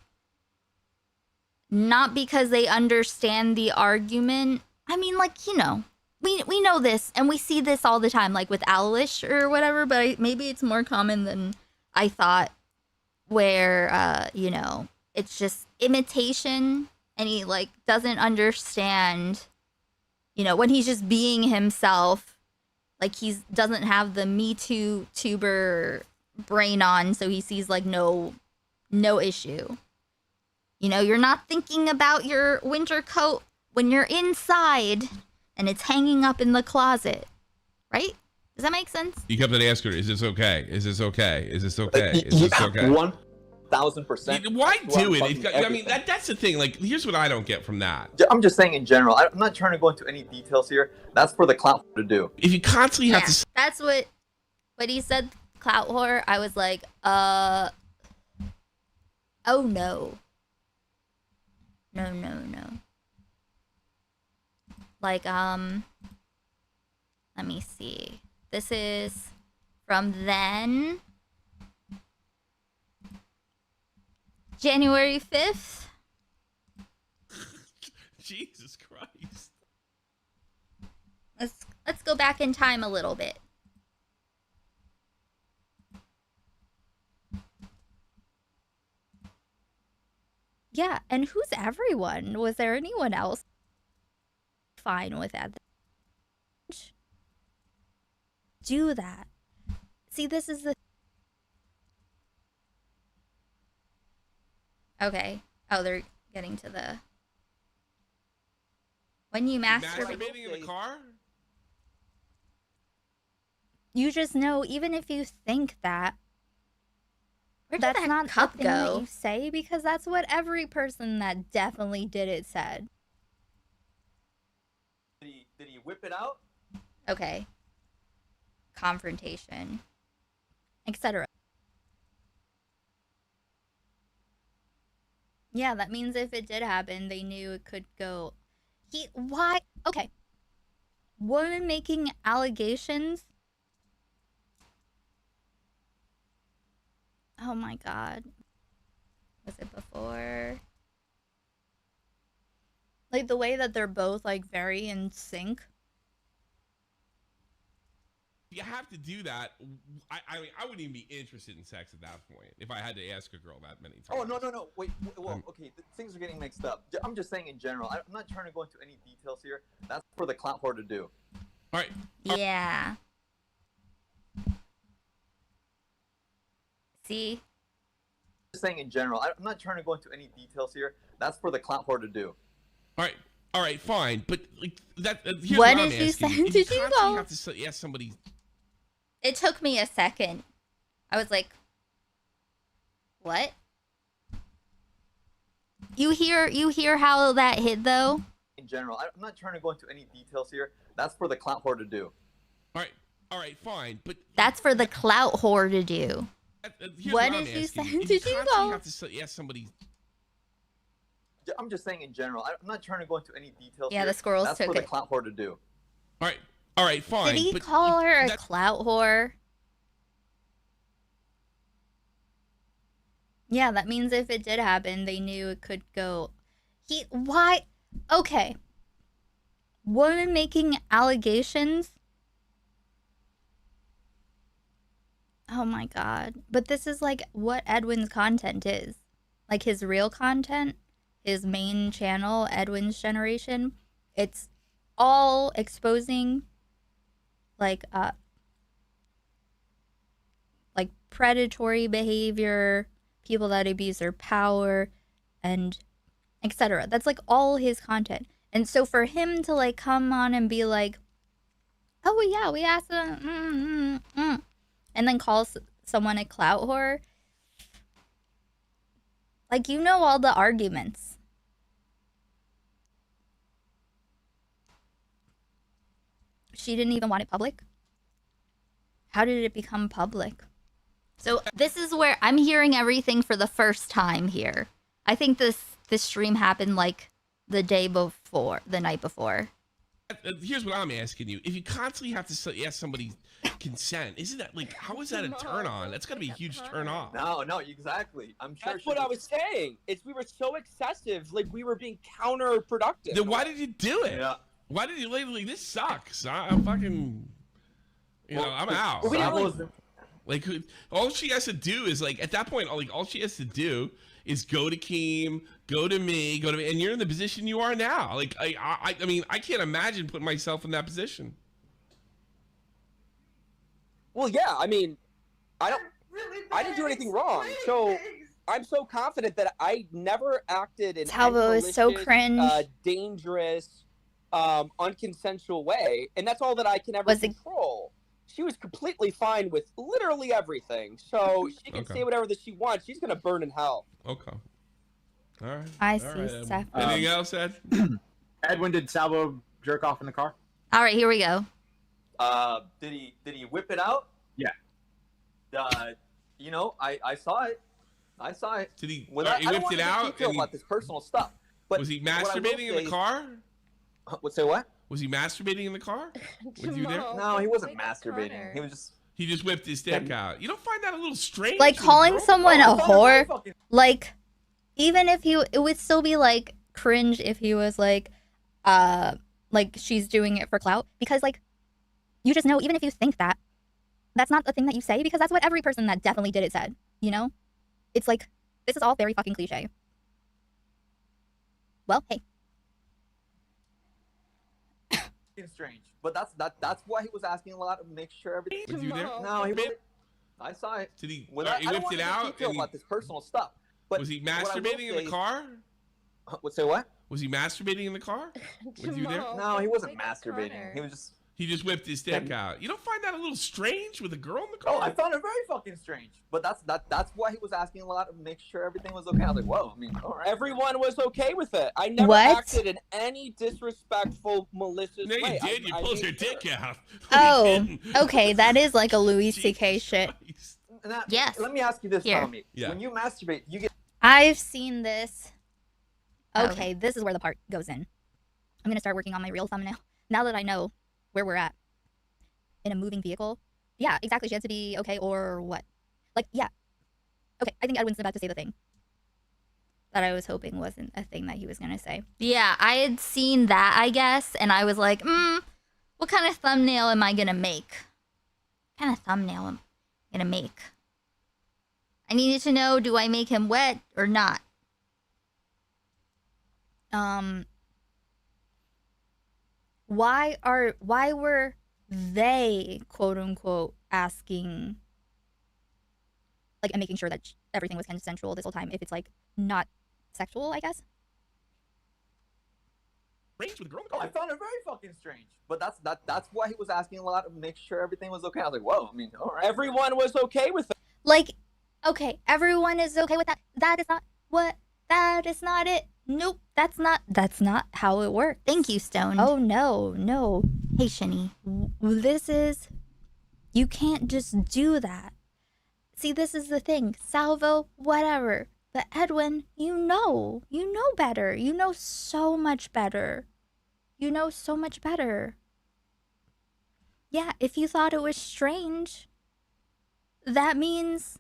not because they understand the argument. I mean, like, you know, we know this, and we see this all the time, like with Owlish or whatever, but maybe it's more common than I thought, where, you know, it's just imitation, and he, like, doesn't understand, you know, when he's just being himself, like, doesn't have the Me Too tuber brain on, so he sees, like, no issue. You know, you're not thinking about your winter coat when you're inside and it's hanging up in the closet, right? Does that make sense?
You kept on asking her, is this okay? Is this okay? Is this okay? Is this okay?
1000%.
Why do it? I mean, that's the thing. Like, here's what I don't get from that.
I'm just saying in general. I'm not trying to go into any details here. That's for the clout to do.
If you constantly have to...
That's what he said, clout whore. I was like, oh no. No. Like, let me see. This is from then. January 5th.
Jesus Christ.
Let's go back in time a little bit. Yeah, and who's everyone? Was there anyone else fine with that? Do that. See, this is the... Okay. Oh, they're getting to the... When you
Masturbating in the car?
You just know, even if you think that,
Where did
that's
that
not
cup
a thing that
go?
you say, because that's what every person that definitely did it said.
Did he whip it out?
Okay. Confrontation. Etc. Yeah, that means if it did happen, they knew it could go. Why? Okay. Woman making allegations. Oh my god. Was it before? Like the way that they're both like very in sync.
You have to do that. I mean, I wouldn't even be interested in sex at that point if I had to ask a girl that many times.
Oh, no. Wait. Well, okay. Things are getting mixed up. I'm just saying in general. I'm not trying to go into any details here. That's for the clout whore to do.
All right.
Yeah. See?
Just saying in general. I'm not trying to go into any details here. That's for the clout whore to do.
All right, fine. But like that. Here's
What
what I'm
did you
asking
say?
If
Did you
constantly
go?
have to ask somebody.
It took me a second. I was like, what? You hear how that hit though?
In general. I'm not trying to go into any details here. That's for the clout whore to do.
All right, fine. But
That's for the clout whore to do.
here's
What
I'm
did you
asking
say?
If
Did you
constantly
go?
have to ask somebody.
I'm just saying in general. I'm not trying to go into any details
Yeah,
here.
the squirrels
That's
took
for the
it.
clout whore to do.
All right, fine.
Did he
but
call her a clout whore? Yeah, that means if it did happen, they knew it could go. Why? Okay. Woman making allegations. Oh my god. But this is like what Edwin's content is. Like his real content, his main channel, Edwin's Generation. It's all exposing like predatory behavior, people that abuse their power, and etc. That's like all his content. And so for him to like come on and be like, oh yeah, we asked them, and then call someone a clout whore, like, you know, all the arguments. She didn't even want it public. How did it become public? So this is where I'm hearing everything for the first time here. I think this stream happened like the night before.
Here's what I'm asking you: if you constantly have to ask somebody's consent, isn't that like how is that a turn on? That's got to be a huge turn off.
No, exactly. I'm sure.
That's what I was saying. We were so excessive, like we were being counterproductive.
Then why did you do it?
Yeah.
Why did you label like this sucks? I'm fucking. I'm out. Like, all she has to do is like at that point, like all she has to do is go to Keem, go to me, and you're in the position you are now. Like, I mean, I can't imagine putting myself in that position.
Well, yeah, I mean, I didn't do anything wrong, so I'm so confident that I never acted in
Salvo
any
is so
malicious,
cringe.
dangerous, unconsensual way, and that's all that I can ever control. She was completely fine with literally everything, so she can say whatever that she wants. She's gonna burn in hell.
Okay. All right.
I
All
see
right,
stuff.
Anything else, Ed?
Edwin, did Salvo jerk off in the car?
All right, here we go.
Did he whip it out?
Yeah.
I saw it. I saw it.
Did he?
Without,
He
I don't
whipped
want
it
to get
out.
detail about this personal stuff. But
Was he
what I will
masturbating in
say-
the car?
Say what?
Was he masturbating in the car? With you there?
No, he wasn't masturbating. He was just.
He just whipped his dick out. You don't find that a little strange?
Like
with a
calling
girl?
someone a whore, like even if it would still be like cringe if he was like she's doing it for clout, because like you just know, even if you think that, that's not the thing that you say, because that's what every person that definitely did it said, it's like, this is all very fucking cliche. Well, hey.
Strange, but that's why he was asking a lot to make sure everything.
Was you there?
No, he wasn't. I saw it.
Did he?
Without,
He
I don't
whipped
want
it
to get
out.
detail about this personal stuff. But
Was he
what I will
masturbating in
say-
the car?
Say what?
Was he masturbating in the car? With you there?
No, he wasn't masturbating. He was just.
He just whipped his dick out. You don't find that a little strange with a girl in the car?
Oh, I found it very fucking strange. But that's why he was asking a lot to make sure everything was okay. I was like, whoa. I mean, all right.
Everyone was okay with it. I never
What?
acted in any disrespectful, malicious
No, you
way.
did. You
I
pulled
made
your dick
sure.
out.
Oh, okay, that is like a Louis C.K. shit.
Now,
Yes.
Let me ask you this,
Here.
Tommy.
Yeah.
When you masturbate, you get.
I've seen this. Okay, this is where the part goes in. I'm gonna start working on my real thumbnail now that I know where we're at. In a moving vehicle. Yeah, exactly. She had to be okay, or what? Like, yeah. Okay, I think Edwin's about to say the thing that I was hoping wasn't a thing that he was gonna say. Yeah, I had seen that, I guess, and I was like, what kind of thumbnail am I gonna make? What kind of thumbnail am I gonna make? I needed to know, do I make him wet or not? Why were they, quote unquote, asking, like, and making sure that everything was consensual this whole time, if it's like not sexual, I guess?
Strange with a girl in the
Oh,
car.
I found it very fucking strange. But that's why he was asking a lot to make sure everything was okay. I was like, whoa. I mean, all right.
Everyone was okay with it.
Like, okay, everyone is okay with that. That is not what. That is not it. Nope, that's not how it works. Thank you, Stone. Oh no. Hey, Shinny, this is, you can't just do that. See, this is the thing. Salvo, whatever. But Edwin, you know better. You know so much better. Yeah, if you thought it was strange, that means,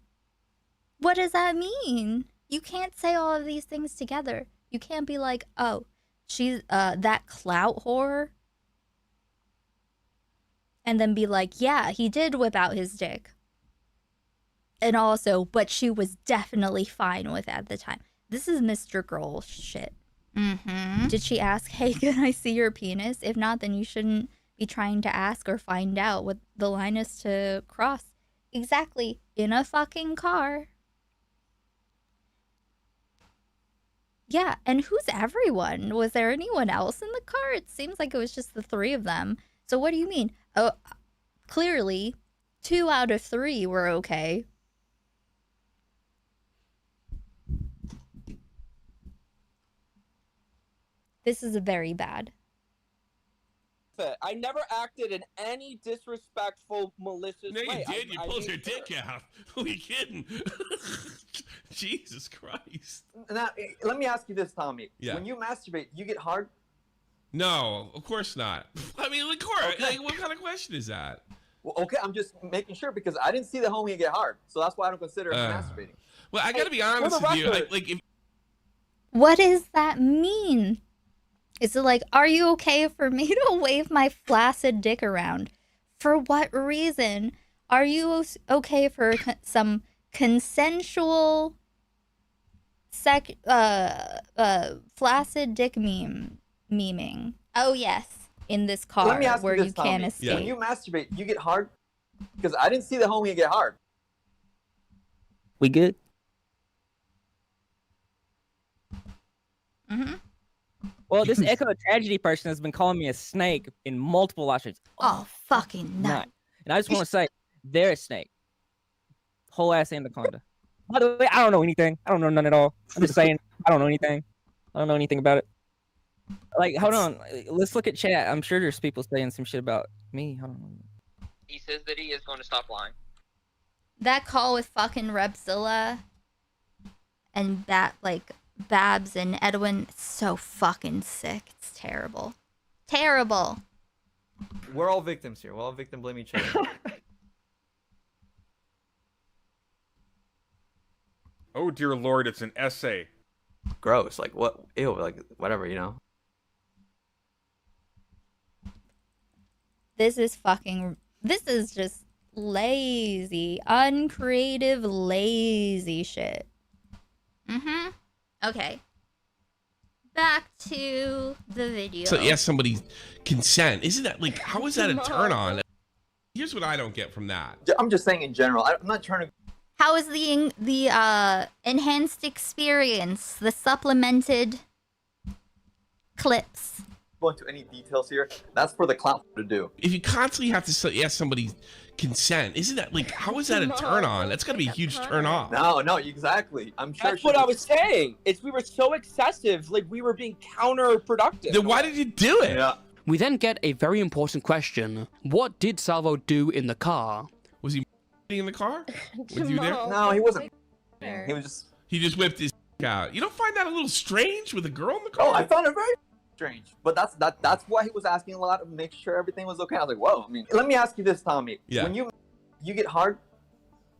what does that mean? You can't say all of these things together. You can't be like, oh, she's that clout whore, and then be like, yeah, he did whip out his dick. And also, but she was definitely fine with it at the time. This is Mr. Girl shit. Mm-hmm. Did she ask, hey, can I see your penis? If not, then you shouldn't be trying to ask or find out what the line is to cross. Exactly. In a fucking car. Yeah, and who's everyone? Was there anyone else in the car? It seems like it was just the three of them. So what do you mean? Oh, clearly, 2 out of 3 were okay. This is very bad.
I never acted in any disrespectful, malicious
No, you
way.
did. You
I
pulled
made
your
sure.
dick out. Who are you kidding? Jesus Christ.
Now, let me ask you this, Tommy.
Yeah.
When you masturbate, you get hard?
No, of course not. I mean, of course.
Okay.
Like, what kind of question is that?
Well, okay, I'm just making sure because I didn't see the homie get hard. So that's why I don't consider him
Uh,
masturbating.
Well, I gotta be
for
honest
the
with you.
record-
Like if
What does that mean? Is it like, are you okay for me to wave my flaccid dick around? For what reason? Are you okay for some consensual flaccid dick memeing? Oh yes, in this car
Let me ask
where
you this,
you can't
Tommy.
escape.
When you masturbate, you get hard? Because I didn't see the homie get hard.
We good?
Mm-hmm.
Well, this Echo Tragedy person has been calling me a snake in multiple live streams.
Oh, fucking nut.
And I just want to say, they're a snake. Whole ass anaconda. By the way, I don't know anything. I don't know none at all. I'm just saying, I don't know anything. I don't know anything about it. Like, hold on. Let's look at chat. I'm sure there's people saying some shit about me. Hold on.
He says that he is going to stop lying.
That call with fucking Repzilla and Babs and Edwin, it's so fucking sick. It's terrible. Terrible.
We're all victims here. We're all victim blame each other.
Oh dear lord, it's an essay.
Gross. Like what? Ew. Like whatever. You know.
This is just lazy, uncreative, lazy shit. Mm-hmm. Okay. Back to the video.
So yeah, somebody's consent. Isn't that like, how is that a turn on? Here's what I don't get from that.
I'm just saying in general. I'm not trying to.
How is the enhanced experience, the supplemented clips?
Go into any details here. That's for the clown to do.
If you constantly have to ask somebody's consent, isn't that like, how is that a turn on? That's got to be a huge turn off.
No, exactly. I'm sure.
That's what I was saying. We were so excessive, like we were being counterproductive.
Then why did you do it?
Yeah.
We then get a very important question. What did Salvo do in the car?
Was he in the car? Was you there?
No, he wasn't. He was just.
He just whipped his out. You don't find that a little strange with a girl in the car?
Oh, I found it very strange. But that's why he was asking a lot to make sure everything was okay. I was like, whoa. I mean, let me ask you this, Tommy.
Yeah.
When you get hard?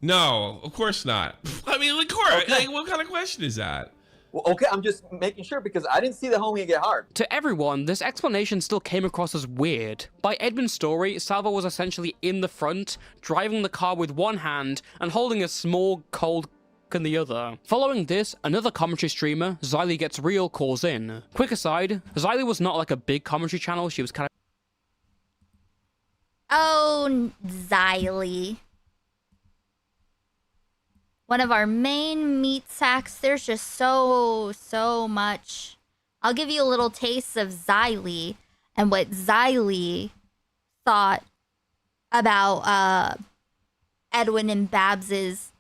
No, of course not. I mean, of course.
Okay.
Like, what kind of question is that?
Well, okay, I'm just making sure because I didn't see the homie get hard.
To everyone, this explanation still came across as weird. By Edwin's story, Salvo was essentially in the front, driving the car with one hand and holding a small, cold in the other. Following this, another commentary streamer, Xylee Gets Real, calls in. Quick aside, Xylee was not like a big commentary channel, she was kind of...
Oh, Xylee. One of our main meat sacks. There's just so much. I'll give you a little taste of Xylee and what Xylee thought about Edwin and Babs's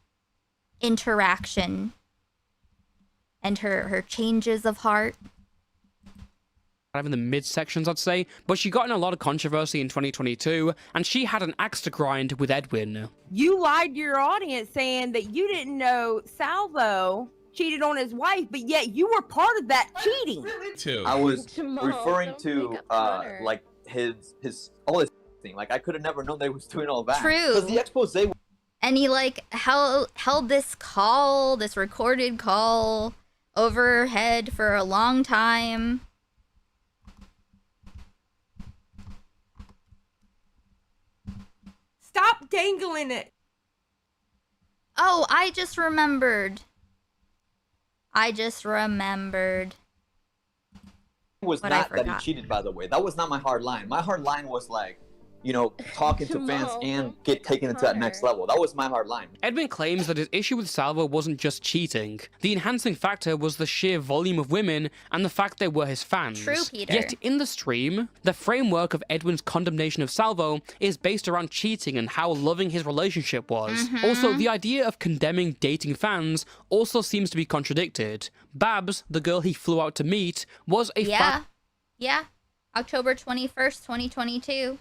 interaction and her changes of heart.
Kind of in the mid-sections, I'd say, but she got in a lot of controversy in 2022, and she had an axe to grind with Edwin.
You lied to your audience saying that you didn't know Salvo cheated on his wife, but yet you were part of that cheating.
I was referring to like his all his thing. Like I could have never known they was doing all that.
True.
Because the expose.
And he like held this recorded call over her head for a long time.
Stop dangling it.
Oh, I just remembered.
It was
But
not
I
that he
forgot.
cheated, by the way. That was not my hard line. My hard line was like, you know, talking to fans and get taken into that next level. That was my hard line.
Edwin claims that his issue with Salvo wasn't just cheating. The enhancing factor was the sheer volume of women and the fact they were his fans.
True, Peter.
Yet in the stream, the framework of Edwin's condemnation of Salvo is based around cheating and how loving his relationship was.
Mhm.
Also, the idea of condemning dating fans also seems to be contradicted. Babs, the girl he flew out to meet, was a fan
Yeah. October 21st, 2022.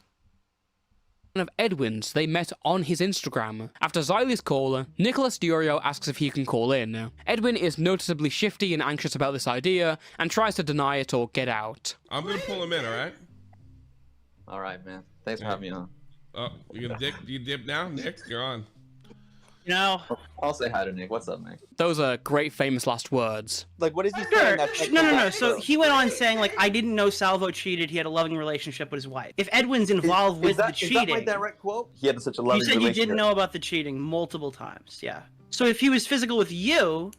of Edwin's they met on his Instagram. After Xylee's call, Nicholas Diorio asks if he can call in. Edwin is noticeably shifty and anxious about this idea and tries to deny it or get out.
I'm gonna pull him in, alright?
All right, man. Thanks for having me on.
Oh, you dip now? Nick, you're on.
You know?
I'll say hi to Nick. What's up, Nick?
Those are great famous last words.
Like, what is he
Sure.
saying? That's like
No. So he went on saying, like, I didn't know Salvo cheated. He had a loving relationship with his wife. If Edwin's involved with the cheating...
Is that my direct quote? He had such a loving
You said
relationship.
you didn't know about the cheating multiple times, yeah. So if he was physical with you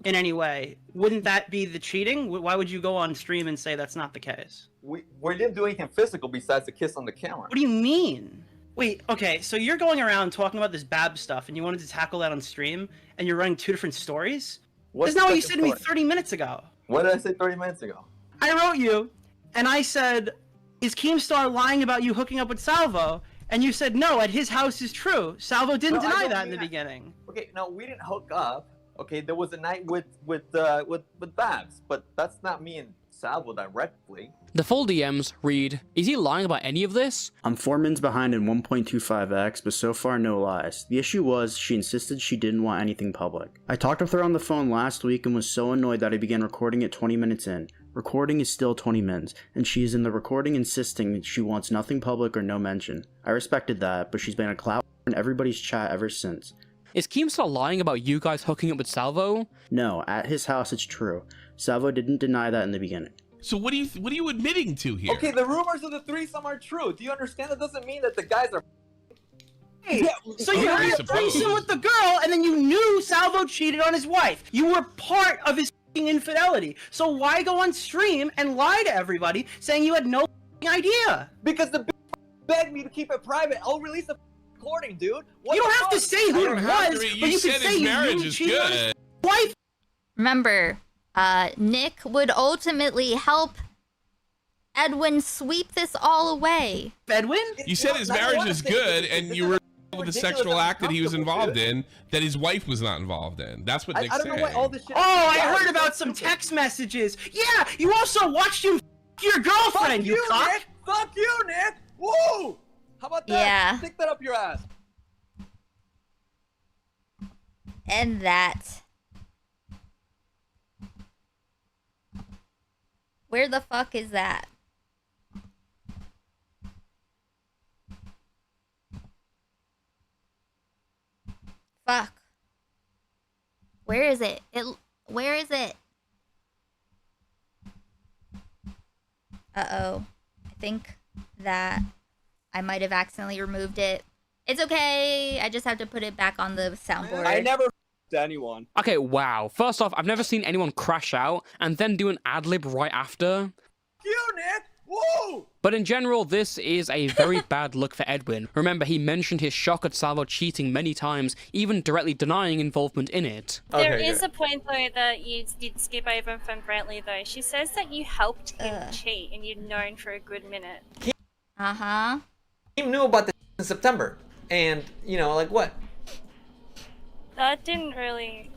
in any way, wouldn't that be the cheating? Why would you go on stream and say that's not the case?
We didn't do anything physical besides the kiss on the camera.
What do you mean? Wait, okay, so you're going around talking about this Bab stuff and you wanted to tackle that on stream and you're running two different stories?
What's
That's not what
the
you
second
said to me
story?
30 minutes ago.
What did I say 30 minutes ago?
I wrote you and I said, is Keemstar lying about you hooking up with Salvo? And you said, no, at his house is true. Salvo didn't
No, I
deny
don't
that in
mean
the beginning.
Okay, no, we didn't hook up. Okay, there was a night with Babs, but that's not me and Salvo directly.
The full DMs read, is he lying about any of this?
I'm 4 mins behind in 1.25x, but so far no lies. The issue was, she insisted she didn't want anything public. I talked with her on the phone last week and was so annoyed that I began recording it 20 minutes in. Recording is still 20 mins, and she is in the recording insisting she wants nothing public or no mention. I respected that, but she's been a clout in everybody's chat ever since.
Is Keemstar lying about you guys hooking up with Salvo?
No, at his house it's true. Salvo didn't deny that in the beginning.
So what are you admitting to here?
Okay, the rumors of the threesome are true. Do you understand? That doesn't mean that the guys are.
Hey, so you had a threesome with the girl, and then you knew Salvo cheated on his wife. You were part of his infidelity. So why go on stream and lie to everybody saying you had no idea?
Because the bitch begged me to keep it private. I'll release the recording, dude. What
you don't
the
have
fuck?
to say who it was, but you can say you knew he cheated on his wife.
Remember, Nick would ultimately help Edwin sweep this all away.
Edwin?
You said his marriage is good, and you were with the sexual act that he was involved in that his wife was not involved in. That's what Nick's saying.
Oh, I heard about some text messages. Yeah, you also watched him f your girlfriend, you cock.
Nick. Fuck you, Nick. Woo! How about that?
Yeah.
Stick that up your ass.
And that. Where the fuck is that? Fuck. Where is it? Where is it? Uh-oh. I think that I might have accidentally removed it. It's okay. I just have to put it back on the soundboard.
I never to anyone.
Okay, wow. First off, I've never seen anyone crash out and then do an ad-lib right after.
You, Nick. Woo!
But in general, this is a very bad look for Edwin. Remember, he mentioned his shock at Salvo cheating many times, even directly denying involvement in it.
There is a point, though, that you did skip over from Brantley, though. She says that you helped him cheat, and you'd known for a good minute.
Uh-huh.
He knew about this in September, and, you know, like what?
That didn't really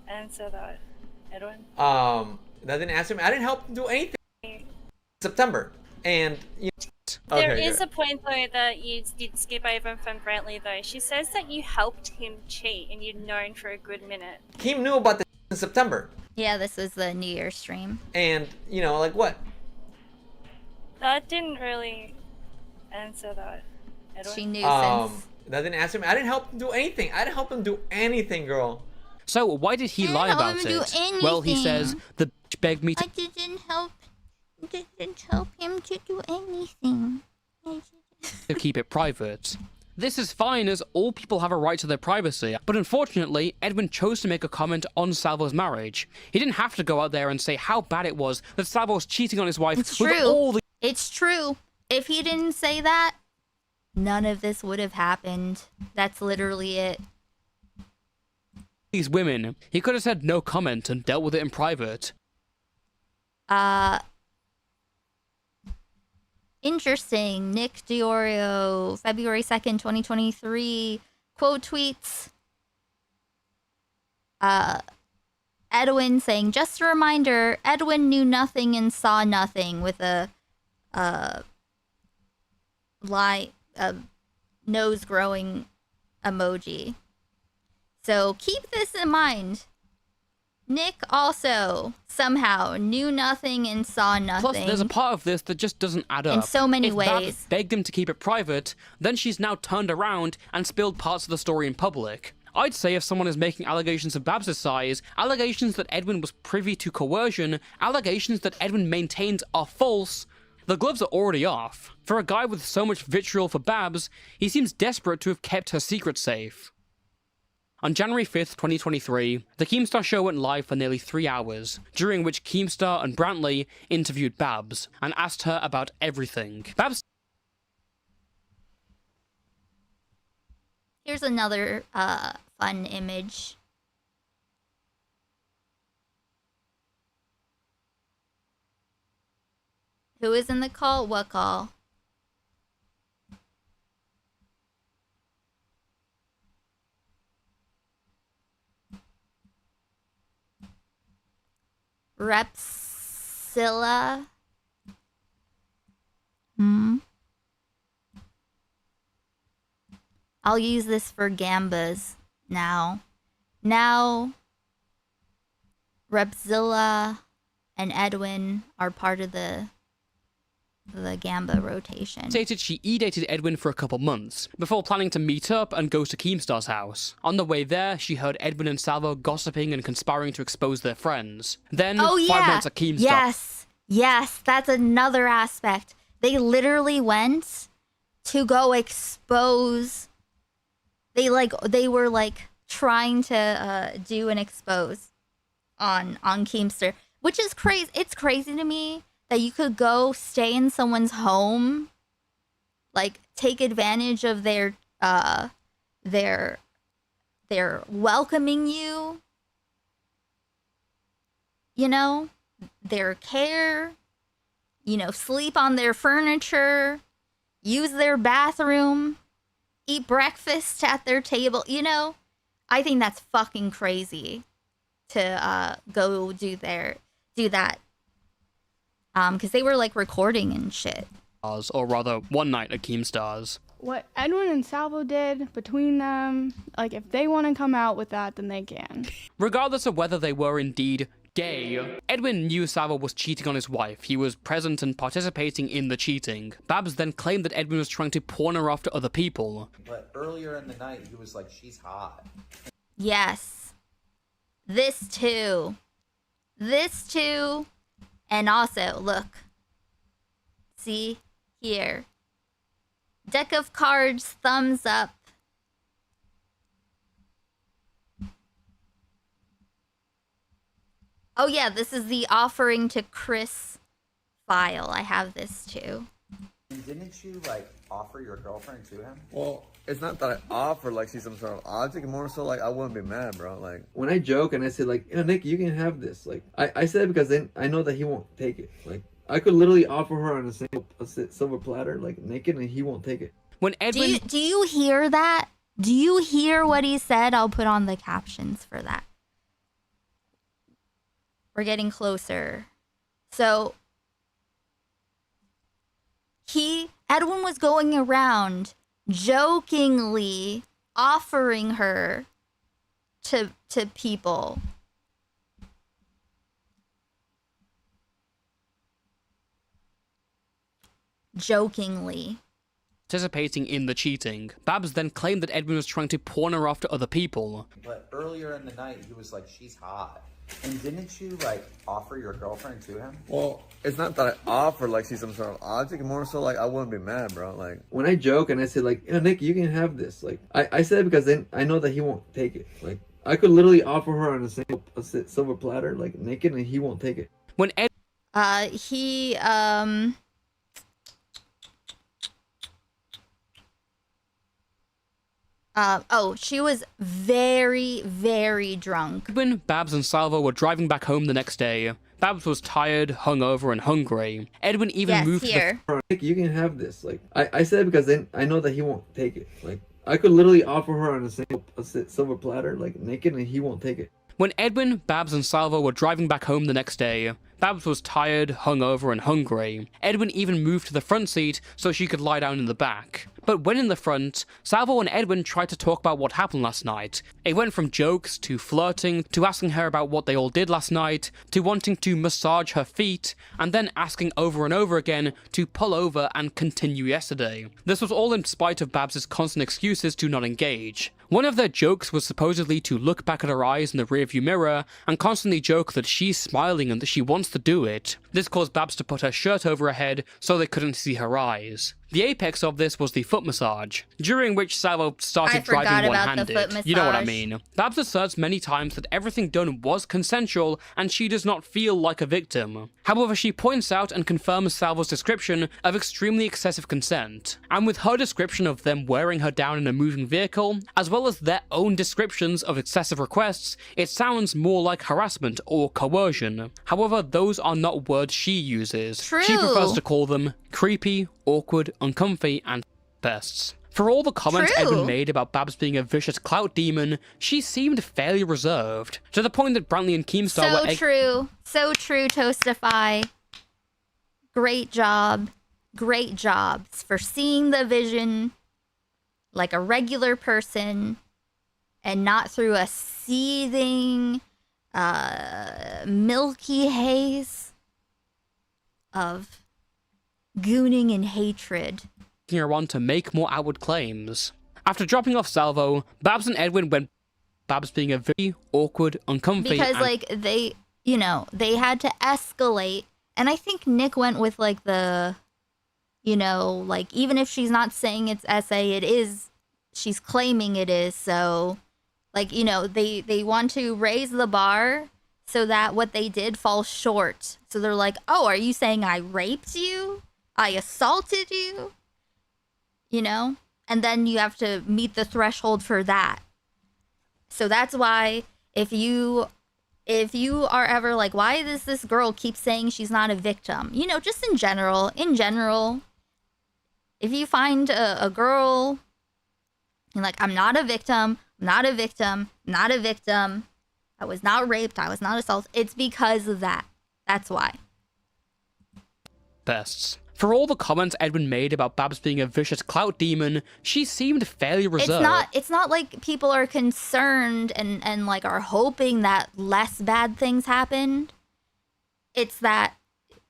answer that, Edwin.
That didn't answer me. I didn't help him do anything. September, and you know,
there is a point, though, that you did skip over from Brantley, though. She says that you helped him cheat, and you'd known for a good minute.
He knew about this in September,
Yeah, this was the New Year's stream.
and, you know, like what?
That didn't really answer that, Edwin.
She knew since...
That didn't answer me. I didn't help him do anything. I didn't help him do anything, girl.
So why did he lie about
him do
it? Well, he says, the bitch begged me to...
I didn't help him to do anything.
to keep it private. This is fine, as all people have a right to their privacy, but unfortunately, Edwin chose to make a comment on Salvo's marriage. He didn't have to go out there and say how bad it was that Salvo was cheating on his wife
It's
with
true.
all the...
It's true. If he didn't say that, none of this would have happened. That's literally it.
These women. He could have said no comment and dealt with it in private.
Interesting. Nick Diorio, February 2nd, 2023. Quote tweets. Edwin saying, just a reminder, Edwin knew nothing and saw nothing, with a nose growing emoji. So keep this in mind. Nick also somehow knew nothing and saw nothing.
Plus, there's a part of this that just doesn't add up.
In so many
if Bab
ways.
begged him to keep it private, then she's now turned around and spilled parts of the story in public. I'd say if someone is making allegations of Babs' size, allegations that Edwin was privy to coercion, allegations that Edwin maintains are false, the gloves are already off. For a guy with so much vitriol for Babs, he seems desperate to have kept her secret safe. On January 5th, 2023, The Keemstar Show went live for nearly 3 hours, during which Keemstar and Brantley interviewed Babs and asked her about everything. Babs.
Here's another fun image. Who is in the call? What call? Repsilla. I'll use this for gambas now. Now, Repzilla and Edwin are part of the gamba rotation.
Stated she e-dated Edwin for a couple months, before planning to meet up and go to Keemstar's house. On the way there, she heard Edwin and Salvo gossiping and conspiring to expose their friends. Then, 5 months at Keemstar.
Yes, that's another aspect. They literally went to go expose. They were like trying to do an expose on Keemstar, which is crazy. It's crazy to me that you could go stay in someone's home, like take advantage of their welcoming you, you know, their care, you know, sleep on their furniture, use their bathroom, eat breakfast at their table, you know. I think that's fucking crazy to go do that. Because they were like recording and shit.
Or rather, one night at Keemstar's.
What Edwin and Salvo did between them, like if they want to come out with that, then they can.
Regardless of whether they were indeed gay, Edwin knew Salvo was cheating on his wife. He was present and participating in the cheating. Babs then claimed that Edwin was trying to pawn her off to other people.
But earlier in the night, he was like, she's hot.
Yes. This too. And also, look. See? Here. Deck of cards, thumbs up. Oh yeah, this is the offering to Chris file. I have this too.
Didn't you, like, offer your girlfriend to him?
Well, it's not that I offer like she's some sort of object, more so like I wouldn't be mad, bro. Like when I joke and I say like, Nick, you can have this. Like I said it because then I know that he won't take it. Like I could literally offer her on a silver platter, like naked, and he won't take it.
When Edwin,
do you hear that? Do you hear what he said? I'll put on the captions for that. We're getting closer. So Edwin was going around jokingly offering her to people. Jokingly.
Participating in the cheating. Babs then claimed that Edwin was trying to pawn her off to other people.
But earlier in the night, he was like, she's hot. And didn't you, like, offer your girlfriend to him?
Well, it's not that I offer like she's some sort of object, more so like I wouldn't be mad, bro. Like when I joke and I say like, Nick, you can have this. Like I said it because then I know that he won't take it. Like I could literally offer her on a silver platter, like naked, and he won't take it.
When Ed,
she was very, very drunk.
When Babs and Salvo were driving back home the next day, Babs was tired, hungover, and hungry. Edwin even moved
here.
Nick, you can have this. Like I said it because then I know that he won't take it. Like I could literally offer her on a silver platter, like naked, and he won't take it.
When Edwin, Babs, and Salvo were driving back home the next day, Babs was tired, hungover, and hungry. Edwin even moved to the front seat so she could lie down in the back. But when in the front, Salvo and Edwin tried to talk about what happened last night. It went from jokes to flirting, to asking her about what they all did last night, to wanting to massage her feet, and then asking over and over again to pull over and continue yesterday. This was all in spite of Babs' constant excuses to not engage. One of their jokes was supposedly to look back at her eyes in the rearview mirror and constantly joke that she's smiling and that she wants to do it. This caused Babs to put her shirt over her head so they couldn't see her eyes. The apex of this was the foot massage, during which Salvo started driving one-handed. You know what I mean. Babs asserts many times that everything done was consensual and she does not feel like a victim. However, she points out and confirms Salvo's description of extremely excessive consent, and with her description of them wearing her down in a moving vehicle, as well as their own descriptions of excessive requests, it sounds more like harassment or coercion. However, those are not words she uses.
True.
She prefers to call them creepy, awkward, uncomfy, and pests. For all the comments Edwin made about Babs being a vicious clout demon, she seemed fairly reserved, to the point that Brantley and Keemstar were...
So true, Toastify. Great job. Great jobs for seeing the vision like a regular person and not through a seething, milky haze of gooning and hatred.
Her on to make more outward claims. After dropping off Salvo, Babs and Edwin went Babs being a very awkward, uncomfy,
because like they, you know, they had to escalate, and I think Nick went with like the, you know, like even if she's not saying it's SA, it is, she's claiming it is, so like, you know, they want to raise the bar so that what they did falls short. So they're like, oh, are you saying I raped you? I assaulted you? You know? And then you have to meet the threshold for that. So that's why if you are ever like, why does this girl keep saying she's not a victim? You know, just in general, if you find a girl, you're like, I'm not a victim, not a victim, not a victim, I was not raped, I was not assaulted, it's because of that. That's why.
Pests. For all the comments Edwin made about Babs being a vicious clout demon, she seemed fairly reserved.
It's not like people are concerned and like are hoping that less bad things happened. It's that,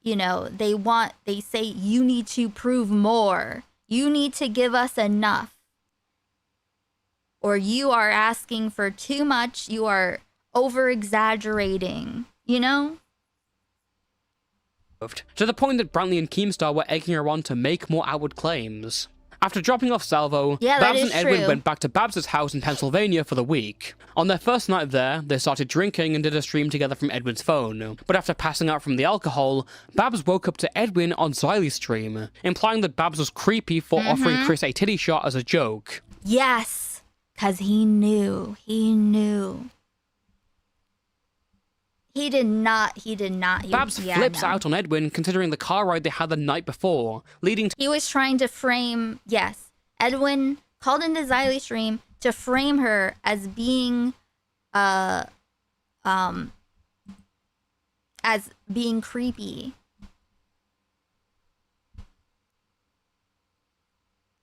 you know, they say you need to prove more. You need to give us enough. Or you are asking for too much, you are over exaggerating, you know?
To the point that Brantley and Keemstar were egging her on to make more outward claims. After dropping off Salvo, Babs and Edwin went back to Babs' house in Pennsylvania for the week. On their first night there, they started drinking and did a stream together from Edwin's phone. But after passing out from the alcohol, Babs woke up to Edwin on Xyle's stream, implying that Babs was creepy for offering Chris a titty shot as a joke.
Yes, because he knew. He did not.
Babs flips out on Edwin, considering the car ride they had the night before, leading to...
He was trying to frame... Yes. Edwin called into Xyle's stream to frame her as being... as being creepy.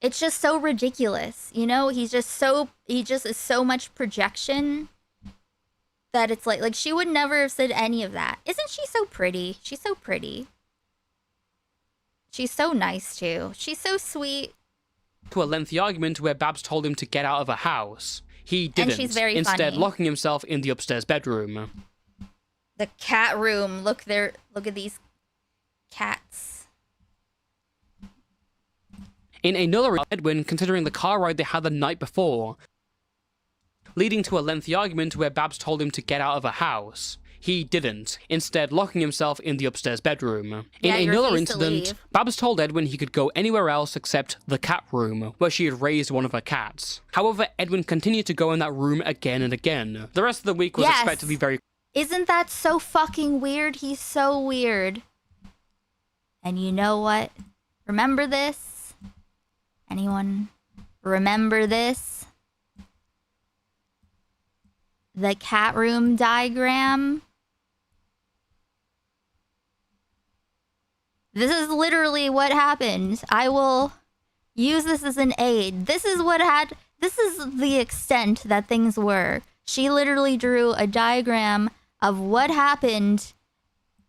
It's just so ridiculous, you know? He just is so much projection... that it's like she would never have said any of that. Isn't she so pretty? She's so pretty. She's so nice too. She's so sweet.
To a lengthy argument where Babs told him to get out of her house. He didn't,
and she's very
instead
funny.
locking himself in the upstairs bedroom.
The cat room. Look there. Look at these cats.
In another, Edwin, considering the car ride they had the night before, leading to a lengthy argument where Babs told him to get out of her house. He didn't, instead locking himself in the upstairs bedroom. In another incident, Babs told Edwin he could go anywhere else except the cat room, where she had raised one of her cats. However, Edwin continued to go in that room again and again. The rest of the week was expected to be very...
Isn't that so fucking weird? He's so weird. And you know what? Remember this? Anyone remember this? The cat room diagram. This is literally what happened. I will use this as an aid. This is the extent that things were. She literally drew a diagram of what happened,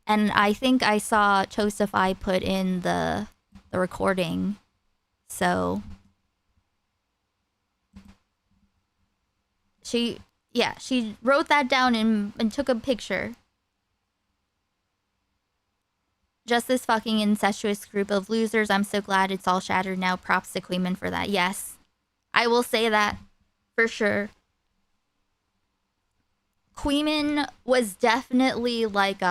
and I think I saw Toastify put in the recording. So She wrote that down and took a picture. Just this fucking incestuous group of losers. I'm so glad it's all shattered now. Props to Queeman for that. Yes. I will say that for sure. Queeman was definitely like,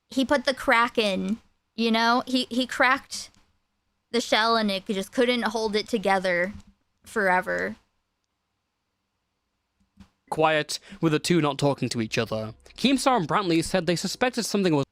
he put the crack in, you know? He cracked the shell and it just couldn't hold it together forever.
Quiet, with the two not talking to each other. Keemstar and Brantley said they suspected something was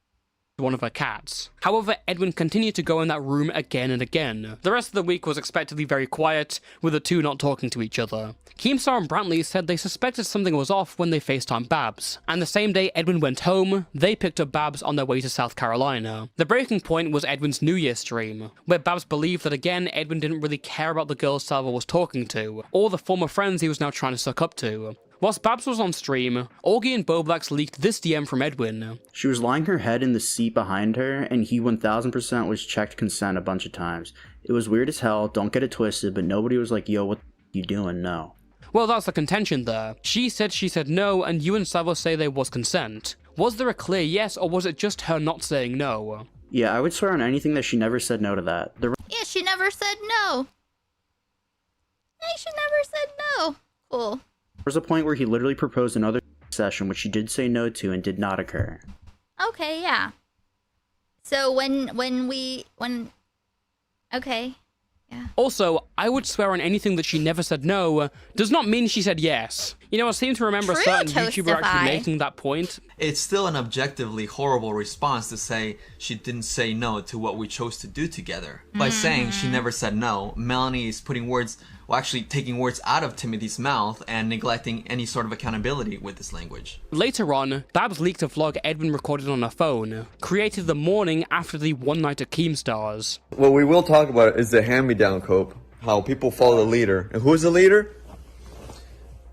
one of her cats. However, Edwin continued to go in that room again and again. The rest of the week was expectedly very quiet, with the two not talking to each other. Keemstar and Brantley said they suspected something was off when they FaceTimed Babs, and the same day Edwin went home, they picked up Babs on their way to South Carolina. The breaking point was Edwin's New Year stream, where Babs believed that again Edwin didn't really care about the girls Salvo was talking to, or the former friends he was now trying to suck up to. Whilst Babs was on stream, Augie and Boblax leaked this DM from Edwin.
She was lying her head in the seat behind her, and he 1000% was checked consent a bunch of times. It was weird as hell, don't get it twisted, but nobody was like, yo, what the you doing? No.
Well, that's the contention there. She said no, and you and Salvo say there was consent. Was there a clear yes, or was it just her not saying no?
Yeah, I would swear on anything that she never said no to that.
Yeah, she never said no. Hey, she never said no. Cool.
There was a point where he literally proposed another session, which she did say no to and did not occur.
Okay, yeah. So okay. Yeah.
Also, I would swear on anything that she never said no does not mean she said yes. You know, I seem to remember a certain YouTuber actually making that point.
It's still an objectively horrible response to say she didn't say no to what we chose to do together. By saying she never said no, Melanie is putting words, well, actually taking words out of Timothy's mouth and neglecting any sort of accountability with this language.
Later on, Babs leaked a vlog Edwin recorded on her phone, created the morning after the one night at Keemstar's.
What we will talk about is the hand-me-down cope, how people follow the leader. And who's the leader?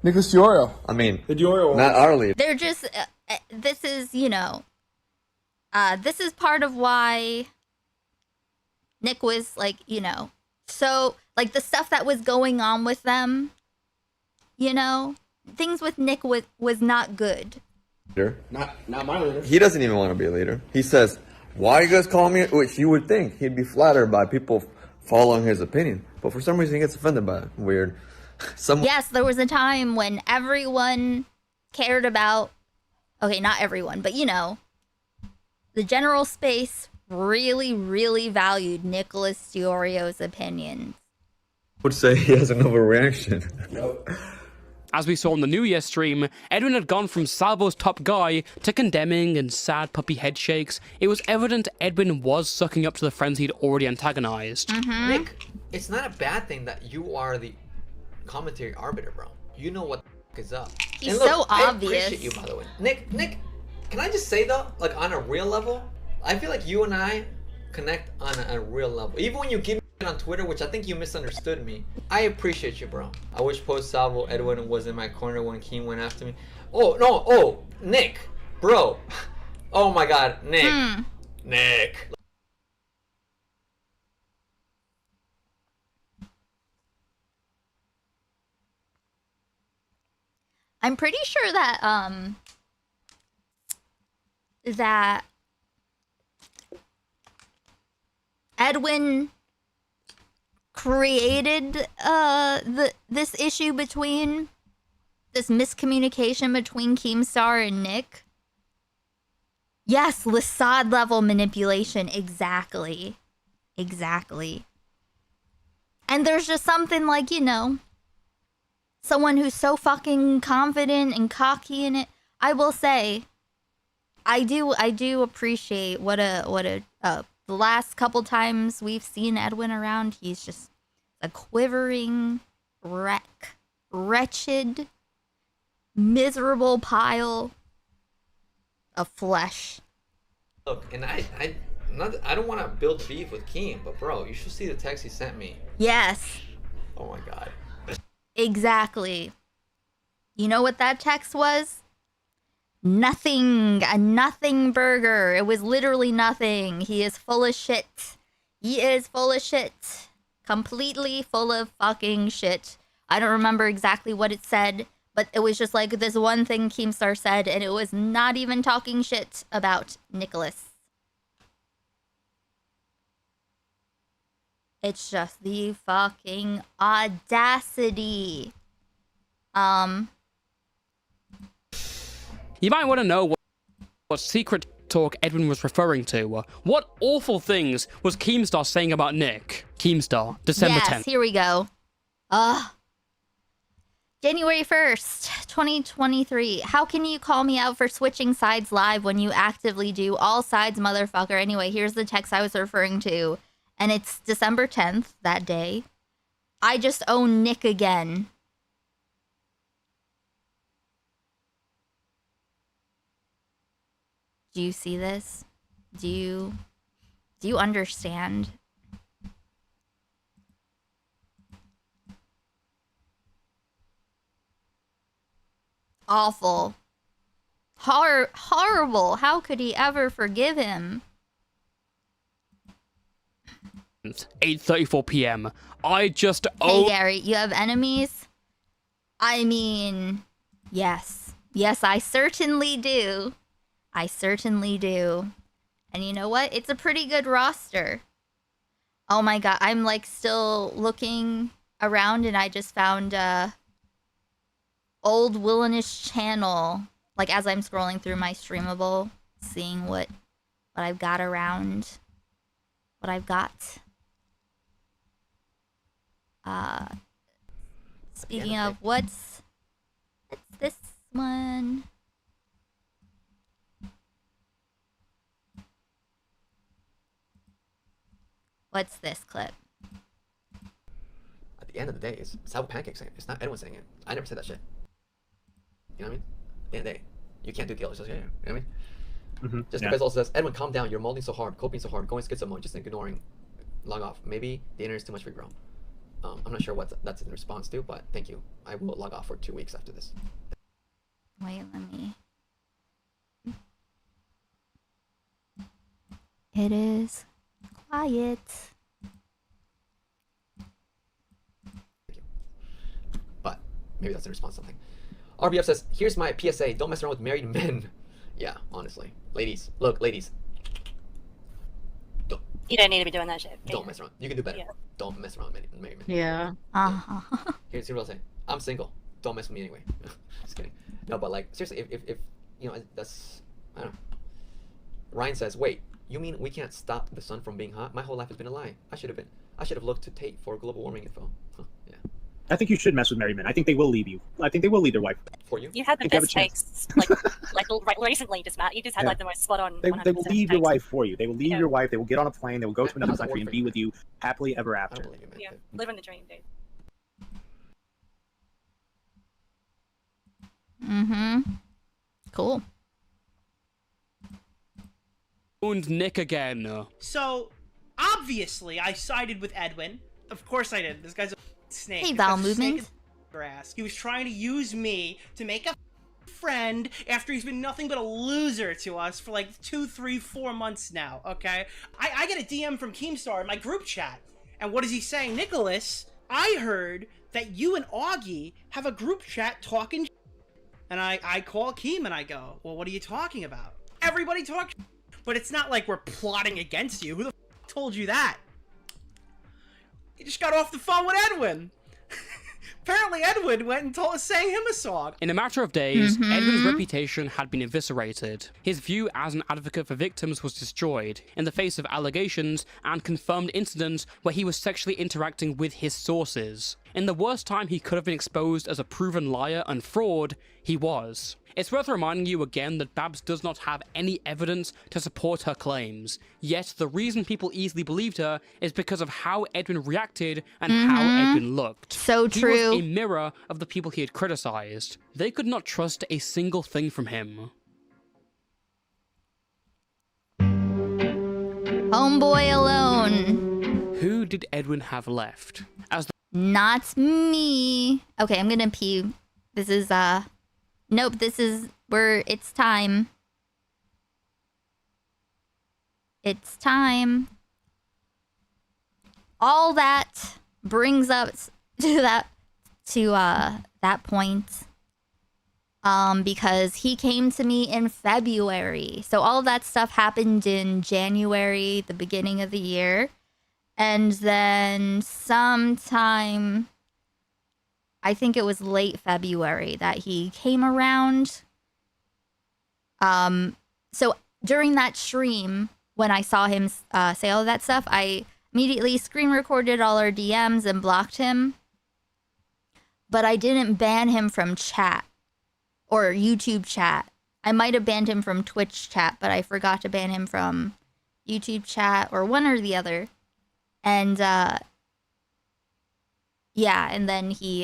Nicholas Diorio. I mean, not our leader.
They're just, this is, you know, this is part of why Nick was like, you know, so, like, the stuff that was going on with them, you know, things with Nick was not good.
Not my leader. He doesn't even want to be a leader. He says, why are you guys calling me? Which you would think he'd be flattered by people following his opinion. But for some reason he gets offended by it. Weird.
Yes, there was a time when everyone cared about, okay, not everyone, but you know, the general space really, really valued Nicholas Diorio's opinions.
I would say he has an overreaction.
As we saw in the New Year stream, Edwin had gone from Salvo's top guy to condemning and sad puppy head shakes. It was evident Edwin was sucking up to the friends he'd already antagonized.
Nick, it's not a bad thing that you are the commentary arbiter, bro. You know what the is up.
He's
and look,
so obvious.
I appreciate you, by the way. Nick, can I just say though, like on a real level, I feel like you and I connect on a real level. Even when you give me shit on Twitter, which I think you misunderstood me, I appreciate you, bro. I wish post Salvo Edwin was in my corner when Keem went after me. Oh no, oh Nick, bro. Oh my God, Nick, Nick.
I'm pretty sure that that Edwin created this issue between this miscommunication between Keemstar and Nick. Yes, Lasad level manipulation, exactly. And there's just something like, you know, someone who's so fucking confident and cocky in it. I will say, I do appreciate what a the last couple times we've seen Edwin around, he's just a quivering wretched, miserable pile of flesh.
Look, and I don't want to build beef with Keem, but bro, you should see the text he sent me.
Yes.
Oh my God.
Exactly. You know what that text was? Nothing. A nothing burger. It was literally nothing. He is full of shit. He is full of shit. completely full of fucking shit. I don't remember exactly what it said, but it was just like this one thing Keemstar said, and it was not even talking shit about Nicholas. It's just the fucking audacity.
You might want to know what secret talk Edwin was referring to. What awful things was Keemstar saying about Nick? Keemstar, December 10th.
Yes, here we go. January 1st, 2023. How can you call me out for switching sides live when you actively do all sides, motherfucker? Anyway, here's the text I was referring to. And it's December 10th, that day. I just own Nick again. Do you see this? Do you understand? Awful. Horrible. How could he ever forgive him?
8:34 p.m. I just
Hey Gary, you have enemies? I mean, yes. Yes, I certainly do. I certainly do. And you know what? It's a pretty good roster. Oh my god, I'm like still looking around and I just found old Willinish channel. Like as I'm scrolling through my streamable, seeing what I've got around. What I've got. Speaking of what's this one? What's this clip?
At the end of the day, it's Salvo Pancake saying it. It's not Edwin saying it. I never said that shit. You know what I mean? At the end of the day, you can't do the just, yeah, you know what I mean? Just because also says, Edwin, calm down. You're molding so hard, coping so hard, going schizo mode, just ignoring. Log off. Maybe the internet is too much for you, bro. I'm not sure what that's in response to, but thank you. I will log off for 2 weeks after this.
Wait, let me. It is quiet.
But maybe that's in response to something. RBF says, here's my PSA. Don't mess around with married men. Yeah, honestly. Ladies, look, ladies.
You don't need to be doing that shit.
Don't mess around. You can do better.
Yeah.
Don't mess around with married men.
Yeah. Uh-huh.
Here's what I'll say. I'm single. Don't mess with me anyway. Just kidding. No, but like, seriously, if you know, that's, I don't know. Ryan says, wait, you mean we can't stop the sun from being hot? My whole life has been a lie. I should have looked to Tate for global warming info. Huh, yeah.
I think you should mess with married men. I think they will leave you. I think they will leave their wife.
For you?
You had the best takes, like recently, just Matt. You just had like the most spot on.
They will leave your wife for you. They will leave your wife. They will get on a plane. They will go to another country and be with you happily ever after.
Yeah, living the dream, dude.
Mm-hmm. Cool.
Owned Nick again.
So, obviously, I sided with Edwin. Of course I did. This guy's a snake.
Hey,
This
bowel
guy's a snake
movement.
in the grass. He was trying to use me to make a friend after he's been nothing but a loser to us for like 2, 3, 4 months now, okay? I get a DM from Keemstar in my group chat. And what is he saying? Nicholas, I heard that you and Augie have a group chat talking shit. And I call Keem and I go, well, what are you talking about? Everybody talks shit. But it's not like we're plotting against you. Who the f told you that? He just got off the phone with Edwin. Apparently Edwin went and sang him a song.
In a matter of days, Edwin's reputation had been eviscerated. His view as an advocate for victims was destroyed in the face of allegations and confirmed incidents where he was sexually interacting with his sources. In the worst time he could have been exposed as a proven liar and fraud, he was. It's worth reminding you again that Babs does not have any evidence to support her claims, yet the reason people easily believed her is because of how Edwin reacted and how Edwin looked.
So
He
true.
was a mirror of the people he had criticized. They could not trust a single thing from him.
Homeboy alone.
Who did Edwin have left?
Not me. Okay, I'm gonna pee. This is, nope, this is where it's time. It's time. all that brings us to that point. Because he came to me in February. So all of that stuff happened in January, the beginning of the year. And then sometime, I think it was late February that he came around. So during that stream, when I saw him say all of that stuff, I immediately screen recorded all our DMs and blocked him. But I didn't ban him from chat. Or YouTube chat. I might have banned him from Twitch chat, but I forgot to ban him from YouTube chat or one or the other. And yeah, and then he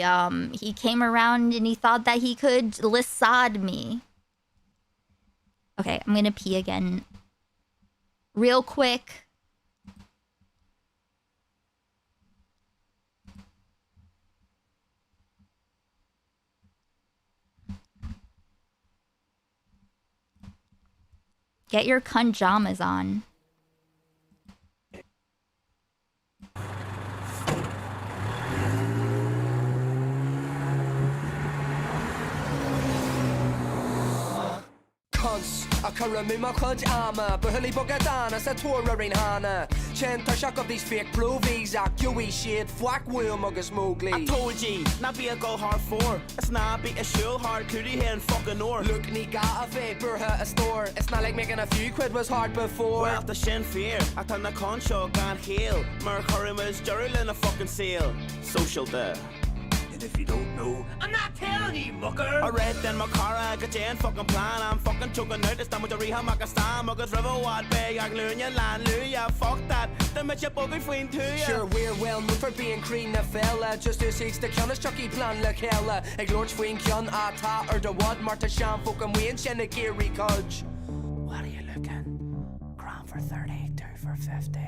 came around and he thought that he could lissad me. Okay, I'm gonna pee again real quick. Get your conjamas on.
I can remember Cludge Armour, but Hully Bogadana, Satora in Hana. Chenta shock of these fake provies, Accui shit, Fwack Will Muggus Mowgli.
I told ye, not be a go hard for. It's not be a show hard, could he and fucking or.
Look, ni got a vapor, her a store. It's not like making a few quid was hard before.
Well, the shin fear, I turn the con show, can't heal. Mercury was Gerald in a fucking seal. Social there. And if you don't know, I'm not telling you, mucker. I read then my car, I got Jane fucking plan. I'm fucking choking out this time with the rehab, Makastan, Muggers River, Wad Bay, Aglunia, Landluya, fuck that. Then met your bugger between two, yeah.
Sure, we're well known for being green the fella. Just to seeks the Kiana Chucky plan, like hella. A Lord Swing Kian, Ata, or the Wad, Marta Sham, fucking Wayne, Shenagiri, Cudge.
What are you looking? Crown for 30, 2 for 50.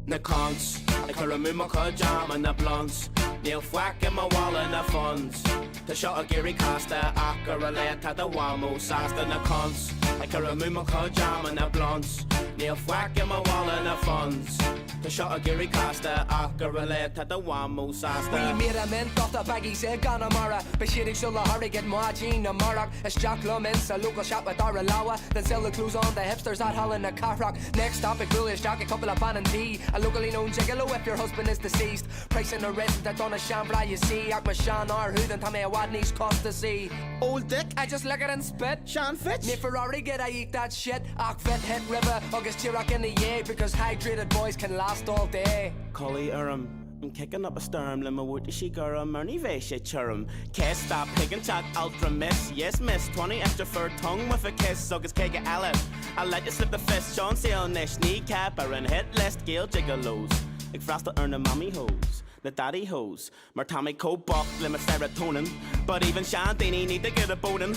The cons,
I can remove my jam and the blunts. Neil Fwack in my wall and the funds. The shot of Gary Costa, Aka relate to the Wamo Sast and the cons. I can remove my jam and the blunts. Neil Fwack in my wall and the funds. The shot of Gary Costa, Aka relate to the Wamo Sast.
We made a mint off the baggy said Ganamara. Bashiri Shula Harry get Margin and Marak. It's Jack Lumens, a local shop with Aralawa. Then sell the clues on the hipsters at Hall in the Carrock. Next topic, Willis Jack, a couple of pan and tea. A locally known gigolo if your husband is deceased. Pricing a resident on a shambra, you see. Akma Shan or who then Tammy Wadney's cost to see.
Old dick,
I just lick it and spit.
Sean Fitch.
Me Ferrari get I eat that shit. Akfit hit river, August Chirac in the yay. Because hydrated boys can last all day.
Collie Urim. I'm kicking up a storm, lima wood she girl, Murny Vesha churrum. Kiss stop picking chat ultra miss. Yes, miss 20 extra for tongue with a kiss, so it's cake Alice. I'll let you slip the fist, Sean Seal Nish, kneecap, or in hit list, Gale Gigolos. Like frost to earn the mommy hose, the daddy hose. Martami coat buck, limit serotonin. But even Sean Dini need to get a boatin'.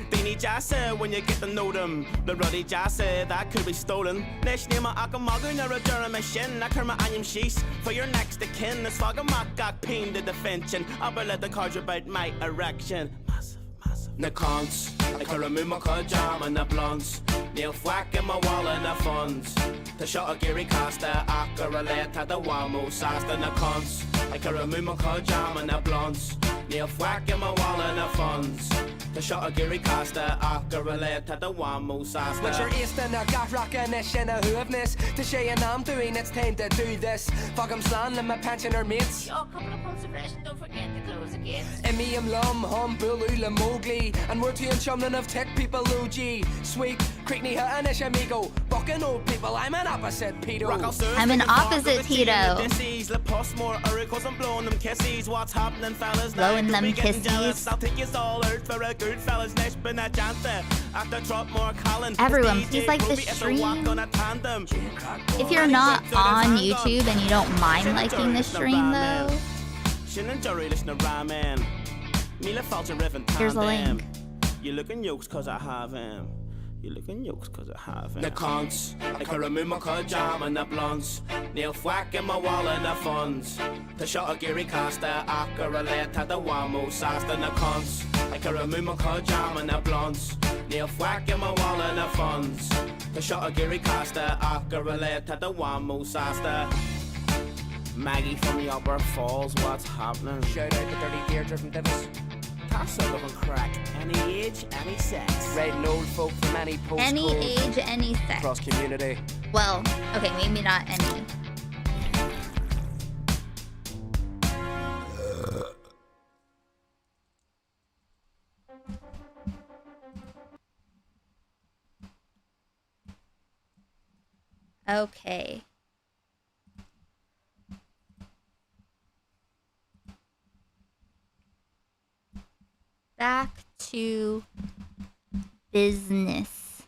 Dini Jassa when you get to know them. The ruddy Jassa that could be stolen. Nish name a akamagu nor a Jeremy Shin. I kerma anyam shees for your next of kin. This fog a makak pain the defension. I'll let the cards about my erection. The cons, I can remove my jam and the blunts. Neil Fwack in my wall and the funds. The shot of Gary Costa, Aka relate to the Wamo Sast and the cons. I can remove my jam and the blunts. Neil Fwack in my wall and the funds. The shot of Gary Costa, Aka relate to the Wamo Sast.
But you're east and a gat rockin' ish and a hoovness. To say and I'm doing, it's time to do this. Fuck 'em slan and my pensioner mates.
Yo, couple of points of rest, don't forget to close the gates.
And me and Lum, Hum, Bulu, Mowgli. And we're two and chumlin' of tech people, Luigi. Sweet, Creekney, her and ish amigo. Bucking old people, I'm an opposite pedo.
I'm an opposite pedo.
Blowing them kisses. What's happening, fellas?
Blowing them kisses.
I'll take you all out for a good fellas. Next, been a janta. After drop more Colin.
Everyone, please like the stream. If you're not on YouTube and you don't mind liking the stream, though, here's a link.
You looking yokes cause I have him. You looking yokes cause I have him.
The cons, I can remove my jam and the blunts. Neil Fwack in my wall and the funds. The shot of Gary Costa, Aka relate to the Wamo Sast and the cons. I can remove my jam and the blunts. Neil Fwack in my wall and the funds. The shot of Gary Costa, Aka relate to the Wamo Sasta.
Maggie from the Upper Falls, what's happening?
Shout out to Dirty Deirdre from Divis.
That's a looking crack. Any age, any sex.
Red and old folk from any postcode.
Any age, any sex.
Cross community.
Well, okay, maybe not any. Okay. Back to business.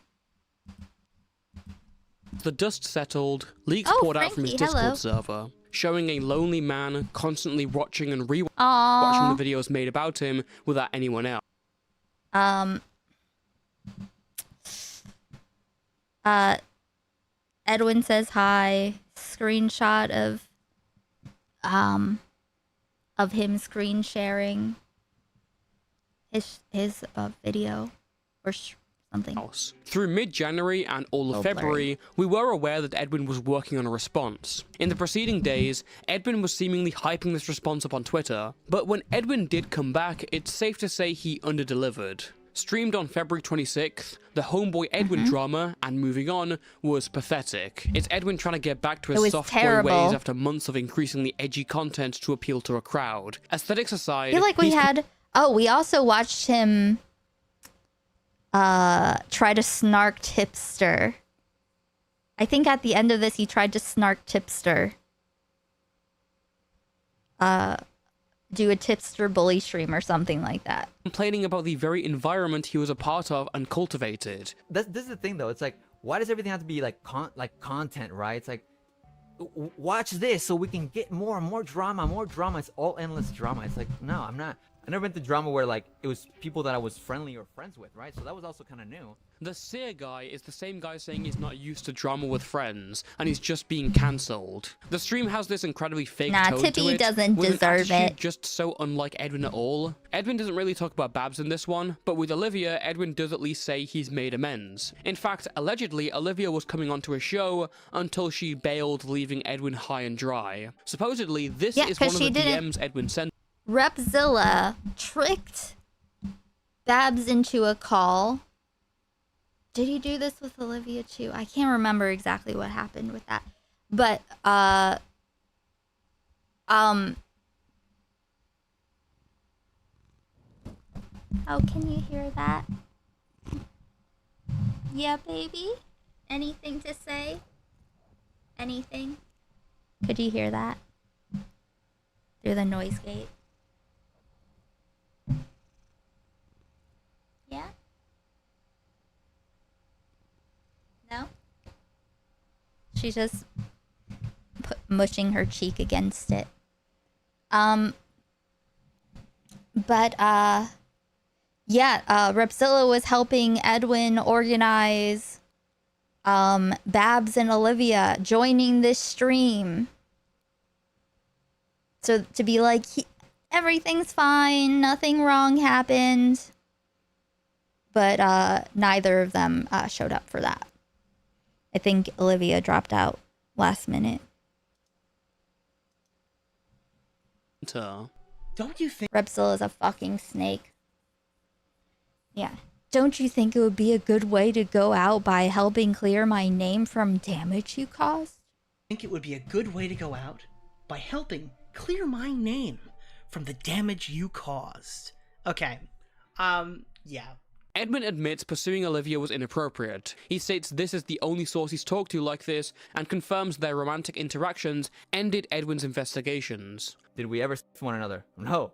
The dust settled, leaks
Oh,
poured out from his
Frankie, hello.
Discord server, showing a lonely man constantly watching and
Aww.
watching the videos made about him without anyone else.
Edwin says hi. Screenshot of him screen sharing his video or something.
Through mid-January and all of February, we were aware that Edwin was working on a response. In the preceding days, Edwin was seemingly hyping this response up on Twitter, but when Edwin did come back, it's safe to say he underdelivered. Streamed on February 26th, the Homeboy Edwin drama, and moving on, was pathetic. It's Edwin trying to get back to his soft boy ways after months of increasingly edgy content to appeal to a crowd. Aesthetics aside,
I feel like we had... Oh, we also watched him try to snark Tipster. I think at the end of this, he tried to snark Tipster. Do a Tipster bully stream or something like that.
Complaining about the very environment he was a part of and cultivated.
This is the thing though. It's like, why does everything have to be like content, right? It's like, watch this so we can get more and more drama, more drama. It's all endless drama. It's like, no, I'm not. I never been to drama where like it was people that I was friendly or friends with, right? So that was also kind of new.
The Seer guy is the same guy saying he's not used to drama with friends, and he's just being cancelled. The stream has this incredibly fake tone
Tippy
to it,
doesn't
with an
deserve
attitude
it.
just so unlike Edwin at all. Edwin doesn't really talk about Babs in this one, but with Olivia, Edwin does at least say he's made amends. In fact, allegedly, Olivia was coming onto a show until she bailed, leaving Edwin high and dry. Supposedly, this is one of the DMs Edwin sent.
Repzilla tricked Babs into a call. Did he do this with Olivia too? I can't remember exactly what happened with that. But oh, can you hear that? Yeah, baby? Anything to say? Anything? Could you hear that? Through the noise gate? Yeah? No? She's just mushing her cheek against it. Repzilla was helping Edwin organize Babs and Olivia joining this stream. So to be like, everything's fine, nothing wrong happened. But neither of them showed up for that. I think Olivia dropped out last minute.
Don't you think
Repzilla is a fucking snake? Yeah. Don't you think it would be a good way to go out by helping clear my name from damage you caused?
I think it would be a good way to go out by helping clear my name from the damage you caused. Okay. Yeah.
Edwin admits pursuing Olivia was inappropriate. He states this is the only source he's talked to like this, and confirms their romantic interactions ended Edwin's investigations.
Did we ever see one another? No.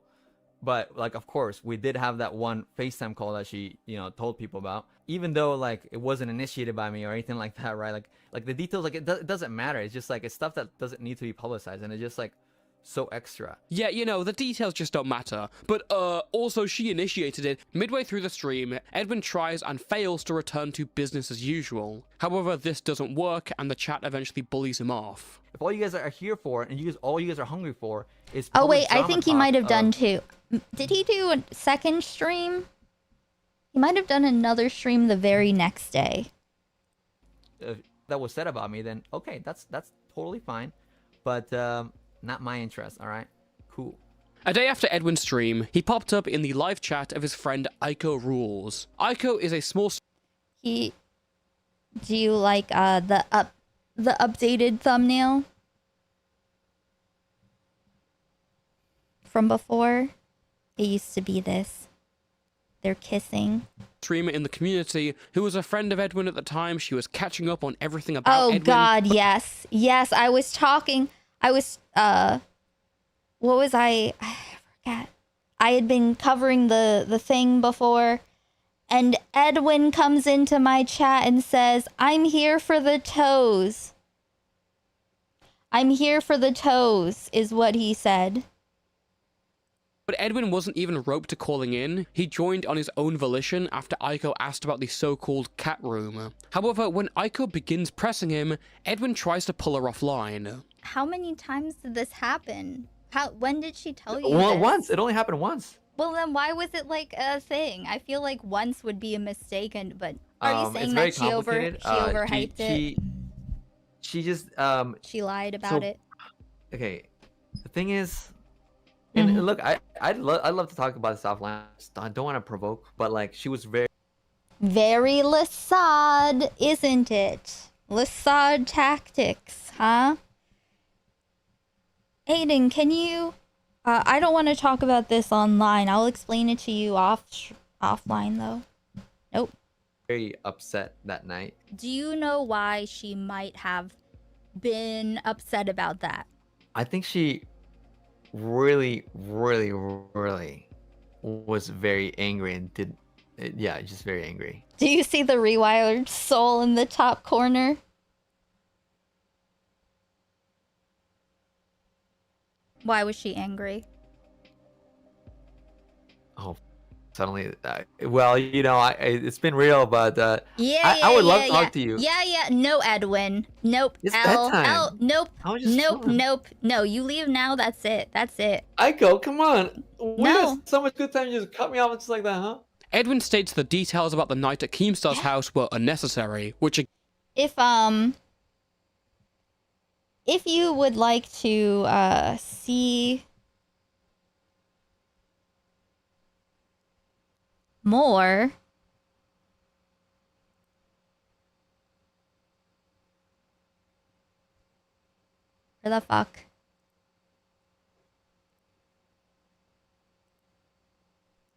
But, like, of course, we did have that one FaceTime call that she, told people about. Even though, like, it wasn't initiated by me or anything like that, right? Like the details, like, it doesn't matter. It's just, like, it's stuff that doesn't need to be publicized. And it's just, like, so extra.
Yeah, the details just don't matter. But, also she initiated it. Midway through the stream, Edwin tries and fails to return to business as usual. However, this doesn't work, and the chat eventually bullies him off.
If all you guys are here for, and all you guys are hungry for, is
Oh wait, I
drama
think he
talk
might have
of-
done two. Did he do a second stream? He might have done another stream the very next day.
That was said about me, then okay, that's totally fine. But not my interest. All right, cool.
A day after Edwin's stream, he popped up in the live chat of his friend Aiko Rules. Aiko is a small...
Do you like the updated thumbnail from before? It used to be this. They're kissing.
Streamer in the community who was a friend of Edwin at the time. She was catching up on everything about Edwin.
Oh God, yes. Yes, I was talking. What was I forget. I had been covering the thing before, and Edwin comes into my chat and says, "I'm here for the toes. I'm here for the toes," is what he said.
But Edwin wasn't even roped to calling in. He joined on his own volition after Aiko asked about the so-called cat room. However, when Aiko begins pressing him, Edwin tries to pull her offline.
How many times did this happen? When did she tell you
Well,
this?
once. It only happened once.
Well, then why was it like a thing? I feel like once would be a mistake, but are you saying that she overhyped it?
She just
she lied about it.
Okay, the thing is, and look, I'd love to talk about this offline. I don't want to provoke, but like she was very
Lassad, isn't it? Lassad tactics, huh? Aiden, can you... I don't want to talk about this online. I'll explain it to you offline, though. Nope.
very upset that night.
Do you know why she might have been upset about that?
I think she really was very angry and just very angry.
Do you see the rewired soul in the top corner? Why was she angry?
Oh, suddenly, well, you know, it's been real, but
yeah,
I would love to talk to you.
Yeah. No, Edwin. Nope.
It's bedtime.
Nope. No, you leave now. That's it.
Aiko, come on. We had so much good time. You just cut me off just like that, huh?
Edwin states the details about the night at Keemstar's house were unnecessary, which...
If you would like to see more, where the fuck?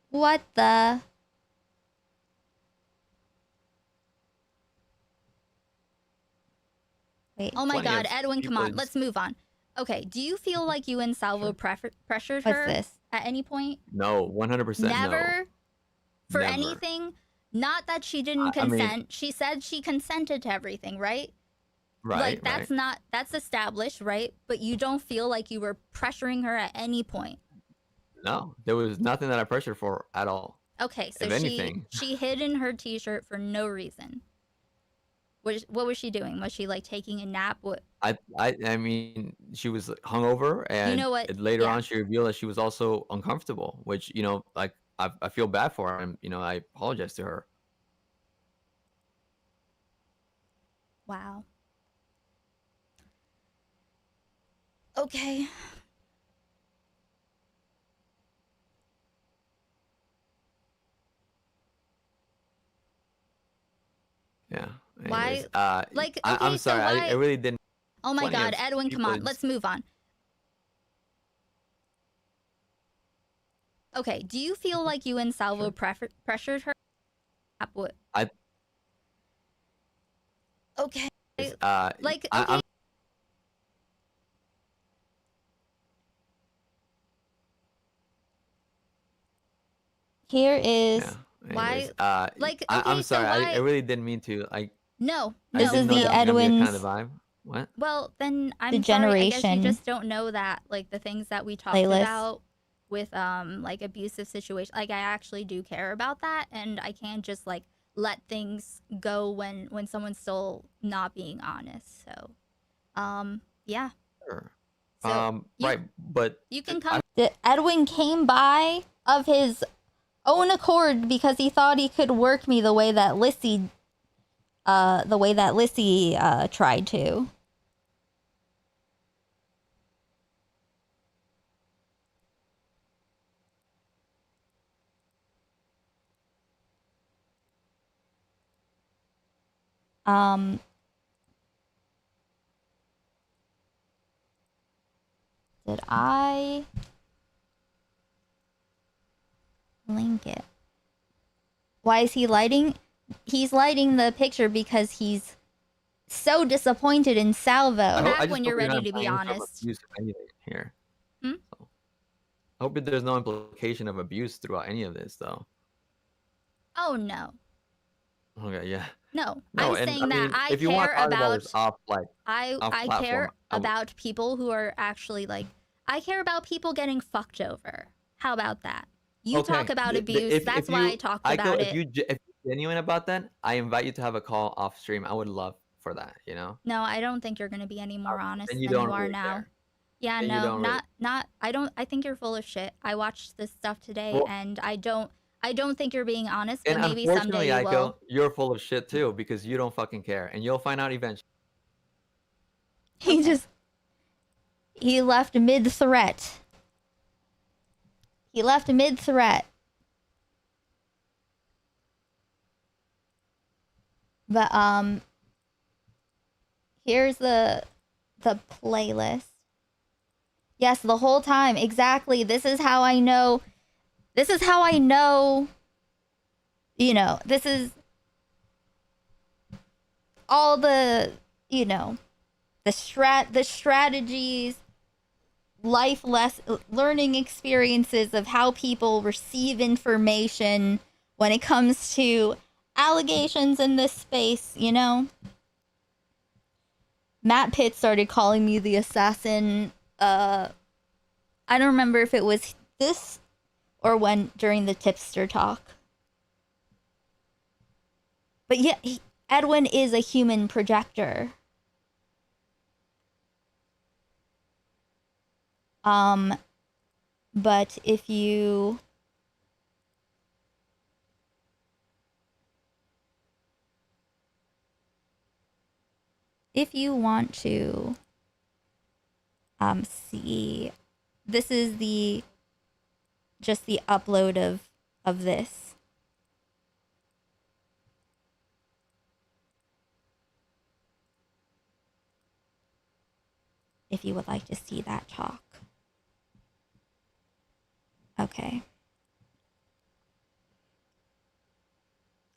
What the? Wait. Oh my god, Edwin, come on, let's move on. Okay, do you feel like you and Salvo pressured her at any point?
No, 100%
Never?
no.
For
Never.
anything? Not that she didn't consent. She said she consented to everything, right?
Right,
Like, that's established, right? But you don't feel like you were pressuring her at any point?
No, there was nothing that I pressured for at all.
Okay, so
if anything.
she hid in her t-shirt for no reason. What was she doing? Was she like taking a nap? What?
I mean, she was hungover, and
you know what?
Later on, she revealed that she was also uncomfortable, which, you know, like I feel bad for her, and, you know, I apologize to her.
Wow. Okay.
Yeah.
Why?
Anyways, I'm sorry.
So
I really didn't.
Oh my god, Edwin, come on. Let's move on. Okay, do you feel like you and Salvo pressured her? What? Okay. Okay. Here is why.
I'm sorry. I really didn't mean to.
No.
This
is the
Edwin's kind of vibe. What?
Well, then I'm
The
sorry. I guess
generation.
you just don't know that, like, the things that we talked
Playlist.
about with like abusive situations. Like, I actually do care about that, and I can't just like let things go when someone's still not being honest. So, yeah.
Sure.
So
right, but
you can come. Edwin came by of his own accord because he thought he could work me the way that Lissy tried to. Um, did I link it? Why is he lighting? He's lighting the picture because he's so disappointed in Salvo. Back when you're ready to be honest.
Here.
Hmm?
So, I hope that there's no implication of abuse throughout any of this, though.
Oh no.
Okay, yeah.
No,
No,
I'm
and,
saying
I
that
mean,
I
if you want
care
to talk
about
this off, like,
I
off
care
platform,
about people who are actually like I care about people getting fucked over. How about that? You talk about abuse. That's why I talked about it.
If you're genuine about that, I invite you to have a call off stream. I would love for that, you know?
No, I don't think you're gonna be any more honest
then
than
you
you
don't
are
really
now.
care.
Yeah,
Then you
no,
don't really-
not. I think you're full of shit. I watched this stuff today,
Well-
and I don't think you're being honest. But
And
maybe someday
unfortunately,
you will.
Aiko, you're full of shit too because you don't fucking care, and you'll find out eventually.
He left mid-threat. He left mid-threat. But here's the playlist. Yes, the whole time. Exactly. This is how I know. This is how I know. You know, this is all the, you know, the strategies, learning experiences of how people receive information when it comes to allegations in this space, you know? Matt Pitt started calling me the assassin. I don't remember if it was this or when during the tipster talk. But yeah, Edwin is a human projector. But if you want to see, this is just the upload of this. If you would like to see that talk. Okay.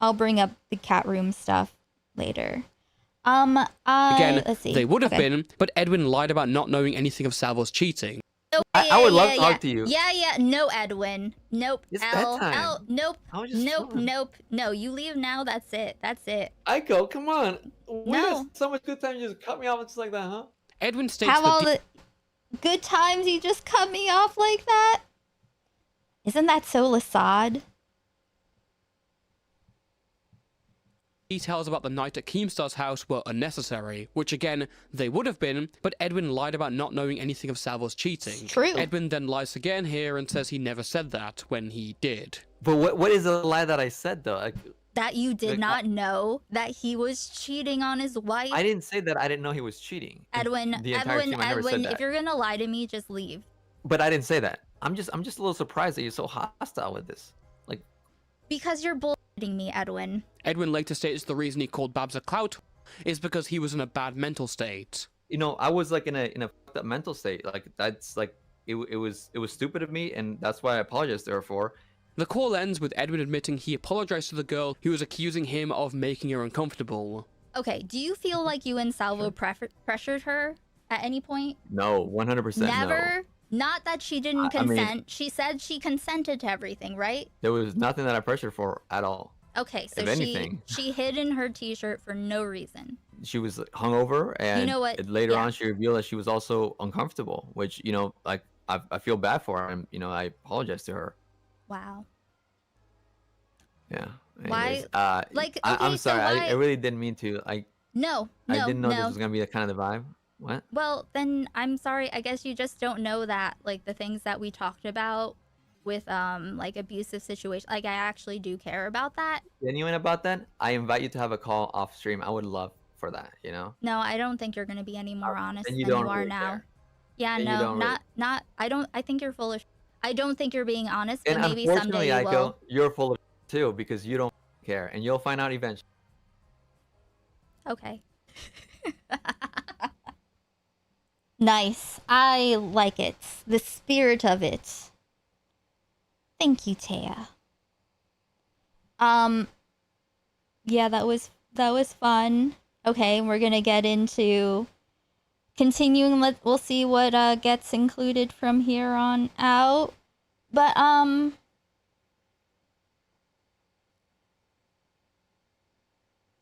I'll bring up the cat room stuff later.
Again,
let's see.
they would have
Okay.
been, but Edwin lied about not knowing anything of Salvo's cheating.
No,
I would love to talk to you.
Yeah. No, Edwin. Nope.
It's
L.
bedtime.
Nope.
I was just
Nope.
chilling.
Nope. No, you leave now. That's it.
Aiko, come on. We
No.
had so much good time. You just cut me off just like that, huh?
Edwin states
Have
that
all the good times you just cut me off like that? Isn't that so Lasad?
details about the night at Keemstar's house were unnecessary, which again, they would have been, but Edwin lied about not knowing anything of Salvo's cheating.
True.
Edwin then lies again here and says he never said that, when he did.
But what is the lie that I said, though?
That you did
Like,
not know that he was cheating on his wife?
I didn't say that I didn't know he was cheating.
Edwin,
The entire team, I never said that.
if you're gonna lie to me, just leave.
But I didn't say that. I'm just a little surprised that you're so hostile with this. Like,
Because you're bullshitting me, Edwin.
Edwin later states the reason he called Babs a clout is because he was in a bad mental state.
you know, I was like in a fucked up mental state. Like that's like it was stupid of me, and that's why I apologize to her for.
The call ends with Edwin admitting he apologized to the girl who was accusing him of making her uncomfortable.
Okay, do you feel like you and Salvo pressured her at any point?
No, 100%
Never?
no.
Not that she didn't
I mean-
consent. She said she consented to everything, right?
There was nothing that I pressured for at all.
Okay, so
If anything.
she hid in her t-shirt for no reason.
She was hungover, and
know what?
later
Yeah.
on she revealed that she was also uncomfortable, which, you know, like I feel bad for her, and, you know, I apologize to her.
Wow.
Yeah.
Why-
Anyways,
like,
I'm
okay, so
sorry.
why-
I really didn't mean to.
No,
I didn't know
no.
this was gonna be the kind of the vibe. What?
Well, then I'm sorry. I guess you just don't know that, like, the things that we talked about with, like, abusive situations. Like, I actually do care about that.
Genuine about that? I invite you to have a call off stream. I would love for that, you know?
No, I don't think you're gonna be any more honest
then
than
you
you
don't
are
really
now.
care.
Yeah,
Then you
no,
don't really-
not. I think you're full of. I don't think you're being honest, but
And
maybe someday
unfortunately,
you
Aiko,
will.
you're full of too, because you don't care, and you'll find out eventually.
Okay. Nice. I like it. The spirit of it. Thank you, Taya. Yeah, that was fun. Okay, we're gonna get into continuing. We'll see what gets included from here on out. But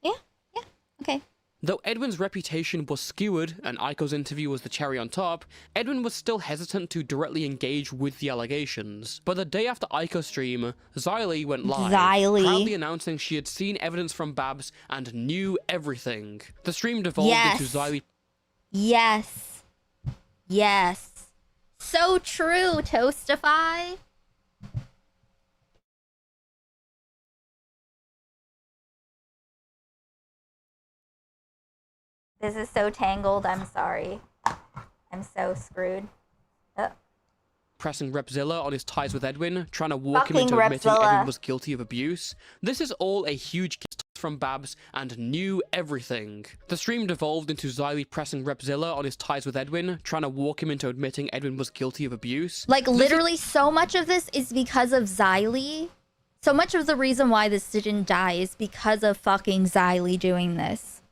yeah, okay.
Though Edwin's reputation was skewered and Aiko's interview was the cherry on top, Edwin was still hesitant to directly engage with the allegations. But the day after Aiko's stream, Xylee went live, proudly announcing she had seen evidence from Babs and knew everything. The stream devolved into Xylee.
Yes. Yes. So true, Toastify. This is so tangled. I'm sorry. I'm so screwed.
Pressing Repzilla on his ties with Edwin, trying to walk him into admitting Edwin was guilty of abuse. This is all a huge gift from Babs and knew everything. The stream devolved into Xylee pressing Repzilla on his ties with Edwin, trying to walk him into admitting Edwin was guilty of abuse.
Like, literally, so much of this is because of Xylee. So much of the reason why this didn't die is because of fucking Xylee doing this.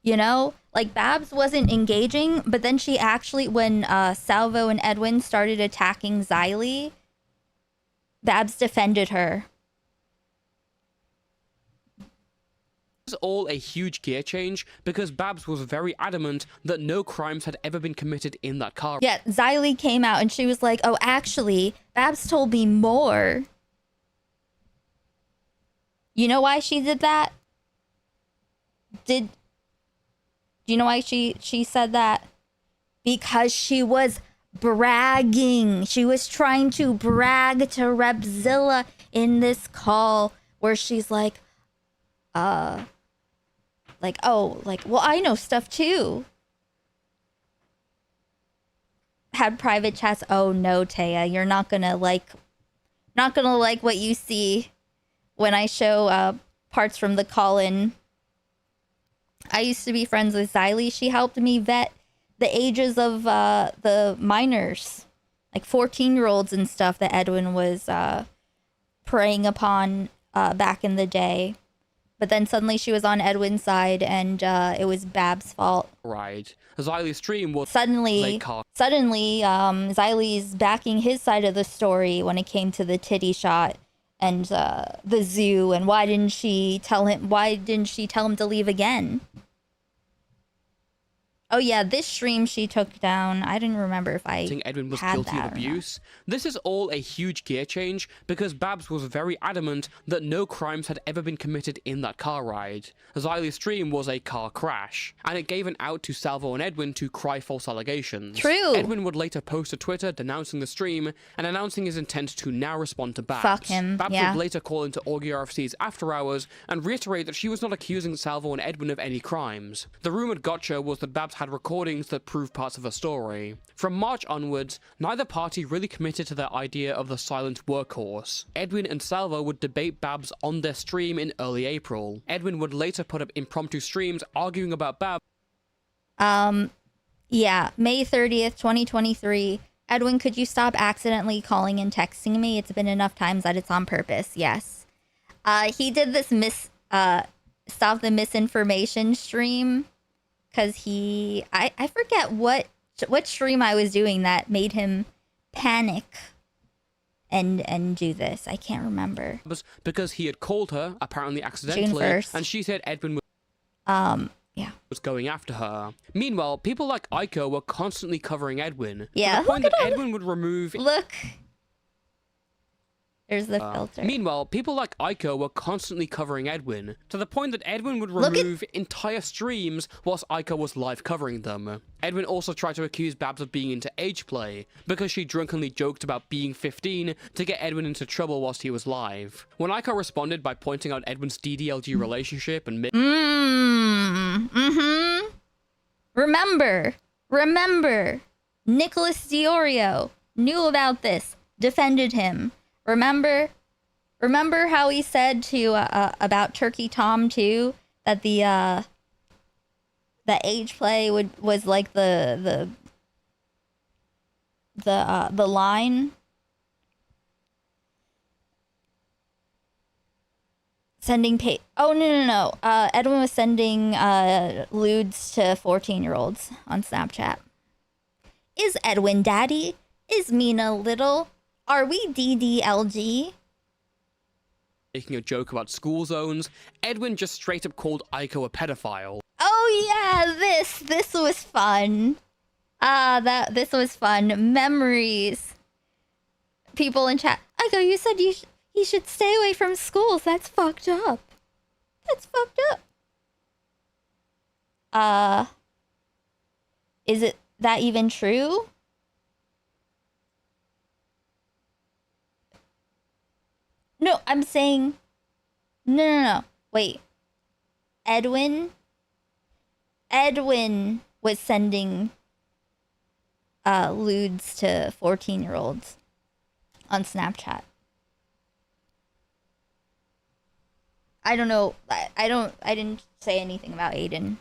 You know? Like, Babs wasn't engaging, but then she actually, when Salvo and Edwin started attacking Xylee, Babs defended her.
This is all a huge gear change because Babs was very adamant that no crimes had ever been committed in that car.
Yeah, Xylee came out and she was like, oh, actually, Babs told me more. You know why she did that? Do you know why she said that? Because she was bragging. She was trying to brag to Repzilla in this call where she's like, well, I know stuff too. Had private chats. Oh no, Taya, you're not gonna like what you see when I show parts from the call-in. I used to be friends with Xylee. She helped me vet the ages of the minors, like 14-year-olds and stuff that Edwin was preying upon back in the day. But then suddenly she was on Edwin's side and it was Bab's fault.
Right. Xylee's stream was
Suddenly, Xylee's backing his side of the story when it came to the titty shot and the zoo, and why didn't she tell him to leave again? Oh yeah, this stream she took down. I didn't remember if
Edwin was
had
guilty
that
of abuse. This is all a huge gear change because Babs was very adamant that no crimes had ever been committed in that car ride. Xylee's stream was a car crash, and it gave an out to Salvo and Edwin to cry false allegations.
True.
Edwin would later post to Twitter denouncing the stream and announcing his intent to now respond to Babs.
Fuck him,
Babs
yeah.
would later call into AugieRFC's After Hours and reiterate that she was not accusing Salvo and Edwin of any crimes. The rumored gotcha was that Babs had recordings that prove parts of her story. From March onwards, neither party really committed to their idea of the silent workhorse. Edwin and Salvo would debate Babs on their stream in early April. Edwin would later put up impromptu streams arguing about Babs.
Yeah, May 30th, 2023. Edwin, could you stop accidentally calling and texting me? It's been enough times that it's on purpose. Yes. He did this stop the misinformation stream because I forget what stream I was doing that made him panic and do this. I can't remember.
Because he had called her, apparently accidentally,
June 1st.
and she said Edwin was going after her. Meanwhile, people like Aiko were constantly covering Edwin.
Yeah,
To the point that Edwin would remove...
Look. There's the filter.
Meanwhile, people like Aiko were constantly covering Edwin, to the point that Edwin would remove entire streams whilst Aiko was live covering them. Edwin also tried to accuse Babs of being into age play, because she drunkenly joked about being 15 to get Edwin into trouble whilst he was live. When Aiko responded by pointing out Edwin's DDLG relationship and
Remember, Nicholas Diorio knew about this, defended him. Remember how he said to about Turkey Tom too that the that age play was like the line. Sending oh no. Edwin was sending lewds to 14-year-olds on Snapchat. Is Edwin daddy? Is Mina little? Are we DDLG?
Making a joke about school zones, Edwin just straight up called Aiko a pedophile.
Oh yeah, this was fun. This was fun. Memories. People in chat. Aiko, you said you should stay away from schools. That's fucked up. That's fucked up. Is it that even true? No, I'm saying... No. Wait. Edwin was sending lewds to 14-year-olds on Snapchat. I don't know. I didn't say anything about Aiden.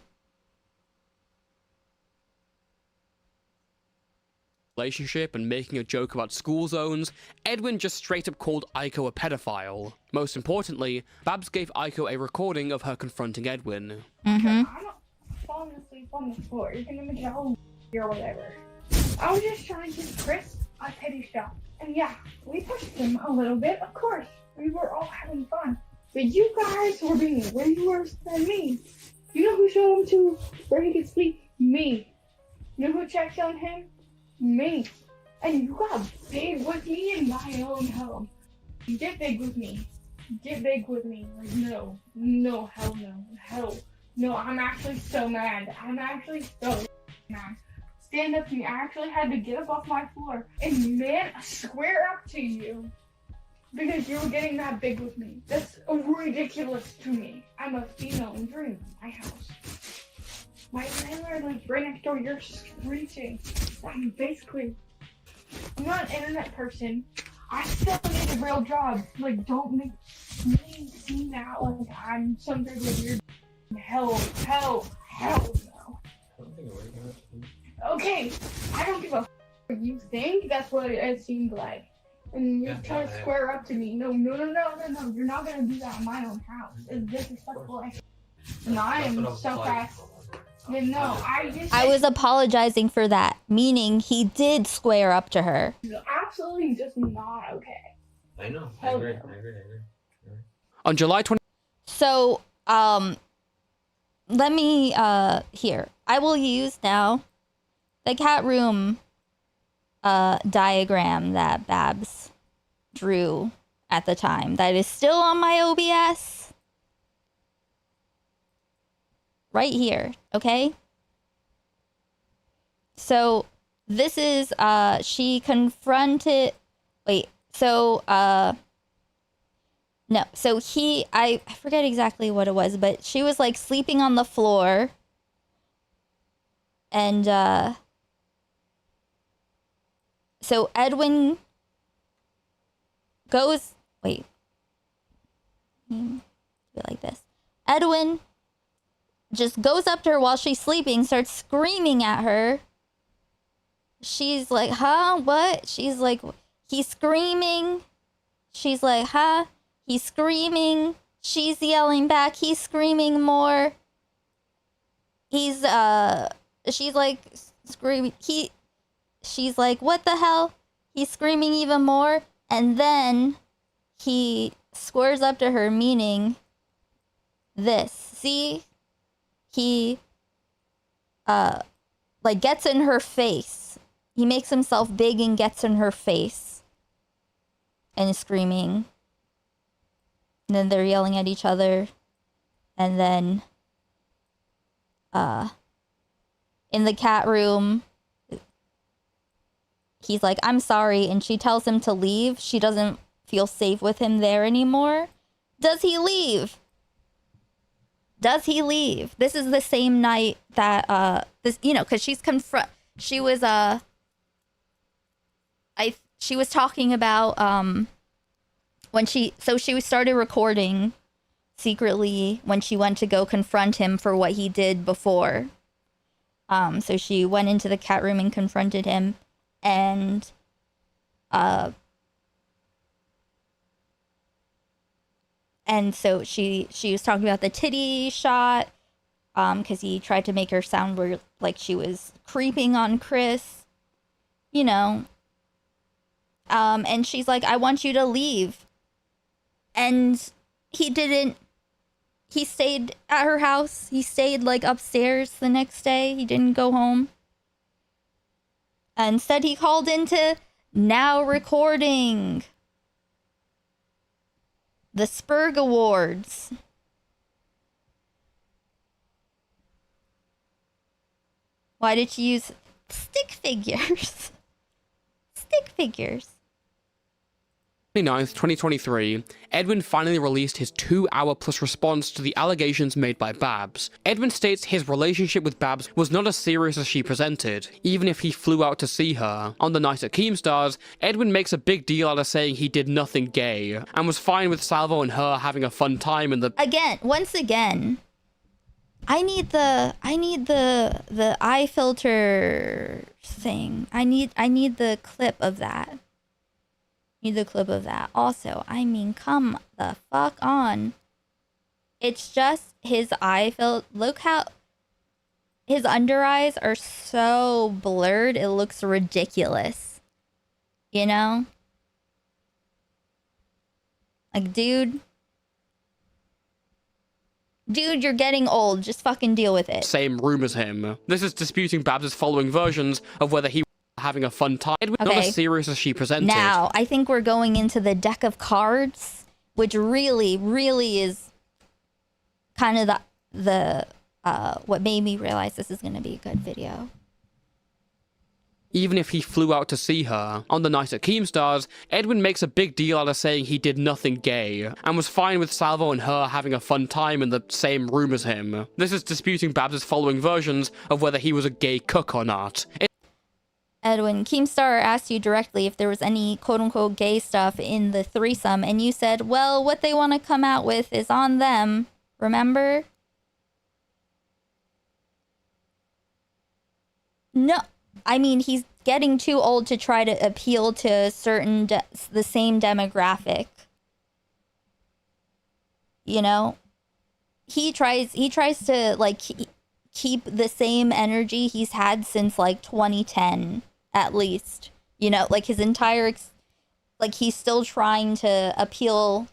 Relationship and making a joke about school zones, Edwin just straight up called Aiko a pedophile. Most importantly, Babs gave Aiko a recording of her confronting Edwin.
I'm not falling asleep on the floor. You're gonna make it all or whatever. I was just trying to give Chris a teddy shot. And yeah, we pushed him a little bit, of course. We were all having fun. But you guys were being way worse than me. You know who showed him to where he could sleep? Me. You know who checked on him? Me. And you got big with me in my own home. Get big with me. Get big with me. Like, no. No, hell no. Hell. No, I'm actually so mad. I'm actually so mad. Stand up to me. I actually had to get up off my floor and man, square up to you. Because you were getting that big with me. That's ridiculous to me. I'm a female intruder in my house. My landlord lives right next door. You're screeching. I'm not an internet person. I still need a real job. Like, don't make me seem that like I'm some sort of weird. Hell no. Okay, I don't give a f. You think that's what it seemed like. And you're trying to square up to me. No. You're not gonna do that in my own house. It's disrespectful. And I am so fast. No, I
was apologizing for that, meaning he did square up to her.
Absolutely just not okay.
I know. I agree.
On July 20...
So, let me, here. I will use now the cat room diagram that Babs drew at the time. That is still on my OBS. Right here, okay? So, this is, she confronted... Wait, so, no, so I forget exactly what it was, but she was, like, sleeping on the floor. And, so Edwin goes... Wait. Do it like this. Edwin just goes up to her while she's sleeping, starts screaming at her. She's like, huh? What? She's like, he's screaming. She's like, huh? He's screaming. She's yelling back. He's screaming more. She's like, screaming. She's like, what the hell? He's screaming even more. And then he squares up to her, meaning this. See? He, like, gets in her face. He makes himself big and gets in her face. And is screaming. And then they're yelling at each other. And then, in the cat room, he's like, I'm sorry. And she tells him to leave. She doesn't feel safe with him there anymore. Does he leave? Does he leave? This is the same night that, because she was talking about, she started recording secretly when she went to go confront him for what he did before. So she went into the cat room and confronted him, and so she was talking about the titty shot, because he tried to make her sound like she was creeping on Chris, you know. And she's like, I want you to leave. And he didn't. He stayed at her house. He stayed like upstairs the next day. He didn't go home. Instead, he called into Now Recording. The Spurg Awards. Why did she use stick figures? Stick figures.
29th, 2023, Edwin finally released his 2-hour-plus response to the allegations made by Babs. Edwin states his relationship with Babs was not as serious as she presented, even if he flew out to see her. On the night at Keemstar's, Edwin makes a big deal out of saying he did nothing gay, and was fine with Salvo and her having a fun time in the—
Once again, I need the eye filter thing. I need the clip of that. Also, I mean, come the fuck on. It's just his eye filter. Look how his under eyes are so blurred. It looks ridiculous. You know? Like, dude, you're getting old. Just fucking deal with it.
Same room as him. This is disputing Babs' following versions of whether he having a fun time. Edwin, not as serious as she presented.
Now, I think we're going into the deck of cards, which really, really is kind of the what made me realize this is going to be a good video.
Even if he flew out to see her. On the night at Keemstar's, Edwin makes a big deal out of saying he did nothing gay, and was fine with Salvo and her having a fun time in the same room as him. This is disputing Babs' following versions of whether he was a gay cook or not.
Edwin, Keemstar asked you directly if there was any quote-unquote gay stuff in the threesome, and you said, well, what they want to come out with is on them. Remember? No. I mean, he's getting too old to try to appeal to the same demographic. You know? He tries to, like, keep the same energy he's had since, like, 2010. At least, you know, like his entire, like he's still trying to appeal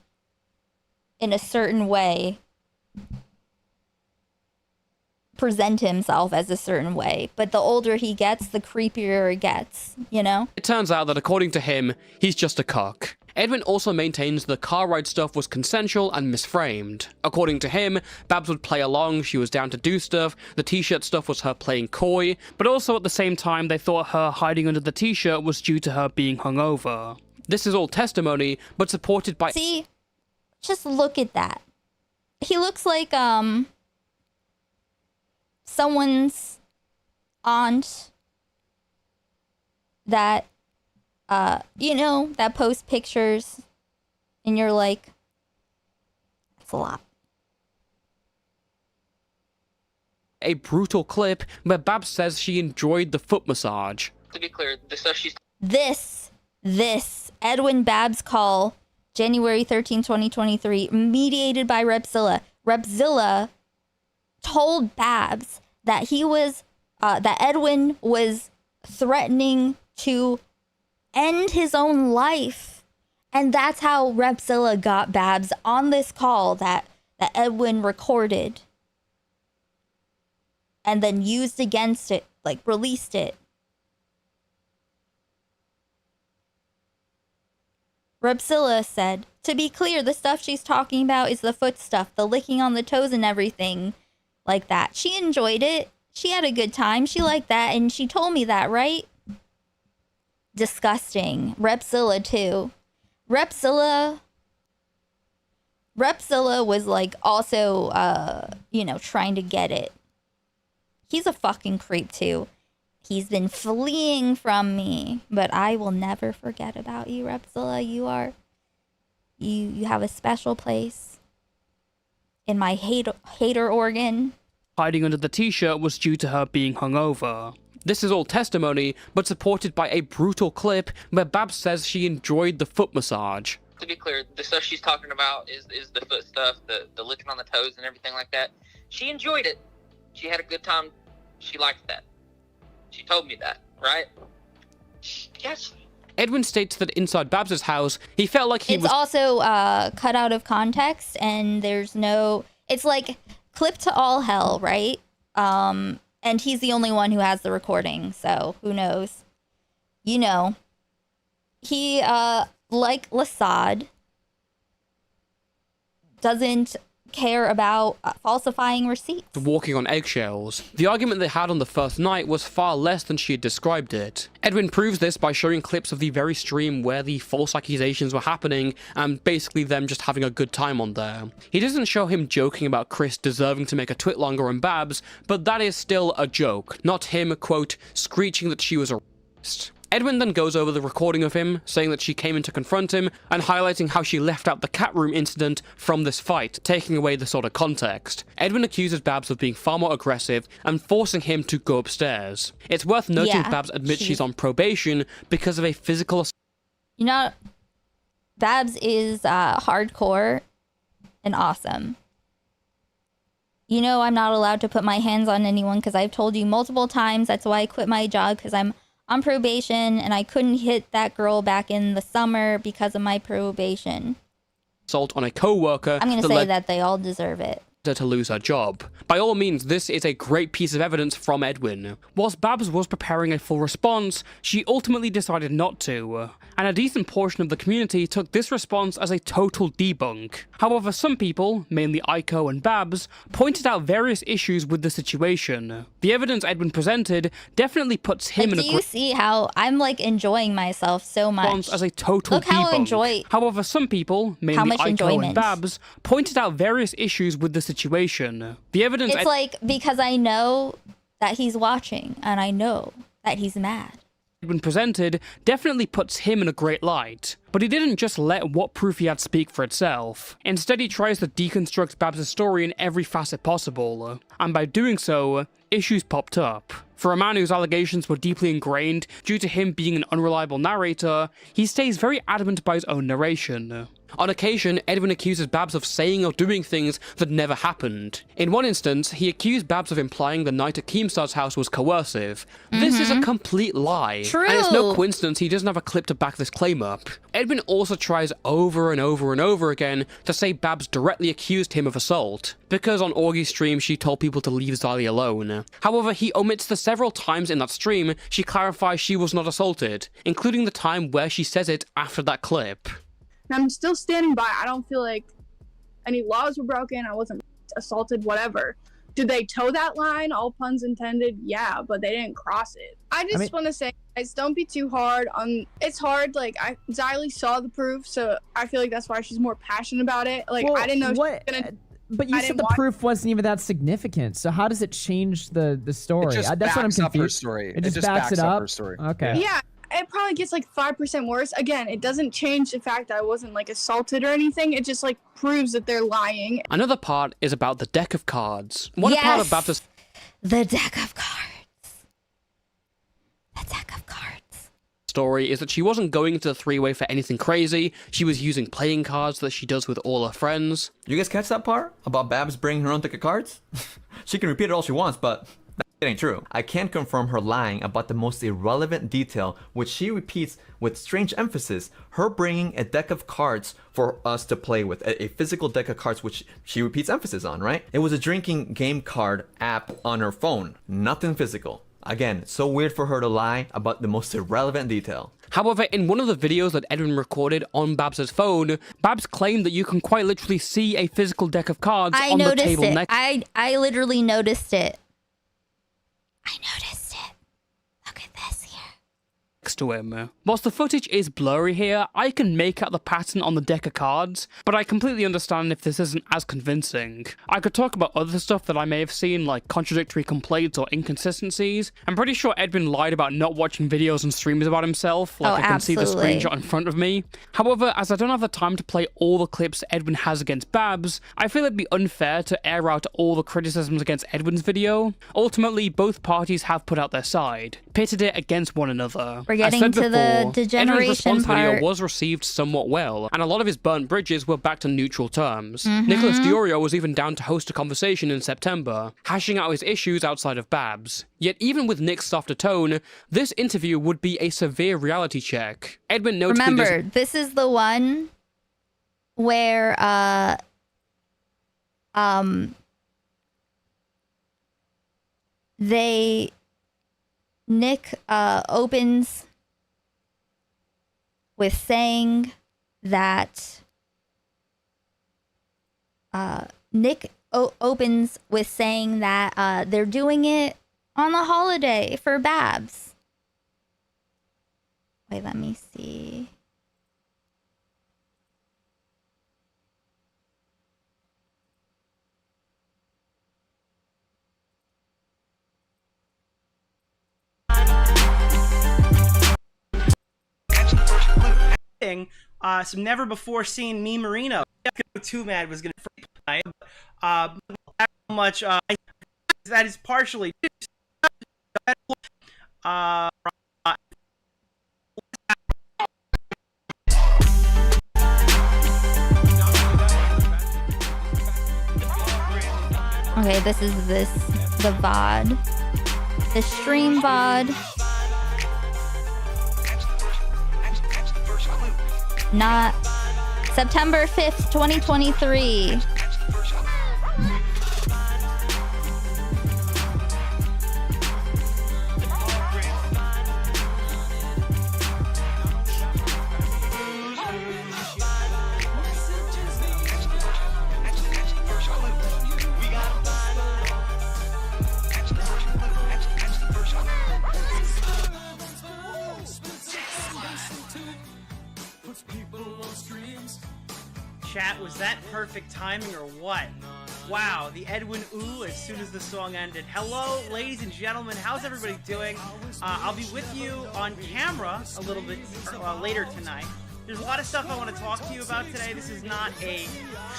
in a certain way, present himself as a certain way, but the older he gets, the creepier it gets, you know?
It turns out that according to him, he's just a cock. Edwin also maintains the car ride stuff was consensual and misframed. According to him, Babs would play along, she was down to do stuff, the t-shirt stuff was her playing coy, but also at the same time they thought her hiding under the t-shirt was due to her being hungover. This is all testimony, but supported by—
See? Just look at that. He looks like, someone's aunt that you know, that posts pictures and you're like, that's a lot.
A brutal clip where Babs says she enjoyed the foot massage.
To be clear, the stuff she's...
This Edwin Babs call, January 13, 2023, mediated by Repzilla. Repzilla told Babs that that Edwin was threatening to end his own life. And that's how Repzilla got Babs on this call that Edwin recorded. And then used against it, like released it. Repzilla said, to be clear, the stuff she's talking about is the foot stuff, the licking on the toes and everything like that. She enjoyed it. She had a good time. She liked that. And she told me that, right? Disgusting. Repzilla too. Repzilla was like also, you know, trying to get it. He's a fucking creep too. He's been fleeing from me, but I will never forget about you, Repzilla. You have a special place in my hater organ.
hiding under the t-shirt was due to her being hungover. This is all testimony, but supported by a brutal clip where Babs says she enjoyed the foot massage.
To be clear, the stuff she's talking about is the foot stuff, the licking on the toes and everything like that. She enjoyed it. She had a good time. She liked that. She told me that, right? Yes.
Edwin states that inside Babs's house, he felt like he was-
It's also cut out of context, and there's no... It's like clip to all hell, right? And he's the only one who has the recording, so who knows? You know. He, like Lasad, doesn't care about falsifying receipts.
Walking on eggshells. The argument they had on the first night was far less than she had described it. Edwin proves this by showing clips of the very stream where the false accusations were happening and basically them just having a good time on there. He doesn't show him joking about Chris deserving to make a twit longer on Babs, but that is still a joke, not him, quote, screeching that she was a racist. Edwin then goes over the recording of him, saying that she came in to confront him, and highlighting how she left out the cat room incident from this fight, taking away the sort of context. Edwin accuses Babs of being far more aggressive and forcing him to go upstairs. It's worth noting Babs admits she's on probation because of a physical assault.
You know, Babs is hardcore and awesome. You know, I'm not allowed to put my hands on anyone because I've told you multiple times. That's why I quit my job, because I'm on probation, and I couldn't hit that girl back in the summer because of my probation.
Assault on a co-worker.
I'm going to say that they all deserve it.
To lose her job. By all means, this is a great piece of evidence from Edwin. Whilst Babs was preparing a full response, she ultimately decided not to, and a decent portion of the community took this response as a total debunk. However, some people, mainly Aiko and Babs, pointed out various issues with the situation. The evidence Edwin presented definitely puts him in a...
Do you see how I'm like enjoying myself so much?
As a total
Look how
debunk. However, some people, mainly Aiko and Babs, pointed out various issues with the situation. The evidence...
It's like, because I know that he's watching, and I know that he's mad.
Edwin presented definitely puts him in a great light. But he didn't just let what proof he had speak for itself. Instead, he tries to deconstruct Babs' story in every facet possible. And by doing so, issues popped up. For a man whose allegations were deeply ingrained due to him being an unreliable narrator, he stays very adamant by his own narration. On occasion, Edwin accuses Babs of saying or doing things that never happened. In one instance, he accused Babs of implying the night at Keemstar's house was coercive. This is a complete lie.
True.
And it's no coincidence he doesn't have a clip to back this claim up. Edwin also tries over and over and over again to say Babs directly accused him of assault, because on Augie's stream she told people to leave Xylee alone. However, he omits the several times in that stream she clarifies she was not assaulted, including the time where she says it after that clip.
And I'm still standing by. I don't feel like any laws were broken. I wasn't assaulted, whatever. Did they toe that line? All puns intended. Yeah, but they didn't cross it. I just want to say, guys, don't be too hard on... It's hard. Like, Xylee saw the proof, so I feel like that's why she's more passionate about it. Like,
well,
I didn't know she was gonna...
But you said the proof wasn't even that significant. So how does it change the story?
It just
That's what I'm
backs up her
confused.
story.
It just backs it up.
Her story.
Okay.
Yeah, it probably gets like 5% worse. Again, it doesn't change the fact that I wasn't like assaulted or anything. It just like proves that they're lying.
Another part is about the deck of cards. One part of Babs'
the deck of cards.
story is that she wasn't going into the three-way for anything crazy. She was using playing cards that she does with all her friends.
You guys catch that part about Babs bringing her own deck of cards? She can repeat it all she wants, but it ain't true. I can confirm her lying about the most irrelevant detail, which she repeats with strange emphasis. Her bringing a deck of cards for us to play with, a physical deck of cards, which she repeats emphasis on, right? It was a drinking game card app on her phone, nothing physical. Again, so weird for her to lie about the most irrelevant detail.
However, in one of the videos that Edwin recorded on Babs' phone, Babs claimed that you can quite literally see a physical deck of cards on the table next.
I literally noticed it. I noticed it. Look at this here.
next to him. Whilst the footage is blurry here, I can make out the pattern on the deck of cards, but I completely understand if this isn't as convincing. I could talk about other stuff that I may have seen, like contradictory complaints or inconsistencies. I'm pretty sure Edwin lied about not watching videos and streams about himself, like I can see the screenshot in front of me. However, as I don't have the time to play all the clips Edwin has against Babs, I feel it'd be unfair to air out all the criticisms against Edwin's video. Ultimately, both parties have put out their side, pitted it against one another.
We're getting to the degeneration
Edwin's response
part.
video was received somewhat well, and a lot of his burnt bridges were back to neutral terms.
Mhm.
Nicholas Diorio was even down to host a conversation in September, hashing out his issues outside of Babs. Yet even with Nick's softer tone, this interview would be a severe reality check. Edwin noted
Remember, this is the one where Nick opens with saying that opens with saying that they're doing it on the holiday for Babs. Wait, let me see.
Some never before seen me Marino. Too Mad was gonna freak tonight, but how much that is partially
Okay, this is the VOD. The stream VOD. Not September 5th, 2023.
Chat, was that perfect timing or what? Wow, the Edwin ooh as soon as the song ended. Hello, ladies and gentlemen, how's everybody doing? I'll be with you on camera a little bit later tonight. There's a lot of stuff I want to talk to you about today. This is not a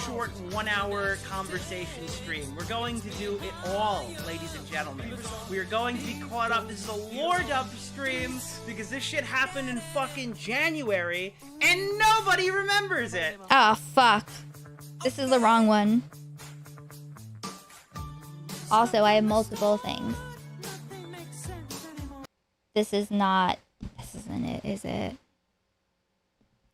short 1 hour conversation stream. We're going to do it all, ladies and gentlemen. We are going to be caught up. This is a lore dump stream because this shit happened in fucking January and nobody remembers it.
Oh, fuck. This is the wrong one. Also, I have multiple things. This isn't it, is it?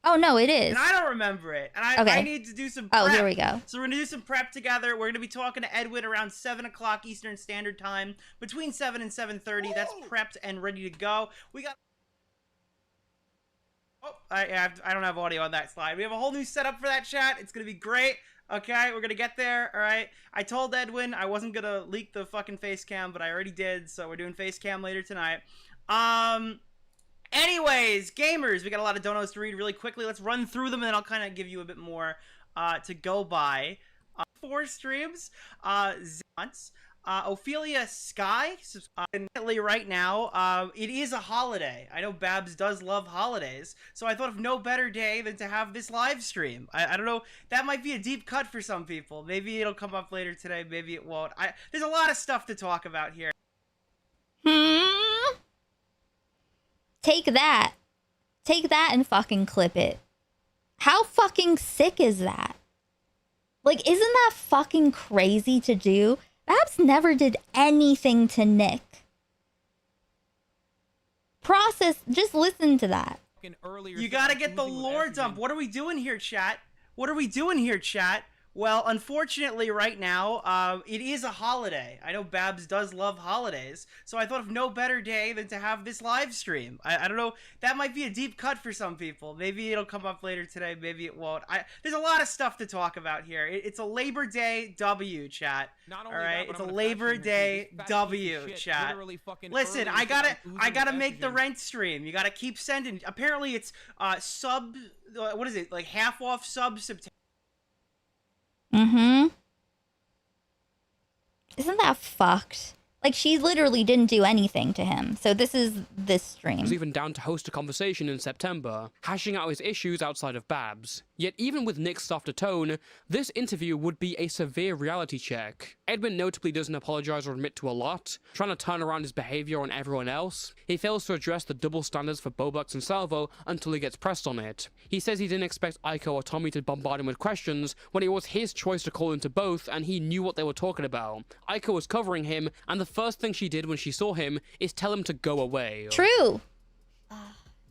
Oh, no, it is.
And I don't remember it. And I need to do some prep.
Oh, here we go.
So we're going to do some prep together. We're going to be talking to Edwin around 7 o'clock Eastern Standard Time. Between 7 and 7:30. That's prepped and ready to go. We got... Oh, I don't have audio on that slide. We have a whole new setup for that, chat. It's going to be great. Okay, we're going to get there. All right. I told Edwin I wasn't going to leak the fucking face cam, but I already did. So we're doing face cam later tonight. Anyways, gamers, we got a lot of donos to read really quickly. Let's run through them, and then I'll kind of give you a bit more to go by. 4 streams. Ophelia Sky, right now, it is a holiday. I know Babs does love holidays, so I thought of no better day than to have this live stream. I don't know, that might be a deep cut for some people. Maybe it'll come up later today, maybe it won't. There's a lot of stuff to talk about here.
Take that. Take that and fucking clip it. How fucking sick is that? Like, isn't that fucking crazy to do? Babs never did anything to Nick. Just listen to that.
You gotta get the lore dump. What are we doing here, chat? What are we doing here, chat? Well, unfortunately, right now, it is a holiday. I know Babs does love holidays, so I thought of no better day than to have this live stream. I don't know, that might be a deep cut for some people. Maybe it'll come up later today, maybe it won't. There's a lot of stuff to talk about here. It's a Labor Day W, chat. All right, it's a Labor Day W, chat. Listen, I gotta make the rent stream. You gotta keep sending. Apparently, it's sub. What is it? Like half off sub September.
Mm-hmm. Isn't that fucked? Like, she literally didn't do anything to him. So this is this stream.
He was even down to host a conversation in September, hashing out his issues outside of Babs. Yet even with Nick's softer tone, this interview would be a severe reality check. Edwin notably doesn't apologize or admit to a lot, trying to turn around his behavior on everyone else. He fails to address the double standards for Boblux and Salvo until he gets pressed on it. He says he didn't expect Aiko or Tommy to bombard him with questions when it was his choice to call into both and he knew what they were talking about. Aiko was covering him, and the first thing she did when she saw him is tell him to go away.
True.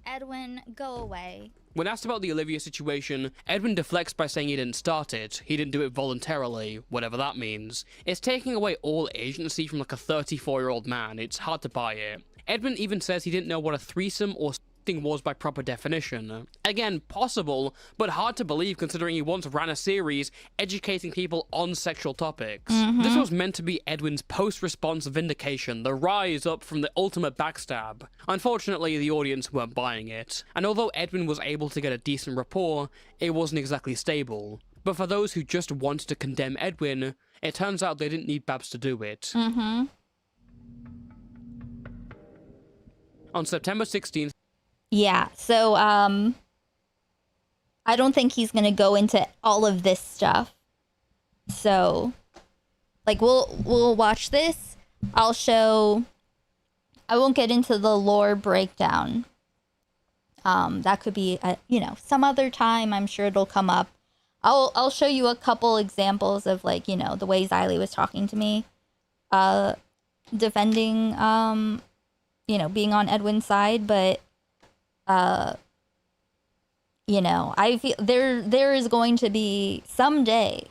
Edwin, go away.
When asked about the Olivia situation, Edwin deflects by saying he didn't start it. He didn't do it voluntarily, whatever that means. It's taking away all agency from like a 34-year-old man. It's hard to buy it. Edwin even says he didn't know what a threesome or thing was by proper definition. Again, possible, but hard to believe considering he once ran a series educating people on sexual topics. This was meant to be Edwin's post-response vindication, the rise up from the ultimate backstab. Unfortunately, the audience weren't buying it, and although Edwin was able to get a decent rapport, it wasn't exactly stable. But for those who just wanted to condemn Edwin, it turns out they didn't need Babs to do it. On September 16th,
yeah, so, I don't think he's gonna go into all of this stuff. So, like, we'll watch this. I won't get into the lore breakdown. That could be, some other time. I'm sure it'll come up. I'll show you a couple examples of, like, the way Xylee was talking to me. Defending, being on Edwin's side, but I feel there is going to be someday,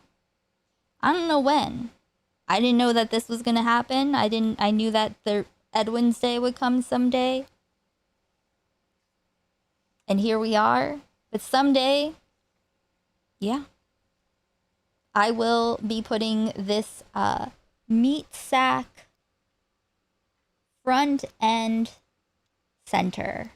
I don't know when. I didn't know that this was going to happen. I knew that Edwin's day would come someday. And here we are. But someday, yeah, I will be putting this meat sack front and center.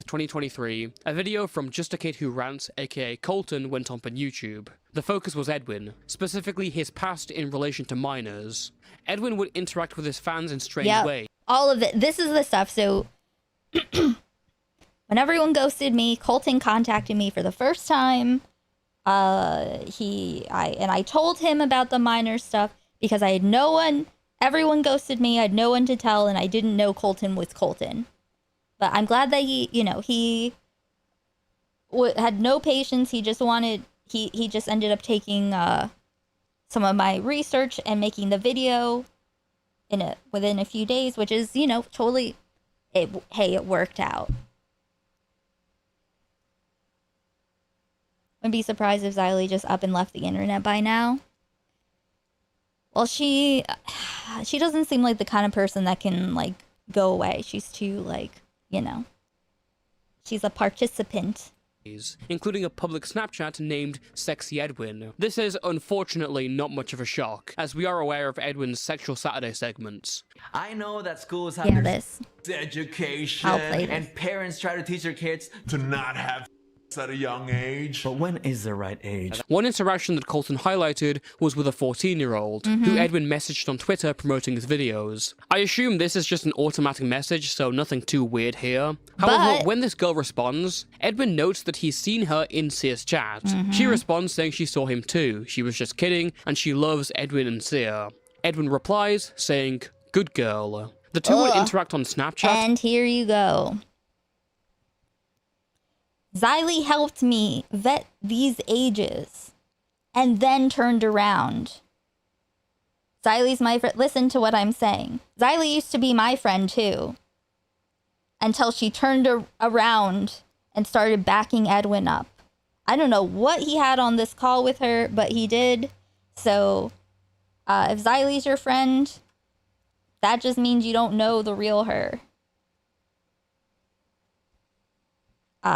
2023, a video from Just a Kid Who Rants, aka Colton, went up on YouTube. The focus was Edwin, specifically his past in relation to minors. Edwin would interact with his fans in strange ways.
All of it. This is the stuff. So when everyone ghosted me, Colton contacted me for the first time. I told him about the minor stuff because I had no one. Everyone ghosted me. I had no one to tell, and I didn't know Colton was Colton. But I'm glad that he had no patience. He just wanted. He just ended up taking some of my research and making the video within a few days, which is totally. It worked out. Wouldn't be surprised if Xylee just up and left the internet by now. Well, she doesn't seem like the kind of person that can, like, go away. She's too, like, she's a participant.
Including a public Snapchat named Sexy Edwin. This is unfortunately not much of a shock, as we are aware of Edwin's Sexual Saturday segments.
I know that schools have their education and parents try to teach their kids to not have at a young age. But when is the right age?
One interaction that Colton highlighted was with a 14-year-old, who Edwin messaged on Twitter promoting his videos. I assume this is just an automatic message, so nothing too weird here. However, when this girl responds, Edwin notes that he's seen her in Sia's chat. She responds saying she saw him too, she was just kidding, and she loves Edwin and Sia. Edwin replies, saying, "Good girl." The two would interact on Snapchat.
And here you go. Xylee helped me vet these ages and then turned around. Xylee's my friend. Listen to what I'm saying. Xylee used to be my friend too. until she turned around and started backing Edwin up. I don't know what he had on this call with her, but he did. So if Xylie's your friend, that just means you don't know the real her.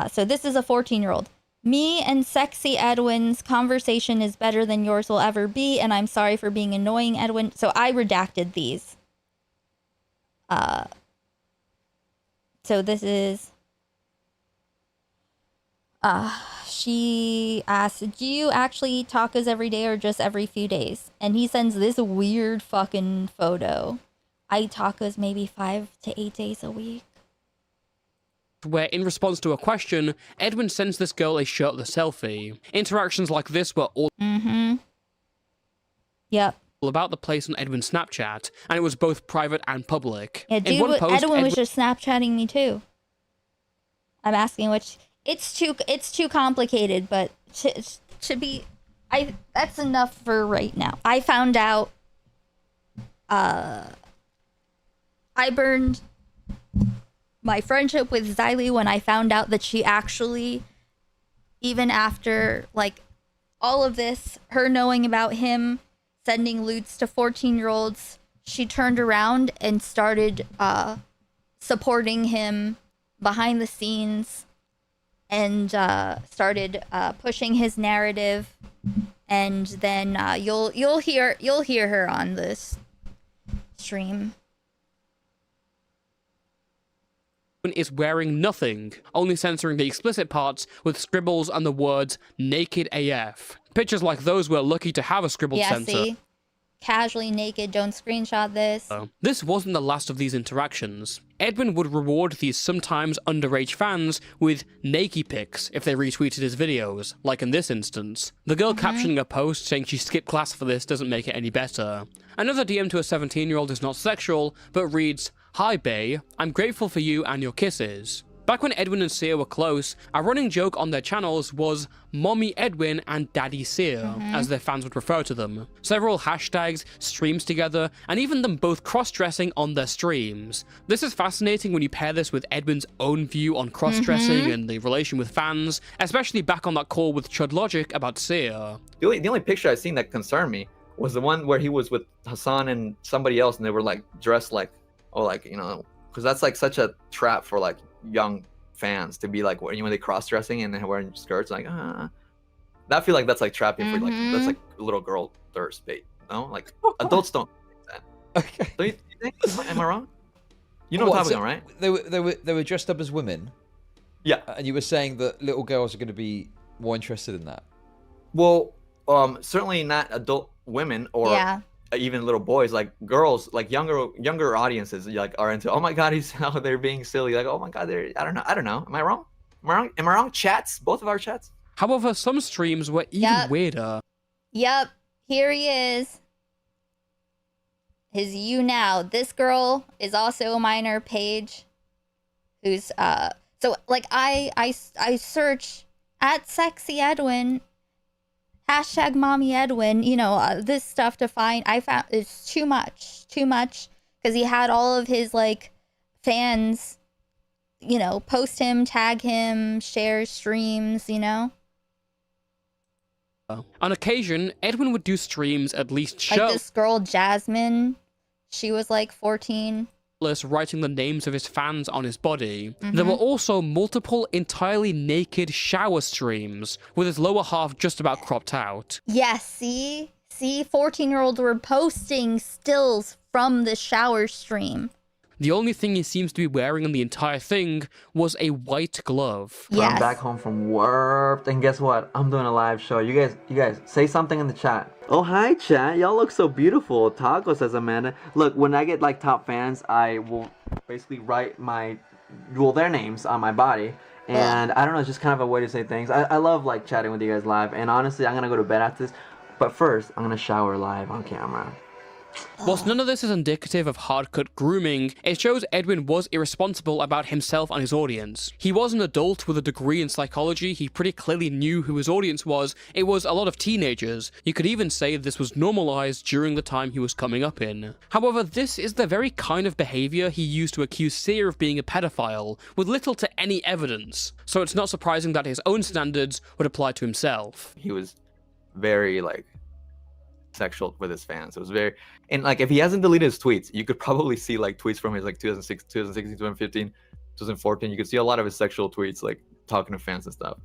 So this is a 14-year-old. Me and sexy Edwin's conversation is better than yours will ever be, and I'm sorry for being annoying, Edwin. So I redacted these. So this is... she asked, do you actually eat tacos every day or just every few days? And he sends this weird fucking photo. I eat tacos maybe 5 to 8 days a week.
Where in response to a question, Edwin sends this girl a shirtless selfie. Interactions like this were all
Yep.
about the place on Edwin's Snapchat, and it was both private and public.
Yeah, dude,
in one post,
Edwin was just Snapchatting me too. I'm asking which... It's too complicated, but to be... that's enough for right now. I found out... I burned my friendship with Xylie when I found out that she actually, even after, like, all of this, her knowing about him, sending lewds to 14-year-olds, she turned around and started supporting him behind the scenes and started pushing his narrative. And then you'll hear her on this stream.
Is wearing nothing, only censoring the explicit parts with scribbles and the words naked AF. Pictures like those were lucky to have a scribbled censor.
See? Casually naked, don't screenshot this.
This wasn't the last of these interactions. Edwin would reward these sometimes underage fans with naked pics if they retweeted his videos, like in this instance. The girl captioning a post saying she skipped class for this doesn't make it any better. Another DM to a 17-year-old is not sexual, but reads, "Hi bae, I'm grateful for you and your kisses." Back when Edwin and Sia were close, a running joke on their channels was Mommy Edwin and Daddy Sia, as their fans would refer to them. Several hashtags, streams together, and even them both cross-dressing on their streams. This is fascinating when you pair this with Edwin's own view on cross-dressing and the relation with fans, especially back on that call with Chud Logic about Sia.
The only picture I've seen that concerned me was the one where he was with Hassan and somebody else, and they were like dressed like, because that's like such a trap for like young fans to be like when they cross-dressing and they're wearing skirts, like I feel like that's like trapping for like that's like little girl thirst bait, like adults don't think that. Okay. Don't you think? Am I wrong? You know what I'm talking about, right?
They were dressed up as women.
Yeah.
And you were saying that little girls are going to be more interested in that.
Well, certainly not adult women or even little boys, like girls, like younger audiences, like are into. Oh my God, he's how they're being silly. Like, oh my God, they're. I don't know. Am I wrong? Am I wrong? Chats, both of our chats.
However, some streams were even weirder.
Yep, here he is. His you now. This girl is also a minor, Paige, who's so like I search at sexy Edwin. Hashtag mommy Edwin, this stuff to find. I found it's too much, because he had all of his like fans, post him, tag him, share streams,
On occasion, Edwin would do streams at least
like this girl Jasmine, she was like 14.
Writing the names of his fans on his body. There were also multiple entirely naked shower streams, with his lower half just about cropped out.
Yes, see, 14-year-olds were posting stills from the shower stream.
The only thing he seems to be wearing in the entire thing was a white glove.
I'm back home from work, and guess what? I'm doing a live show. You guys, say something in the chat. Oh, hi, chat. Y'all look so beautiful. Taco, says Amanda. Look, when I get like top fans, I will basically write their names on my body. And I don't know, it's just kind of a way to say things. I love like chatting with you guys live. And honestly, I'm going to go to bed after this. But first, I'm going to shower live on camera.
Whilst none of this is indicative of hard-cut grooming, it shows Edwin was irresponsible about himself and his audience. He was an adult with a degree in psychology, he pretty clearly knew who his audience was. It was a lot of teenagers. You could even say this was normalized during the time he was coming up in. However, this is the very kind of behavior he used to accuse Sia of being a pedophile, with little to any evidence. So it's not surprising that his own standards would apply to himself.
He was very, like, sexual with his fans. It was very, and like if he hasn't deleted his tweets, you could probably see like tweets from his like 2016, 2015, 2014. You could see a lot of his sexual tweets, like talking to fans and stuff.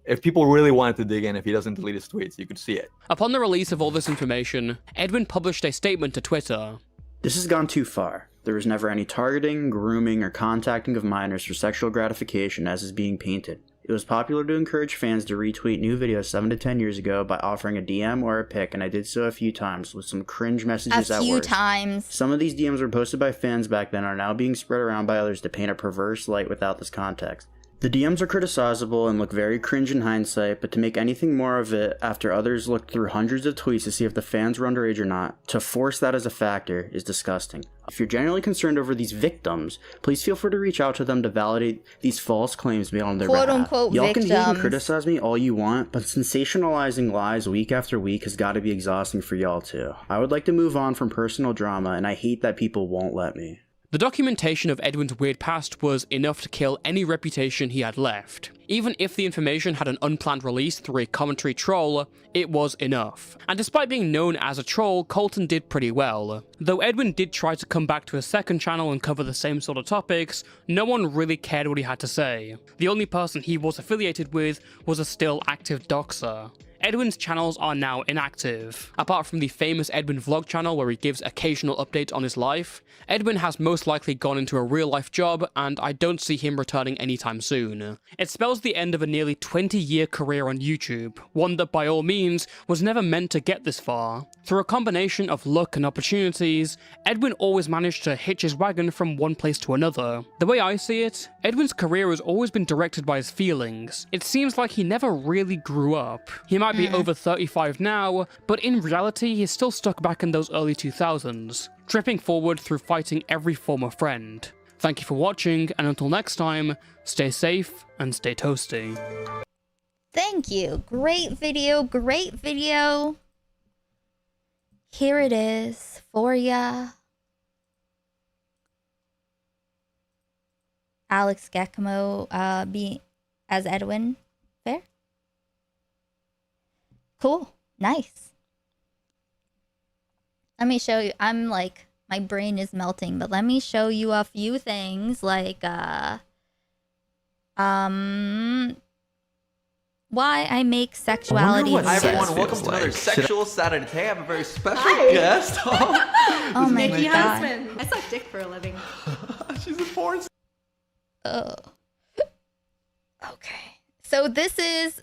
If people really wanted to dig in, if he doesn't delete his tweets, you could see it.
Upon the release of all this information, Edwin published a statement to Twitter.
This has gone too far. There was never any targeting, grooming, or contacting of minors for sexual gratification as is being painted. It was popular to encourage fans to retweet new videos 7 to 10 years ago by offering a DM or a pic, and I did so a few times with some cringe messages at worst.
A few times.
Some of these DMs were posted by fans back then are now being spread around by others to paint a perverse light without this context. The DMs are criticizable and look very cringe in hindsight, but to make anything more of it after others looked through hundreds of tweets to see if the fans were underage or not, to force that as a factor is disgusting. If you're genuinely concerned over these victims, please feel free to reach out to them to validate these false claims made on their behalf.
Quote-unquote
Y'all
victims.
can hate and criticize me all you want, but sensationalizing lies week after week has got to be exhausting for y'all too. I would like to move on from personal drama, and I hate that people won't let me.
The documentation of Edwin's weird past was enough to kill any reputation he had left. Even if the information had an unplanned release through a commentary troll, it was enough. And despite being known as a troll, Colton did pretty well. Though Edwin did try to come back to his second channel and cover the same sort of topics, no one really cared what he had to say. The only person he was affiliated with was a still active doxer. Edwin's channels are now inactive. Apart from the famous Edwin vlog channel where he gives occasional updates on his life, Edwin has most likely gone into a real-life job, and I don't see him returning anytime soon. It spells the end of a nearly 20-year career on YouTube, one that by all means was never meant to get this far. Through a combination of luck and opportunities, Edwin always managed to hitch his wagon from one place to another. The way I see it, Edwin's career has always been directed by his feelings. It seems like he never really grew up. He might be over 35 now, but in reality he's still stuck back in those early 2000s, tripping forward through fighting every former friend. Thank you for watching, and until next time, stay safe and stay toasty.
Thank you. Great video, great video. Here it is for ya. Alex Giacomo be as Edwin. Fair? Cool. Nice. Let me show you. I'm like, my brain is melting, but let me show you a few things like why I make sexuality.
Hi everyone, welcome to another Sexual Saturday. Today I have a very special guest.
Oh my
Nikki
god.
Huntsman. I suck dick for a living.
She's a porn star.
Oh. Okay. So this is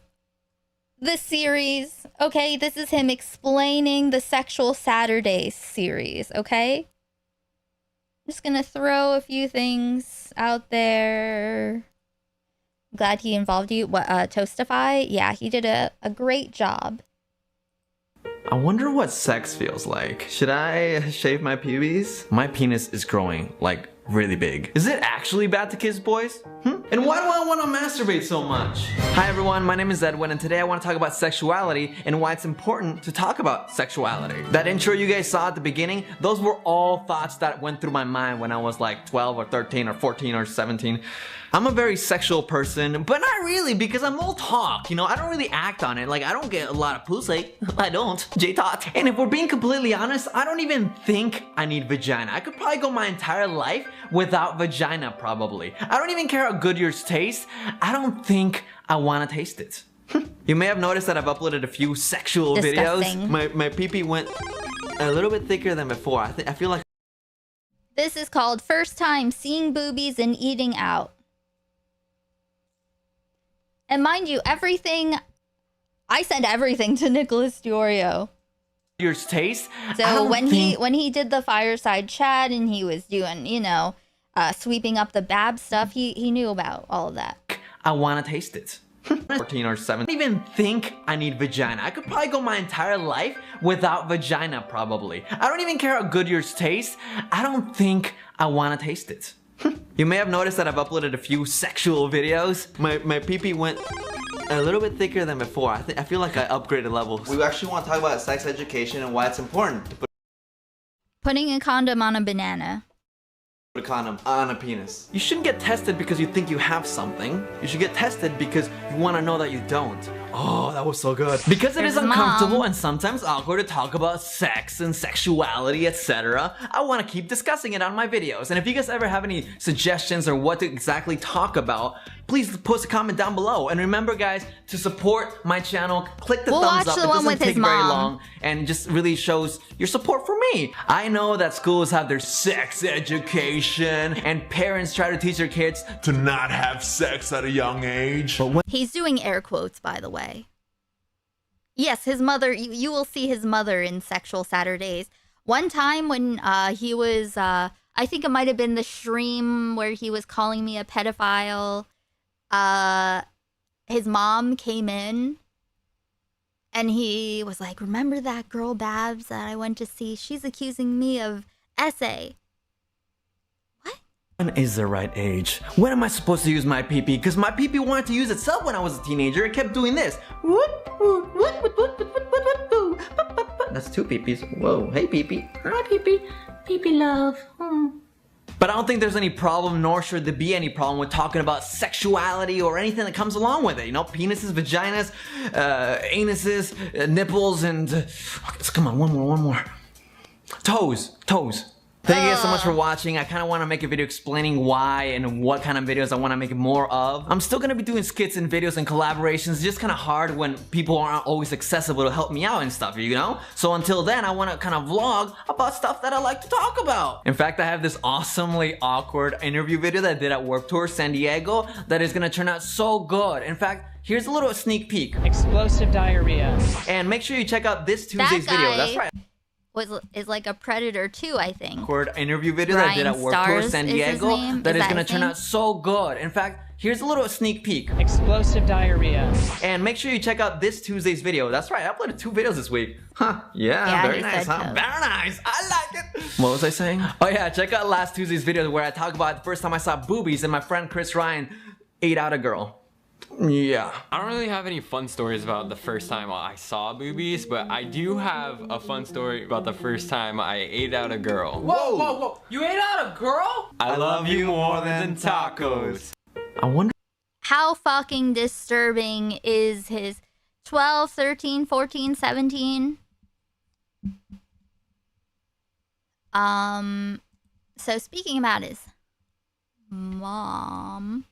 the series. Okay, this is him explaining the Sexual Saturday series, okay? I'm just gonna throw a few things out there. Glad he involved you. What, Toastify? Yeah, he did a great job.
I wonder what sex feels like. Should I shave my pubes? My penis is growing, like, really big. Is it actually bad to kiss boys? And why do I want to masturbate so much? Hi everyone, my name is Edwin, and today I want to talk about sexuality and why it's important to talk about sexuality. That intro you guys saw at the beginning, those were all thoughts that went through my mind when I was like 12 or 13 or 14 or 17. I'm a very sexual person, but not really, because I'm all talk, you know, I don't really act on it. Like, I don't get a lot of pussy. I don't. J-Tot. And if we're being completely honest, I don't even think I need vagina. I could probably go my entire life without vagina, probably. I don't even care how good yours taste. I don't think I want to taste it. You may have noticed that I've uploaded a few sexual
Disgusting.
videos. My pee-pee went a little bit thicker than before. I feel like...
This is called First Time Seeing Boobies and Eating Out. And mind you, everything, I send everything to Nicholas Diorio.
Yours taste.
So when he did the fireside chat and he was doing, you know, sweeping up the Bab stuff, he knew about all of that.
I want to taste it.
14 or 7. I don't even think I need vagina. I could probably go my entire life without vagina, probably. I don't even care how good yours taste. I don't think I want to taste it. You may have noticed that I've uploaded a few sexual videos. My pee-pee went a little bit thicker than before. I feel like I upgraded levels. We actually want to talk about sex education and why it's important to put
Putting a condom on a banana.
a condom on a penis. You shouldn't get tested because you think you have something. You should get tested because you want to know that you don't. Oh, that was so good. Because it is uncomfortable and sometimes awkward to talk about sex and sexuality, etc. I want to keep discussing it on my videos. And if you guys ever have any suggestions or what to exactly talk about, please post a comment down below. And remember, guys, to support my channel, click the thumbs up. It doesn't take very long and just really shows your support for me. I know that schools have their sex education and parents try to teach their kids to not have sex at a young age. But when
He's doing air quotes, by the way. Yes, his mother, you will see his mother in Sexual Saturdays. One time when he was, I think it might have been the stream where he was calling me a pedophile. His mom came in and he was like, remember that girl Babs that I went to see? She's accusing me of SA.
When is the right age? When am I supposed to use my pee-pee? Because my pee-pee wanted to use itself when I was a teenager. It kept doing this. That's two pee-pees. Whoa, hey pee-pee. Hi pee-pee. Pee-pee love. But I don't think there's any problem, nor should there be any problem with talking about sexuality or anything that comes along with it. You know, penises, vaginas, anuses, nipples, and... come on, one more. Toes. Thank you guys so much for watching. I kind of want to make a video explaining why and what kind of videos I want to make more of. I'm still going to be doing skits and videos and collaborations. It's just kind of hard when people aren't always accessible to help me out and stuff, you know? So until then, I want to kind of vlog about stuff that I like to talk about. In fact, I have this awesomely awkward interview video that I did at Warped Tour San Diego that is going to turn out so good. In fact, here's a little sneak peek.
Explosive diarrhea.
And make sure you check out this Tuesday's video. That's right.
Is like a Predator too, I think.
Record interview video that I did at Warped Tour San Diego that is gonna turn out so good. In fact, here's a little sneak peek.
Explosive diarrhea.
And make sure you check out this Tuesday's video. That's right, I uploaded 2 videos this week. Huh? Yeah, very nice, huh? Very nice. I like it. What was I saying? Oh yeah, check out last Tuesday's video where I talk about the first time I saw boobies and my friend Chris Ryan ate out a girl. Yeah.
I don't really have any fun stories about the first time I saw boobies, but I do have a fun story about the first time I ate out a girl.
Whoa! You ate out a girl?
I love you more than tacos.
I wonder
how fucking disturbing is his 12, 13, 14, 17? So speaking about his mom...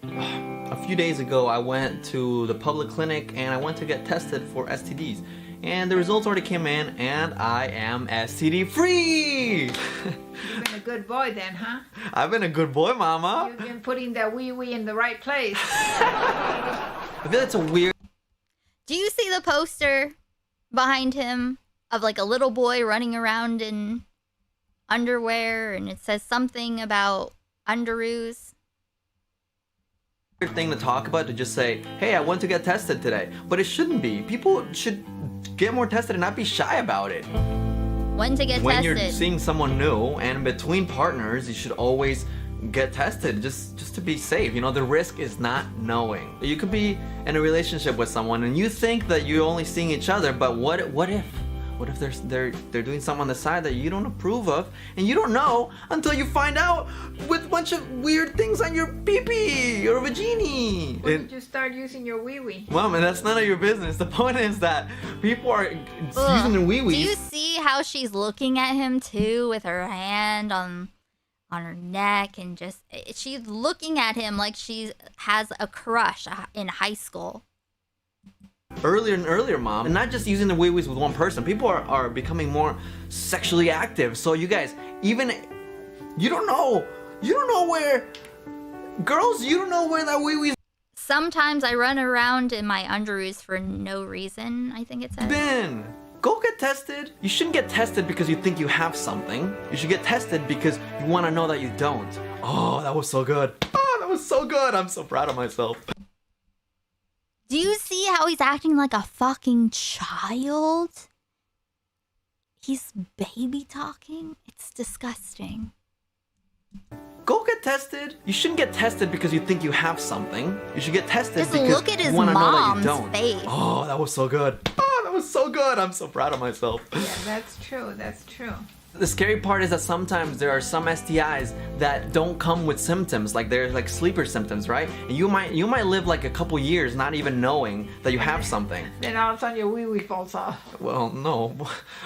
A few days ago, I went to the public clinic and I went to get tested for STDs. And the results already came in and I am STD free!
You've been a good boy then, huh?
I've been a good boy, mama.
You've been putting that wee-wee in the right place.
I feel that's a weird...
Do you see the poster behind him of like a little boy running around in underwear and it says something about underoos?
Thing to talk about to just say, hey, I went to get tested today. But it shouldn't be. People should get more tested and not be shy about it.
When to get
when
tested.
You're seeing someone new and between partners, you should always get tested just to be safe. You know, the risk is not knowing. You could be in a relationship with someone and you think that you're only seeing each other, but what if they're doing something on the side that you don't approve of and you don't know until you find out with a bunch of weird things on your pee-pee or vagini.
When did you start using your wee-wee?
Mom, and that's none of your business. The point is that people are using their wee-wees.
Do you see how she's looking at him too with her hand on her neck and just she's looking at him like she has a crush in high school.
Earlier and earlier, Mom, and not just using the wee-wees with one person. People are becoming more sexually active. So you guys, even you don't know where girls, you don't know where that wee-wee's.
Sometimes I run around in my underoos for no reason, I think it says.
Ben, go get tested. You shouldn't get tested because you think you have something. You should get tested because you want to know that you don't. Oh, that was so good. Oh,
was so good. I'm so proud of myself.
Do you see how he's acting like a fucking child? He's baby talking. It's disgusting.
Go get tested. You shouldn't get tested because you think you have something. You should get tested
Just
because
look at his
you want to know that
mom's
you don't.
face.
Oh, that was so good. Oh, that was so good. I'm so proud of myself.
Yeah, that's true. That's true.
The scary part is that sometimes there are some STIs that don't come with symptoms, like they're like sleeper symptoms, right? And you might live like a couple years not even knowing that you have something.
Then all of a sudden your wee-wee falls off.
Well, no.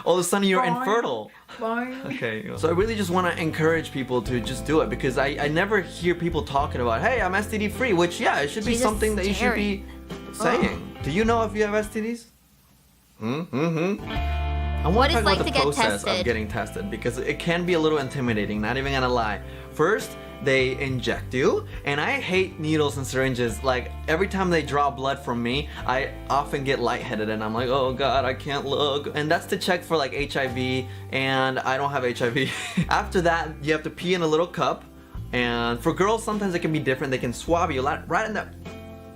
All of a sudden you're
Boing.
infertile.
Boing.
Okay. So I really just want to encourage people to just do it because I never hear people talking about, hey, I'm STD free, which yeah, it should be
She's
something that you should be saying. Do you know if you have STDs? I want to talk about the process of getting tested because it can be a little intimidating, not even gonna lie. First, they inject you, and I hate needles and syringes. Like, every time they draw blood from me, I often get lightheaded and I'm like, oh god, I can't look. And that's to check for like HIV, and I don't have HIV. After that, you have to pee in a little cup, and for girls, sometimes it can be different. They can swab you right in the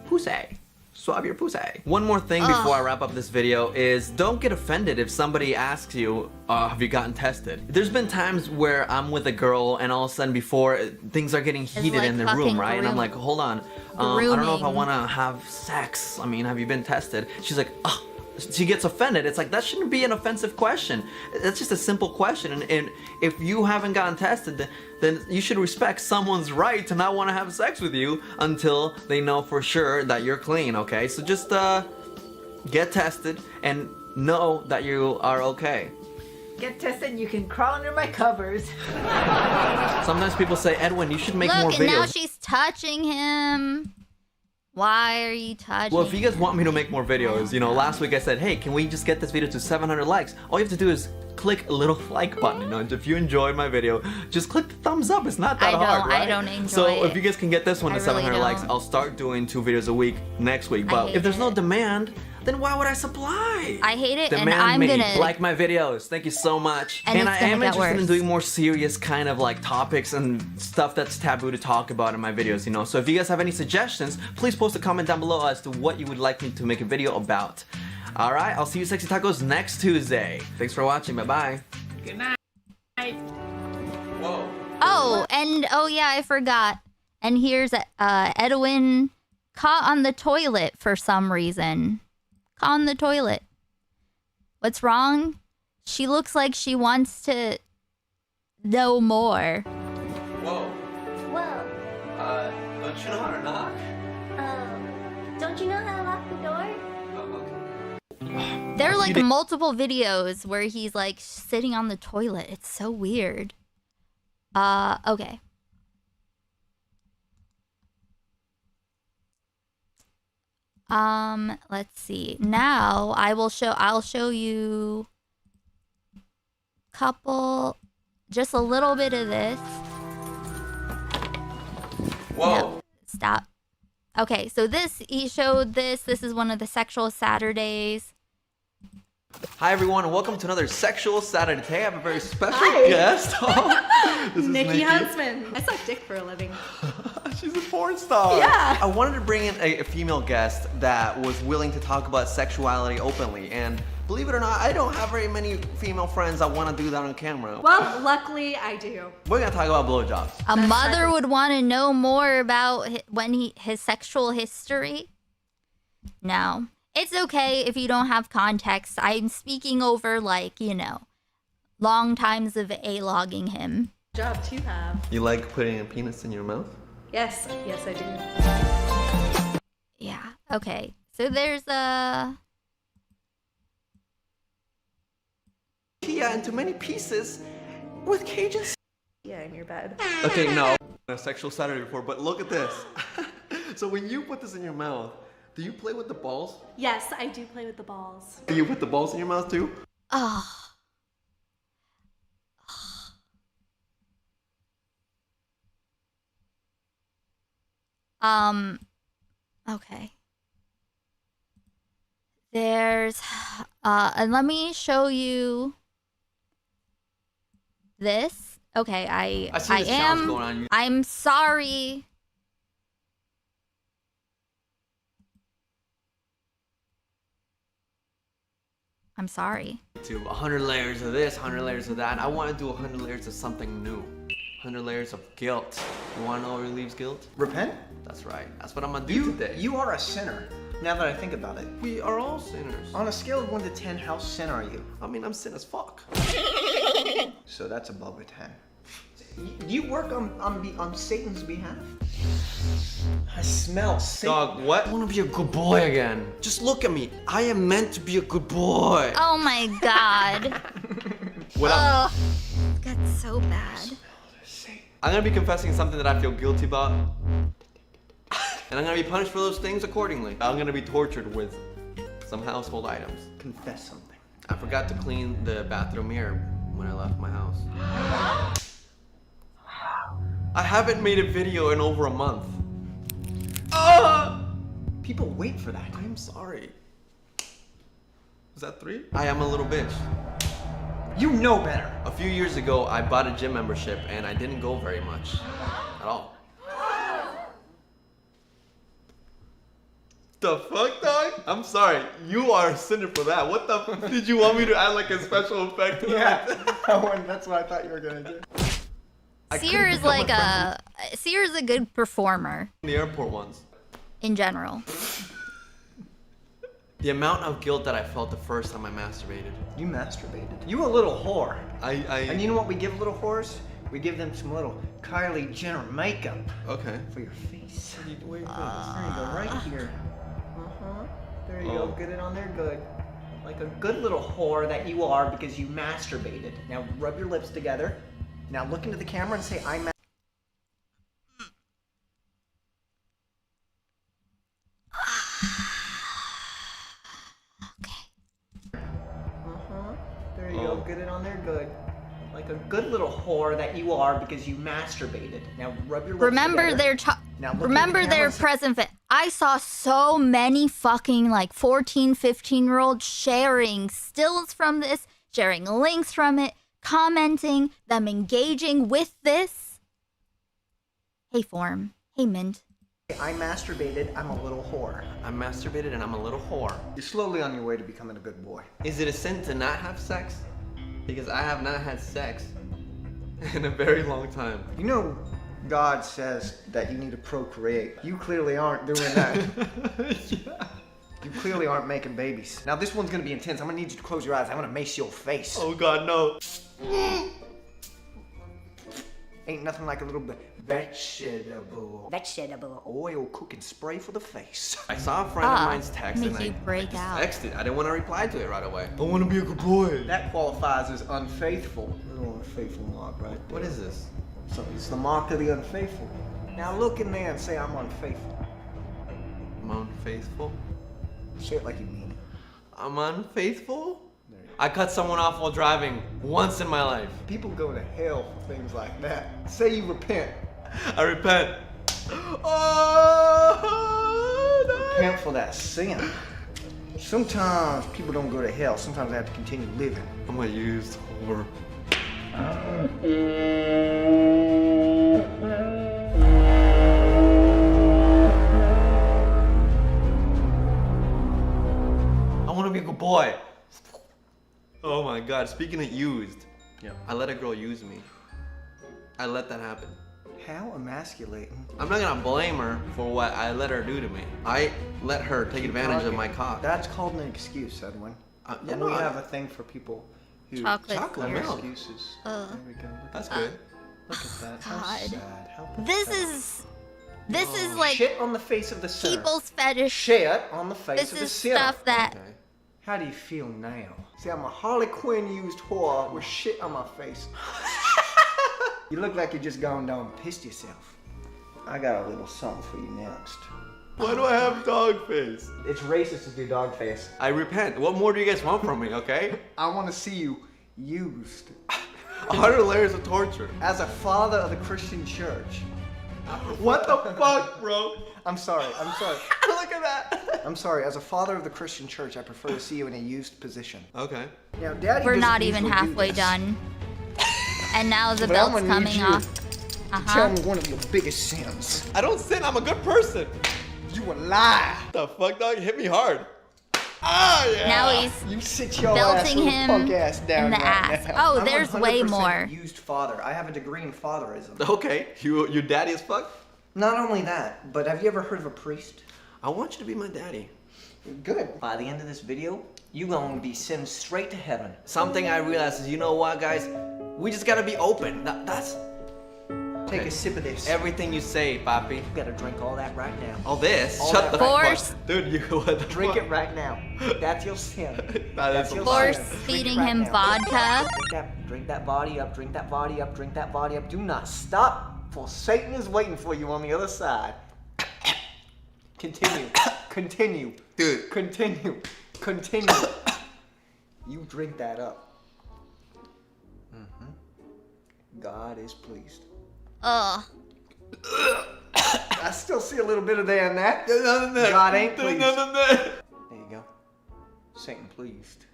pussy. Swab your pussy. One more thing before I wrap up this video is don't get offended if somebody asks you, have you gotten tested? There's been times where I'm with a girl and all of a sudden before things are getting heated
like
in the room, right? And I'm like, hold on, I don't know if I want to have sex. I mean, have you been tested? She's like, oh. She gets offended. It's like, that shouldn't be an offensive question. That's just a simple question. And if you haven't gotten tested, then you should respect someone's right to not want to have sex with you until they know for sure that you're clean, okay? So just get tested and know that you are okay.
Get tested and you can crawl under my covers.
Sometimes people say, Edwin, you should make
Look,
more
and
videos.
now she's touching him. Why are you touching?
Well, if you guys want me to make more videos, you know, last week I said, hey, can we just get this video to 700 likes? All you have to do is click a little like button, you know, and if you enjoyed my video, just click the thumbs up. It's not that hard, right?
I don't enjoy
So
it.
if you guys can get this one to
I really
700 likes,
don't.
I'll start doing 2 videos a week next week. But if there's no demand, then why would I supply?
I hate it,
Demand
and I'm
me.
gonna
Like my videos. Thank you so much.
And
I
it's gonna
am
get
interested in
worse.
doing more serious kind of like topics and stuff that's taboo to talk about in my videos, you know. So if you guys have any suggestions, please post a comment down below as to what you would like me to make a video about. All right, I'll see you sexy tacos next Tuesday. Thanks for watching. Bye-bye.
Good night.
Whoa.
Oh, and oh yeah, I forgot. And here's Edwin caught on the toilet for some reason. Caught on the toilet. What's wrong? She looks like she wants to know more.
Whoa.
Whoa.
Don't you know how to knock?
Don't you know how to lock the door?
There are like multiple videos where he's like sitting on the toilet. It's so weird. Okay. Let's see. Now I'll show you just a little bit of this.
Whoa.
No, stop. Okay, so he showed this. This is one of the sexual Saturdays.
Hi everyone, and welcome to another Sexual Saturday. Today I have a very special
Hi.
guest. This is
Nikki Huntsman. I suck dick for a living.
She's a porn star.
Yeah.
I wanted to bring in a female guest that was willing to talk about sexuality openly, and believe it or not, I don't have very many female friends that want to do that on camera.
Well, luckily I do.
We're gonna talk about blowjobs.
A mother would want to know more about his sexual history. No. It's okay if you don't have context. I'm speaking over, like, you know, long times of A-logging him.
Job to have.
You like putting a penis in your mouth?
Yes, I do.
Yeah, okay. So there's a...
Yeah, into many pieces with cages.
Yeah, in your bed.
Okay, no. A sexual Saturday before, but look at this. So when you put this in your mouth, do you play with the balls?
Yes, I do play with the balls.
Do you put the balls in your mouth too?
Oh. Okay. There's, and let me show you this. Okay,
I see this challenge going on.
I'm sorry I'm sorry.
Do 100 layers of this, 100 layers of that. I want to do 100 layers of something new. 100 layers of guilt. You want to know what relieves guilt?
Repent?
That's right. That's what I'm gonna do today.
You are a sinner. Now that I think about it.
We are all sinners.
On a scale of 1 to 10, how sin are you?
I mean, I'm sin as fuck.
So that's above a 10. You work on Satan's behalf? I smell Satan.
Dog, what? I want to be a good boy again. Just look at me. I am meant to be a good boy.
Oh my god.
What
That's so bad.
I'm gonna be confessing something that I feel guilty about. And I'm gonna be punished for those things accordingly. I'm gonna be tortured with some household items.
Confess something.
I forgot to clean the bathroom mirror when I left my house. I haven't made a video in over a month.
People wait for that.
I'm sorry. Was that 3? I am a little bitch.
You know better.
A few years ago, I bought a gym membership and I didn't go very much at all. The fuck, dog? I'm sorry. You are a sinner for that. What the f did you want me to add like a special effect to that?
That's what I thought you were gonna do.
Seer is like Seer is a good performer.
The airport ones.
In general.
The amount of guilt that I felt the first time I masturbated.
You masturbated. You a little whore.
And
you know what we give little whores? We give them some little Kylie Jenner makeup.
Okay.
For your face.
Where you
there you go, right here. There you go, get it on there good. Like a good little whore that you are because you masturbated. Now rub your lips together. Now look into the camera and say, I masturbated. There you go, get it on there good. Like a good little whore that you are because you masturbated. Now rub your lips
Remember
together.
their present fit. I saw so many fucking like 14, 15-year-olds sharing stills from this, sharing links from it, commenting, them engaging with this. Hey Form. Hey Mint.
I masturbated, I'm a little whore.
I masturbated and I'm a little whore.
You're slowly on your way to becoming a good boy.
Is it a sin to not have sex? Because I have not had sex in a very long time.
You know, God says that you need to procreate. You clearly aren't doing that.
Yeah.
You clearly aren't making babies. Now this one's gonna be intense. I'm gonna need you to close your eyes. I'm gonna mace your face.
Oh God, no.
Ain't nothing like a little bit vegetable oil cooking spray for the face.
I saw a friend of mine's text and I texted. I didn't want to reply to it right away. I want to be a good boy.
That qualifies as unfaithful. Little unfaithful mark right there.
What is this?
So it's the mark of the unfaithful. Now look in there and say I'm unfaithful.
I'm unfaithful?
Say it like you mean it.
I'm unfaithful? I cut someone off while driving once in my life.
People go to hell for things like that. Say you repent.
I repent.
Repent for that sin. Sometimes people don't go to hell. Sometimes they have to continue living.
I'm a used whore. I want to be a good boy. Oh my God, speaking of used, I let a girl use me. I let that happen.
How emasculating.
I'm not gonna blame her for what I let her do to me. I let her take advantage of my cock.
That's called an excuse, Edwin. And we have a thing for people who
chocolate
milk. Excuses. There we go.
That's good.
Look at that. How
God.
sad. How
This is like
shit on the face of the sinner.
people's fetish.
Shit on the face
This
of the
is
sinner.
stuff that
How do you feel now? See, I'm a Harley Quinn used whore with shit on my face. You look like you're just going down and pissed yourself. I got a little something for you next.
Why do I have dog face?
It's racist to do dog face.
I repent. What more do you guys want from me, okay?
I want to see you used.
100 layers of torture.
As a father of the Christian church.
What the fuck, bro?
I'm sorry.
Look at that.
I'm sorry. As a father of the Christian church, I prefer to see you in a used position.
Okay.
Now, Daddy
we're
doesn't
not even
usually do
halfway
this.
done. And now the
But I'm
belt's
gonna need
coming
you
off.
to Tell me one of your biggest sins.
I don't sin. I'm a good person.
You a lie.
The fuck, dog? Hit me hard. Ah!
Yeah.
Now he's
you sit your
belting
ass,
him
punk ass down
in the
right
ass.
now.
Oh,
I'm
there's way
100%
more.
Used father. I have a degree in fatherism.
Okay, your daddy as fuck?
Not only that, but have you ever heard of a priest?
I want you to be my daddy.
Good. By the end of this video, you going to be sent straight to heaven.
Something I realized is, you know what, guys? We just gotta be open. That's...
Take a sip of this.
Everything you say, papi.
You gotta drink all that right now.
All this?
All
Shut
that
the
right
fuck
now.
up. Dude, you what the
Drink
fuck?
it right now. That's your sin.
That's
your
Force
sin. Drink it
feeding
right
him
now.
vodka.
Drink that body up, drink that body up, drink that body up. Do not stop, for Satan is waiting for you on the other side. Continue. Continue.
Dude.
Continue. Continue. You drink that up. God is pleased.
Ugh.
I still see a little bit of there in that. God ain't pleased. There you go. Satan pleased.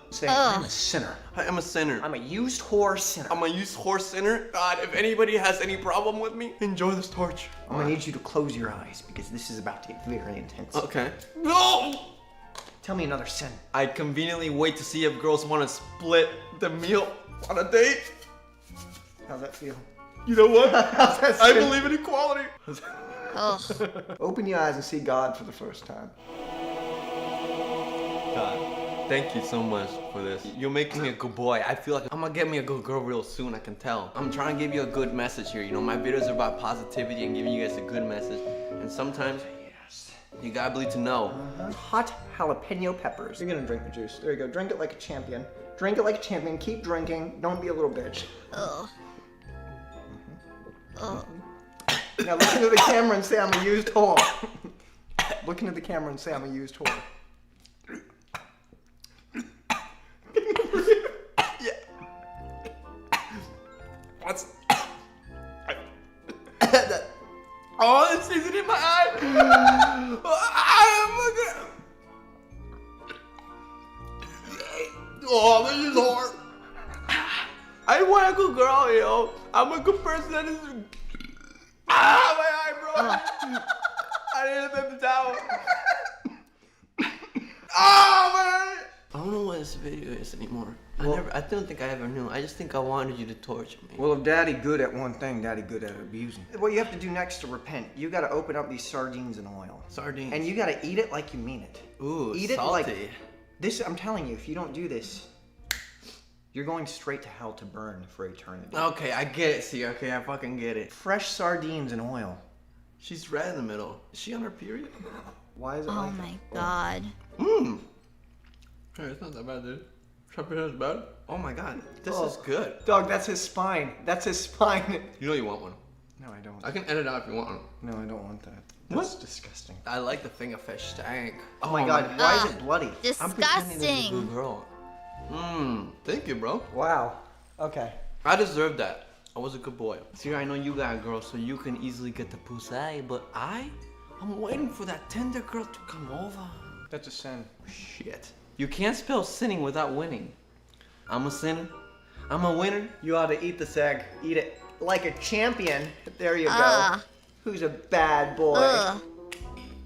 Say, I'm a sinner.
I'm a sinner.
I'm a used whore sinner.
I'm a used horse sinner. God, if anybody has any problem with me, enjoy this torch.
I'm gonna need you to close your eyes because this is about to get very intense.
Okay. No!
Tell me another sin.
I conveniently wait to see if girls want to split the meal on a date.
How's that feel?
You know what?
How's that
I
feel?
believe in equality.
Open your eyes and see God for the first time.
God, thank you so much for this. You're making me a good boy. I feel like I'm gonna get me a good girl real soon, I can tell. I'm trying to give you a good message here. You know, my videos are about positivity and giving you guys a good message. And sometimes, you gotta believe to know.
Hot jalapeno peppers. You're gonna drink the juice. There you go. Drink it like a champion. Drink it like a champion. Keep drinking. Don't be a little bitch.
Ugh. Ugh.
Now look into the camera and say I'm a used whore. Look into the camera and say I'm a used whore.
What's... Oh, it's season in my eye. Oh, this is hard. I want a good girl, yo. I'm a good person that is... Ah, my eye, bro. I didn't let them down. Ah, man. I don't know what this video is anymore. I don't think I ever knew. I just think I wanted you to torture me.
Well, if Daddy good at one thing, Daddy good at abusing. What you have to do next to repent, you gotta open up these sardines in oil.
Sardines.
And you gotta eat it like you mean it.
Ooh,
eat
salty.
it like this. I'm telling you, if you don't do this, you're going straight to hell to burn for eternity.
Okay, I get it, see. Okay, I fucking get it.
Fresh sardines in oil.
She's red in the middle. Is she on her period?
Why is it
Oh
like
my god.
Mmm. Hey, it's not that bad, dude. Is bad? Oh my god, this is good.
Dog, that's his spine. That's his spine.
You know you want one.
No, I don't.
I can edit out if you want one.
No, I don't want that. That's disgusting.
I like the finger fish stank.
Oh my god, why is it bloody?
I'm pretending this is a
Disgusting.
good girl. Mmm, thank you, bro.
Wow. Okay.
I deserve that. I was a good boy. See, I know you got a girl, so you can easily get the pussy, but I'm waiting for that tender girl to come over.
That's a sin.
Shit. You can't spell sinning without winning. I'm a sinner. I'm a winner.
You ought to eat this egg. Eat it like a champion. There you go. Who's a bad boy?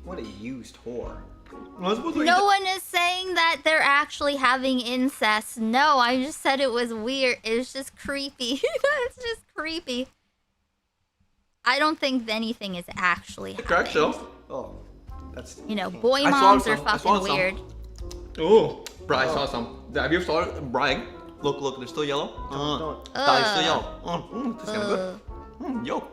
What a used whore.
No one is saying that they're actually having incest. No, I just said it was weird. It's just creepy. It's just creepy. I don't think anything is actually happening.
Oh, that's...
You know, boy moms are fucking weird.
Oh, bro, I saw some. Have you ever saw it? Brag. Look, they're still yellow. They're still yellow. That's kind of good. Yo.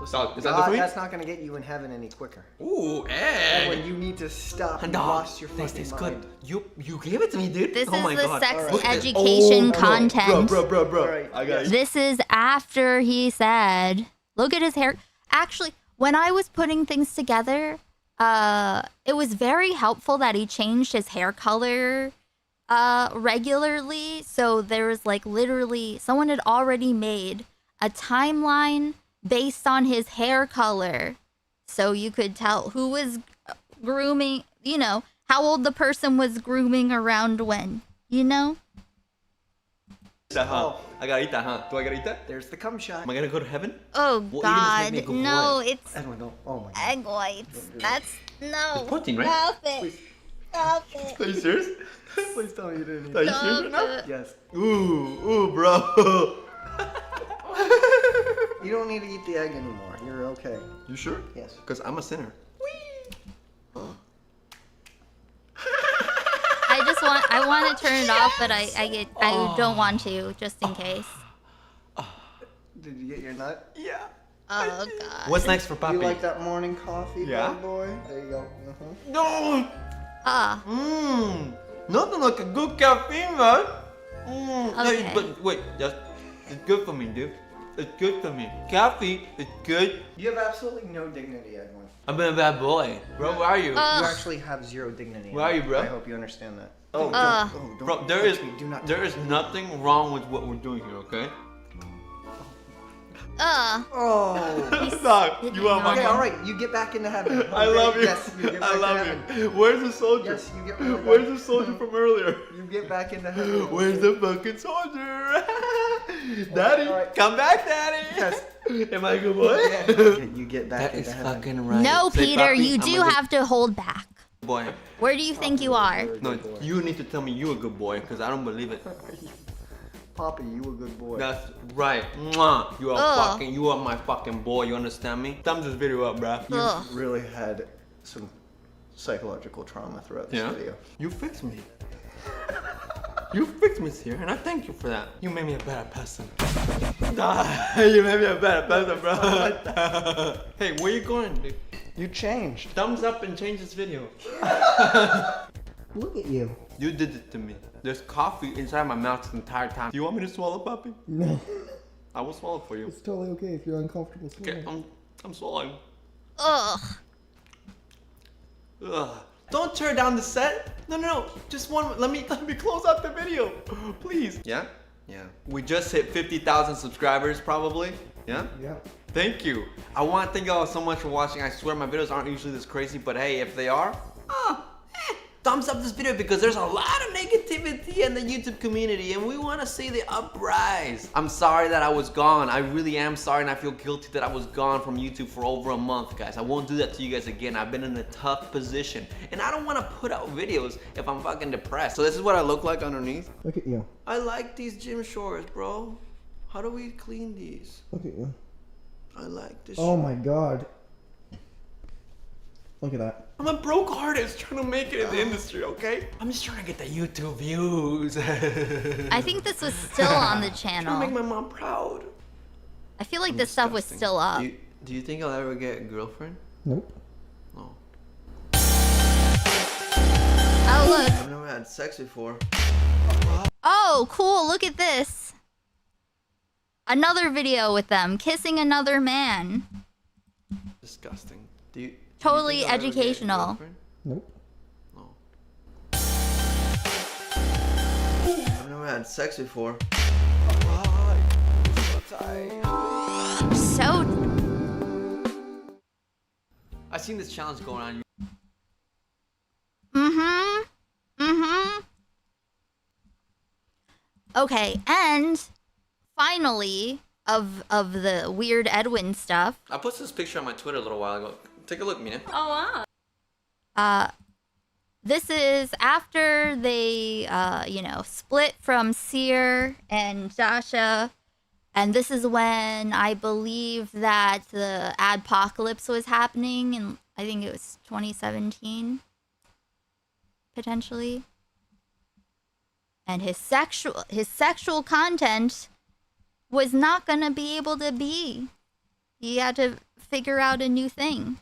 Is that good for you?
That's not gonna get you in heaven any quicker.
Ooh, egg.
Edwin, you need to stop. You
Dog,
lost your fucking
this
mind.
good. You gave it to me, dude.
This
oh
is
my
the
God.
sex
Right.
education content.
Bro.
Right.
I got you.
This is after he said, look at his hair. Actually, when I was putting things together, it was very helpful that he changed his hair color regularly. So there was like literally someone had already made a timeline based on his hair color. So you could tell who was grooming, you know, how old the person was grooming around when, you know?
I gotta eat that, huh? Do I gotta eat that?
There's the cum shot.
Am I gonna go to heaven?
Oh
Well,
God,
even if they make me
no,
go
it's
Edwin, don't. Oh my God.
egg whites. That's no.
It's protein, right?
Stop it.
Please.
Stop it.
Are you serious?
Please tell me you didn't eat
Are you
it.
serious right now?
Yes.
Ooh, bro.
You don't need to eat the egg anymore. You're okay.
You sure?
Yes.
Because I'm a sinner.
I want to turn it off, but I don't want to, just in case.
Did you get your nut?
Yeah.
Oh god.
What's next for Papi?
You like that morning coffee,
Yeah?
bad boy? There you go.
No. Nothing like a good caffeine, man.
Okay.
Hey, but wait, it's good for me, dude. It's good for me. Coffee is good.
You have absolutely no dignity, Edwin.
I've been a bad boy. Bro, where are you?
You actually have zero dignity.
Where are you, bro?
I hope you understand that.
Bro,
don't
there
touch
is
me. Do not
there is nothing wrong with what we're doing here, okay?
Oh.
Stop. You are my
Okay,
mom.
all right. You get back into heaven.
I
Okay?
love you.
Yes, you get back
I love
into
you.
heaven.
Where's the soldier?
Yes, you get right
Where's
back.
the soldier from earlier?
You get back into heaven.
Where's the fucking soldier? Daddy, come back, Daddy.
Yes.
Am I a good boy?
You get back into heaven.
fucking right.
No,
Say,
Peter,
Papi,
you
I'm
do
a good
have to hold back.
boy.
Where do you think you are?
No, you need to tell me you a good boy, because I don't believe it.
Poppy, you a good boy.
That's right. Mwah. You are
Ugh.
you are my fucking boy, you understand me? Thumbs this video up, bruh.
You've really had some psychological trauma throughout this video.
You fixed me. You fixed me, Sierra, and I thank you for that. You made me a better person. You made me a better person, bro. Hey, where you going, dude?
You changed.
Thumbs up and change this video.
Look at you.
You did it to me. There's coffee inside my mouth the entire time. Do you want me to swallow, Papi?
No.
I will swallow for you.
It's totally okay if you're uncomfortable.
Okay, I'm swallowing.
Ugh.
Ugh. Don't tear down the set. No. Just one. Let me close out the video, please. Yeah. We just hit 50,000 subscribers, probably. Yeah.
Yeah.
Thank you. I want to thank y'all so much for watching. I swear my videos aren't usually this crazy, but hey, if they are, thumbs up this video because there's a lot of negativity in the YouTube community and we want to see the uprise. I'm sorry that I was gone. I really am sorry and I feel guilty that I was gone from YouTube for over a month, guys. I won't do that to you guys again. I've been in a tough position and I don't want to put out videos if I'm fucking depressed. So this is what I look like underneath.
Look at you.
I like these gym shorts, bro. How do we clean these?
Look at you.
I like this.
Oh my god. Look at that.
I'm a broke artist trying to make it in the industry, okay? I'm just trying to get the YouTube views.
I think this was still on the
Trying to
channel.
make my mom proud.
I feel like this stuff was still up.
Do you think I'll ever get a girlfriend?
Nope.
No.
Oh, look.
I've never had sex before.
Oh, cool. Look at this. Another video with them kissing another man.
Disgusting. Do you
Totally
think I'll ever get a
educational.
girlfriend?
Nope.
No. I've never had sex before.
So.
I've seen this challenge going on.
Okay, and finally, of the weird Edwin stuff.
I posted this picture on my Twitter a little while ago. Take a look, Mina.
Oh wow.
This is after they, split from Seer and Dasha. And this is when I believe that the adpocalypse was happening, and I think it was 2017, potentially. And his sexual content was not gonna be able to be. He had to figure out a new thing.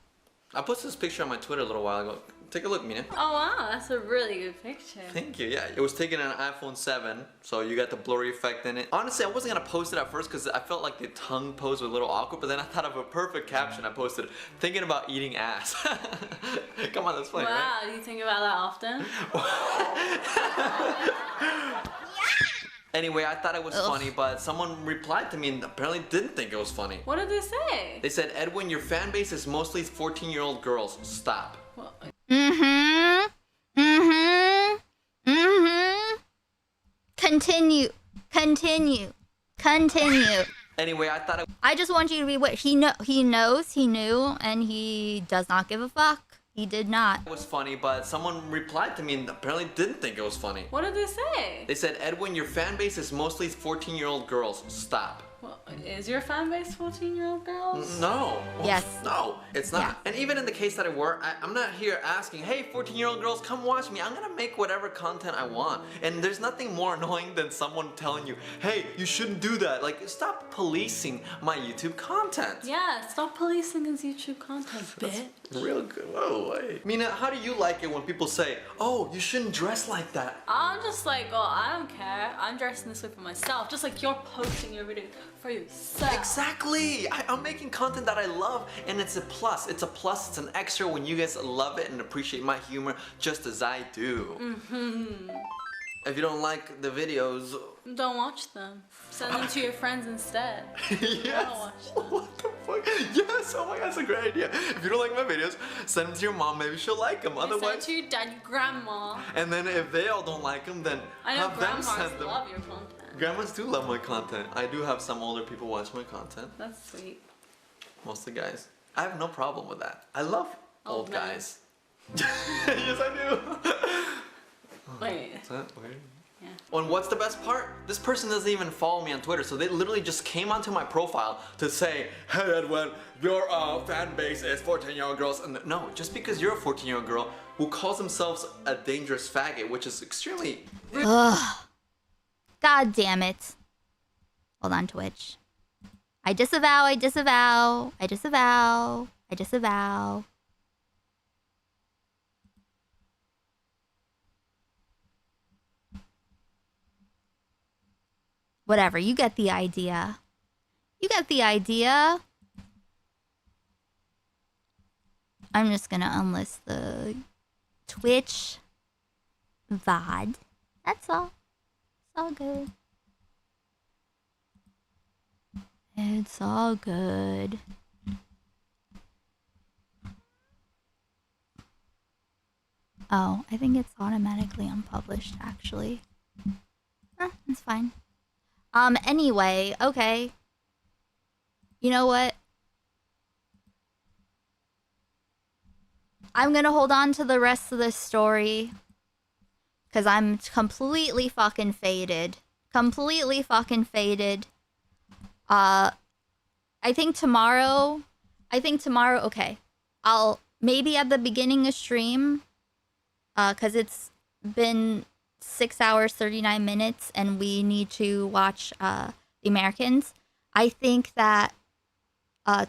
I posted this picture on my Twitter a little while ago. Take a look, Mina.
Oh wow, that's a really good picture.
Thank you. Yeah, it was taken on an iPhone 7, so you got the blurry effect in it. Honestly, I wasn't gonna post it at first because I felt like the tongue pose was a little awkward, but then I thought of a perfect caption. I posted, thinking about eating ass. Come on, that's funny,
Wow, do you think about that often?
Anyway, I thought it was funny, but someone replied to me and apparently didn't think it was funny.
What did they say?
They said, Edwin, your fan base is mostly 14-year-old girls. Stop.
Continue.
Anyway, I thought
I just want you to be aware. He knew, and he does not give a fuck. He did not.
It was funny, but someone replied to me and apparently didn't think it was funny.
What did they say?
They said, Edwin, your fan base is mostly 14-year-old girls. Stop.
Well, is your fan base 14-year-old girls?
No.
Yes.
No, it's not.
Yeah.
And even in the case that it were, I'm not here asking, hey, 14-year-old girls, come watch me. I'm gonna make whatever content I want. And there's nothing more annoying than someone telling you, hey, you shouldn't do that. Like, stop policing my YouTube content.
Yeah, stop policing his YouTube content, bitch.
Real good. Whoa, wait. Mina, how do you like it when people say, oh, you shouldn't dress like that?
I'm just like, oh, I don't care. I'm dressing this way for myself. Just like you're posting your video for yourself.
Exactly. I'm making content that I love, and it's a plus. It's a plus. It's an extra when you guys love it and appreciate my humor just as I do.
Mm-hmm.
If you don't like the videos,
Don't watch them. Send them to your friends instead.
yes.
Don't watch them.
What the fuck? Yes. Oh my god, that's a great idea. If you don't like my videos, send them to your mom. Maybe she'll like them.
Send it
Otherwise,
to your dad, your grandma.
and then if they all don't like them, then
I know
have them
grandmas
send them.
love your content.
Grandmas do love my content. I do have some older people watch my content.
That's sweet.
Mostly guys. I have no problem with that. I love old
men.
guys. Yes, I do.
Wait.
Is that weird?
Yeah.
And what's the best part? This person doesn't even follow me on Twitter, so they literally just came onto my profile to say, hey Edwin, your fan base is 14-year-old girls. And no, just because you're a 14-year-old girl who calls themselves a dangerous faggot, which is extremely...
Ugh. God damn it. Hold on, Twitch. I disavow, I disavow, I disavow, I disavow. Whatever, you get the idea. You get the idea. I'm just gonna unlist the Twitch VOD. That's all. It's all good. It's all good. Oh, I think it's automatically unpublished, actually. It's fine. Anyway, okay. You know what? I'm gonna hold on to the rest of this story. Because I'm completely fucking faded. Completely fucking faded. I think tomorrow, okay. I'll maybe at the beginning of stream, because it's been 6 hours, 39 minutes, and we need to watch The Americans. I think that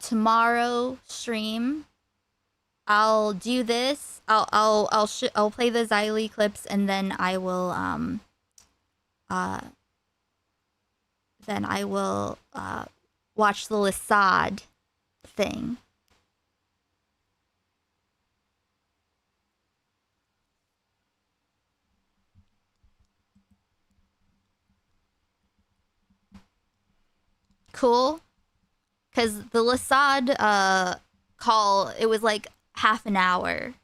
tomorrow stream, I'll do this. I'll play the Xylee clips, and then I will watch the Lasad thing. Cool, because the Lasad call, it was like half an hour.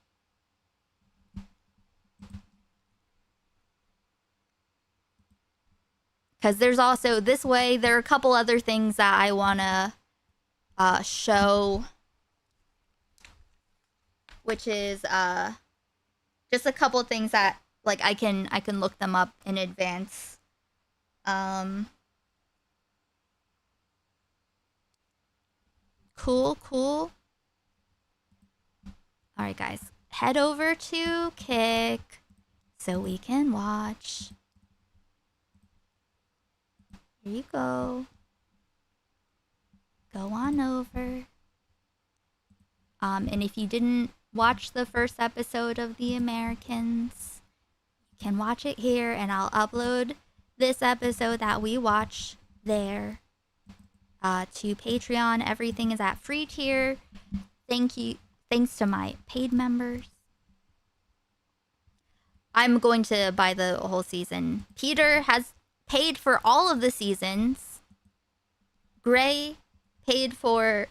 Because there's also, this way, there are a couple other things that I want to show. Which is just a couple of things that, like, I can look them up in advance. Cool, cool. Alright, guys. Head over to Kick so we can watch. Here you go. Go on over. And if you didn't watch the first episode of The Americans, you can watch it here, and I'll upload this episode that we watch there to Patreon. Everything is at free tier. Thank you. Thanks to my paid members. I'm going to buy the whole season. Peter has paid for all of the seasons. Gray paid for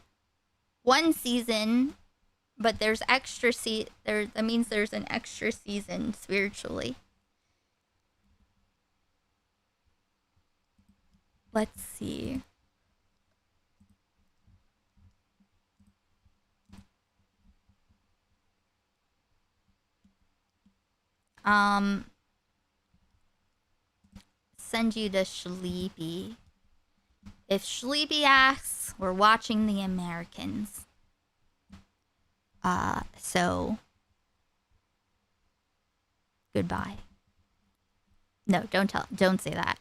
one season, but there's extra that means there's an extra season spiritually. Let's see. Send you to Sleepy. If Sleepy asks, we're watching The Americans. So goodbye. No, don't say that.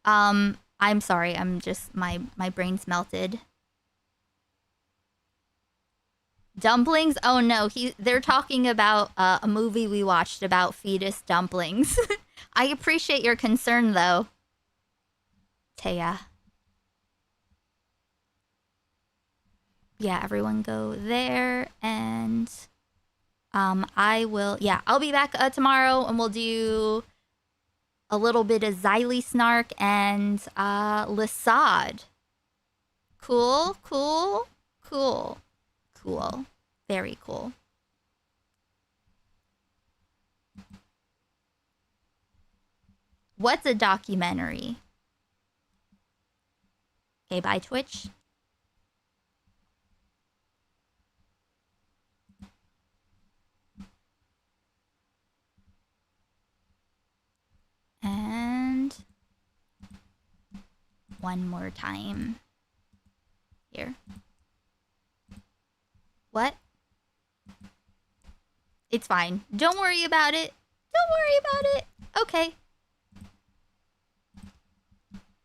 I'm sorry. I'm just my brain's melted. Dumplings? Oh no, they're talking about a movie we watched about fetus dumplings. I appreciate your concern though, Taya. Yeah, everyone go there, and I'll be back tomorrow, and we'll do a little bit of Xylee Snark and Lasad. Cool. Very cool. What's a documentary? Okay, bye Twitch. And one more time. Here. What? It's fine. Don't worry about it. Okay.